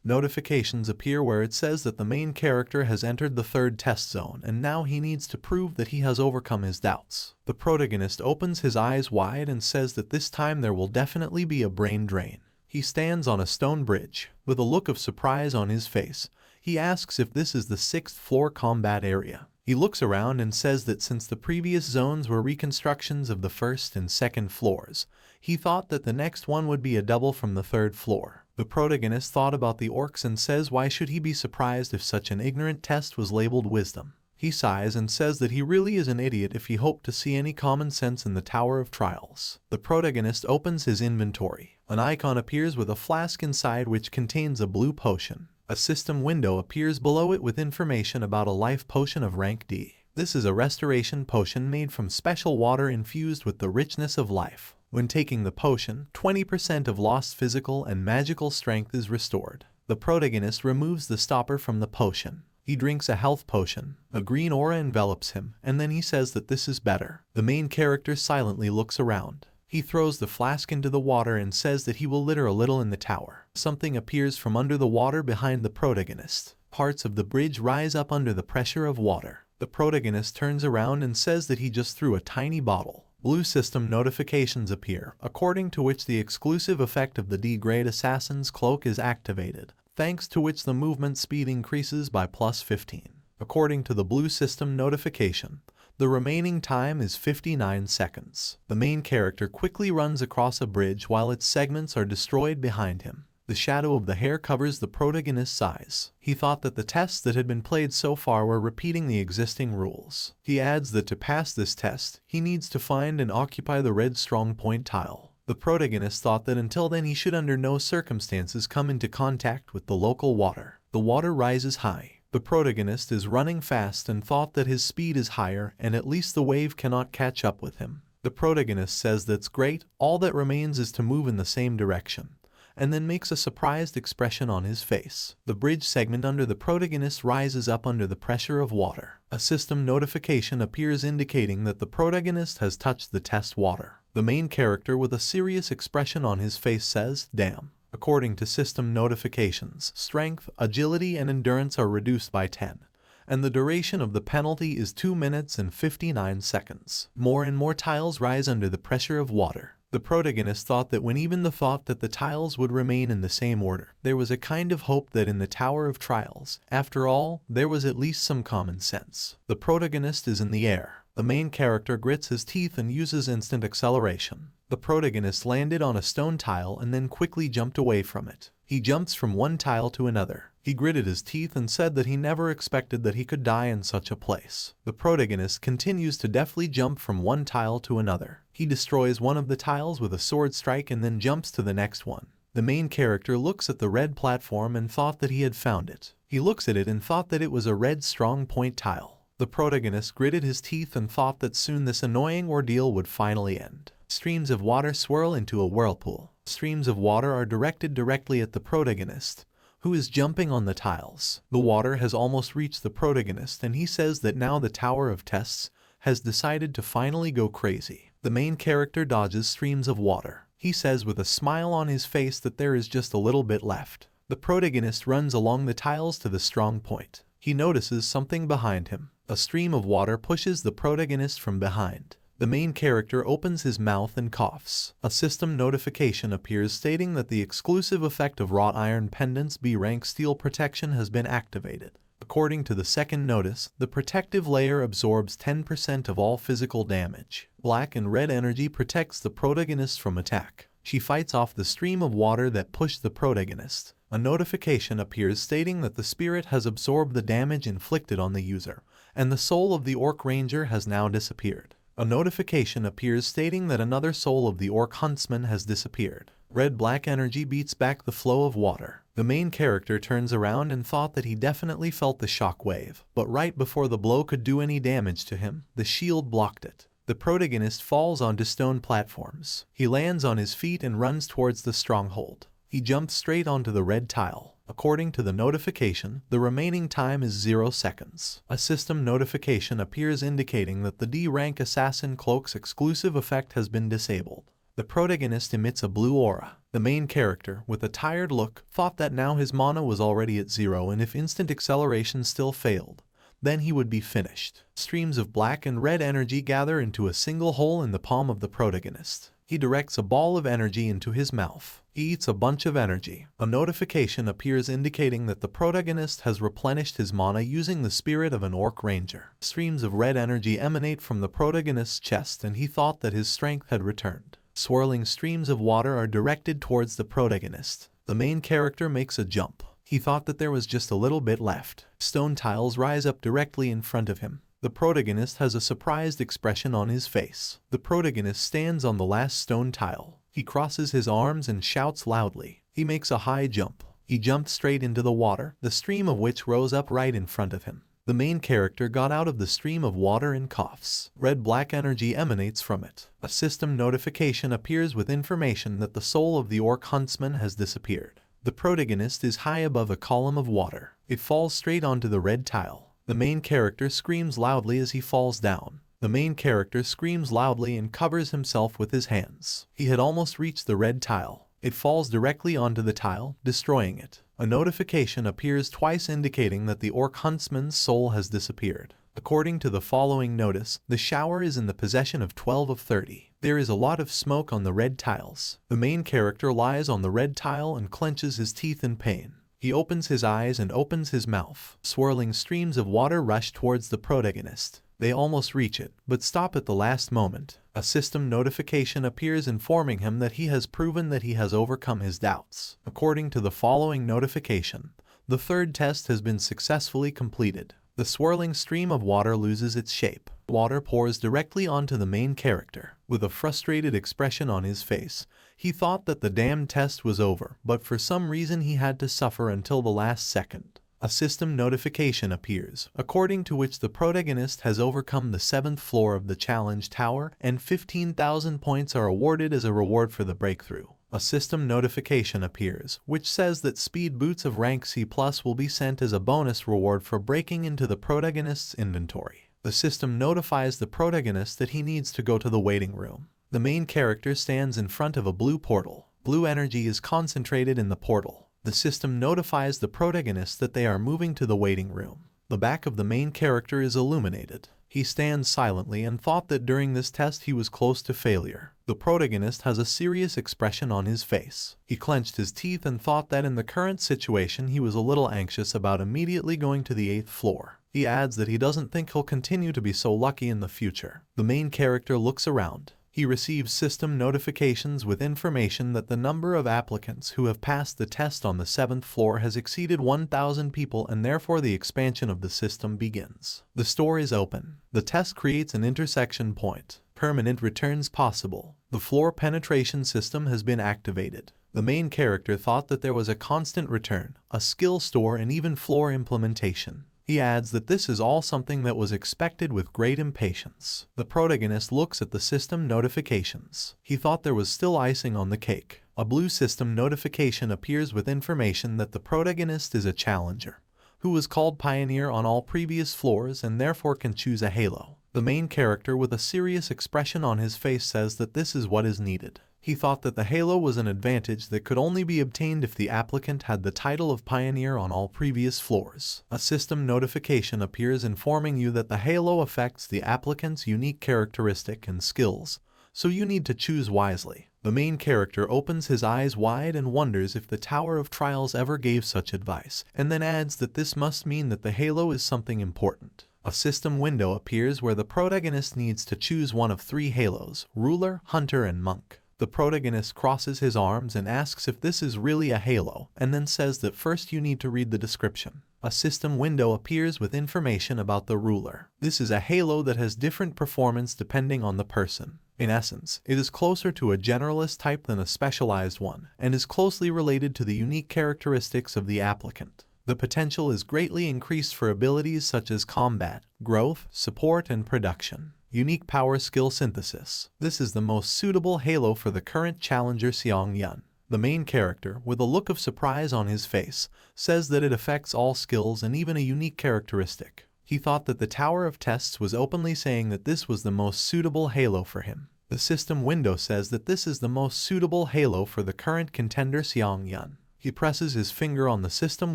Notifications appear where it says that the main character has entered the third test zone and now he needs to prove that he has overcome his doubts. The protagonist opens his eyes wide and says that this time there will definitely be a brain drain. He stands on a stone bridge. With a look of surprise on his face, he asks if this is the 6th floor combat area. He looks around and says that since the previous zones were reconstructions of the first and second floors, he thought that the next one would be a double from the 3rd floor. The protagonist thought about the orcs and says why should he be surprised if such an ignorant test was labeled wisdom. He sighs and says that he really is an idiot if he hoped to see any common sense in the Tower of Trials. The protagonist opens his inventory. An icon appears with a flask inside which contains a blue potion. A system window appears below it with information about a life potion of rank D. This is a restoration potion made from special water infused with the richness of life. When taking the potion, 20% of lost physical and magical strength is restored. The protagonist removes the stopper from the potion. He drinks a health potion. A green aura envelops him, and then he says that this is better. The main character silently looks around. He throws the flask into the water and says that he will litter a little in the tower. Something appears from under the water behind the protagonist. Parts of the bridge rise up under the pressure of water. The protagonist turns around and says that he just threw a tiny bottle. Blue system notifications appear, according to which the exclusive effect of the D-grade assassin's cloak is activated, thanks to which the movement speed increases by +15. According to the blue system notification, the remaining time is 59 seconds. The main character quickly runs across a bridge while its segments are destroyed behind him. The shadow of the hair covers the protagonist's eyes. He thought that the tests that had been played so far were repeating the existing rules. He adds that to pass this test, he needs to find and occupy the red strong point tile. The protagonist thought that until then he should under no circumstances come into contact with the local water. The water rises high. The protagonist is running fast and thought that his speed is higher and at least the wave cannot catch up with him. The protagonist says that's great, all that remains is to move in the same direction, and then makes a surprised expression on his face. The bridge segment under the protagonist rises up under the pressure of water. A system notification appears indicating that the protagonist has touched the test water. The main character with a serious expression on his face says, "Damn." According to system notifications, strength, agility, and endurance are reduced by 10, and the duration of the penalty is 2 minutes and 59 seconds. More and more tiles rise under the pressure of water. The protagonist thought that when even the thought that the tiles would remain in the same order, there was a kind of hope that in the Tower of Trials, after all, there was at least some common sense. The protagonist is in the air. The main character grits his teeth and uses instant acceleration. The protagonist landed on a stone tile and then quickly jumped away from it. He jumps from one tile to another. He gritted his teeth and said that he never expected that he could die in such a place. The protagonist continues to deftly jump from one tile to another. He destroys one of the tiles with a sword strike and then jumps to the next one. The main character looks at the red platform and thought that he had found it. He looks at it and thought that it was a red strong point tile. The protagonist gritted his teeth and thought that soon this annoying ordeal would finally end. Streams of water swirl into a whirlpool. Streams of water are directed directly at the protagonist, who is jumping on the tiles. The water has almost reached the protagonist and he says that now the Tower of Tests has decided to finally go crazy. The main character dodges streams of water. He says with a smile on his face that there is just a little bit left. The protagonist runs along the tiles to the strong point. He notices something behind him. A stream of water pushes the protagonist from behind. The main character opens his mouth and coughs. A system notification appears stating that the exclusive effect of wrought iron pendants B-rank steel protection has been activated. According to the second notice, the protective layer absorbs 10% of all physical damage. Black and red energy protects the protagonist from attack. She fights off the stream of water that pushed the protagonist. A notification appears stating that the spirit has absorbed the damage inflicted on the user, and the soul of the Orc Ranger has now disappeared. A notification appears stating that another soul of the Orc Huntsman has disappeared. Red-black energy beats back the flow of water. The main character turns around and thought that he definitely felt the shock wave, but right before the blow could do any damage to him, the shield blocked it. The protagonist falls onto stone platforms. He lands on his feet and runs towards the stronghold. He jumps straight onto the red tile. According to the notification, the remaining time is 0 seconds. A system notification appears indicating that the D-rank Assassin Cloak's exclusive effect has been disabled. The protagonist emits a blue aura. The main character, with a tired look, thought that now his mana was already at 0 and if instant acceleration still failed, then he would be finished. Streams of black and red energy gather into a single hole in the palm of the protagonist. He directs a ball of energy into his mouth. He eats a bunch of energy. A notification appears indicating that the protagonist has replenished his mana using the spirit of an Orc Ranger. Streams of red energy emanate from the protagonist's chest and he thought that his strength had returned. Swirling streams of water are directed towards the protagonist. The main character makes a jump. He thought that there was just a little bit left. Stone tiles rise up directly in front of him. The protagonist has a surprised expression on his face. The protagonist stands on the last stone tile. He crosses his arms and shouts loudly. He makes a high jump. He jumped straight into the water, the stream of which rose up right in front of him. The main character got out of the stream of water and coughs. Red-black energy emanates from it. A system notification appears with information that the soul of the Orc Huntsman has disappeared. The protagonist is high above a column of water. It falls straight onto the red tile. The main character screams loudly as he falls down. The main character screams loudly and covers himself with his hands. He had almost reached the red tile. It falls directly onto the tile, destroying it. A notification appears twice indicating that the Orc Huntsman's soul has disappeared. According to the following notice, the shower is in the possession of 12 of 30. There is a lot of smoke on the red tiles. The main character lies on the red tile and clenches his teeth in pain. He opens his eyes and opens his mouth. Swirling streams of water rush towards the protagonist. They almost reach it, but stop at the last moment. A system notification appears informing him that he has proven that he has overcome his doubts. According to the following notification, the third test has been successfully completed. The swirling stream of water loses its shape. Water pours directly onto the main character. With a frustrated expression on his face, he thought that the damned test was over, but for some reason he had to suffer until the last second. A system notification appears, according to which the protagonist has overcome the 7th floor of the challenge tower and 15,000 points are awarded as a reward for the breakthrough. A system notification appears, which says that speed boots of rank C+ will be sent as a bonus reward for breaking into the protagonist's inventory. The system notifies the protagonist that he needs to go to the waiting room. The main character stands in front of a blue portal. Blue energy is concentrated in the portal. The system notifies the protagonist that they are moving to the waiting room. The back of the main character is illuminated. He stands silently and thought that during this test he was close to failure. The protagonist has a serious expression on his face. He clenched his teeth and thought that in the current situation he was a little anxious about immediately going to the 8th floor. He adds that he doesn't think he'll continue to be so lucky in the future. The main character looks around. He receives system notifications with information that the number of applicants who have passed the test on the 7th floor has exceeded 1,000 people, and therefore the expansion of the system begins. The store is open. The test creates an intersection point. Permanent returns possible. The floor penetration system has been activated. The main character thought that there was a constant return, a skill store, and even floor implementation. He adds that this is all something that was expected with great impatience. The protagonist looks at the system notifications. He thought there was still icing on the cake. A blue system notification appears with information that the protagonist is a challenger, who was called Pioneer on all previous floors and therefore can choose a halo. The main character, with a serious expression on his face, says that this is what is needed. He thought that the halo was an advantage that could only be obtained if the applicant had the title of Pioneer on all previous floors. A system notification appears informing you that the halo affects the applicant's unique characteristic and skills, so you need to choose wisely. The main character opens his eyes wide and wonders if the Tower of Trials ever gave such advice, and then adds that this must mean that the halo is something important. A system window appears where the protagonist needs to choose one of 3 halos: Ruler, Hunter, and Monk. The protagonist crosses his arms and asks if this is really a halo, and then says that first you need to read the description. A system window appears with information about the Ruler. This is a halo that has different performance depending on the person. In essence, it is closer to a generalist type than a specialized one, and is closely related to the unique characteristics of the applicant. The potential is greatly increased for abilities such as combat, growth, support, and production. Unique power skill synthesis. This is the most suitable halo for the current challenger Seong Yun. The main character, with a look of surprise on his face, says that it affects all skills and even a unique characteristic. He thought that the Tower of Tests was openly saying that this was the most suitable halo for him. The system window says that this is the most suitable halo for the current contender Seong Yun. He presses his finger on the system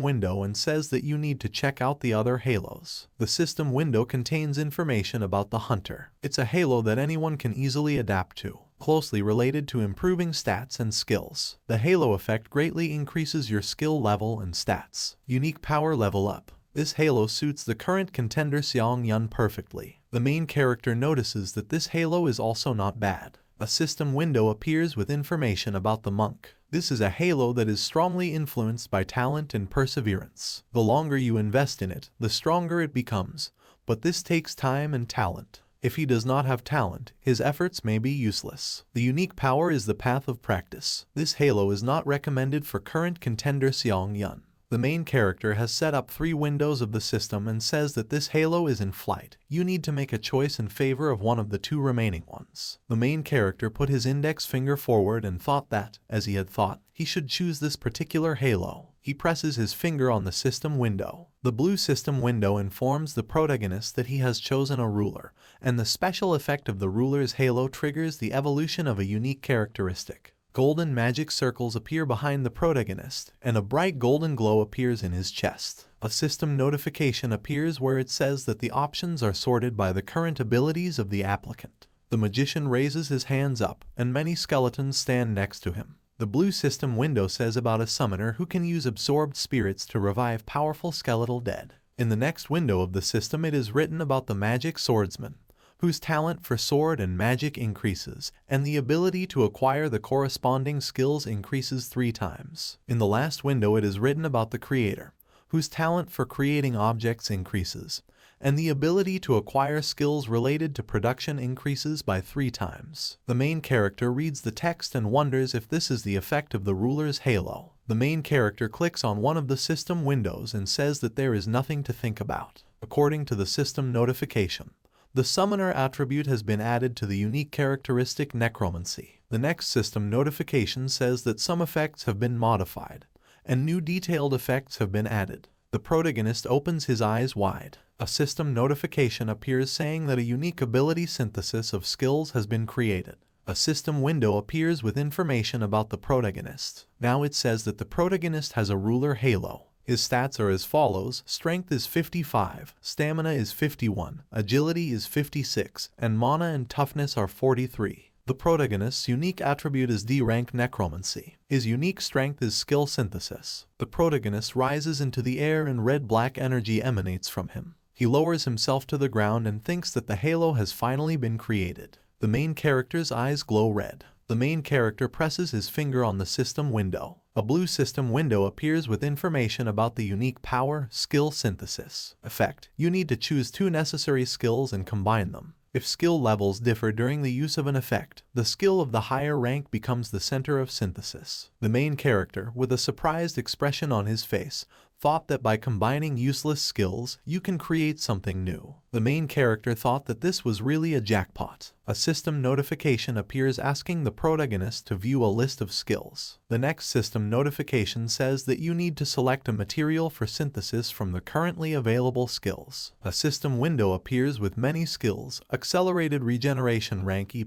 window and says that you need to check out the other halos. The system window contains information about the Hunter. It's a halo that anyone can easily adapt to, closely related to improving stats and skills. The halo effect greatly increases your skill level and stats. Unique power level up. This halo suits the current contender Seong Yun perfectly. The main character notices that this halo is also not bad. A system window appears with information about the Monk. This is a halo that is strongly influenced by talent and perseverance. The longer you invest in it, the stronger it becomes, but this takes time and talent. If he does not have talent, his efforts may be useless. The unique power is the path of practice. This halo is not recommended for current contender Seong Yun. The main character has set up 3 windows of the system and says that this halo is in flight. You need to make a choice in favor of one of the 2 remaining ones. The main character put his index finger forward and thought that, as he had thought, he should choose this particular halo. He presses his finger on the system window. The blue system window informs the protagonist that he has chosen a ruler, and the special effect of the ruler's halo triggers the evolution of a unique characteristic. Golden magic circles appear behind the protagonist, and a bright golden glow appears in his chest. A system notification appears where it says that the options are sorted by the current abilities of the applicant. The magician raises his hands up, and many skeletons stand next to him. The blue system window says about a summoner who can use absorbed spirits to revive powerful skeletal dead. In the next window of the system it is written about the magic swordsman, whose talent for sword and magic increases, and the ability to acquire the corresponding skills increases 3 times. In the last window it is written about the creator, whose talent for creating objects increases, and the ability to acquire skills related to production increases by 3 times. The main character reads the text and wonders if this is the effect of the ruler's halo. The main character clicks on one of the system windows and says that there is nothing to think about. According to the system notification, the summoner attribute has been added to the unique characteristic Necromancy. The next system notification says that some effects have been modified, and new detailed effects have been added. The protagonist opens his eyes wide. A system notification appears saying that a unique ability synthesis of skills has been created. A system window appears with information about the protagonist. Now it says that the protagonist has a ruler halo. His stats are as follows: strength is 55, stamina is 51, agility is 56, and mana and toughness are 43. The protagonist's unique attribute is D-Ranked Necromancy. His unique strength is skill synthesis. The protagonist rises into the air and red-black energy emanates from him. He lowers himself to the ground and thinks that the halo has finally been created. The main character's eyes glow red. The main character presses his finger on the system window. A blue system window appears with information about the unique power skill synthesis effect. You need to choose 2 necessary skills and combine them. If skill levels differ during the use of an effect, the skill of the higher rank becomes the center of synthesis. The main character, with a surprised expression on his face, thought that by combining useless skills, you can create something new. The main character thought that this was really a jackpot. A system notification appears asking the protagonist to view a list of skills. The next system notification says that you need to select a material for synthesis from the currently available skills. A system window appears with many skills: Accelerated Regeneration rank E+,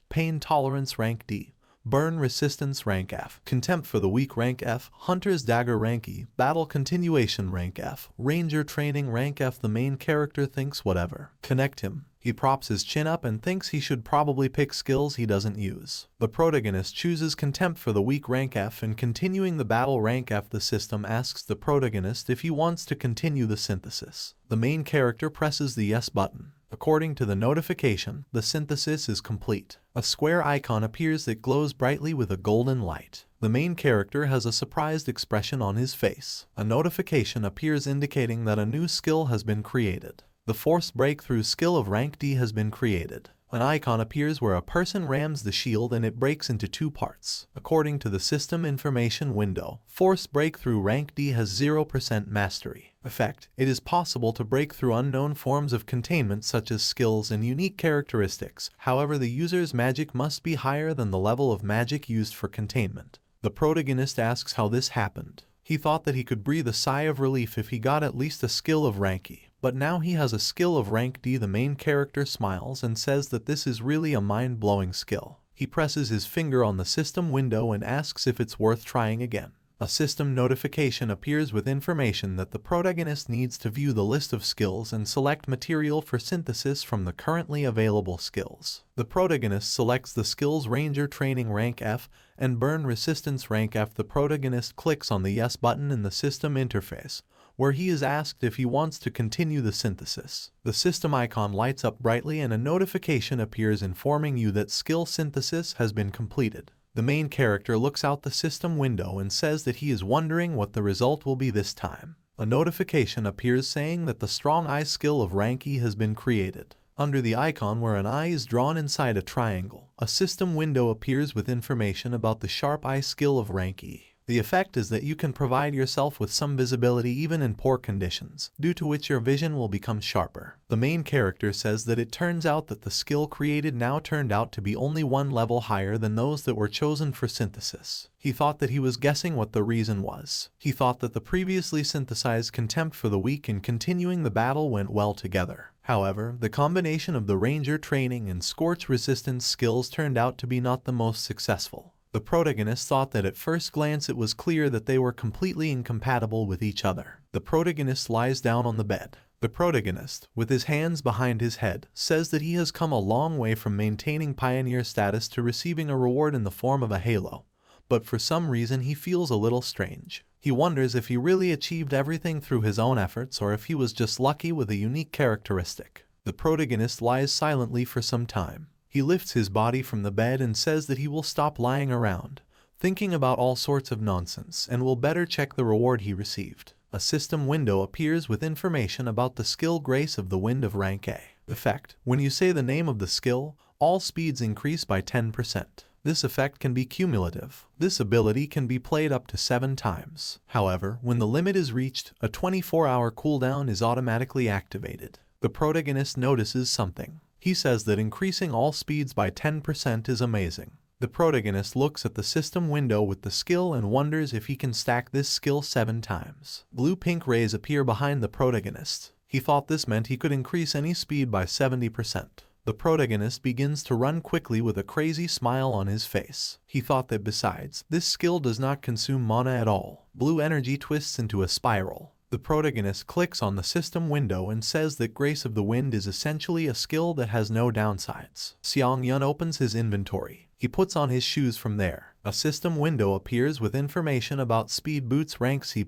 Pain Tolerance rank D, Burn Resistance rank F, Contempt for the Weak rank F, Hunter's Dagger rank E, Battle Continuation rank F, Ranger Training rank F. The main character thinks whatever. Connect him. He props his chin up and thinks he should probably pick skills he doesn't use. The protagonist chooses Contempt for the Weak rank F and Continuing the Battle rank F. The system asks the protagonist if he wants to continue the synthesis. The main character presses the yes button. According to the notification, the synthesis is complete. A square icon appears that glows brightly with a golden light. The main character has a surprised expression on his face. A notification appears indicating that a new skill has been created. The Forced Breakthrough skill of rank D has been created. An icon appears where a person rams the shield and it breaks into 2 parts. According to the system information window, Forced Breakthrough rank D has 0% mastery effect. It is possible to break through unknown forms of containment such as skills and unique characteristics. However, the user's magic must be higher than the level of magic used for containment. The protagonist asks how this happened. He thought that he could breathe a sigh of relief if he got at least a skill of rank E, but now he has a skill of rank D. The main character smiles and says that this is really a mind-blowing skill. He presses his finger on the system window and asks if it's worth trying again. A system notification appears with information that the protagonist needs to view the list of skills and select material for synthesis from the currently available skills. The protagonist selects the skills Ranger Training rank F and Burn Resistance rank F. The protagonist clicks on the yes button in the system interface, where he is asked if he wants to continue the synthesis. The system icon lights up brightly and a notification appears informing you that skill synthesis has been completed. The main character looks out the system window and says that he is wondering what the result will be this time. A notification appears saying that the Strong Eye skill of rank E has been created. Under the icon where an eye is drawn inside a triangle, a system window appears with information about the Sharp Eye skill of rank E. The effect is that you can provide yourself with some visibility even in poor conditions, due to which your vision will become sharper. The main character says that it turns out that the skill created now turned out to be only 1 level higher than those that were chosen for synthesis. He thought that he was guessing what the reason was. He thought that the previously synthesized Contempt for the Weak and Continuing the Battle went well together. However, the combination of the Ranger Training and Scorch Resistance skills turned out to be not the most successful. The protagonist thought that at first glance it was clear that they were completely incompatible with each other. The protagonist lies down on the bed. The protagonist, with his hands behind his head, says that he has come a long way from maintaining pioneer status to receiving a reward in the form of a halo, but for some reason he feels a little strange. He wonders if he really achieved everything through his own efforts or if he was just lucky with a unique characteristic. The protagonist lies silently for some time. He lifts his body from the bed and says that he will stop lying around, thinking about all sorts of nonsense, and will better check the reward he received. A system window appears with information about the skill Grace of the Wind of rank A. Effect: when you say the name of the skill, all speeds increase by 10%. This effect can be cumulative. This ability can be played up to 7 times. However, when the limit is reached, a 24-hour cooldown is automatically activated. The protagonist notices something. He says that increasing all speeds by 10% is amazing. The protagonist looks at the system window with the skill and wonders if he can stack this skill 7 times. Blue-pink rays appear behind the protagonist. He thought this meant he could increase any speed by 70%. The protagonist begins to run quickly with a crazy smile on his face. He thought that besides, this skill does not consume mana at all. Blue energy twists into a spiral. The protagonist clicks on the system window and says that Grace of the Wind is essentially a skill that has no downsides. Seong Yun opens his inventory. He puts on his shoes from there. A system window appears with information about Speed Boots rank C+,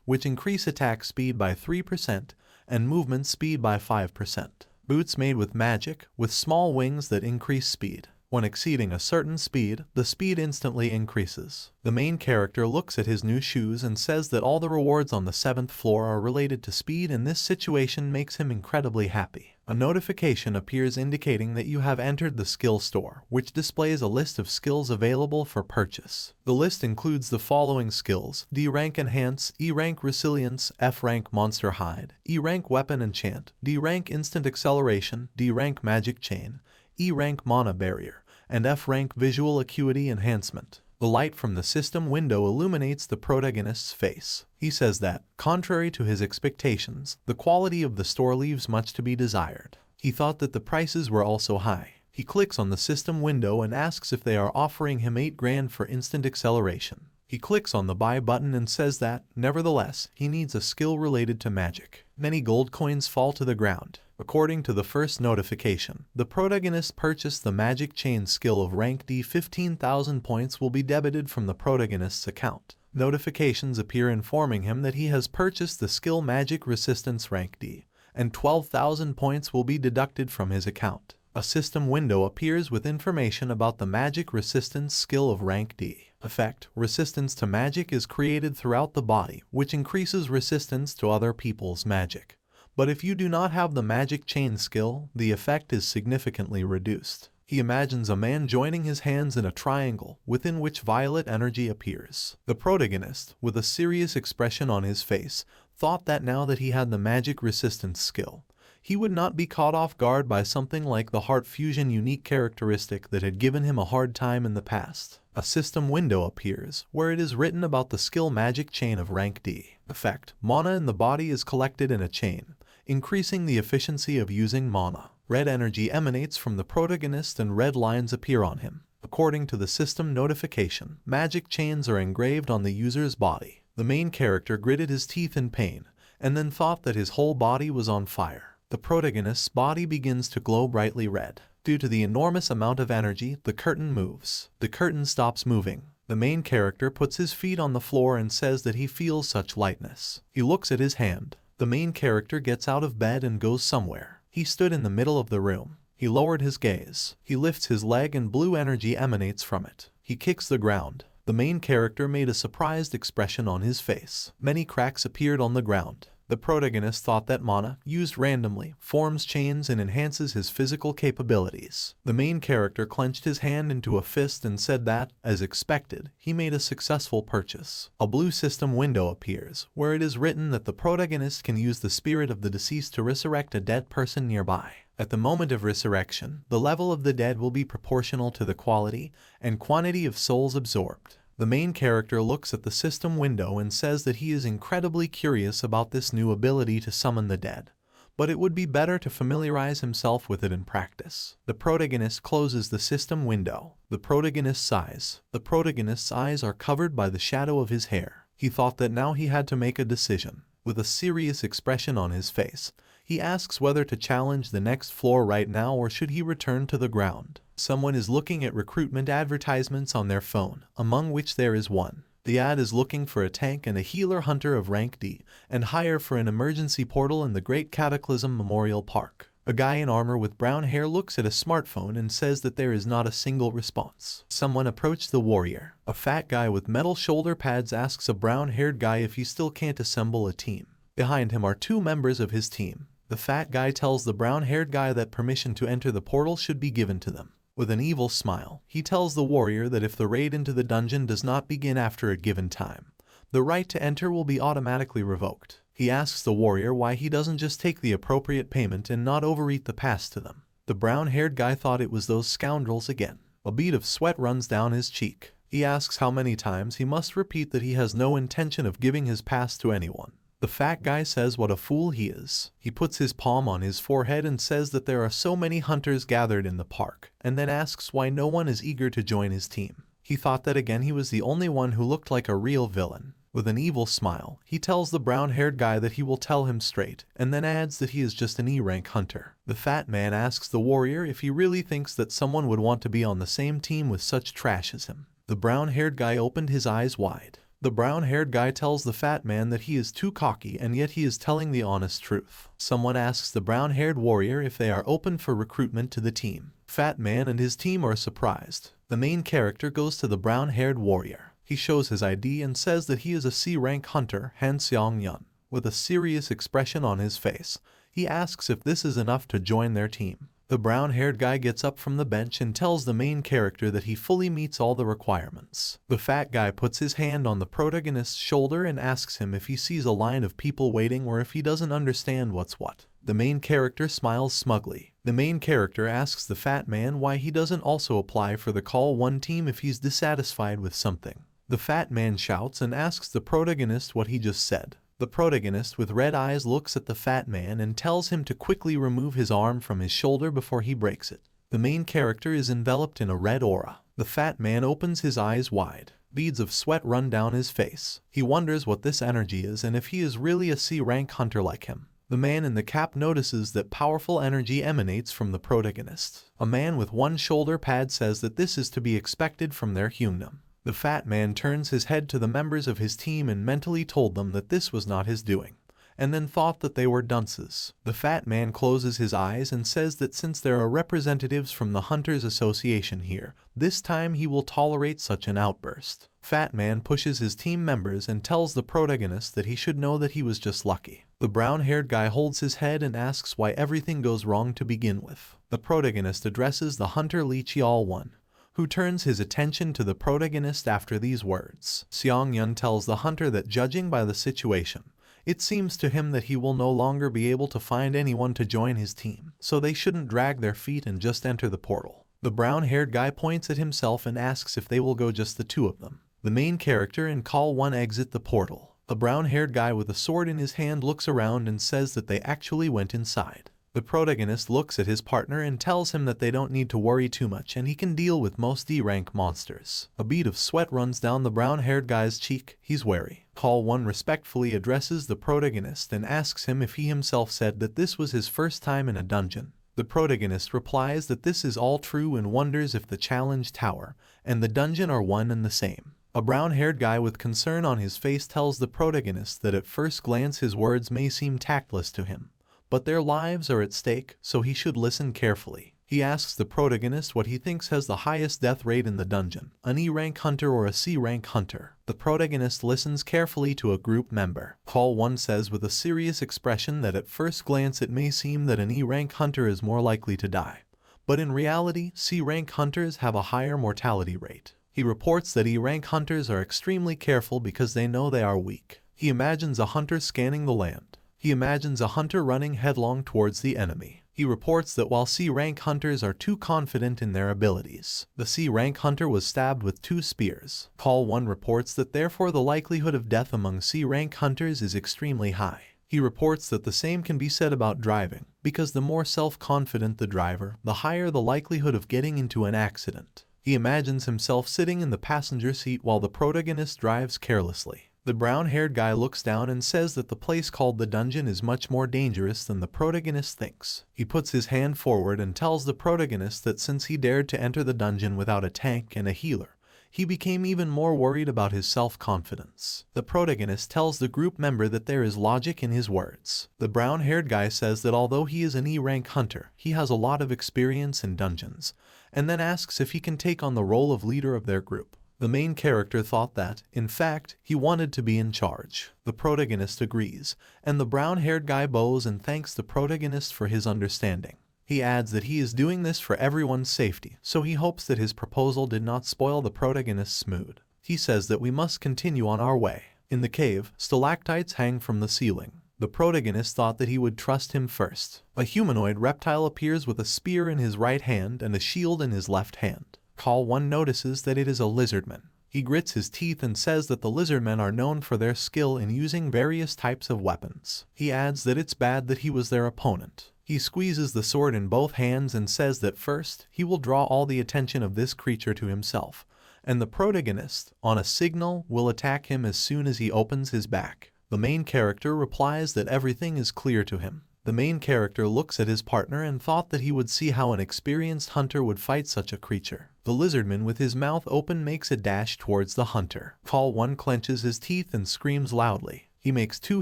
which increase attack speed by 3% and movement speed by 5%. Boots made with magic, with small wings that increase speed. When exceeding a certain speed, the speed instantly increases. The main character looks at his new shoes and says that all the rewards on the 7th floor are related to speed, and this situation makes him incredibly happy. A notification appears indicating that you have entered the skill store, which displays a list of skills available for purchase. The list includes the following skills: D-Rank Enhance, E-Rank Resilience, F-Rank Monster Hide, E-Rank Weapon Enchant, D-Rank Instant Acceleration, D-Rank Magic Chain, E-Rank Mana Barrier, and F-Rank Visual Acuity Enhancement. The light from the system window illuminates the protagonist's face. He says that, contrary to his expectations, the quality of the store leaves much to be desired. He thought that the prices were also high. He clicks on the system window and asks if they are offering him 8 grand for instant acceleration. He clicks on the buy button and says that, nevertheless, he needs a skill related to magic. Many gold coins fall to the ground. According to the first notification, the protagonist purchased the Magic Chain skill of rank D. 15,000 points will be debited from the protagonist's account. Notifications appear informing him that he has purchased the skill Magic Resistance rank D, and 12,000 points will be deducted from his account. A system window appears with information about the Magic Resistance skill of rank D. Effect: resistance to magic is created throughout the body, which increases resistance to other people's magic. But if you do not have the Magic Chain skill, the effect is significantly reduced. He imagines a man joining his hands in a triangle, within which violet energy appears. The protagonist, with a serious expression on his face, thought that now that he had the Magic Resistance skill, he would not be caught off guard by something like the Heart Fusion unique characteristic that had given him a hard time in the past. A system window appears, where it is written about the skill Magic Chain of rank D. Effect: mana in the body is collected in a chain, increasing the efficiency of using mana. Red energy emanates from the protagonist and red lines appear on him. According to the system notification, magic chains are engraved on the user's body. The main character gritted his teeth in pain, and then thought that his whole body was on fire. The protagonist's body begins to glow brightly red. Due to the enormous amount of energy, the curtain moves. The curtain stops moving. The main character puts his feet on the floor and says that he feels such lightness. He looks at his hand. The main character gets out of bed and goes somewhere. He stood in the middle of the room. He lowered his gaze. He lifts his leg and blue energy emanates from it. He kicks the ground. The main character made a surprised expression on his face. Many cracks appeared on the ground. The protagonist thought that mana, used randomly, forms chains and enhances his physical capabilities. The main character clenched his hand into a fist and said that, as expected, he made a successful purchase. A blue system window appears, where it is written that the protagonist can use the spirit of the deceased to resurrect a dead person nearby. At the moment of resurrection, the level of the dead will be proportional to the quality and quantity of souls absorbed. The main character looks at the system window and says that he is incredibly curious about this new ability to summon the dead, but it would be better to familiarize himself with it in practice. The protagonist closes the system window. The protagonist sighs. The protagonist's eyes are covered by the shadow of his hair. He thought that now he had to make a decision. With a serious expression on his face, he asks whether to challenge the next floor right now or should he return to the ground. Someone is looking at recruitment advertisements on their phone, among which there is one. The ad is looking for a tank and a healer hunter of rank D, and hire for an emergency portal in the Great Cataclysm Memorial Park. A guy in armor with brown hair looks at a smartphone and says that there is not a single response. Someone approached the warrior. A fat guy with metal shoulder pads asks a brown-haired guy if he still can't assemble a team. Behind him are 2 members of his team. The fat guy tells the brown-haired guy that permission to enter the portal should be given to them. With an evil smile, he tells the warrior that if the raid into the dungeon does not begin after a given time, the right to enter will be automatically revoked. He asks the warrior why he doesn't just take the appropriate payment and not overeat the pass to them. The brown-haired guy thought it was those scoundrels again. A bead of sweat runs down his cheek. He asks how many times he must repeat that he has no intention of giving his pass to anyone. The fat guy says what a fool he is. He puts his palm on his forehead and says that there are so many hunters gathered in the park, and then asks why no one is eager to join his team. He thought that again he was the only one who looked like a real villain. With an evil smile, he tells the brown-haired guy that he will tell him straight, and then adds that he is just an E-rank hunter. The fat man asks the warrior if he really thinks that someone would want to be on the same team with such trash as him. The brown-haired guy opened his eyes wide. The brown-haired guy tells the fat man that he is too cocky and yet he is telling the honest truth. Someone asks the brown-haired warrior if they are open for recruitment to the team. Fat man and his team are surprised. The main character goes to the brown-haired warrior. He shows his ID and says that he is a C-rank hunter, Han Seong-yun. With a serious expression on his face, he asks if this is enough to join their team. The brown-haired guy gets up from the bench and tells the main character that he fully meets all the requirements. The fat guy puts his hand on the protagonist's shoulder and asks him if he sees a line of people waiting or if he doesn't understand what's what. The main character smiles smugly. The main character asks the fat man why he doesn't also apply for the Call 1 team if he's dissatisfied with something. The fat man shouts and asks the protagonist what he just said. The protagonist with red eyes looks at the fat man and tells him to quickly remove his arm from his shoulder before he breaks it. The main character is enveloped in a red aura. The fat man opens his eyes wide. Beads of sweat run down his face. He wonders what this energy is and if he is really a C-rank hunter like him. The man in the cap notices that powerful energy emanates from the protagonist. A man with one shoulder pad says that this is to be expected from their humanum. The fat man turns his head to the members of his team and mentally told them that this was not his doing, and then thought that they were dunces. The fat man closes his eyes and says that since there are representatives from the Hunters Association here, this time he will tolerate such an outburst. Fat man pushes his team members and tells the protagonist that he should know that he was just lucky. The brown-haired guy holds his head and asks why everything goes wrong to begin with. The protagonist addresses the hunter Lee Cheol-won, who turns his attention to the protagonist after these words. Seong-yun tells the hunter that judging by the situation, it seems to him that he will no longer be able to find anyone to join his team, so they shouldn't drag their feet and just enter the portal. The brown-haired guy points at himself and asks if they will go just the two of them. The main character and Call 1 exit the portal. The brown-haired guy with a sword in his hand looks around and says that they actually went inside. The protagonist looks at his partner and tells him that they don't need to worry too much and he can deal with most D-rank monsters. A bead of sweat runs down the brown-haired guy's cheek. He's wary. Call 1 respectfully addresses the protagonist and asks him if he himself said that this was his first time in a dungeon. The protagonist replies that this is all true and wonders if the challenge tower and the dungeon are one and the same. A brown-haired guy with concern on his face tells the protagonist that at first glance his words may seem tactless to him, but their lives are at stake, so he should listen carefully. He asks the protagonist what he thinks has the highest death rate in the dungeon, an E-rank hunter or a C-rank hunter. The protagonist listens carefully to a group member. Call 1 says with a serious expression that at first glance it may seem that an E-rank hunter is more likely to die, but in reality, C-rank hunters have a higher mortality rate. He reports that E-rank hunters are extremely careful because they know they are weak. He imagines a hunter scanning the land. He imagines a hunter running headlong towards the enemy. He reports that while C-rank hunters are too confident in their abilities, the C-rank hunter was stabbed with 2 spears. Call 1 reports that therefore the likelihood of death among C-rank hunters is extremely high. He reports that the same can be said about driving, because the more self-confident the driver, the higher the likelihood of getting into an accident. He imagines himself sitting in the passenger seat while the protagonist drives carelessly. The brown-haired guy looks down and says that the place called the dungeon is much more dangerous than the protagonist thinks. He puts his hand forward and tells the protagonist that since he dared to enter the dungeon without a tank and a healer, he became even more worried about his self-confidence. The protagonist tells the group member that there is logic in his words. The brown-haired guy says that although he is an E-rank hunter, he has a lot of experience in dungeons, and then asks if he can take on the role of leader of their group. The main character thought that, in fact, he wanted to be in charge. The protagonist agrees, and the brown-haired guy bows and thanks the protagonist for his understanding. He adds that he is doing this for everyone's safety, so he hopes that his proposal did not spoil the protagonist's mood. He says that we must continue on our way. In the cave, stalactites hang from the ceiling. The protagonist thought that he would trust him first. A humanoid reptile appears with a spear in his right hand and a shield in his left hand. Call 1 notices that it is a lizardman. He grits his teeth and says that the lizardmen are known for their skill in using various types of weapons. He adds that it's bad that he was their opponent. He squeezes the sword in both hands and says that first, he will draw all the attention of this creature to himself, and the protagonist, on a signal, will attack him as soon as he opens his back. The main character replies that everything is clear to him. The main character looks at his partner and thought that he would see how an experienced hunter would fight such a creature. The lizardman with his mouth open makes a dash towards the hunter. Call 1 clenches his teeth and screams loudly. He makes 2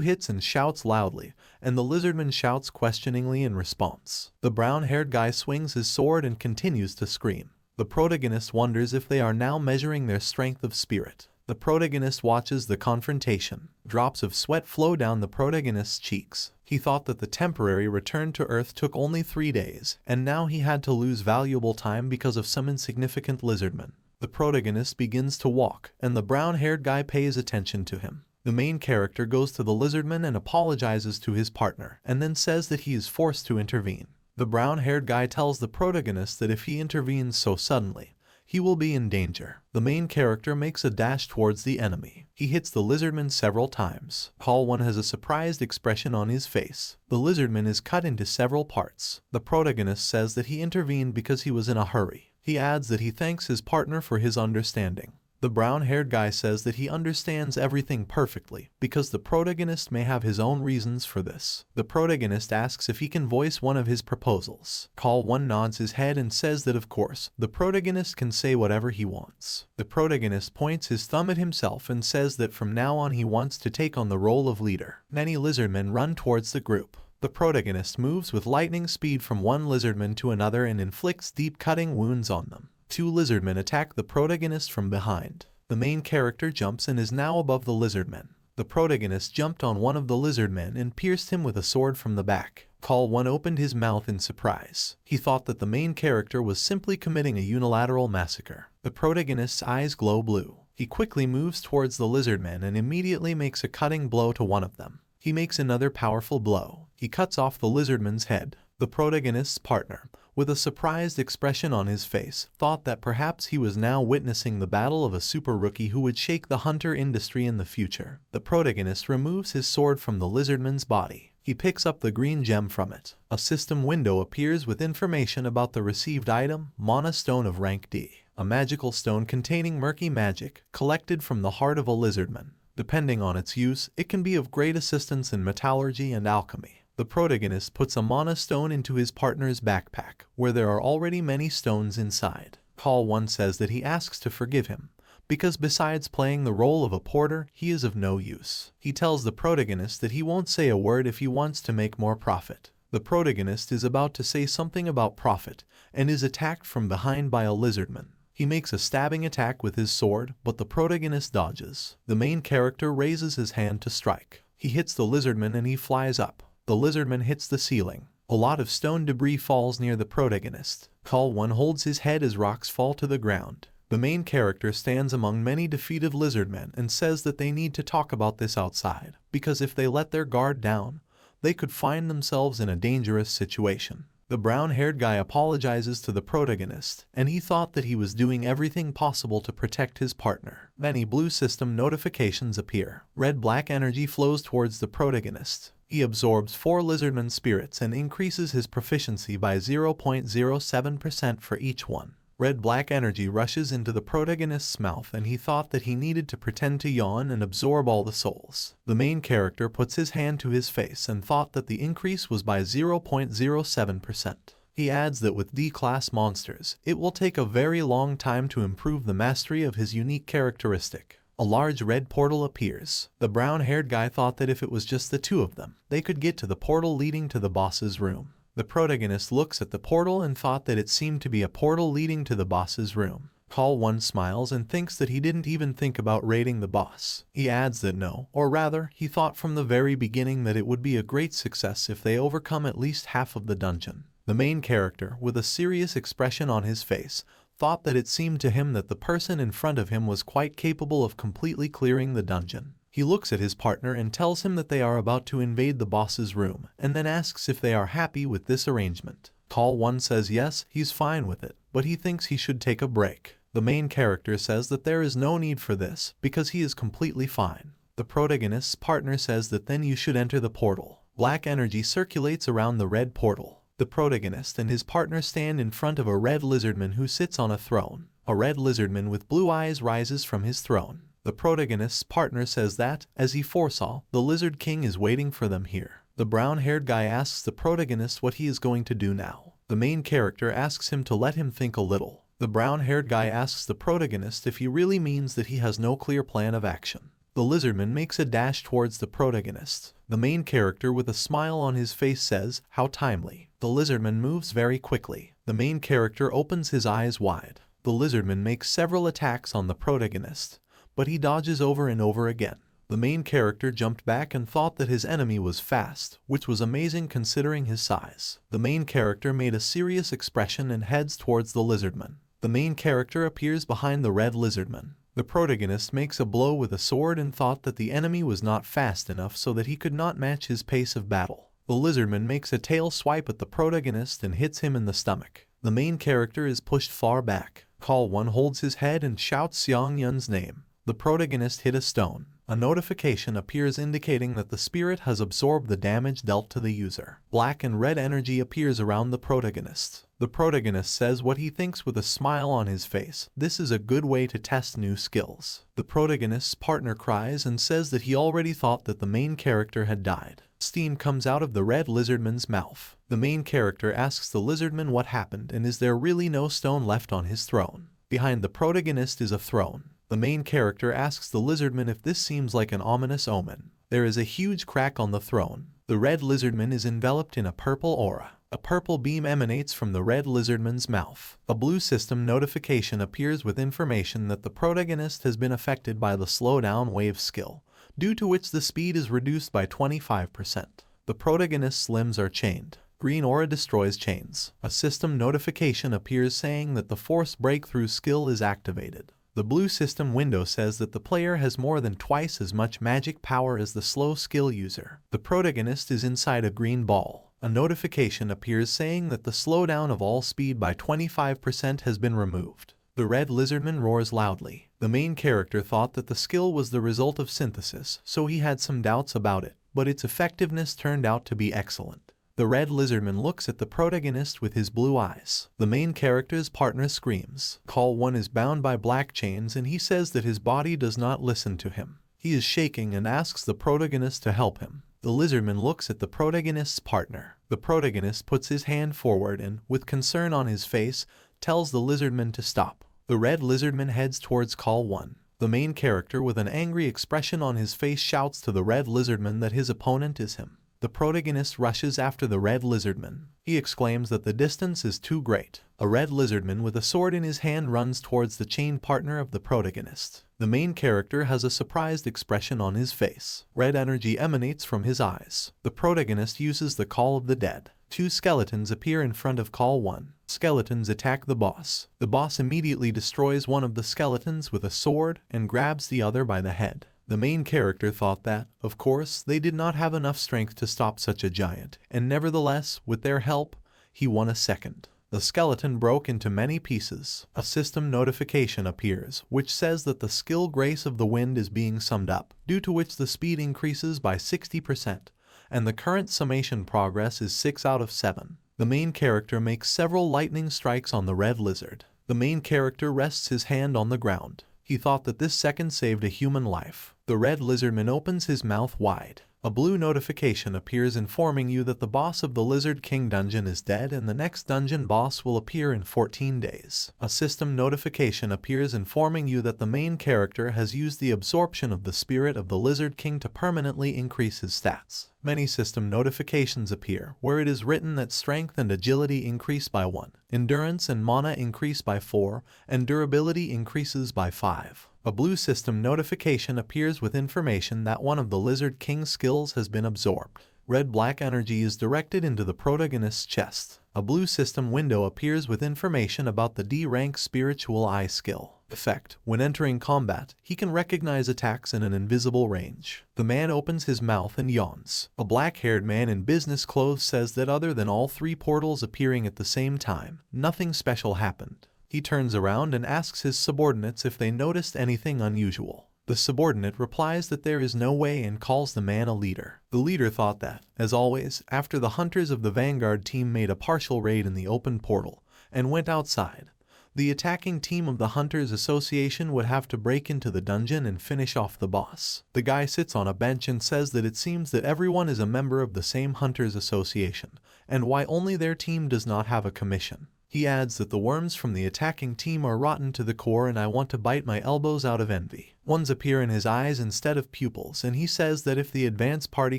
hits and shouts loudly, and the lizardman shouts questioningly in response. The brown-haired guy swings his sword and continues to scream. The protagonist wonders if they are now measuring their strength of spirit. The protagonist watches the confrontation. Drops of sweat flow down the protagonist's cheeks. He thought that the temporary return to Earth took only 3 days, and now he had to lose valuable time because of some insignificant lizardman. The protagonist begins to walk, and the brown-haired guy pays attention to him. The main character goes to the lizardman and apologizes to his partner, and then says that he is forced to intervene. The brown-haired guy tells the protagonist that if he intervenes so suddenly, he will be in danger. The main character makes a dash towards the enemy. He hits the lizardman several times. Call 1 has a surprised expression on his face. The lizardman is cut into several parts. The protagonist says that he intervened because he was in a hurry. He adds that he thanks his partner for his understanding. The brown-haired guy says that he understands everything perfectly, because the protagonist may have his own reasons for this. The protagonist asks if he can voice one of his proposals. Call 1 nods his head and says that of course, the protagonist can say whatever he wants. The protagonist points his thumb at himself and says that from now on he wants to take on the role of leader. Many lizardmen run towards the group. The protagonist moves with lightning speed from one lizardman to another and inflicts deep cutting wounds on them. 2 lizardmen attack the protagonist from behind. The main character jumps and is now above the lizardmen. The protagonist jumped on one of the lizardmen and pierced him with a sword from the back. Call 1 opened his mouth in surprise. He thought that the main character was simply committing a unilateral massacre. The protagonist's eyes glow blue. He quickly moves towards the lizardmen and immediately makes a cutting blow to one of them. He makes another powerful blow. He cuts off the lizardman's head. The protagonist's partner, with a surprised expression on his face, thought that perhaps he was now witnessing the battle of a super rookie who would shake the hunter industry in the future. The protagonist removes his sword from the lizardman's body. He picks up the green gem from it. A system window appears with information about the received item, Mana Stone of Rank D, a magical stone containing murky magic, collected from the heart of a lizardman. Depending on its use, it can be of great assistance in metallurgy and alchemy. The protagonist puts a mana stone into his partner's backpack, where there are already many stones inside. Call 1 says that he asks to forgive him, because besides playing the role of a porter, he is of no use. He tells the protagonist that he won't say a word if he wants to make more profit. The protagonist is about to say something about profit, and is attacked from behind by a lizardman. He makes a stabbing attack with his sword, but the protagonist dodges. The main character raises his hand to strike. He hits the lizardman and he flies up. The lizardman hits the ceiling. A lot of stone debris falls near the protagonist. Call 1 holds his head as rocks fall to the ground. The main character stands among many defeated lizardmen and says that they need to talk about this outside, because if they let their guard down, they could find themselves in a dangerous situation. The brown-haired guy apologizes to the protagonist, and he thought that he was doing everything possible to protect his partner. Many blue system notifications appear. Red-black energy flows towards the protagonist. He absorbs 4 lizardman spirits and increases his proficiency by 0.07% for each one. Red-black energy rushes into the protagonist's mouth and he thought that he needed to pretend to yawn and absorb all the souls. The main character puts his hand to his face and thought that the increase was by 0.07%. He adds that with D-class monsters, it will take a very long time to improve the mastery of his unique characteristic. A large red portal appears. The brown-haired guy thought that if it was just the 2 of them, they could get to the portal leading to the boss's room. The protagonist looks at the portal and thought that it seemed to be a portal leading to the boss's room. Call 1 smiles and thinks that he didn't even think about raiding the boss. He adds that no, or rather, he thought from the very beginning that it would be a great success if they overcome at least half of the dungeon. The main character, with a serious expression on his face, thought that it seemed to him that the person in front of him was quite capable of completely clearing the dungeon. He looks at his partner and tells him that they are about to invade the boss's room, and then asks if they are happy with this arrangement. Call 1 says yes, he's fine with it, but he thinks he should take a break. The main character says that there is no need for this, because he is completely fine. The protagonist's partner says that then you should enter the portal. Black energy circulates around the red portal. The protagonist and his partner stand in front of a red lizardman who sits on a throne. A red lizardman with blue eyes rises from his throne. The protagonist's partner says that, as he foresaw, the Lizard King is waiting for them here. The brown-haired guy asks the protagonist what he is going to do now. The main character asks him to let him think a little. The brown-haired guy asks the protagonist if he really means that he has no clear plan of action. The lizardman makes a dash towards the protagonist. The main character with a smile on his face says, "How timely." The lizardman moves very quickly. The main character opens his eyes wide. The lizardman makes several attacks on the protagonist, but he dodges over and over again. The main character jumped back and thought that his enemy was fast, which was amazing considering his size. The main character made a serious expression and heads towards the lizardman. The main character appears behind the red lizardman. The protagonist makes a blow with a sword and thought that the enemy was not fast enough so that he could not match his pace of battle. The lizardman makes a tail swipe at the protagonist and hits him in the stomach. The main character is pushed far back. Call 1 holds his head and shouts Xiang Yun's name. The protagonist hit a stone. A notification appears indicating that the spirit has absorbed the damage dealt to the user. Black and red energy appears around the protagonist. The protagonist says what he thinks with a smile on his face. This is a good way to test new skills. The protagonist's partner cries and says that he already thought that the main character had died. Steam comes out of the red lizardman's mouth. The main character asks the lizardman what happened and is there really no stone left on his throne. Behind the protagonist is a throne. The main character asks the lizardman if this seems like an ominous omen. There is a huge crack on the throne. The red lizardman is enveloped in a purple aura. A purple beam emanates from the red lizardman's mouth. A blue system notification appears with information that the protagonist has been affected by the slowdown wave skill, due to which the speed is reduced by 25%. The protagonist's limbs are chained. Green aura destroys chains. A system notification appears saying that the force breakthrough skill is activated. The blue system window says that the player has more than twice as much magic power as the slow skill user. The protagonist is inside a green ball. A notification appears saying that the slowdown of all speed by 25% has been removed. The red lizardman roars loudly. The main character thought that the skill was the result of synthesis, so he had some doubts about it, but its effectiveness turned out to be excellent. The red lizardman looks at the protagonist with his blue eyes. The main character's partner screams. Call 1 is bound by black chains and he says that his body does not listen to him. He is shaking and asks the protagonist to help him. The lizardman looks at the protagonist's partner. The protagonist puts his hand forward and, with concern on his face, tells the lizardman to stop. The red lizardman heads towards Call 1. The main character with an angry expression on his face shouts to the red lizardman that his opponent is him. The protagonist rushes after the red lizardman. He exclaims that the distance is too great. A red lizardman with a sword in his hand runs towards the chained partner of the protagonist. The main character has a surprised expression on his face. Red energy emanates from his eyes. The protagonist uses the Call of the Dead. 2 skeletons appear in front of Call 1. Skeletons attack the boss. The boss immediately destroys one of the skeletons with a sword and grabs the other by the head. The main character thought that, of course, they did not have enough strength to stop such a giant, and nevertheless, with their help, he won a second. The skeleton broke into many pieces. A system notification appears, which says that the skill Grace of the Wind is being summed up, due to which the speed increases by 60%, and the current summation progress is 6 out of 7. The main character makes several lightning strikes on the red lizard. The main character rests his hand on the ground. He thought that this second saved a human life. The red lizardman opens his mouth wide. A blue notification appears informing you that the boss of the Lizard King dungeon is dead and the next dungeon boss will appear in 14 days. A system notification appears informing you that the main character has used the absorption of the spirit of the Lizard King to permanently increase his stats. Many system notifications appear, where it is written that strength and agility increase by 1, endurance and mana increase by 4, and durability increases by 5. A blue system notification appears with information that one of the Lizard King's skills has been absorbed. Red-black energy is directed into the protagonist's chest. A blue system window appears with information about the D-rank Spiritual Eye skill. Effect: when entering combat, he can recognize attacks in an invisible range. The man opens his mouth and yawns. A black-haired man in business clothes says that other than all 3 portals appearing at the same time, nothing special happened. He turns around and asks his subordinates if they noticed anything unusual. The subordinate replies that there is no way and calls the man a leader. The leader thought that, as always, after the hunters of the Vanguard team made a partial raid in the open portal and went outside, The attacking team of the Hunters Association would have to break into the dungeon and finish off the boss. The guy sits on a bench and says that it seems that everyone is a member of the same Hunters Association, and why only their team does not have a commission. He adds that the worms from the attacking team are rotten to the core and I want to bite my elbows out of envy. Ones appear in his eyes instead of pupils, and he says that if the advance party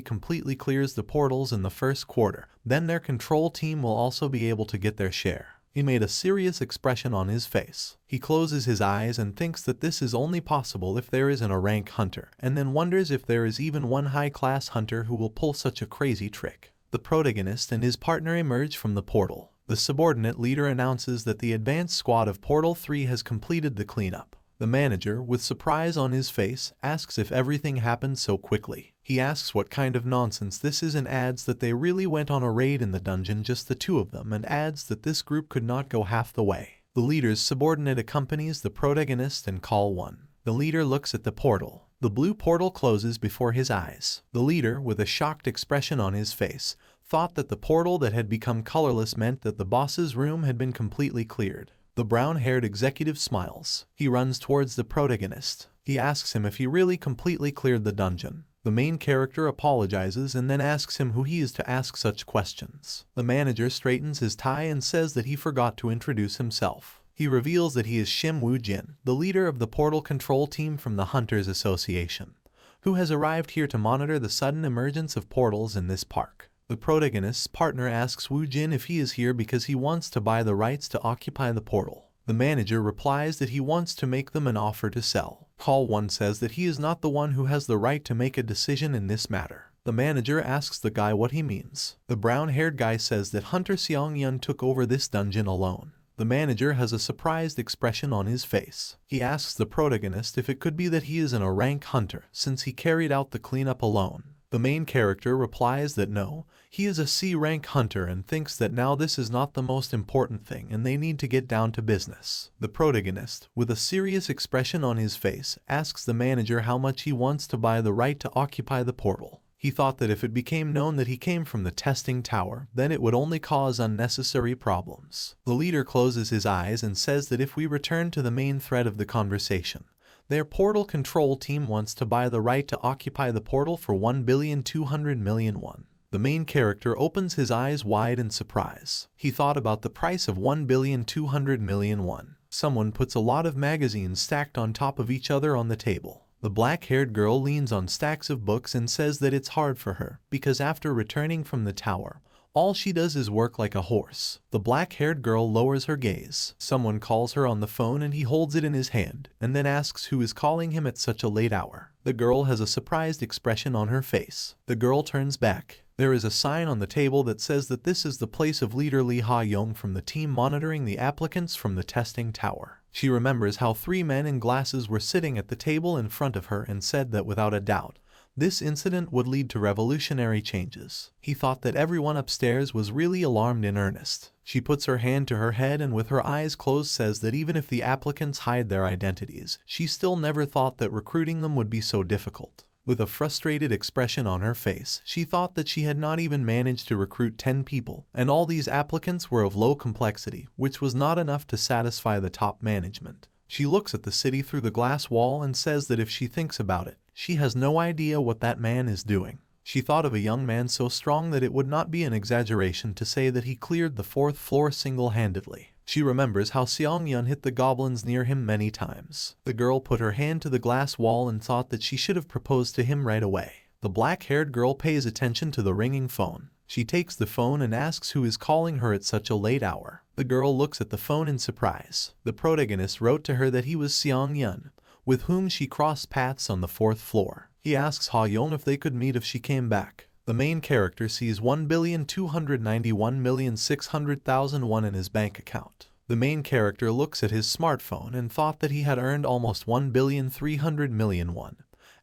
completely clears the portals in the first quarter, then their control team will also be able to get their share. He made a serious expression on his face. He closes his eyes and thinks that this is only possible if there isn't a rank hunter, and then wonders if there is even one high-class hunter who will pull such a crazy trick. The protagonist and his partner emerge from the portal. The subordinate leader announces that the advanced squad of Portal 3 has completed the cleanup. The manager, with surprise on his face, asks if everything happened so quickly. He asks what kind of nonsense this is and adds that they really went on a raid in the dungeon, just the two of them, and adds that this group could not go half the way. The leader's subordinate accompanies the protagonist and call 1. The leader looks at the portal. The blue portal closes before his eyes. The leader, with a shocked expression on his face, thought that the portal that had become colorless meant that the boss's room had been completely cleared. The brown-haired executive smiles. He runs towards the protagonist. He asks him if he really completely cleared the dungeon. The main character apologizes and then asks him who he is to ask such questions. The manager straightens his tie and says that he forgot to introduce himself. He reveals that he is Shim Woo-jin, the leader of the portal control team from the Hunters Association, who has arrived here to monitor the sudden emergence of portals in this park. The protagonist's partner asks Woo-jin if he is here because he wants to buy the rights to occupy the portal. The manager replies that he wants to make them an offer to sell. Call 1 says that he is not the one who has the right to make a decision in this matter. The manager asks the guy what he means. The brown-haired guy says that Hunter Seong-yeon took over this dungeon alone. The manager has a surprised expression on his face. He asks the protagonist if it could be that he isn't a rank hunter since he carried out the cleanup alone. The main character replies that no, he is a C-rank hunter and thinks that now this is not the most important thing and they need to get down to business. The protagonist, with a serious expression on his face, asks the manager how much he wants to buy the right to occupy the portal. He thought that if it became known that he came from the testing tower, then it would only cause unnecessary problems. The leader closes his eyes and says that if we return to the main thread of the conversation, their portal control team wants to buy the right to occupy the portal for 1,200,000,000 won. The main character opens his eyes wide in surprise. He thought about the price of 1,200,000,000 won. Someone puts a lot of magazines stacked on top of each other on the table. The black-haired girl leans on stacks of books and says that it's hard for her, because after returning from the tower, all she does is work like a horse. The black-haired girl lowers her gaze. Someone calls her on the phone and he holds it in his hand, and then asks who is calling him at such a late hour. The girl has a surprised expression on her face. The girl turns back. There is a sign on the table that says that this is the place of leader Lee Ha-young from the team monitoring the applicants from the testing tower. She remembers how 3 men in glasses were sitting at the table in front of her and said that without a doubt, this incident would lead to revolutionary changes. He thought that everyone upstairs was really alarmed in earnest. She puts her hand to her head and with her eyes closed says that even if the applicants hide their identities, she still never thought that recruiting them would be so difficult. With a frustrated expression on her face, she thought that she had not even managed to recruit 10 people, and all these applicants were of low complexity, which was not enough to satisfy the top management. She looks at the city through the glass wall and says that if she thinks about it, she has no idea what that man is doing. She thought of a young man so strong that it would not be an exaggeration to say that he cleared the 4th floor single-handedly. She remembers how Seong-yeon hit the goblins near him many times. The girl put her hand to the glass wall and thought that she should have proposed to him right away. The black-haired girl pays attention to the ringing phone. She takes the phone and asks who is calling her at such a late hour. The girl looks at the phone in surprise. The protagonist wrote to her that he was Seong-yeon, with whom she crossed paths on the 4th floor. He asks Ha-young if they could meet if she came back. The main character sees 1,291,600,000 won in his bank account. The main character looks at his smartphone and thought that he had earned almost 1,300,000,000 won,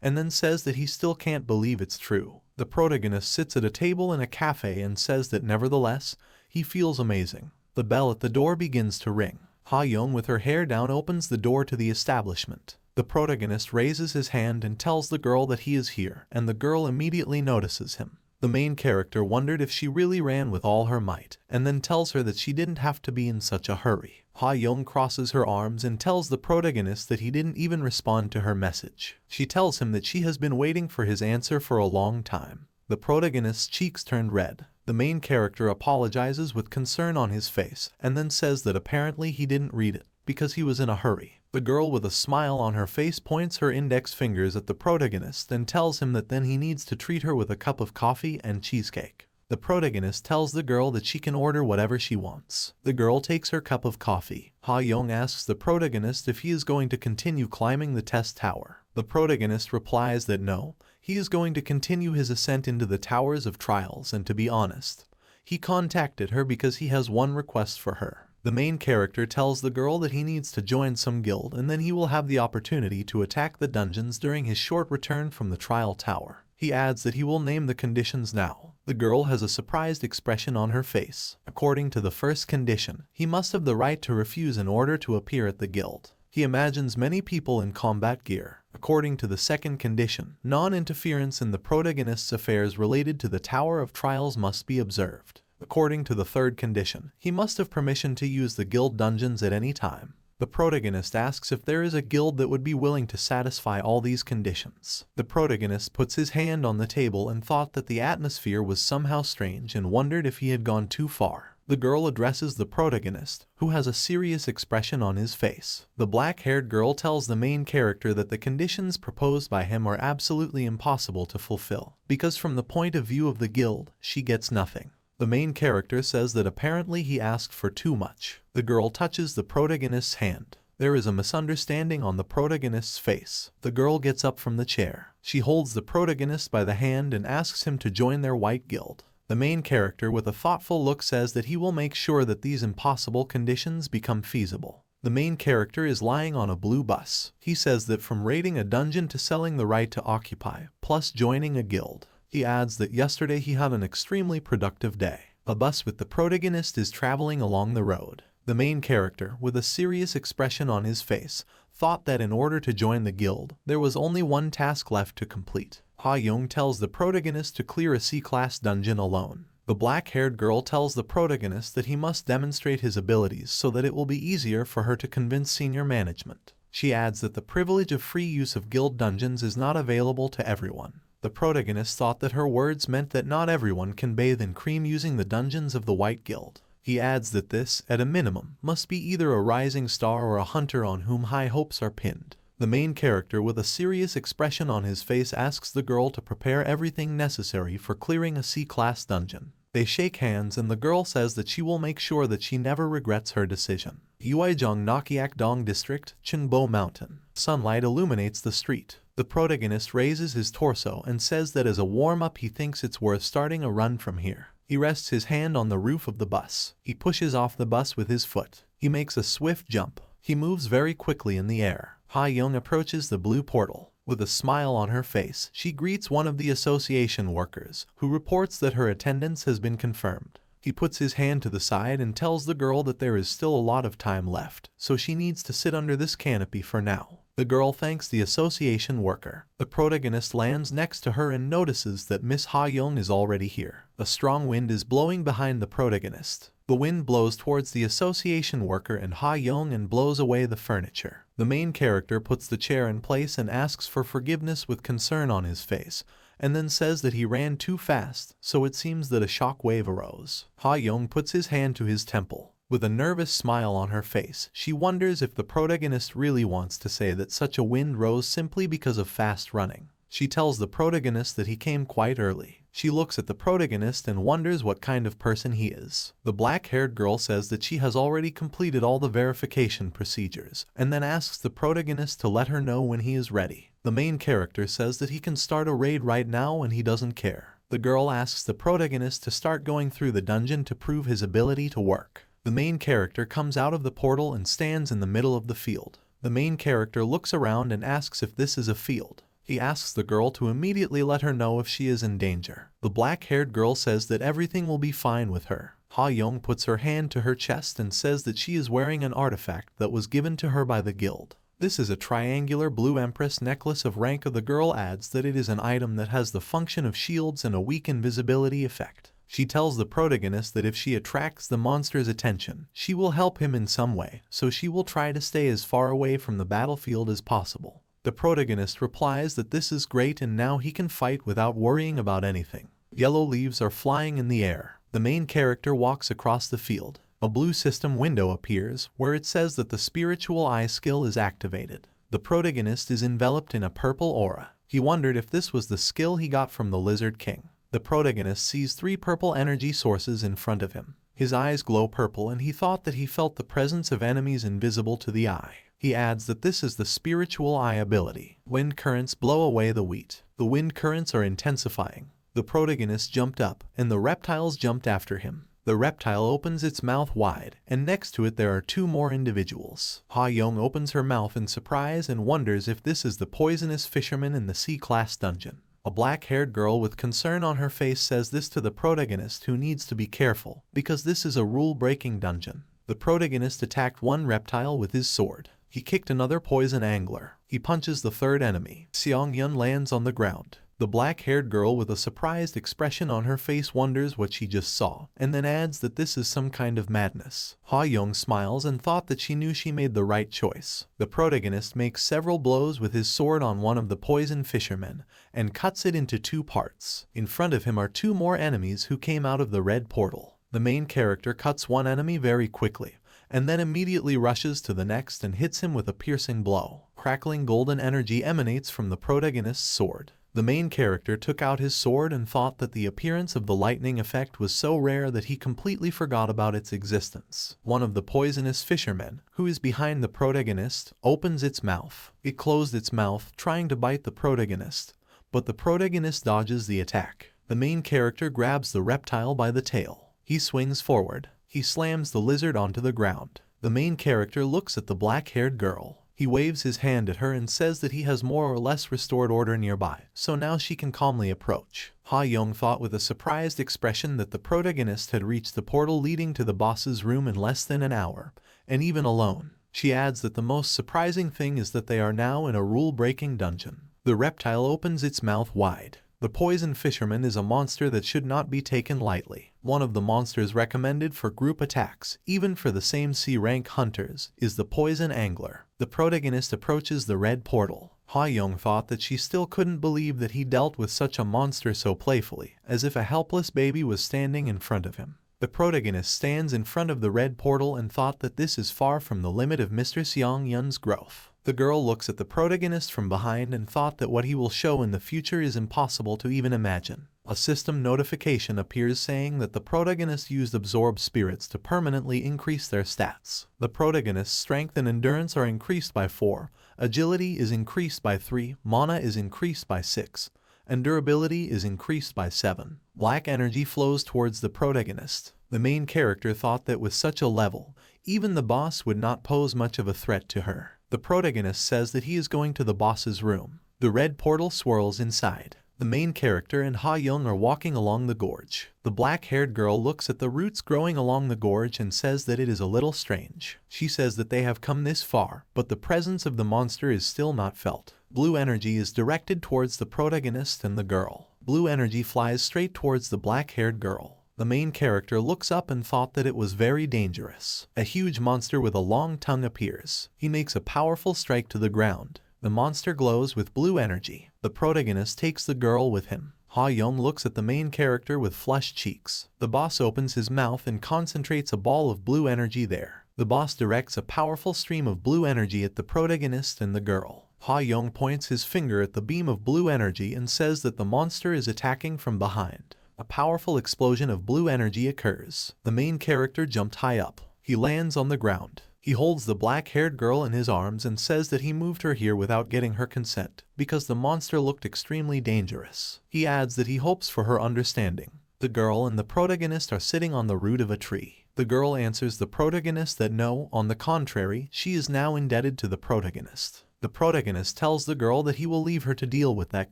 and then says that he still can't believe it's true. The protagonist sits at a table in a cafe and says that nevertheless, he feels amazing. The bell at the door begins to ring. Ha-young with her hair down opens the door to the establishment. The protagonist raises his hand and tells the girl that he is here, and the girl immediately notices him. The main character wondered if she really ran with all her might, and then tells her that she didn't have to be in such a hurry. Ha-young crosses her arms and tells the protagonist that he didn't even respond to her message. She tells him that she has been waiting for his answer for a long time. The protagonist's cheeks turned red. The main character apologizes with concern on his face, and then says that apparently he didn't read it because he was in a hurry. The girl with a smile on her face points her index fingers at the protagonist and tells him that then he needs to treat her with a cup of coffee and cheesecake. The protagonist tells the girl that she can order whatever she wants. The girl takes her cup of coffee. Ha-young asks the protagonist if he is going to continue climbing the test tower. The protagonist replies that no, he is going to continue his ascent into the towers of trials, and to be honest, he contacted her because he has one request for her. The main character tells the girl that he needs to join some guild and then he will have the opportunity to attack the dungeons during his short return from the trial tower. He adds that he will name the conditions now. The girl has a surprised expression on her face. According to the first condition, he must have the right to refuse in order to appear at the guild. He imagines many people in combat gear. According to the second condition, non-interference in the protagonist's affairs related to the Tower of Trials must be observed. According to the third condition, he must have permission to use the guild dungeons at any time. The protagonist asks if there is a guild that would be willing to satisfy all these conditions. The protagonist puts his hand on the table and thought that the atmosphere was somehow strange and wondered if he had gone too far. The girl addresses the protagonist, who has a serious expression on his face. The black-haired girl tells the main character that the conditions proposed by him are absolutely impossible to fulfill, because from the point of view of the guild, she gets nothing. The main character says that apparently he asked for too much. The girl touches the protagonist's hand. There is a misunderstanding on the protagonist's face. The girl gets up from the chair. She holds the protagonist by the hand and asks him to join their white guild. The main character with a thoughtful look says that he will make sure that these impossible conditions become feasible. The main character is lying on a blue bus. He says that from raiding a dungeon to selling the right to occupy, plus joining a guild. He adds that yesterday he had an extremely productive day. A bus with the protagonist is traveling along the road. The main character, with a serious expression on his face, thought that in order to join the guild, there was only one task left to complete. Ha-young tells the protagonist to clear a C-class dungeon alone. The black-haired girl tells the protagonist that he must demonstrate his abilities so that it will be easier for her to convince senior management. She adds that the privilege of free use of guild dungeons is not available to everyone. The protagonist thought that her words meant that not everyone can bathe in cream using the dungeons of the White Guild. He adds that this, at a minimum, must be either a rising star or a hunter on whom high hopes are pinned. The main character with a serious expression on his face asks the girl to prepare everything necessary for clearing a C-class dungeon. They shake hands and the girl says that she will make sure that she never regrets her decision. Uijeong Nakiak-dong District, Chungbo Mountain. Sunlight illuminates the street. The protagonist raises his torso and says that as a warm-up he thinks it's worth starting a run from here. He rests his hand on the roof of the bus. He pushes off the bus with his foot. He makes a swift jump. He moves very quickly in the air. Ha-young approaches the blue portal. With a smile on her face, she greets one of the association workers, who reports that her attendance has been confirmed. He puts his hand to the side and tells the girl that there is still a lot of time left, so she needs to sit under this canopy for now. The girl thanks the association worker. The protagonist lands next to her and notices that Miss Ha-young is already here. A strong wind is blowing behind the protagonist. The wind blows towards the association worker and Ha-young and blows away the furniture. The main character puts the chair in place and asks for forgiveness with concern on his face, and then says that he ran too fast, so it seems that a shock wave arose. Ha-young puts his hand to his temple. With a nervous smile on her face, she wonders if the protagonist really wants to say that such a wind rose simply because of fast running. She tells the protagonist that he came quite early. She looks at the protagonist and wonders what kind of person he is. The black-haired girl says that she has already completed all the verification procedures, and then asks the protagonist to let her know when he is ready. The main character says that he can start a raid right now and he doesn't care. The girl asks the protagonist to start going through the dungeon to prove his ability to work. The main character comes out of the portal and stands in the middle of the field. The main character looks around and asks if this is a field. He asks the girl to immediately let her know if she is in danger. The black-haired girl says that everything will be fine with her. Ha-young puts her hand to her chest and says that she is wearing an artifact that was given to her by the guild. This is a triangular blue Empress necklace of rank. The girl adds that it is an item that has the function of shields and a weak invisibility effect. She tells the protagonist that if she attracts the monster's attention, she will help him in some way, so she will try to stay as far away from the battlefield as possible. The protagonist replies that this is great and now he can fight without worrying about anything. Yellow leaves are flying in the air. The main character walks across the field. A blue system window appears, where it says that the spiritual eye skill is activated. The protagonist is enveloped in a purple aura. He wondered if this was the skill he got from the Lizard King. The protagonist sees 3 purple energy sources in front of him. His eyes glow purple and he thought that he felt the presence of enemies invisible to the eye. He adds that this is the spiritual eye ability. Wind currents blow away the wheat. The wind currents are intensifying. The protagonist jumped up, and the reptiles jumped after him. The reptile opens its mouth wide, and next to it there are 2 more individuals. Ha Young opens her mouth in surprise and wonders if this is the poisonous fisherman in the C-class dungeon. A black-haired girl with concern on her face says this to the protagonist, who needs to be careful, because this is a rule-breaking dungeon. The protagonist attacked one reptile with his sword. He kicked another poison angler. He punches the 3rd enemy. Seong Yun lands on the ground. The black-haired girl with a surprised expression on her face wonders what she just saw, and then adds that this is some kind of madness. Ha Young smiles and thought that she knew she made the right choice. The protagonist makes several blows with his sword on one of the poison fishermen, and cuts it into 2 parts. In front of him are 2 more enemies who came out of the red portal. The main character cuts one enemy very quickly, and then immediately rushes to the next and hits him with a piercing blow. Crackling golden energy emanates from the protagonist's sword. The main character took out his sword and thought that the appearance of the lightning effect was so rare that he completely forgot about its existence. One of the poisonous fishermen, who is behind the protagonist, opens its mouth. It closed its mouth, trying to bite the protagonist, but the protagonist dodges the attack. The main character grabs the reptile by the tail. He swings forward. He slams the lizard onto the ground. The main character looks at the black-haired girl. He waves his hand at her and says that he has more or less restored order nearby, so now she can calmly approach. Ha Young thought with a surprised expression that the protagonist had reached the portal leading to the boss's room in less than an hour, and even alone. She adds that the most surprising thing is that they are now in a rule-breaking dungeon. The reptile opens its mouth wide. The poison fisherman is a monster that should not be taken lightly. One of the monsters recommended for group attacks, even for the same C-rank hunters, is the poison angler. The protagonist approaches the red portal. Ha Young thought that she still couldn't believe that he dealt with such a monster so playfully, as if a helpless baby was standing in front of him. The protagonist stands in front of the red portal and thought that this is far from the limit of Mr. Seong Yun's growth. The girl looks at the protagonist from behind and thought that what he will show in the future is impossible to even imagine. A system notification appears saying that the protagonist used absorbed spirits to permanently increase their stats. The protagonist's strength and endurance are increased by 4, agility is increased by 3, mana is increased by 6, and durability is increased by 7. Black energy flows towards the protagonist. The main character thought that with such a level, even the boss would not pose much of a threat to her. The protagonist says that he is going to the boss's room. The red portal swirls inside. The main character and Ha Young are walking along the gorge. The black-haired girl looks at the roots growing along the gorge and says that it is a little strange. She says that they have come this far, but the presence of the monster is still not felt. Blue energy is directed towards the protagonist and the girl. Blue energy flies straight towards the black-haired girl. The main character looks up and thought that it was very dangerous. A huge monster with a long tongue appears. He makes a powerful strike to the ground. The monster glows with blue energy. The protagonist takes the girl with him. Ha Young looks at the main character with flushed cheeks. The boss opens his mouth and concentrates a ball of blue energy there. The boss directs a powerful stream of blue energy at the protagonist and the girl. Ha Young points his finger at the beam of blue energy and says that the monster is attacking from behind. A powerful explosion of blue energy occurs. The main character jumped high up. He lands on the ground. He holds the black-haired girl in his arms and says that he moved her here without getting her consent, because the monster looked extremely dangerous. He adds that he hopes for her understanding. The girl and the protagonist are sitting on the root of a tree. The girl answers the protagonist that no, on the contrary, she is now indebted to the protagonist. The protagonist tells the girl that he will leave her to deal with that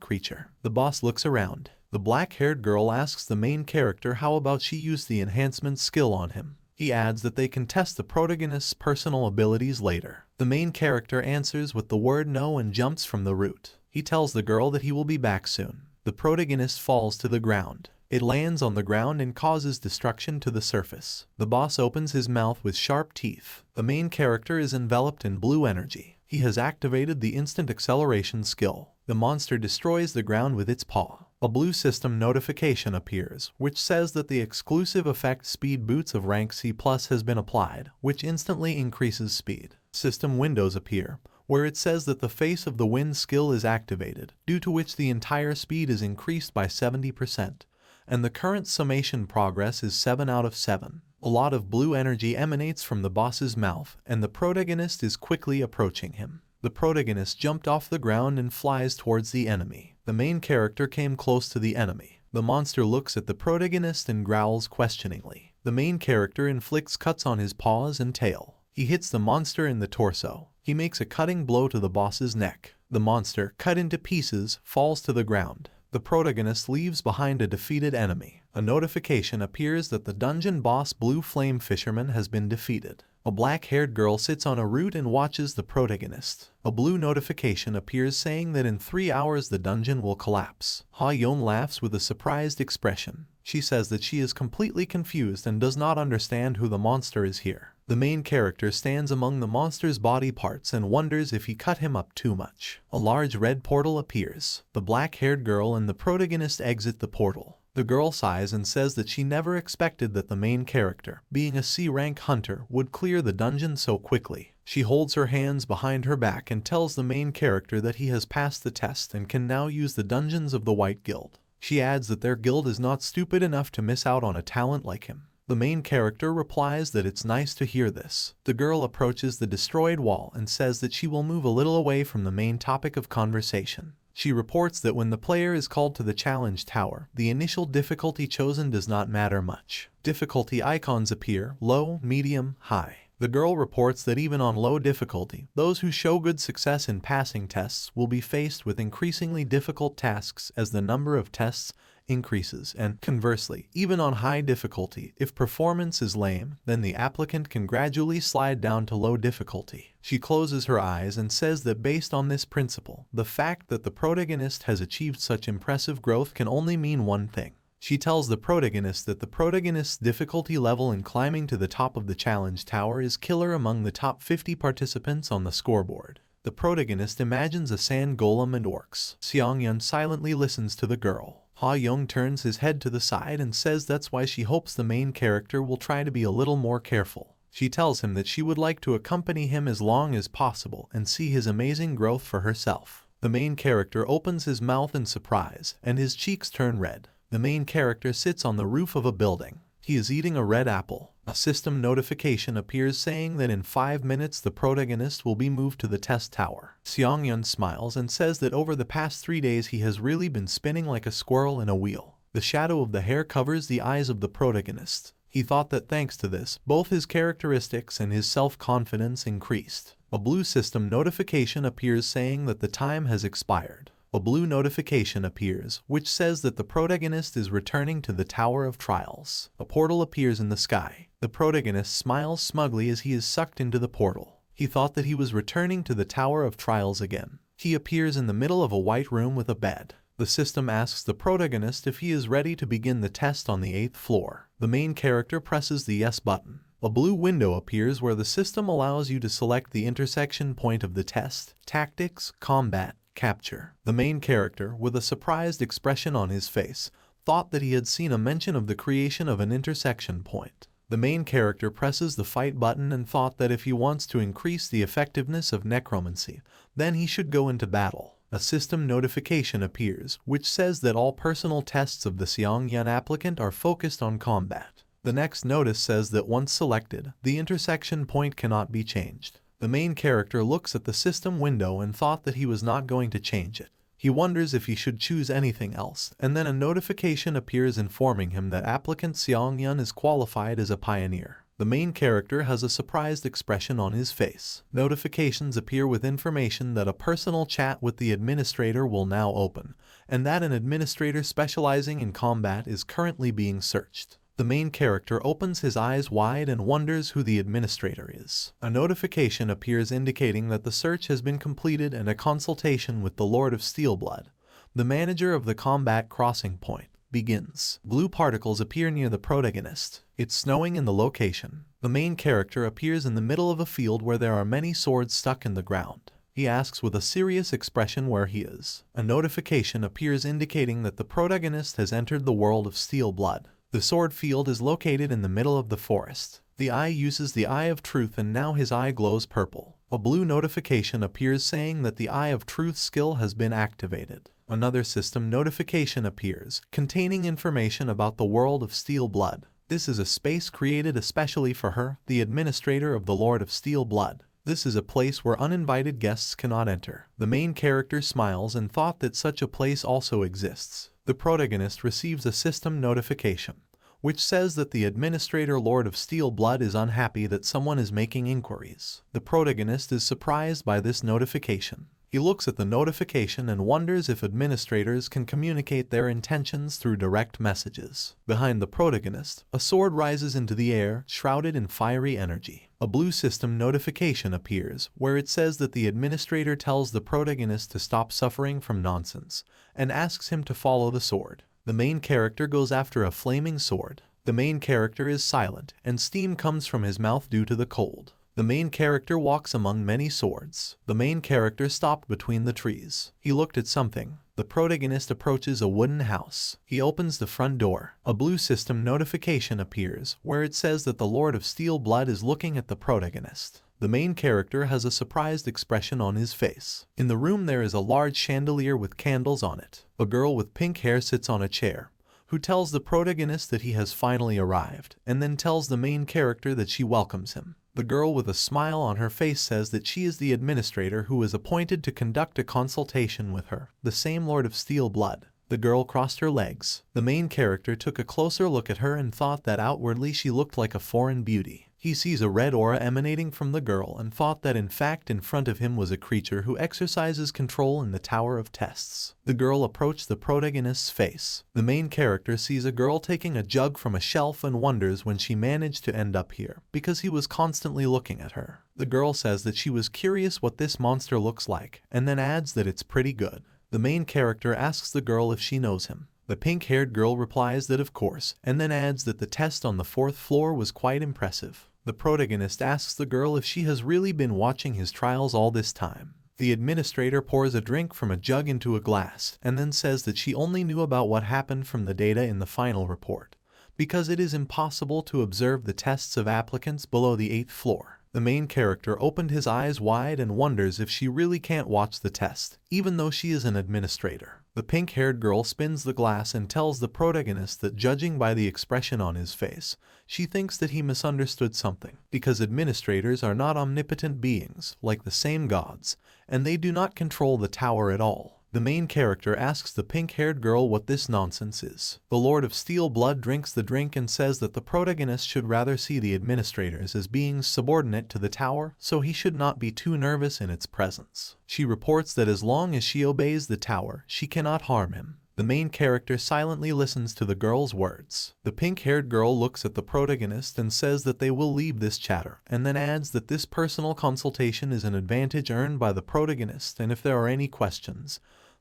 creature. The boss looks around. The black-haired girl asks the main character how about she used the enhancement skill on him. He adds that they can test the protagonist's personal abilities later. The main character answers with the word no and jumps from the route. He tells the girl that he will be back soon. The protagonist falls to the ground. It lands on the ground and causes destruction to the surface. The boss opens his mouth with sharp teeth. The main character is enveloped in blue energy. He has activated the instant acceleration skill. The monster destroys the ground with its paw. A blue system notification appears, which says that the exclusive effect Speed Boots of rank C+ has been applied, which instantly increases speed. System windows appear, where it says that the Face of the Wind skill is activated, due to which the entire speed is increased by 70%, and the current summation progress is 7 out of 7. A lot of blue energy emanates from the boss's mouth, and the protagonist is quickly approaching him. The protagonist jumped off the ground and flies towards the enemy. The main character came close to the enemy. The monster looks at the protagonist and growls questioningly. The main character inflicts cuts on his paws and tail. He hits the monster in the torso. He makes a cutting blow to the boss's neck. The monster, cut into pieces, falls to the ground. The protagonist leaves behind a defeated enemy. A notification appears that the dungeon boss Blue Flame Fisherman has been defeated. A black-haired girl sits on a root and watches the protagonist. A blue notification appears saying that in 3 hours the dungeon will collapse. Ha-Yeon laughs with a surprised expression. She says that she is completely confused and does not understand who the monster is here. The main character stands among the monster's body parts and wonders if he cut him up too much. A large red portal appears. The black-haired girl and the protagonist exit the portal. The girl sighs and says that she never expected that the main character, being a C-rank hunter, would clear the dungeon so quickly. She holds her hands behind her back and tells the main character that he has passed the test and can now use the dungeons of the White Guild. She adds that their guild is not stupid enough to miss out on a talent like him. The main character replies that it's nice to hear this. The girl approaches the destroyed wall and says that she will move a little away from the main topic of conversation. She reports that when the player is called to the challenge tower, the initial difficulty chosen does not matter much. Difficulty icons appear: low, medium, high. The girl reports that even on low difficulty, those who show good success in passing tests will be faced with increasingly difficult tasks as the number of tests increases, and conversely, even on high difficulty, if performance is lame, then the applicant can gradually slide down to low difficulty. She closes her eyes and says that based on this principle, the fact that the protagonist has achieved such impressive growth can only mean one thing. She tells the protagonist that the protagonist's difficulty level in climbing to the top of the challenge tower is killer among the top 50 participants on the scoreboard. The protagonist imagines a sand golem and orcs. Seong-yeon silently listens to the girl. Ha-Young turns his head to the side and says that's why she hopes the main character will try to be a little more careful. She tells him that she would like to accompany him as long as possible and see his amazing growth for herself. The main character opens his mouth in surprise, and his cheeks turn red. The main character sits on the roof of a building. He is eating a red apple. A system notification appears saying that in 5 minutes the protagonist will be moved to the test tower. Seong-yeon smiles and says that over the past 3 days he has really been spinning like a squirrel in a wheel. The shadow of the hair covers the eyes of the protagonist. He thought that thanks to this, both his characteristics and his self-confidence increased. A blue system notification appears saying that the time has expired. A blue notification appears, which says that the protagonist is returning to the Tower of Trials. A portal appears in the sky. The protagonist smiles smugly as he is sucked into the portal. He thought that he was returning to the Tower of Trials again. He appears in the middle of a white room with a bed. The system asks the protagonist if he is ready to begin the test on the 8th floor. The main character presses the yes button. A blue window appears where the system allows you to select the intersection point of the test: tactics, combat, capture. The main character, with a surprised expression on his face, thought that he had seen a mention of the creation of an intersection point. The main character presses the fight button and thought that if he wants to increase the effectiveness of necromancy, then he should go into battle. A system notification appears, which says that all personal tests of the Seong-yeon applicant are focused on combat. The next notice says that once selected, the intersection point cannot be changed. The main character looks at the system window and thought that he was not going to change it. He wonders if he should choose anything else, and then a notification appears informing him that applicant Seong-yeon is qualified as a pioneer. The main character has a surprised expression on his face. Notifications appear with information that a personal chat with the administrator will now open, and that an administrator specializing in combat is currently being searched. The main character opens his eyes wide and wonders who the administrator is. A notification appears indicating that the search has been completed and a consultation with the Lord of Steelblood, the manager of the combat crossing point, begins. Blue particles appear near the protagonist. It's snowing in the location. The main character appears in the middle of a field where there are many swords stuck in the ground. He asks with a serious expression where he is. A notification appears indicating that the protagonist has entered the world of Steelblood. The sword field is located in the middle of the forest. The eye uses the Eye of Truth and now his eye glows purple. A blue notification appears saying that the Eye of Truth skill has been activated. Another system notification appears, containing information about the world of Steelblood. This is a space created especially for her, the administrator of the Lord of Steelblood. This is a place where uninvited guests cannot enter. The main character smiles and thought that such a place also exists. The protagonist receives a system notification, which says that the administrator Lord of Steelblood is unhappy that someone is making inquiries. The protagonist is surprised by this notification. He looks at the notification and wonders if administrators can communicate their intentions through direct messages. Behind the protagonist, a sword rises into the air, shrouded in fiery energy. A blue system notification appears, where it says that the administrator tells the protagonist to stop suffering from nonsense, and asks him to follow the sword. The main character goes after a flaming sword. The main character is silent, and steam comes from his mouth due to the cold. The main character walks among many swords. The main character stopped between the trees. He looked at something. The protagonist approaches a wooden house. He opens the front door. A blue system notification appears, where it says that the Lord of Steelblood is looking at the protagonist. The main character has a surprised expression on his face. In the room there is a large chandelier with candles on it. A girl with pink hair sits on a chair, who tells the protagonist that he has finally arrived, and then tells the main character that she welcomes him. The girl with a smile on her face says that she is the administrator who was appointed to conduct a consultation with her, the same Lord of Steelblood. The girl crossed her legs. The main character took a closer look at her and thought that outwardly she looked like a foreign beauty. He sees a red aura emanating from the girl and thought that in fact in front of him was a creature who exercises control in the Tower of Tests. The girl approached the protagonist's face. The main character sees a girl taking a jug from a shelf and wonders when she managed to end up here, because he was constantly looking at her. The girl says that she was curious what this monster looks like, and then adds that it's pretty good. The main character asks the girl if she knows him. The pink-haired girl replies that of course, and then adds that the test on the 4th floor was quite impressive. The protagonist asks the girl if she has really been watching his trials all this time. The administrator pours a drink from a jug into a glass, and then says that she only knew about what happened from the data in the final report, because it is impossible to observe the tests of applicants below the 8th floor. The main character opened his eyes wide and wonders if she really can't watch the test, even though she is an administrator. The pink-haired girl spins the glass and tells the protagonist that judging by the expression on his face, she thinks that he misunderstood something, because administrators are not omnipotent beings, like the same gods, and they do not control the tower at all. The main character asks the pink-haired girl what this nonsense is. The Lord of Steelblood drinks the drink and says that the protagonist should rather see the administrators as beings subordinate to the tower, so he should not be too nervous in its presence. She reports that as long as she obeys the tower, she cannot harm him. The main character silently listens to the girl's words. The pink-haired girl looks at the protagonist and says that they will leave this chatter, and then adds that this personal consultation is an advantage earned by the protagonist, and if there are any questions,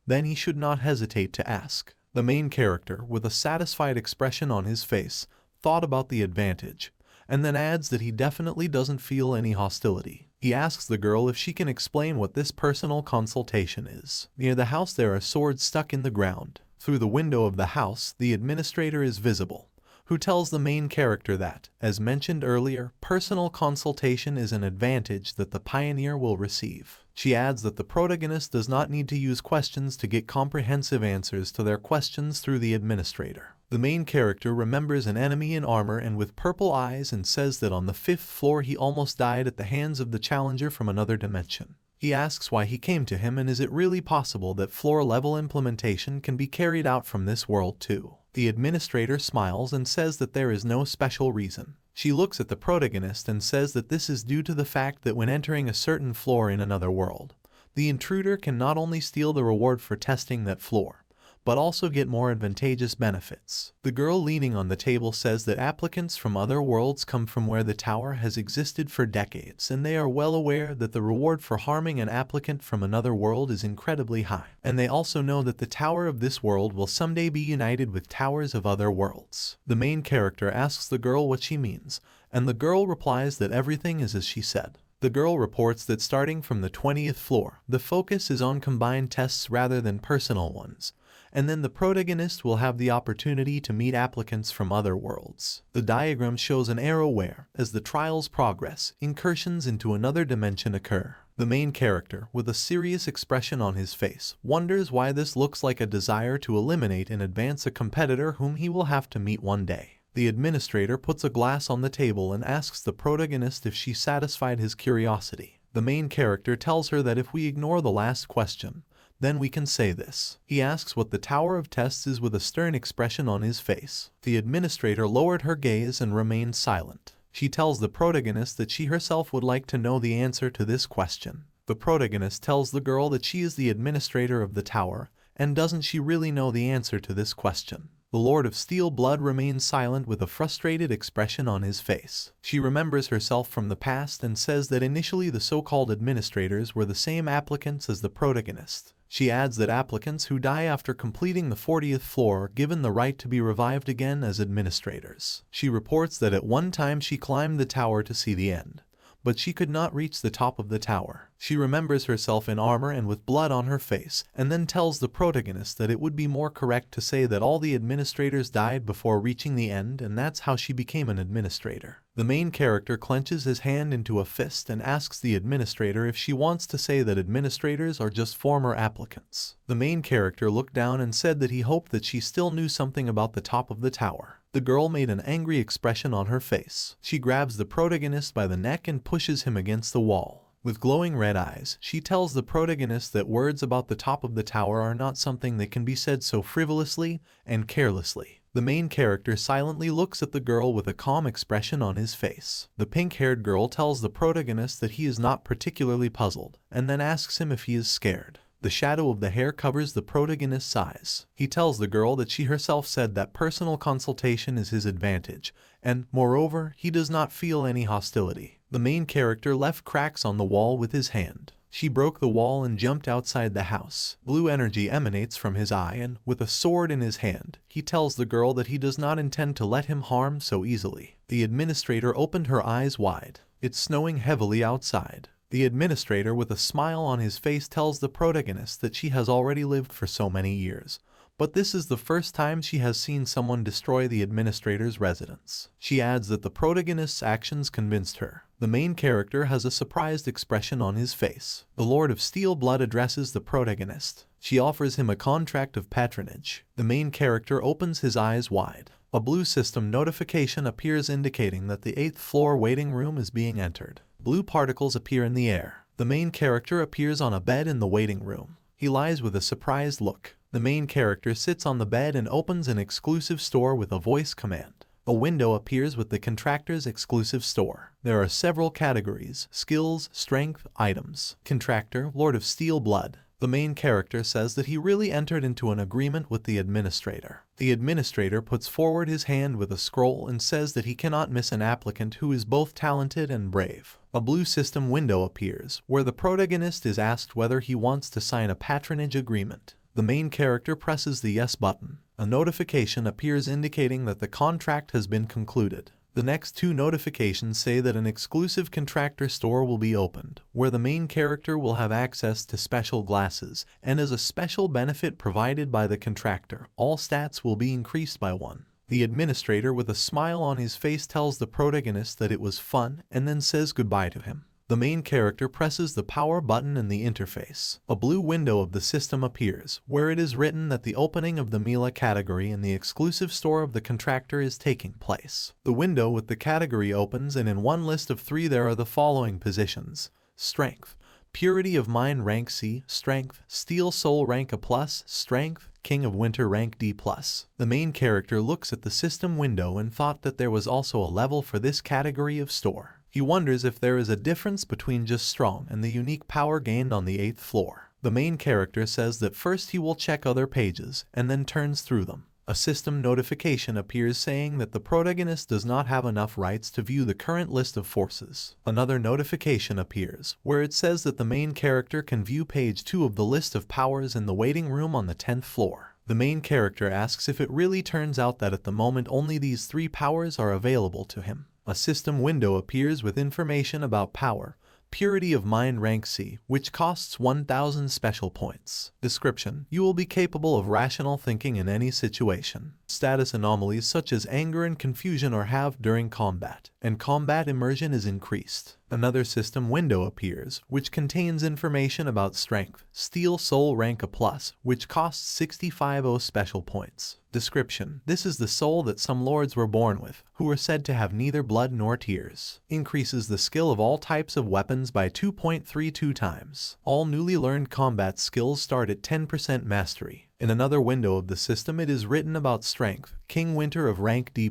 then he should not hesitate to ask. The main character, with a satisfied expression on his face, thought about the advantage, and then adds that he definitely doesn't feel any hostility. He asks the girl if she can explain what this personal consultation is. Near the house there are swords stuck in the ground. Through the window of the house, the administrator is visible, who tells the main character that, as mentioned earlier, personal consultation is an advantage that the pioneer will receive. She adds that the protagonist does not need to use questions to get comprehensive answers to their questions through the administrator. The main character remembers an enemy in armor and with purple eyes and says that on the 5th floor he almost died at the hands of the challenger from another dimension. He asks why he came to him and is it really possible that floor-level implementation can be carried out from this world too. The administrator smiles and says that there is no special reason. She looks at the protagonist and says that this is due to the fact that when entering a certain floor in another world, the intruder can not only steal the reward for testing that floor, but also get more advantageous benefits. The girl leaning on the table says that applicants from other worlds come from where the tower has existed for decades, and they are well aware that the reward for harming an applicant from another world is incredibly high. And they also know that the tower of this world will someday be united with towers of other worlds. The main character asks the girl what she means, and the girl replies that everything is as she said. The girl reports that starting from the 20th floor, the focus is on combined tests rather than personal ones, and then the protagonist will have the opportunity to meet applicants from other worlds. The diagram shows an arrow where, as the trials progress, incursions into another dimension occur. The main character, with a serious expression on his face, wonders why this looks like a desire to eliminate in advance a competitor whom he will have to meet one day. The administrator puts a glass on the table and asks the protagonist if she satisfied his curiosity. The main character tells her that if we ignore the last question, then we can say this. He asks what the Tower of Tests is with a stern expression on his face. The administrator lowered her gaze and remained silent. She tells the protagonist that she herself would like to know the answer to this question. The protagonist tells the girl that she is the administrator of the tower, and doesn't she really know the answer to this question? The Lord of Steel Blood remains silent with a frustrated expression on his face. She remembers herself from the past and says that initially the so-called administrators were the same applicants as the protagonist. She adds that applicants who die after completing the 40th floor are given the right to be revived again as administrators. She reports that at one time she climbed the tower to see the end, but she could not reach the top of the tower. She remembers herself in armor and with blood on her face, and then tells the protagonist that it would be more correct to say that all the administrators died before reaching the end, and that's how she became an administrator. The main character clenches his hand into a fist and asks the administrator if she wants to say that administrators are just former applicants. The main character looked down and said that he hoped that she still knew something about the top of the tower. The girl made an angry expression on her face. She grabs the protagonist by the neck and pushes him against the wall. With glowing red eyes, she tells the protagonist that words about the top of the tower are not something that can be said so frivolously and carelessly. The main character silently looks at the girl with a calm expression on his face. The pink-haired girl tells the protagonist that he is not particularly puzzled, and then asks him if he is scared. The shadow of the hair covers the protagonist's eyes. He tells the girl that she herself said that personal consultation is his advantage, and, moreover, he does not feel any hostility. The main character left cracks on the wall with his hand. She broke the wall and jumped outside the house. Blue energy emanates from his eye and, with a sword in his hand, he tells the girl that he does not intend to let him harm so easily. The administrator opened her eyes wide. It's snowing heavily outside. The administrator, with a smile on his face, tells the protagonist that she has already lived for so many years, but this is the first time she has seen someone destroy the administrator's residence. She adds that the protagonist's actions convinced her. The main character has a surprised expression on his face. The Lord of Steel Blood addresses the protagonist. She offers him a contract of patronage. The main character opens his eyes wide. A blue system notification appears indicating that the 8th floor waiting room is being entered. Blue particles appear in the air. The main character appears on a bed in the waiting room. He lies with a surprised look. The main character sits on the bed and opens an exclusive store with a voice command. A window appears with the contractor's exclusive store. There are several categories: skills, strength, items. Contractor, Lord of Steel Blood. The main character says that he really entered into an agreement with the administrator. The administrator puts forward his hand with a scroll and says that he cannot miss an applicant who is both talented and brave. A blue system window appears, where the protagonist is asked whether he wants to sign a patronage agreement. The main character presses the yes button. A notification appears indicating that the contract has been concluded. The next two notifications say that an exclusive contractor store will be opened, where the main character will have access to special glasses, and as a special benefit provided by the contractor, all stats will be increased by 1. The administrator, with a smile on his face, tells the protagonist that it was fun, and then says goodbye to him. The main character presses the power button in the interface. A blue window of the system appears, where it is written that the opening of the Mila category in the exclusive store of the contractor is taking place. The window with the category opens, and in one list of 3 there are the following positions: Strength, Purity of Mind rank C, Strength, Steel Soul rank A+, Strength, King of Winter rank D+. The main character looks at the system window and thought that there was also a level for this category of store. He wonders if there is a difference between just strong and the unique power gained on the 8th floor. The main character says that first he will check other pages and then turns through them. A system notification appears saying that the protagonist does not have enough rights to view the current list of forces. Another notification appears, where it says that the main character can view page 2 of the list of powers in the waiting room on the 10th floor. The main character asks if it really turns out that at the moment only these 3 powers are available to him. A system window appears with information about power. Purity of Mind Rank C, which costs 1,000 special points. Description: you will be capable of rational thinking in any situation. Status anomalies such as anger and confusion are halved during combat, and combat immersion is increased. Another system window appears, which contains information about strength. Steel Soul Rank A+, which costs 65 special points. Description: this is the soul that some lords were born with, who are said to have neither blood nor tears. Increases the skill of all types of weapons by 2.32 times. All newly learned combat skills start at 10% mastery. In another window of the system it is written about strength. King Winter of rank D+,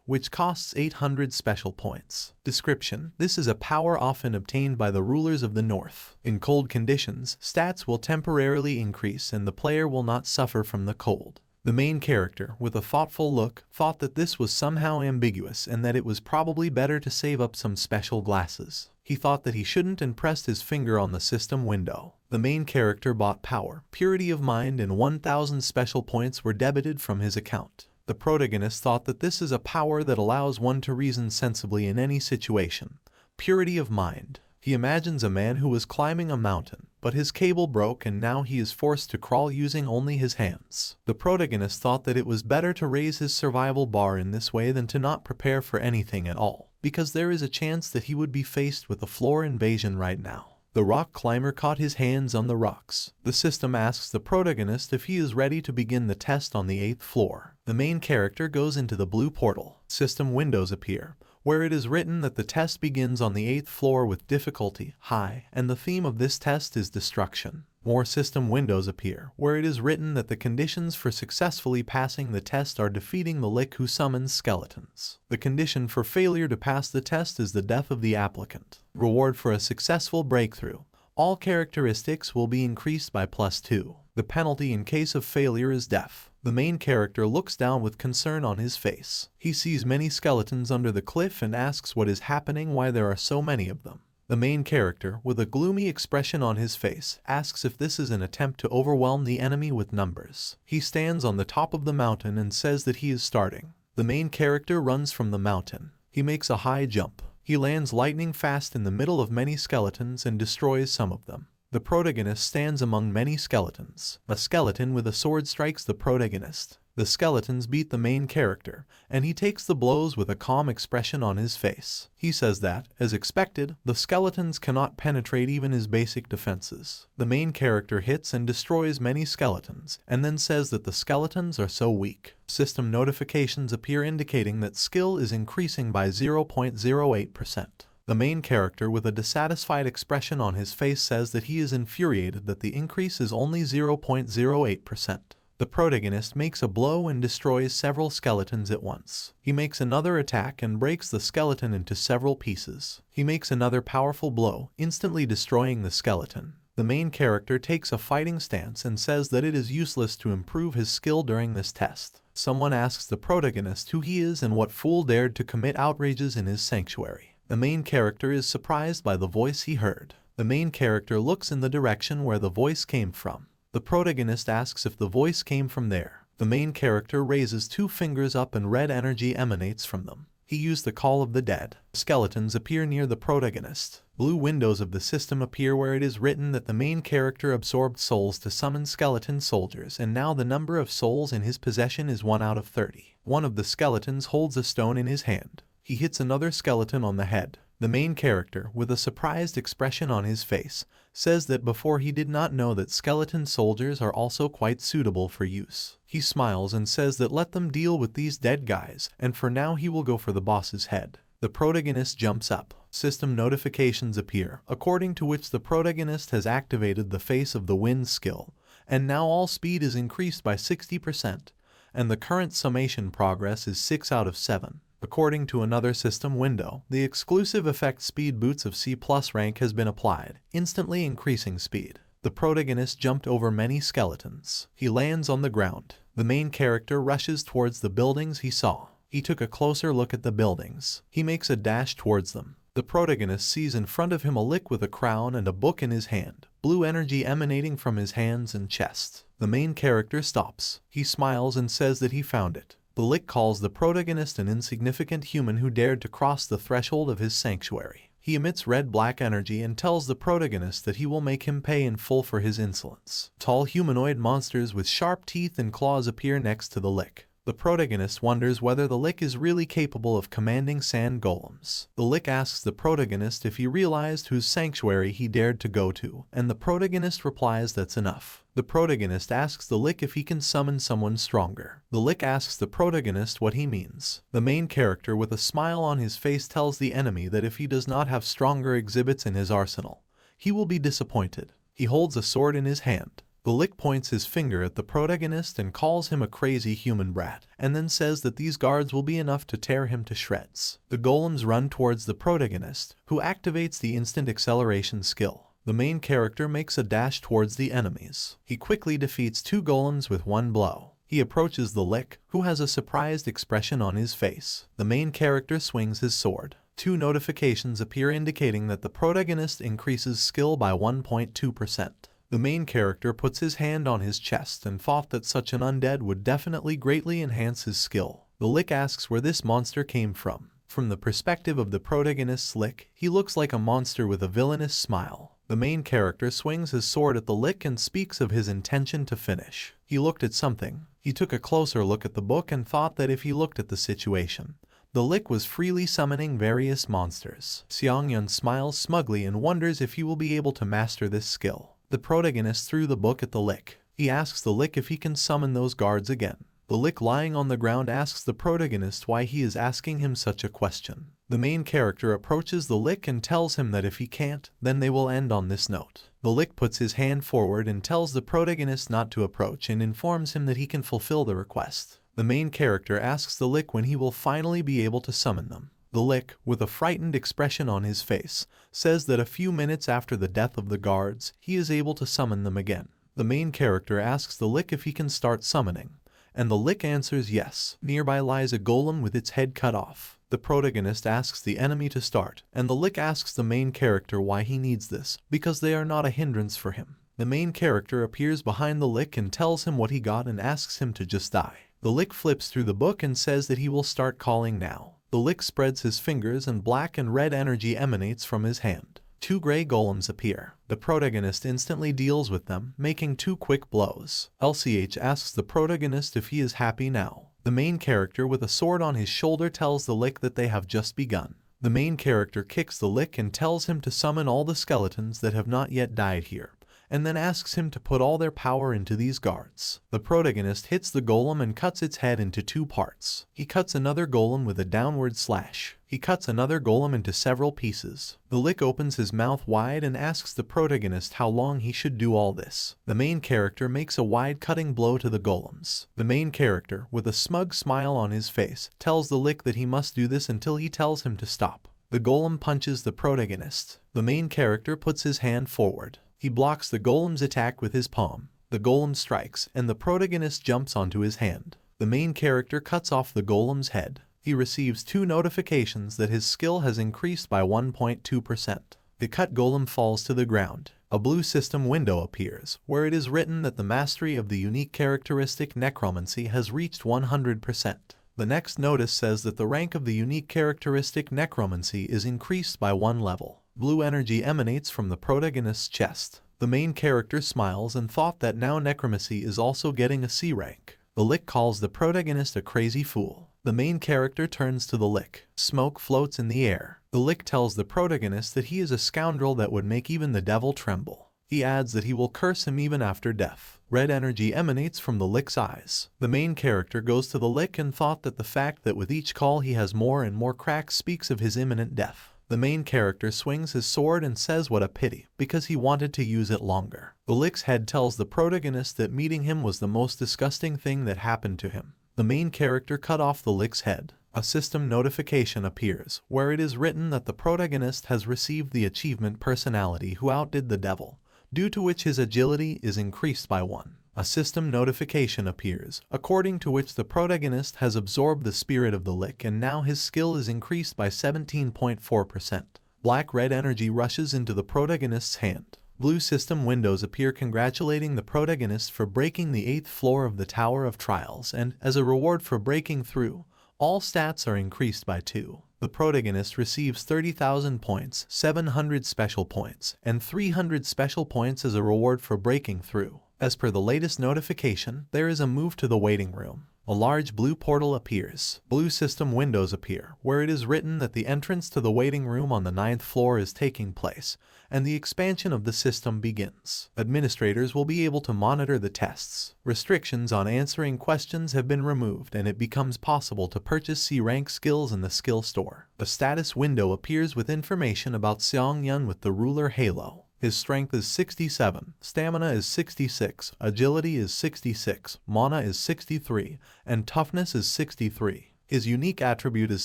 which costs 800 special points. Description: this is a power often obtained by the rulers of the north. In cold conditions, stats will temporarily increase and the player will not suffer from the cold. The main character, with a thoughtful look, thought that this was somehow ambiguous and that it was probably better to save up some special glasses. He thought that he shouldn't and pressed his finger on the system window. The main character bought power, purity of mind, and 1,000 special points were debited from his account. The protagonist thought that this is a power that allows one to reason sensibly in any situation. Purity of mind. He imagines a man who was climbing a mountain, but his cable broke and now he is forced to crawl using only his hands. The protagonist thought that it was better to raise his survival bar in this way than to not prepare for anything at all, because there is a chance that he would be faced with a floor invasion right now. The rock climber caught his hands on the rocks. The system asks the protagonist if he is ready to begin the test on the 8th floor. The main character goes into the blue portal. System windows appear, where it is written that the test begins on the 8th floor with difficulty high, and the theme of this test is destruction. More system windows appear, where it is written that the conditions for successfully passing the test are defeating the Lich who summons skeletons. The condition for failure to pass the test is the death of the applicant. Reward for a successful breakthrough. All characteristics will be increased by +2. The penalty in case of failure is death. The main character looks down with concern on his face. He sees many skeletons under the cliff and asks what is happening, why there are so many of them. The main character, with a gloomy expression on his face, asks if this is an attempt to overwhelm the enemy with numbers. He stands on the top of the mountain and says that he is starting. The main character runs from the mountain. He makes a high jump. He lands lightning fast in the middle of many skeletons and destroys some of them. The protagonist stands among many skeletons. A skeleton with a sword strikes the protagonist. The skeletons beat the main character, and he takes the blows with a calm expression on his face. He says that, as expected, the skeletons cannot penetrate even his basic defenses. The main character hits and destroys many skeletons, and then says that the skeletons are so weak. System notifications appear indicating that skill is increasing by 0.08%. The main character, with a dissatisfied expression on his face, says that he is infuriated that the increase is only 0.08%. The protagonist makes a blow and destroys several skeletons at once. He makes another attack and breaks the skeleton into several pieces. He makes another powerful blow, instantly destroying the skeleton. The main character takes a fighting stance and says that it is useless to improve his skill during this test. Someone asks the protagonist who he is and what fool dared to commit outrages in his sanctuary. The main character is surprised by the voice he heard. The main character looks in the direction where the voice came from. The protagonist asks if the voice came from there. The main character raises 2 fingers up and red energy emanates from them. He used the call of the dead. Skeletons appear near the protagonist. Blue windows of the system appear where it is written that the main character absorbed souls to summon skeleton soldiers, and now the number of souls in his possession is 1 out of 30. One of the skeletons holds a stone in his hand. He hits another skeleton on the head. The main character, with a surprised expression on his face, says that before he did not know that skeleton soldiers are also quite suitable for use. He smiles and says that let them deal with these dead guys, and for now he will go for the boss's head. The protagonist jumps up. System notifications appear, according to which the protagonist has activated the Face of the Wind skill, and now all speed is increased by 60%, and the current summation progress is 6 out of 7. According to another system window, the exclusive effect Speed Boots of C+ rank has been applied, instantly increasing speed. The protagonist jumped over many skeletons. He lands on the ground. The main character rushes towards the buildings he saw. He took a closer look at the buildings. He makes a dash towards them. The protagonist sees in front of him a Lick with a crown and a book in his hand, blue energy emanating from his hands and chest. The main character stops. He smiles and says that he found it. The Lick calls the protagonist an insignificant human who dared to cross the threshold of his sanctuary. He emits red-black energy and tells the protagonist that he will make him pay in full for his insolence. Tall humanoid monsters with sharp teeth and claws appear next to the Lick. The protagonist wonders whether the Lick is really capable of commanding sand golems. The Lick asks the protagonist if he realized whose sanctuary he dared to go to, and the protagonist replies that's enough. The protagonist asks the Lick if he can summon someone stronger. The Lick asks the protagonist what he means. The main character with a smile on his face tells the enemy that if he does not have stronger exhibits in his arsenal, he will be disappointed. He holds a sword in his hand. The Lick points his finger at the protagonist and calls him a crazy human brat, and then says that these guards will be enough to tear him to shreds. The golems run towards the protagonist, who activates the instant acceleration skill. The main character makes a dash towards the enemies. He quickly defeats 2 golems with 1 blow. He approaches the Lick, who has a surprised expression on his face. The main character swings his sword. 2 notifications appear indicating that the protagonist increases skill by 1.2%. The main character puts his hand on his chest and thought that such an undead would definitely greatly enhance his skill. The Lick asks where this monster came from. From the perspective of the protagonist's Lick, he looks like a monster with a villainous smile. The main character swings his sword at the Lick and speaks of his intention to finish. He looked at something. He took a closer look at the book and thought that if he looked at the situation, the Lick was freely summoning various monsters. Seongyun smiles smugly and wonders if he will be able to master this skill. The protagonist threw the book at the Lick. He asks the Lick if he can summon those guards again. The Lick lying on the ground asks the protagonist why he is asking him such a question. The main character approaches the Lick and tells him that if he can't, then they will end on this note. The Lick puts his hand forward and tells the protagonist not to approach and informs him that he can fulfill the request. The main character asks the Lick when he will finally be able to summon them. The Lick, with a frightened expression on his face, says that a few minutes after the death of the guards, he is able to summon them again. The main character asks the Lick if he can start summoning, and the Lick answers yes. Nearby lies a golem with its head cut off. The protagonist asks the enemy to start, and the Lick asks the main character why he needs this, because they are not a hindrance for him. The main character appears behind the Lick and tells him what he got and asks him to just die. The Lick flips through the book and says that he will start calling now. The Lick spreads his fingers and black and red energy emanates from his hand. 2 gray golems appear. The protagonist instantly deals with them, making 2 quick blows. LCH asks the protagonist if he is happy now. The main character with a sword on his shoulder tells the Lick that they have just begun. The main character kicks the Lick and tells him to summon all the skeletons that have not yet died here, and then asks him to put all their power into these guards. The protagonist hits the golem and cuts its head into 2 parts. He cuts another golem with a downward slash. He cuts another golem into several pieces. The Lick opens his mouth wide and asks the protagonist how long he should do all this. The main character makes a wide cutting blow to the golems. The main character, with a smug smile on his face, tells the Lick that he must do this until he tells him to stop. The golem punches the protagonist. The main character puts his hand forward. He blocks the golem's attack with his palm. The golem strikes, and the protagonist jumps onto his hand. The main character cuts off the golem's head. He receives 2 notifications that his skill has increased by 1.2%. The cut golem falls to the ground. A blue system window appears, where it is written that the mastery of the unique characteristic Necromancy has reached 100%. The next notice says that the rank of the unique characteristic Necromancy is increased by 1 level. Blue energy emanates from the protagonist's chest. The main character smiles and thought that now Necromancy is also getting a C rank. The Lick calls the protagonist a crazy fool. The main character turns to the Lick. Smoke floats in the air. The Lick tells the protagonist that he is a scoundrel that would make even the devil tremble. He adds that he will curse him even after death. Red energy emanates from the Lick's eyes. The main character goes to the Lick and thought that the fact that with each call he has more and more cracks speaks of his imminent death. The main character swings his sword and says what a pity, because he wanted to use it longer. The Lick's head tells the protagonist that meeting him was the most disgusting thing that happened to him. The main character cut off the Lick's head. A system notification appears, where it is written that the protagonist has received the achievement Personality Who Outdid the Devil, due to which his agility is increased by 1. A system notification appears, according to which the protagonist has absorbed the spirit of the lick and now his skill is increased by 17.4%. Black-red energy rushes into the protagonist's hand. Blue system windows appear congratulating the protagonist for breaking the 8th floor of the Tower of Trials, and, as a reward for breaking through, all stats are increased by 2. The protagonist receives 30,000 points, 700 special points, and 300 special points as a reward for breaking through. As per the latest notification, there is a move to the waiting room. A large blue portal appears. Blue system windows appear, where it is written that the entrance to the waiting room on the 9th floor is taking place, and the expansion of the system begins. Administrators will be able to monitor the tests. Restrictions on answering questions have been removed, and it becomes possible to purchase C-rank skills in the skill store. A status window appears with information about Seong-Yun with the ruler halo. His strength is 67, stamina is 66, agility is 66, mana is 63, and toughness is 63. His unique attribute is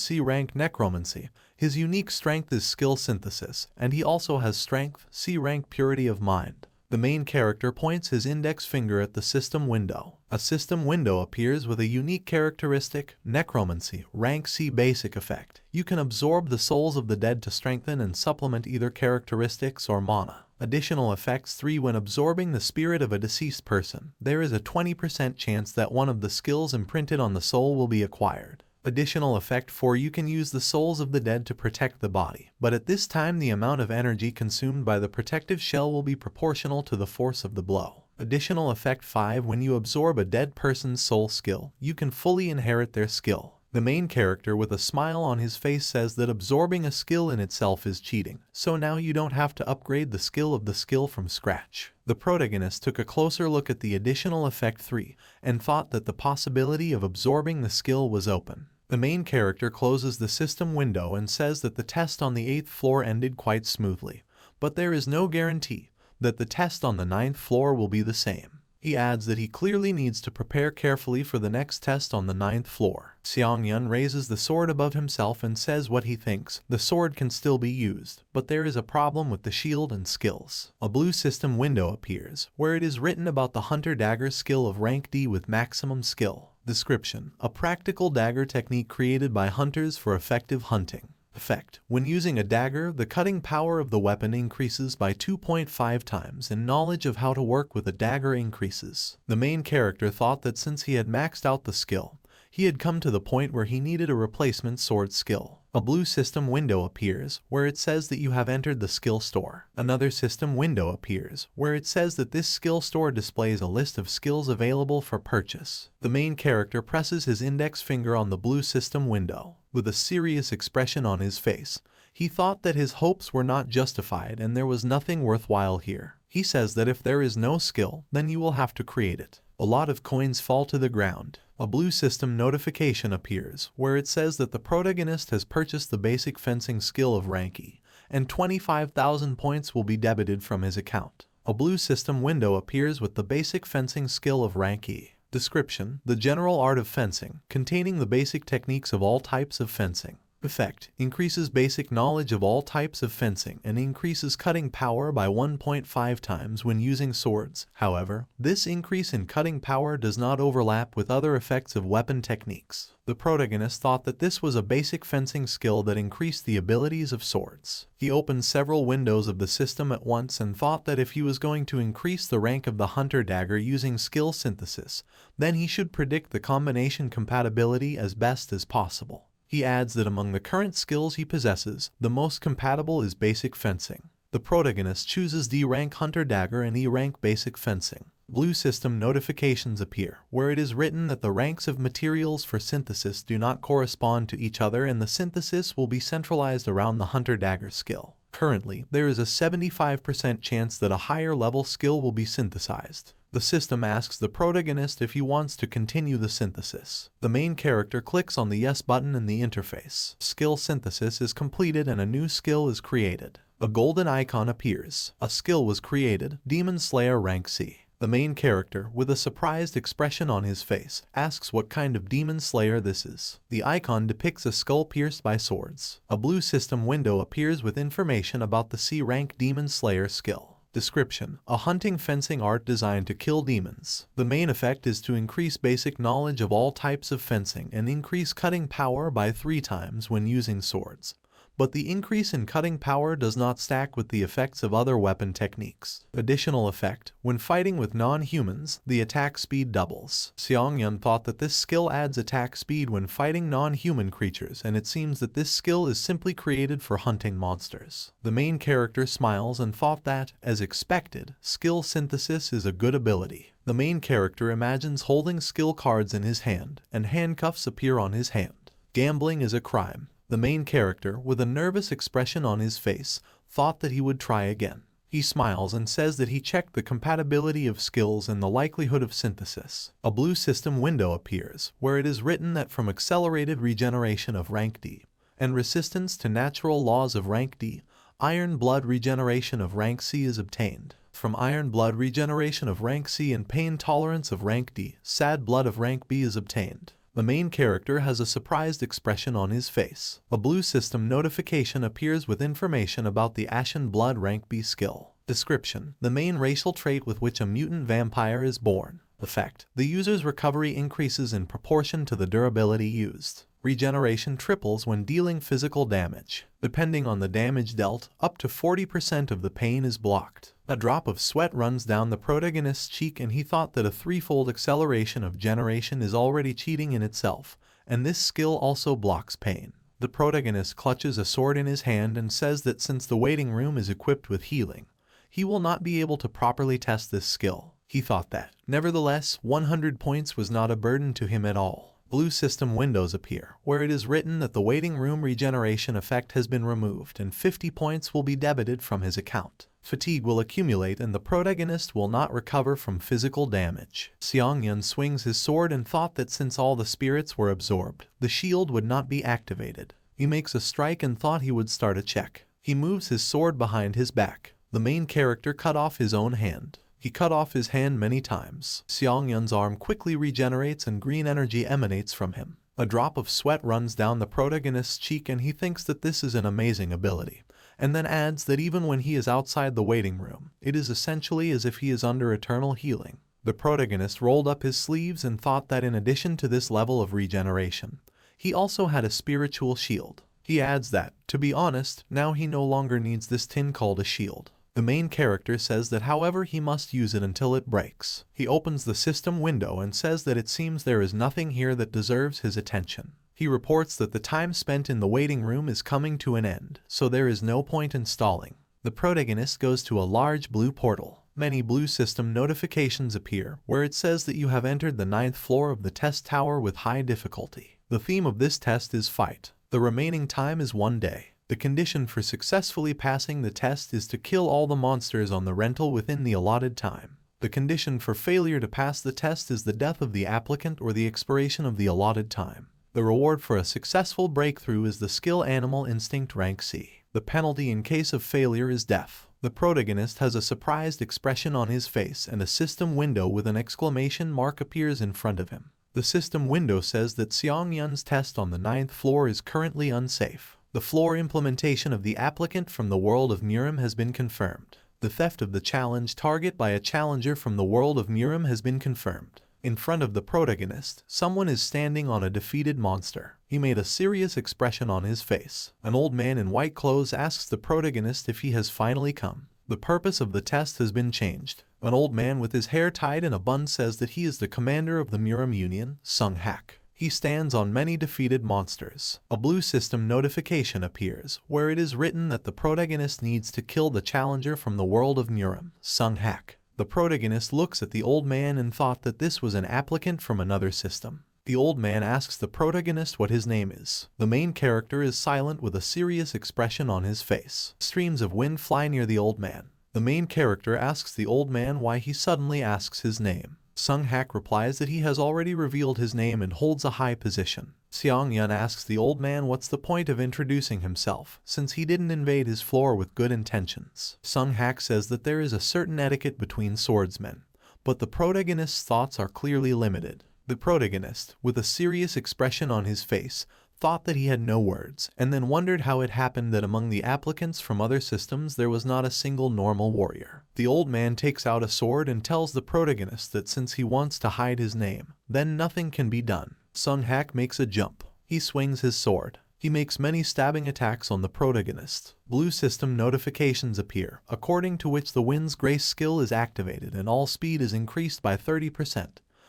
C-rank Necromancy. His unique strength is skill synthesis, and he also has strength, C-rank purity of mind. The main character points his index finger at the system window. A system window appears with a unique characteristic, Necromancy, rank C basic effect. You can absorb the souls of the dead to strengthen and supplement either characteristics or mana. Additional effects 3. When absorbing the spirit of a deceased person, there is a 20% chance that one of the skills imprinted on the soul will be acquired. Additional effect 4. You can use the souls of the dead to protect the body, but at this time the amount of energy consumed by the protective shell will be proportional to the force of the blow. Additional effect 5. When you absorb a dead person's soul skill, you can fully inherit their skill. The main character with a smile on his face says that absorbing a skill in itself is cheating, so now you don't have to upgrade the skill of the skill from scratch. The protagonist took a closer look at the additional effect 3 and thought that the possibility of absorbing the skill was open. The main character closes the system window and says that the test on the 8th floor ended quite smoothly, but there is no guarantee that the test on the 9th floor will be the same. He adds that he clearly needs to prepare carefully for the next test on the 9th floor. Seong-Yun raises the sword above himself and says what he thinks. The sword can still be used, but there is a problem with the shield and skills. A blue system window appears, where it is written about the Hunter Dagger skill of rank D with maximum skill. Description: a practical dagger technique created by hunters for effective hunting. Effect: when using a dagger, the cutting power of the weapon increases by 2.5 times and knowledge of how to work with a dagger increases. The main character thought that since he had maxed out the skill, he had come to the point where he needed a replacement sword skill. A blue system window appears, where it says that you have entered the skill store. Another system window appears, where it says that this skill store displays a list of skills available for purchase. The main character presses his index finger on the blue system window. With a serious expression on his face, he thought that his hopes were not justified and there was nothing worthwhile here. He says that if there is no skill, then you will have to create it. A lot of coins fall to the ground. A blue system notification appears, where it says that the protagonist has purchased the basic fencing skill of rank E, and 25,000 points will be debited from his account. A blue system window appears with the basic fencing skill of rank E. Description: the general art of fencing, containing the basic techniques of all types of fencing. Effect: increases basic knowledge of all types of fencing and increases cutting power by 1.5 times when using swords. However, this increase in cutting power does not overlap with other effects of weapon techniques. The protagonist thought that this was a basic fencing skill that increased the abilities of swords. He opened several windows of the system at once and thought that if he was going to increase the rank of the Hunter Dagger using skill synthesis, then he should predict the combination compatibility as best as possible. He adds that among the current skills he possesses, the most compatible is basic fencing. The protagonist chooses D-rank Hunter Dagger and E-rank basic fencing. Blue system notifications appear, where it is written that the ranks of materials for synthesis do not correspond to each other and the synthesis will be centralized around the Hunter Dagger skill. Currently, there is a 75% chance that a higher level skill will be synthesized. The system asks the protagonist if he wants to continue the synthesis. The main character clicks on the yes button in the interface. Skill synthesis is completed and a new skill is created. A golden icon appears. A skill was created, Demon Slayer rank C. The main character, with a surprised expression on his face, asks what kind of Demon Slayer this is. The icon depicts a skull pierced by swords. A blue system window appears with information about the C-rank Demon Slayer skill. Description: a hunting fencing art designed to kill demons. The main effect is to increase basic knowledge of all types of fencing and increase cutting power by 3 times when using swords. But the increase in cutting power does not stack with the effects of other weapon techniques. Additional effect: when fighting with non-humans, the attack speed doubles. Seong-yeon thought that this skill adds attack speed when fighting non-human creatures, and it seems that this skill is simply created for hunting monsters. The main character smiles and thought that, as expected, skill synthesis is a good ability. The main character imagines holding skill cards in his hand, and handcuffs appear on his hand. Gambling is a crime. The main character, with a nervous expression on his face, thought that he would try again. He smiles and says that he checked the compatibility of skills and the likelihood of synthesis. A blue system window appears, where it is written that from accelerated regeneration of rank D and resistance to natural laws of rank D, iron blood regeneration of rank C is obtained. From iron blood regeneration of rank C and pain tolerance of rank D, sad blood of rank B is obtained. The main character has a surprised expression on his face. A blue system notification appears with information about the Ashen Blood Rank B skill. Description: the main racial trait with which a mutant vampire is born. Effect: the user's recovery increases in proportion to the durability used. Regeneration triples when dealing physical damage. Depending on the damage dealt, up to 40% of the pain is blocked. A drop of sweat runs down the protagonist's cheek, and he thought that a 3-fold acceleration of generation is already cheating in itself, and this skill also blocks pain. The protagonist clutches a sword in his hand and says that since the waiting room is equipped with healing, he will not be able to properly test this skill. He thought that. Nevertheless, 100 points was not a burden to him at all. Blue system windows appear, where it is written that the waiting room regeneration effect has been removed and 50 points will be debited from his account. Fatigue will accumulate and the protagonist will not recover from physical damage. Seong-yeon swings his sword and thought that since all the spirits were absorbed, the shield would not be activated. He makes a strike and thought he would start a check. He moves his sword behind his back. The main character cut off his own hand. He cut off his hand many times. Seong-yeon's arm quickly regenerates and green energy emanates from him. A drop of sweat runs down the protagonist's cheek and he thinks that this is an amazing ability, and then adds that even when he is outside the waiting room, it is essentially as if he is under eternal healing. The protagonist rolled up his sleeves and thought that in addition to this level of regeneration, he also had a spiritual shield. He adds that, to be honest, now he no longer needs this tin called a shield. The main character says that however he must use it until it breaks. He opens the system window and says that it seems there is nothing here that deserves his attention. He reports that the time spent in the waiting room is coming to an end, so there is no point in stalling. The protagonist goes to a large blue portal. Many blue system notifications appear, where it says that you have entered the 9th floor of the test tower with high difficulty. The theme of this test is fight. The remaining time is 1 day. The condition for successfully passing the test is to kill all the monsters on the rental within the allotted time. The condition for failure to pass the test is the death of the applicant or the expiration of the allotted time. The reward for a successful breakthrough is the skill Animal Instinct rank C. The penalty in case of failure is death. The protagonist has a surprised expression on his face and a system window with an exclamation mark appears in front of him. The system window says that Seong-yeon's test on the 9th floor is currently unsafe. The floor implementation of the applicant from the world of Murim has been confirmed. The theft of the challenge target by a challenger from the world of Murim has been confirmed. In front of the protagonist, someone is standing on a defeated monster. He made a serious expression on his face. An old man in white clothes asks the protagonist if he has finally come. The purpose of the test has been changed. An old man with his hair tied in a bun says that he is the commander of the Murim Union, Sung-hak. He stands on many defeated monsters. A blue system notification appears, where it is written that the protagonist needs to kill the challenger from the world of Murim, Sung-hak. The protagonist looks at the old man and thought that this was an applicant from another system. The old man asks the protagonist what his name is. The main character is silent with a serious expression on his face. Streams of wind fly near the old man. The main character asks the old man why he suddenly asks his name. Sung-hak replies that he has already revealed his name and holds a high position. Seong-yeon asks the old man what's the point of introducing himself, since he didn't invade his floor with good intentions. Sung-hak says that there is a certain etiquette between swordsmen, but the protagonist's thoughts are clearly limited. The protagonist, with a serious expression on his face, thought that he had no words, and then wondered how it happened that among the applicants from other systems there was not a single normal warrior. The old man takes out a sword and tells the protagonist that since he wants to hide his name, then nothing can be done. Sung-hak makes a jump. He swings his sword. He makes many stabbing attacks on the protagonist. Blue system notifications appear, according to which the Wind's Grace skill is activated and all speed is increased by 30%,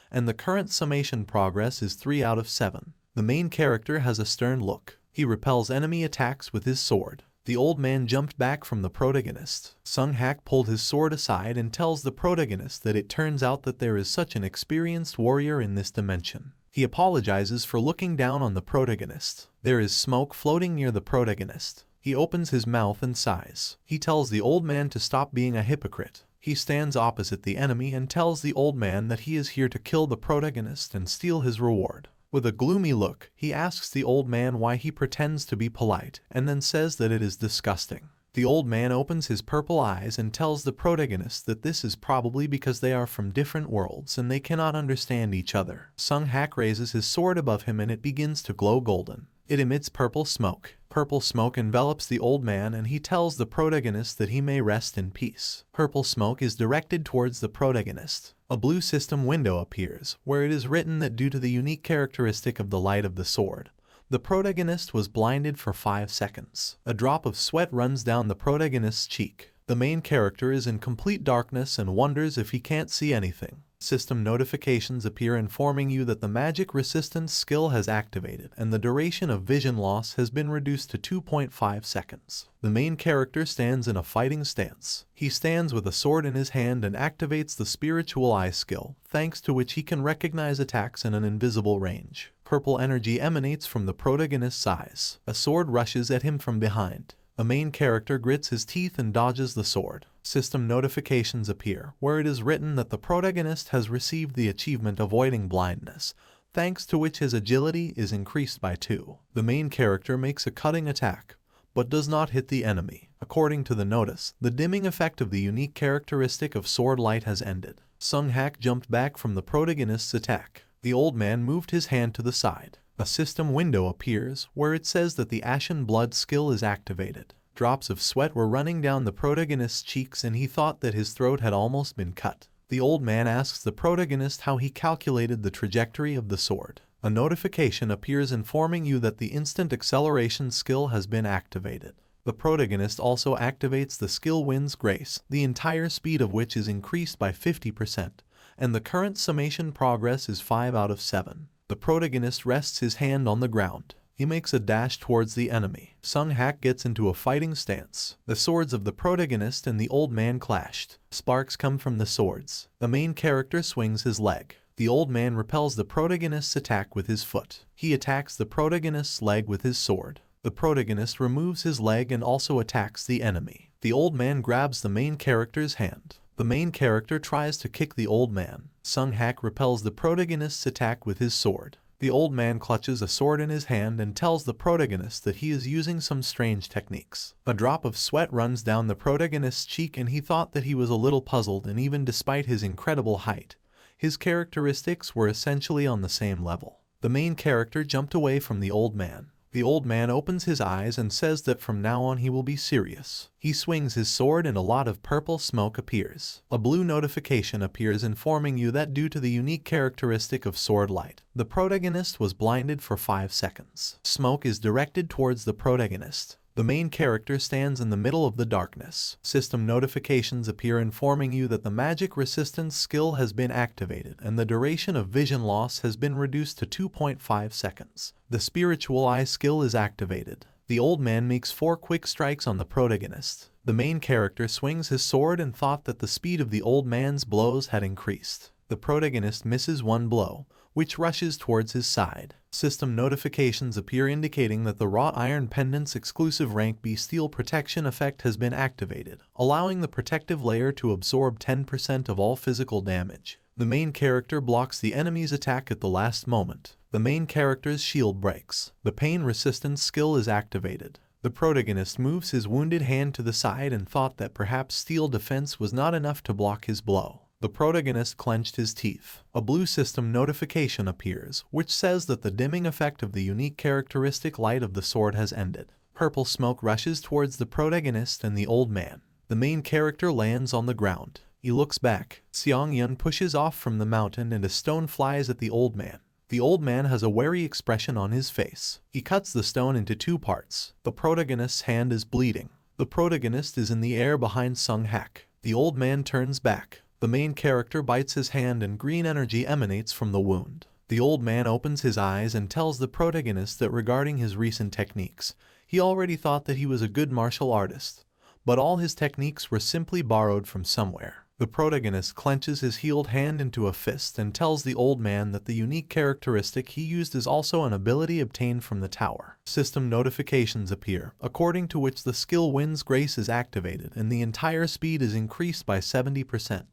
and the current summation progress is 3 out of 7. The main character has a stern look. He repels enemy attacks with his sword. The old man jumped back from the protagonist. Sung-hak pulled his sword aside and tells the protagonist that it turns out that there is such an experienced warrior in this dimension. He apologizes for looking down on the protagonist. There is smoke floating near the protagonist. He opens his mouth and sighs. He tells the old man to stop being a hypocrite. He stands opposite the enemy and tells the old man that he is here to kill the protagonist and steal his reward. With a gloomy look, he asks the old man why he pretends to be polite and then says that it is disgusting. The old man opens his purple eyes and tells the protagonist that this is probably because they are from different worlds and they cannot understand each other. Sung-hak raises his sword above him and it begins to glow golden. It emits purple smoke. Purple smoke envelops the old man and he tells the protagonist that he may rest in peace. Purple smoke is directed towards the protagonist. A blue system window appears, where it is written that due to the unique characteristic of the light of the sword, the protagonist was blinded for 5 seconds. A drop of sweat runs down the protagonist's cheek. The main character is in complete darkness and wonders if he can't see anything. System notifications appear informing you that the magic resistance skill has activated and the duration of vision loss has been reduced to 2.5 seconds. The main character stands in a fighting stance. He stands with a sword in his hand and activates the spiritual eye skill, thanks to which he can recognize attacks in an invisible range. Purple energy emanates from the protagonist's eyes. A sword rushes at him from behind. The main character grits his teeth and dodges the sword. System notifications appear, where it is written that the protagonist has received the achievement Avoiding Blindness, thanks to which his agility is increased by 2. The main character makes a cutting attack, but does not hit the enemy. According to the notice, the dimming effect of the unique characteristic of sword light has ended. Sung-hak jumped back from the protagonist's attack. The old man moved his hand to the side. A system window appears, where it says that the Ashen Blood skill is activated. Drops of sweat were running down the protagonist's cheeks and he thought that his throat had almost been cut. The old man asks the protagonist how he calculated the trajectory of the sword. A notification appears informing you that the instant acceleration skill has been activated. The protagonist also activates the skill Wind's Grace, the entire speed of which is increased by 50%, and the current summation progress is 5 out of 7. The protagonist rests his hand on the ground. He makes a dash towards the enemy. Sung-hak gets into a fighting stance. The swords of the protagonist and the old man clashed. Sparks come from the swords. The main character swings his leg. The old man repels the protagonist's attack with his foot. He attacks the protagonist's leg with his sword. The protagonist removes his leg and also attacks the enemy. The old man grabs the main character's hand. The main character tries to kick the old man. Sung-hak repels the protagonist's attack with his sword. The old man clutches a sword in his hand and tells the protagonist that he is using some strange techniques. A drop of sweat runs down the protagonist's cheek and he thought that he was a little puzzled, and even despite his incredible height, his characteristics were essentially on the same level. The main character jumped away from the old man. The old man opens his eyes and says that from now on he will be serious. He swings his sword and a lot of purple smoke appears. A blue notification appears informing you that due to the unique characteristic of sword light, the protagonist was blinded for 5 seconds. Smoke is directed towards the protagonist. The main character stands in the middle of the darkness. System notifications appear informing you that the magic resistance skill has been activated and the duration of vision loss has been reduced to 2.5 seconds. The spiritual eye skill is activated. The old man makes 4 quick strikes on the protagonist. The main character swings his sword and thought that the speed of the old man's blows had increased. The protagonist misses 1 blow, which rushes towards his side. System notifications appear indicating that the Wrought Iron Pendant's exclusive Rank B Steel Protection effect has been activated, allowing the protective layer to absorb 10% of all physical damage. The main character blocks the enemy's attack at the last moment. The main character's shield breaks. The Pain Resistance skill is activated. The protagonist moves his wounded hand to the side and thought that perhaps steel defense was not enough to block his blow. The protagonist clenched his teeth. A blue system notification appears, which says that the dimming effect of the unique characteristic light of the sword has ended. Purple smoke rushes towards the protagonist and the old man. The main character lands on the ground. He looks back. Seong-yun pushes off from the mountain and a stone flies at the old man. The old man has a wary expression on his face. He cuts the stone into two parts. The protagonist's hand is bleeding. The protagonist is in the air behind Sung-hak. The old man turns back. The main character bites his hand and green energy emanates from the wound. The old man opens his eyes and tells the protagonist that regarding his recent techniques, he already thought that he was a good martial artist, but all his techniques were simply borrowed from somewhere. The protagonist clenches his healed hand into a fist and tells the old man that the unique characteristic he used is also an ability obtained from the tower. System notifications appear, according to which the skill Wind's Grace is activated and the entire speed is increased by 70%.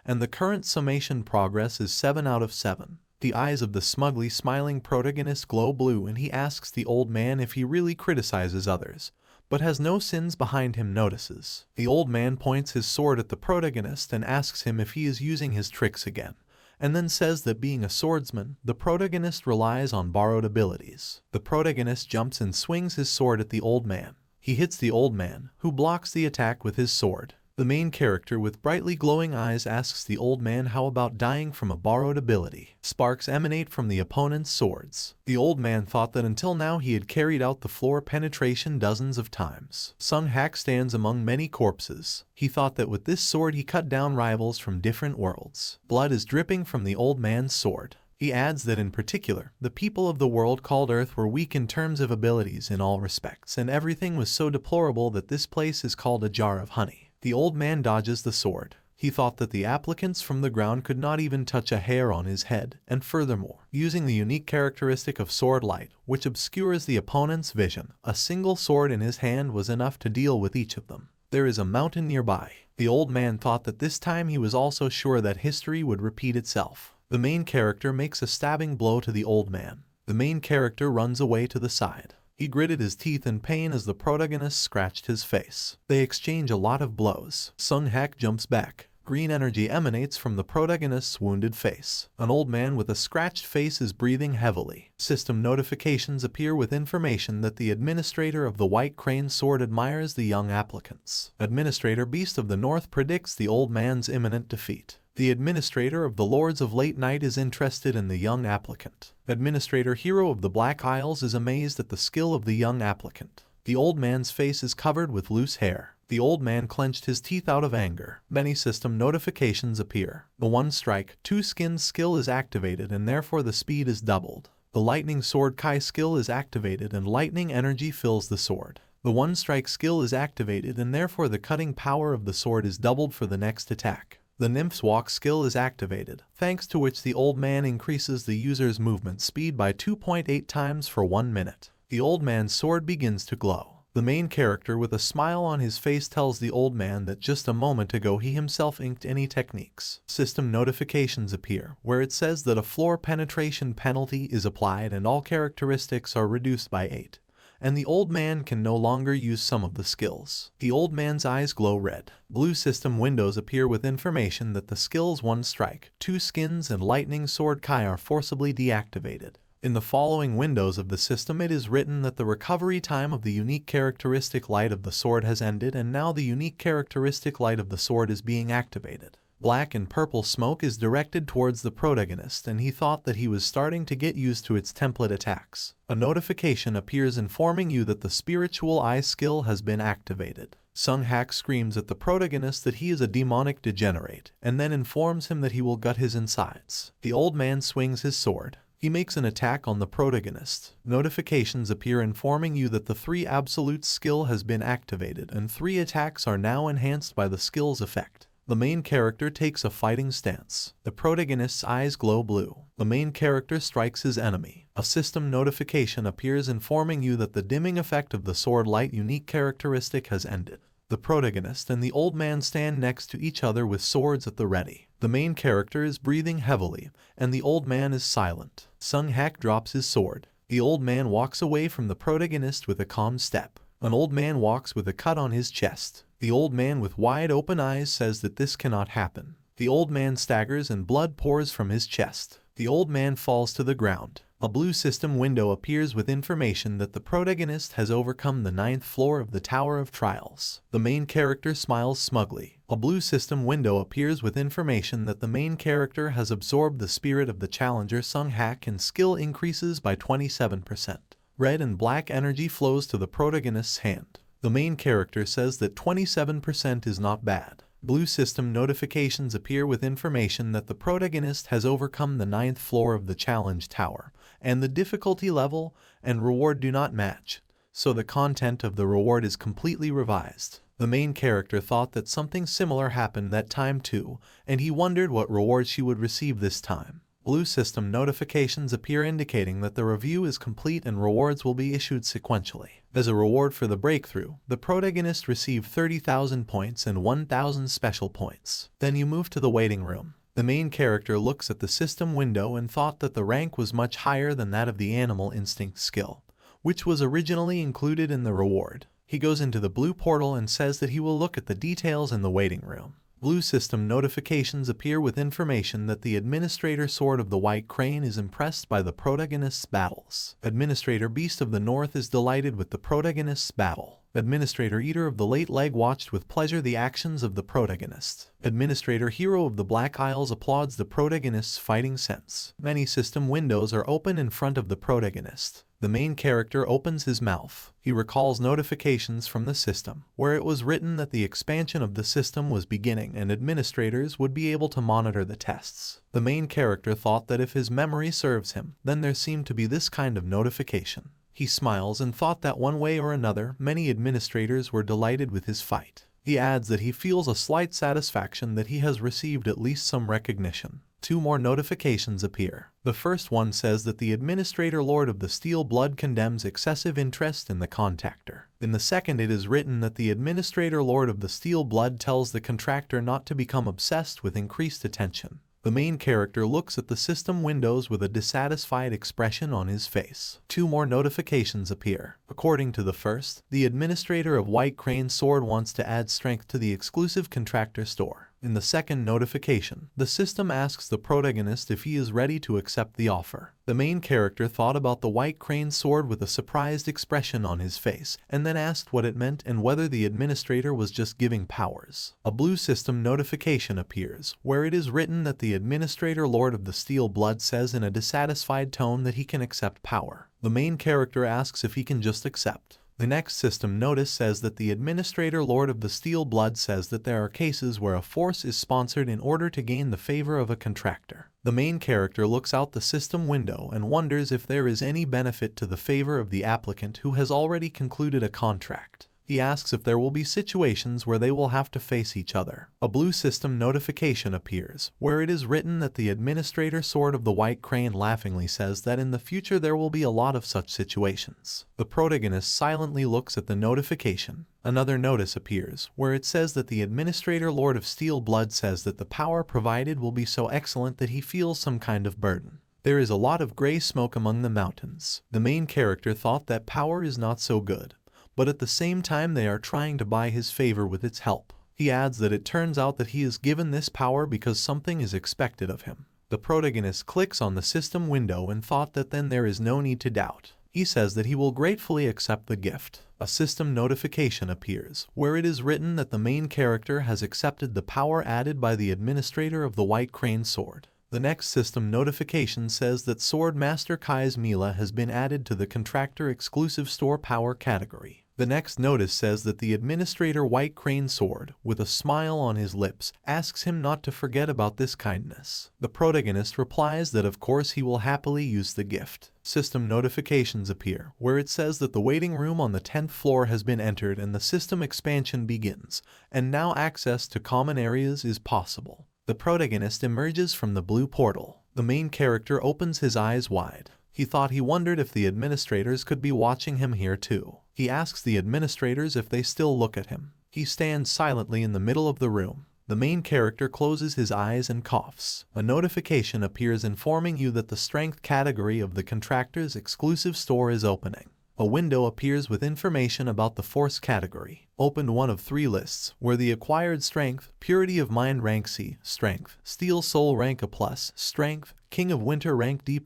And the current summation progress is 7 out of 7. The eyes of the smugly smiling protagonist glow blue and he asks the old man if he really criticizes others, but has no sins behind him notices. The old man points his sword at the protagonist and asks him if he is using his tricks again, and then says that being a swordsman, the protagonist relies on borrowed abilities. The protagonist jumps and swings his sword at the old man. He hits the old man, who blocks the attack with his sword. The main character with brightly glowing eyes asks the old man how about dying from a borrowed ability. Sparks emanate from the opponent's swords. The old man thought that until now he had carried out the floor penetration dozens of times. Sung-hak stands among many corpses. He thought that with this sword he cut down rivals from different worlds. Blood is dripping from the old man's sword. He adds that in particular, the people of the world called Earth were weak in terms of abilities in all respects, and everything was so deplorable that this place is called a jar of honey. The old man dodges the sword. He thought that the applicants from the ground could not even touch a hair on his head, and furthermore, using the unique characteristic of sword light, which obscures the opponent's vision, a single sword in his hand was enough to deal with each of them. There is a mountain nearby. The old man thought that this time he was also sure that history would repeat itself. The main character makes a stabbing blow to the old man. The main character runs away to the side. He gritted his teeth in pain as the protagonist scratched his face. They exchange a lot of blows. Sung-hak jumps back. Green energy emanates from the protagonist's wounded face. An old man with a scratched face is breathing heavily. System notifications appear with information that the administrator of the White Crane Sword admires the young applicants. Administrator Beast of the North predicts the old man's imminent defeat. The administrator of the Lords of Late Night is interested in the young applicant. Administrator Hero of the Black Isles is amazed at the skill of the young applicant. The old man's face is covered with loose hair. The old man clenched his teeth out of anger. Many system notifications appear. The one strike, two skins skill is activated and therefore the speed is doubled. The lightning sword Kai skill is activated and lightning energy fills the sword. The one strike skill is activated and therefore the cutting power of the sword is doubled for the next attack. The Nymph's Walk skill is activated, thanks to which the old man increases the user's movement speed by 2.8 times for 1 minute. The old man's sword begins to glow. The main character with a smile on his face tells the old man that just a moment ago he himself inked any techniques. System notifications appear, where it says that a floor penetration penalty is applied and all characteristics are reduced by 8. And the old man can no longer use some of the skills. The old man's eyes glow red. Blue system windows appear with information that the skills 1 strike, 2 skins and lightning sword Kai are forcibly deactivated. In the following windows of the system it is written that the recovery time of the unique characteristic light of the sword has ended and now the unique characteristic light of the sword is being activated. Black and purple smoke is directed towards the protagonist and he thought that he was starting to get used to its template attacks. A notification appears informing you that the spiritual eye skill has been activated. Sung-hak screams at the protagonist that he is a demonic degenerate and then informs him that he will gut his insides. The old man swings his sword. He makes an attack on the protagonist. Notifications appear informing you that the 3 absolute skill has been activated and 3 attacks are now enhanced by the skill's effect. The main character takes a fighting stance. The protagonist's eyes glow blue. The main character strikes his enemy. A system notification appears informing you that the dimming effect of the sword light unique characteristic has ended. The protagonist and the old man stand next to each other with swords at the ready. The main character is breathing heavily, and the old man is silent. Sung-hak drops his sword. The old man walks away from the protagonist with a calm step. An old man walks with a cut on his chest. The old man with wide open eyes says that this cannot happen. The old man staggers and blood pours from his chest. The old man falls to the ground. A blue system window appears with information that the protagonist has overcome the 9th floor of the Tower of Trials. The main character smiles smugly. A blue system window appears with information that the main character has absorbed the spirit of the challenger Sung Hack and skill increases by 27%. Red and black energy flows to the protagonist's hand. The main character says that 27% is not bad. Blue system notifications appear with information that the protagonist has overcome the 9th floor of the challenge tower, and the difficulty level and reward do not match, so the content of the reward is completely revised. The main character thought that something similar happened that time too, and he wondered what reward she would receive this time. Blue system notifications appear indicating that the review is complete and rewards will be issued sequentially. As a reward for the breakthrough, the protagonist received 30,000 points and 1,000 special points. Then you move to the waiting room. The main character looks at the system window and thought that the rank was much higher than that of the animal instinct skill, which was originally included in the reward. He goes into the blue portal and says that he will look at the details in the waiting room. Blue system notifications appear with information that the Administrator Sword of the White Crane is impressed by the protagonist's battles. Administrator Beast of the North is delighted with the protagonist's battle. Administrator Eater of the Late Leg watched with pleasure the actions of the protagonist. Administrator Hero of the Black Isles applauds the protagonist's fighting sense. Many system windows are open in front of the protagonist. The main character opens his mouth. He recalls notifications from the system, where it was written that the expansion of the system was beginning and administrators would be able to monitor the tests. The main character thought that if his memory serves him, then there seemed to be this kind of notification. He smiles and thought that one way or another, many administrators were delighted with his fight. He adds that he feels a slight satisfaction that he has received at least some recognition. 2 more notifications appear. The first one says that the Administrator Lord of the Steel Blood condemns excessive interest in the contactor. In the second it is written that the Administrator Lord of the Steel Blood tells the contractor not to become obsessed with increased attention. The main character looks at the system windows with a dissatisfied expression on his face. 2 more notifications appear. According to the first, the Administrator of White Crane's Sword wants to add strength to the exclusive contractor store. In the second notification, the system asks the protagonist if he is ready to accept the offer. The main character thought about the White Crane's sword with a surprised expression on his face, and then asked what it meant and whether the administrator was just giving powers. A blue system notification appears, where it is written that the Administrator Lord of the Steel Blood says in a dissatisfied tone that he can accept power. The main character asks if he can just accept. The next system notice says that the Administrator Lord of the Steel Blood says that there are cases where a force is sponsored in order to gain the favor of a contractor. The main character looks out the system window and wonders if there is any benefit to the favor of the applicant who has already concluded a contract. He asks if there will be situations where they will have to face each other. A blue system notification appears, where it is written that the Administrator Sword of the White Crane laughingly says that in the future there will be a lot of such situations. The protagonist silently looks at the notification. Another notice appears, where it says that the Administrator Lord of Steel Blood says that the power provided will be so excellent that he feels some kind of burden. There is a lot of gray smoke among the mountains. The main character thought that power is not so good, but at the same time they are trying to buy his favor with its help. He adds that it turns out that he is given this power because something is expected of him. The protagonist clicks on the system window and thought that then there is no need to doubt. He says that he will gratefully accept the gift. A system notification appears, where it is written that the main character has accepted the power added by the Administrator of the White Crane Sword. The next system notification says that Sword Master Kai's Mila has been added to the Contractor Exclusive Store Power category. The next notice says that the Administrator White Crane Sword, with a smile on his lips, asks him not to forget about this kindness. The protagonist replies that of course he will happily use the gift. System notifications appear, where it says that the waiting room on the 10th floor has been entered and the system expansion begins, and now access to common areas is possible. The protagonist emerges from the blue portal. The main character opens his eyes wide. He wondered if the administrators could be watching him here too. He asks the administrators if they still look at him. He stands silently in the middle of the room. The main character closes his eyes and coughs. A notification appears informing you that the strength category of the contractor's exclusive store is opening. A window appears with information about the Force category. Opened one of 3 lists, where the acquired Strength, Purity of Mind rank C, Strength, Steel Soul rank A+, Strength, King of Winter rank D+,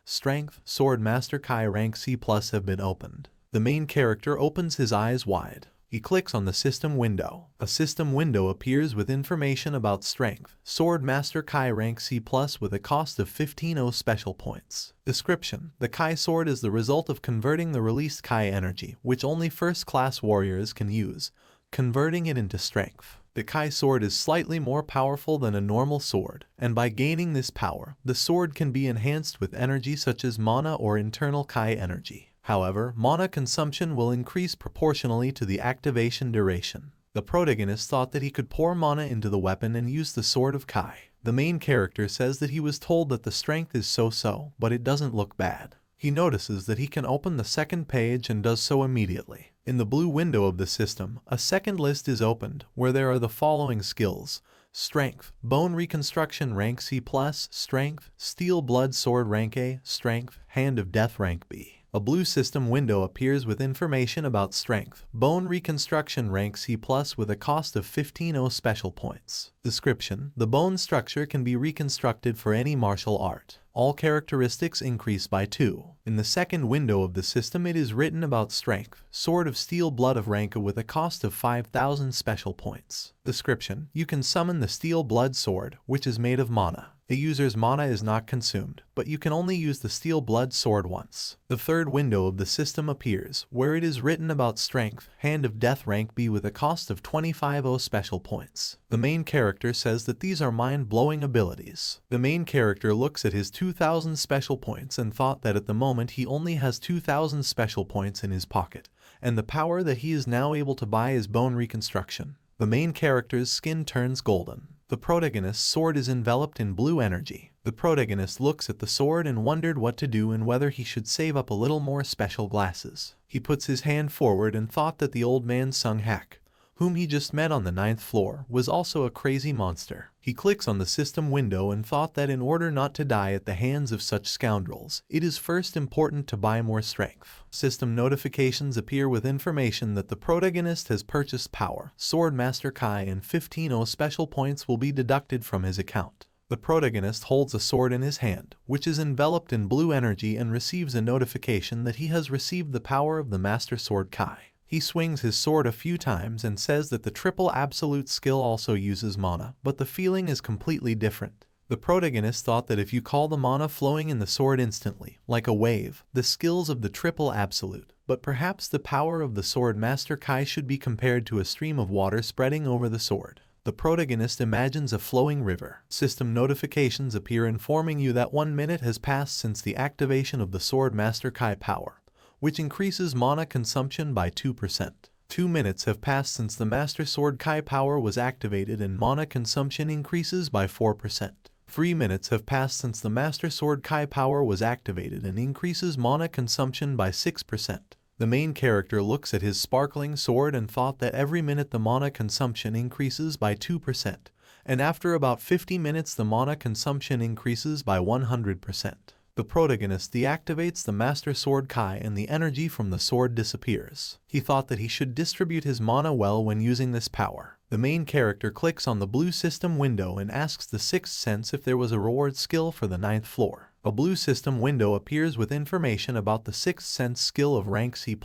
Strength, Sword Master Kai rank C+ have been opened. The main character opens his eyes wide. He clicks on the system window. A system window appears with information about Strength, Sword Master Kai rank C+ with a cost of 15 special points. Description: the Kai sword is the result of converting the released Kai energy, which only first-class warriors can use, converting it into strength. The Kai sword is slightly more powerful than a normal sword, and by gaining this power, the sword can be enhanced with energy such as mana or internal Kai energy. However, mana consumption will increase proportionally to the activation duration. The protagonist thought that he could pour mana into the weapon and use the Sword of Kai. The main character says that he was told that the strength is so-so, but it doesn't look bad. He notices that he can open the second page and does so immediately. In the blue window of the system, a second list is opened, where there are the following skills: Strength, Bone Reconstruction rank C+, Strength, Steel Blood Sword rank A, Strength, Hand of Death rank B. A blue system window appears with information about Strength, Bone Reconstruction rank C+, with a cost of 15 special points. Description: the bone structure can be reconstructed for any martial art. All characteristics increase by 2. In the second window of the system it is written about Strength, Sword of Steel Blood of rank A with a cost of 5,000 special points. Description: you can summon the Steel Blood Sword, which is made of mana. A user's mana is not consumed, but you can only use the Steel Blood Sword once. The third window of the system appears, where it is written about Strength, Hand of Death rank B with a cost of 25 special points. The main character says that these are mind-blowing abilities. The main character looks at his 2,000 special points and thought that at the moment he only has 2,000 special points in his pocket, and the power that he is now able to buy is bone reconstruction. The main character's skin turns golden. The protagonist's sword is enveloped in blue energy. The protagonist looks at the sword and wondered what to do and whether he should save up a little more special glasses. He puts his hand forward and thought that the old man Sung Hak, whom he just met on the 9th floor, was also a crazy monster. He clicks on the system window and thought that in order not to die at the hands of such scoundrels, it is first important to buy more strength. System notifications appear with information that the protagonist has purchased power, Sword Master Kai, and 15 special points will be deducted from his account. The protagonist holds a sword in his hand, which is enveloped in blue energy, and receives a notification that he has received the power of the Master Sword Kai. He swings his sword a few times and says that the triple absolute skill also uses mana, but the feeling is completely different. The protagonist thought that if you call the mana flowing in the sword instantly, like a wave, the skills of the triple absolute, but perhaps the power of the Sword Master Kai should be compared to a stream of water spreading over the sword. The protagonist imagines a flowing river. System notifications appear informing you that 1 minute has passed since the activation of the Sword Master Kai power, which increases mana consumption by 2%. 2 minutes have passed since the Master Sword Kai power was activated and mana consumption increases by 4%. 3 minutes have passed since the Master Sword Kai power was activated and increases mana consumption by 6%. The main character looks at his sparkling sword and thought that every minute the mana consumption increases by 2%, and after about 50 minutes the mana consumption increases by 100%. The protagonist deactivates the Master Sword Kai and the energy from the sword disappears. He thought that he should distribute his mana well when using this power. The main character clicks on the blue system window and asks the Sixth Sense if there was a reward skill for the 9th floor. A blue system window appears with information about the Sixth Sense skill of rank C+.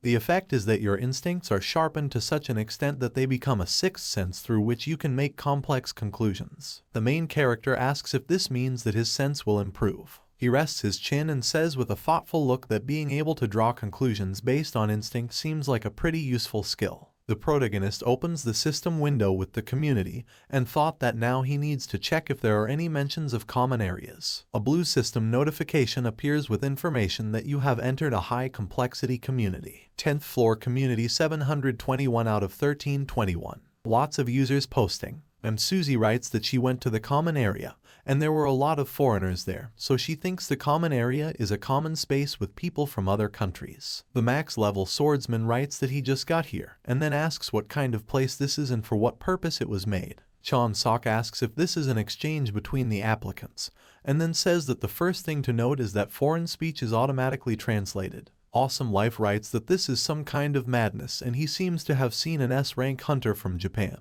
The effect is that your instincts are sharpened to such an extent that they become a sixth sense through which you can make complex conclusions. The main character asks if this means that his sense will improve. He rests his chin and says with a thoughtful look that being able to draw conclusions based on instinct seems like a pretty useful skill. The protagonist opens the system window with the community and thought that now he needs to check if there are any mentions of common areas. A blue system notification appears with information that you have entered a high complexity community. 10th floor community 721 out of 1321. Lots of users posting. Susie writes that she went to the common area, and there were a lot of foreigners there, so she thinks the common area is a common space with people from other countries. The max level swordsman writes that he just got here, and then asks what kind of place this is and for what purpose it was made. Chon Sok asks if this is an exchange between the applicants, and then says that the first thing to note is that foreign speech is automatically translated. Awesome Life writes that this is some kind of madness and he seems to have seen an S-rank hunter from Japan,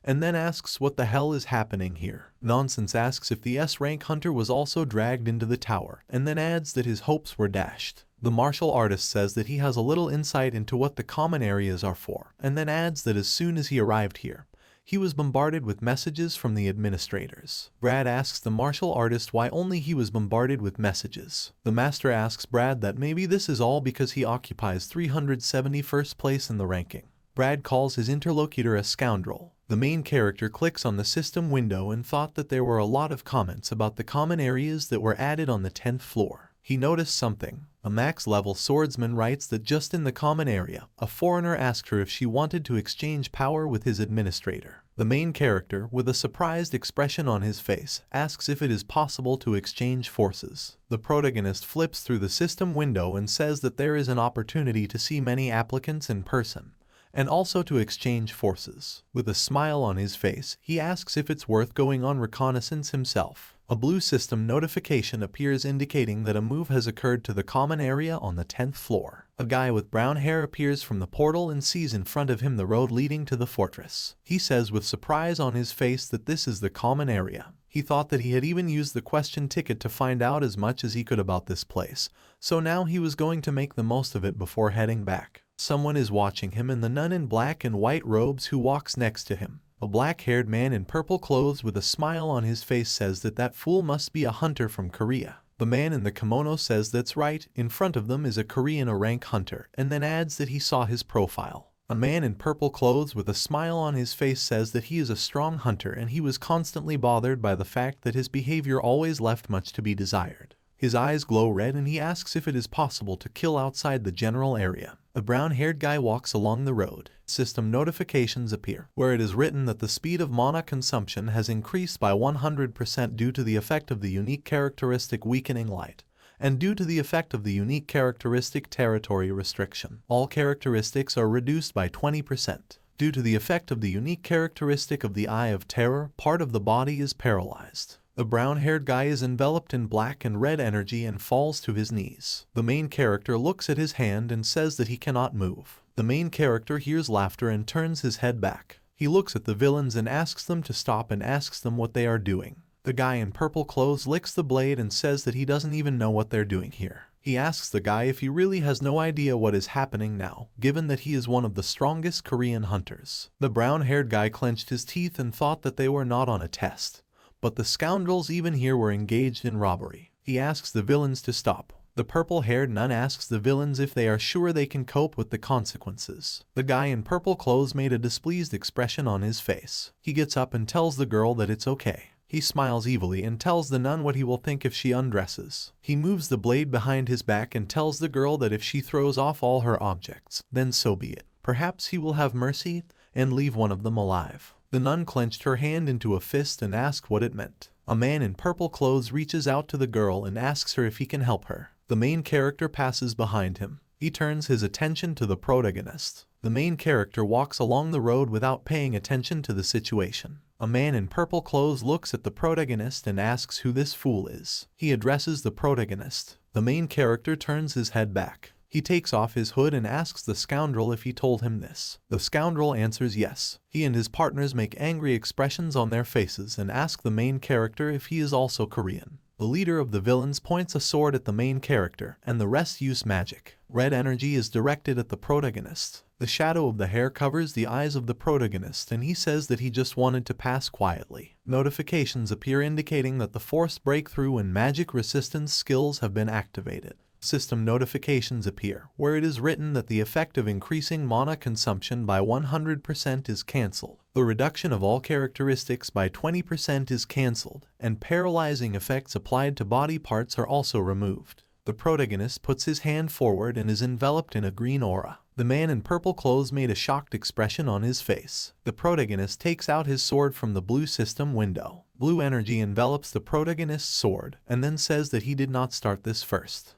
and then asks what the hell is happening here. Nonsense asks if the S-rank hunter was also dragged into the tower, and then adds that his hopes were dashed. The martial artist says that he has a little insight into what the common areas are for, and then adds that as soon as he arrived here, he was bombarded with messages from the administrators. Brad asks the martial artist why only he was bombarded with messages. The master asks Brad that maybe this is all because he occupies 371st place in the ranking. Brad calls his interlocutor a scoundrel. The main character clicks on the system window and thought that there were a lot of comments about the common areas that were added on the 10th floor. He noticed something. A max-level swordsman writes that just in the common area, a foreigner asked her if she wanted to exchange power with his administrator. The main character, with a surprised expression on his face, asks if it is possible to exchange forces. The protagonist flips through the system window and says that there is an opportunity to see many applicants in person, and also to exchange forces. With a smile on his face, he asks if it's worth going on reconnaissance himself. A blue system notification appears indicating that a move has occurred to the common area on the 10th floor. A guy with brown hair appears from the portal and sees in front of him the road leading to the fortress. He says with surprise on his face that this is the common area. He thought that he had even used the question ticket to find out as much as he could about this place, so now he was going to make the most of it before heading back. Someone is watching him and the nun in black and white robes who walks next to him. A black-haired man in purple clothes with a smile on his face says that that fool must be a hunter from Korea. The man in the kimono says that's right, in front of them is a Korean rank hunter, and then adds that he saw his profile. A man in purple clothes with a smile on his face says that he is a strong hunter and he was constantly bothered by the fact that his behavior always left much to be desired. His eyes glow red and he asks if it is possible to kill outside the general area. A brown-haired guy walks along the road. System notifications appear, where it is written that the speed of mana consumption has increased by 100% due to the effect of the unique characteristic Weakening Light, and due to the effect of the unique characteristic Territory Restriction. All characteristics are reduced by 20%. Due to the effect of the unique characteristic of the Eye of Terror, part of the body is paralyzed. The brown-haired guy is enveloped in black and red energy and falls to his knees. The main character looks at his hand and says that he cannot move. The main character hears laughter and turns his head back. He looks at the villains and asks them to stop and asks them what they are doing. The guy in purple clothes licks the blade and says that he doesn't even know what they're doing here. He asks the guy if he really has no idea what is happening now, given that he is one of the strongest Korean hunters. The brown-haired guy clenched his teeth and thought that they were not on a test. But the scoundrels even here were engaged in robbery. He asks the villains to stop. The purple-haired nun asks the villains if they are sure they can cope with the consequences. The guy in purple clothes made a displeased expression on his face. He gets up and tells the girl that it's okay. He smiles evilly and tells the nun what he will think if she undresses. He moves the blade behind his back and tells the girl that if she throws off all her objects, then so be it. Perhaps he will have mercy and leave one of them alive. The nun clenched her hand into a fist and asked what it meant. A man in purple clothes reaches out to the girl and asks her if he can help her. The main character passes behind him. He turns his attention to the protagonist. The main character walks along the road without paying attention to the situation. A man in purple clothes looks at the protagonist and asks who this fool is. He addresses the protagonist. The main character turns his head back. He takes off his hood and asks the scoundrel if he told him this. The scoundrel answers yes. He and his partners make angry expressions on their faces and ask the main character if he is also Korean. The leader of the villains points a sword at the main character, and the rest use magic. Red energy is directed at the protagonist. The shadow of the hair covers the eyes of the protagonist and he says that he just wanted to pass quietly. Notifications appear indicating that the forced breakthrough and magic resistance skills have been activated. System notifications appear, where it is written that the effect of increasing mana consumption by 100% is cancelled. The reduction of all characteristics by 20% is cancelled, and paralyzing effects applied to body parts are also removed. The protagonist puts his hand forward and is enveloped in a green aura. The man in purple clothes made a shocked expression on his face. The protagonist takes out his sword from the blue system window. Blue energy envelops the protagonist's sword, and then says that he did not start this first.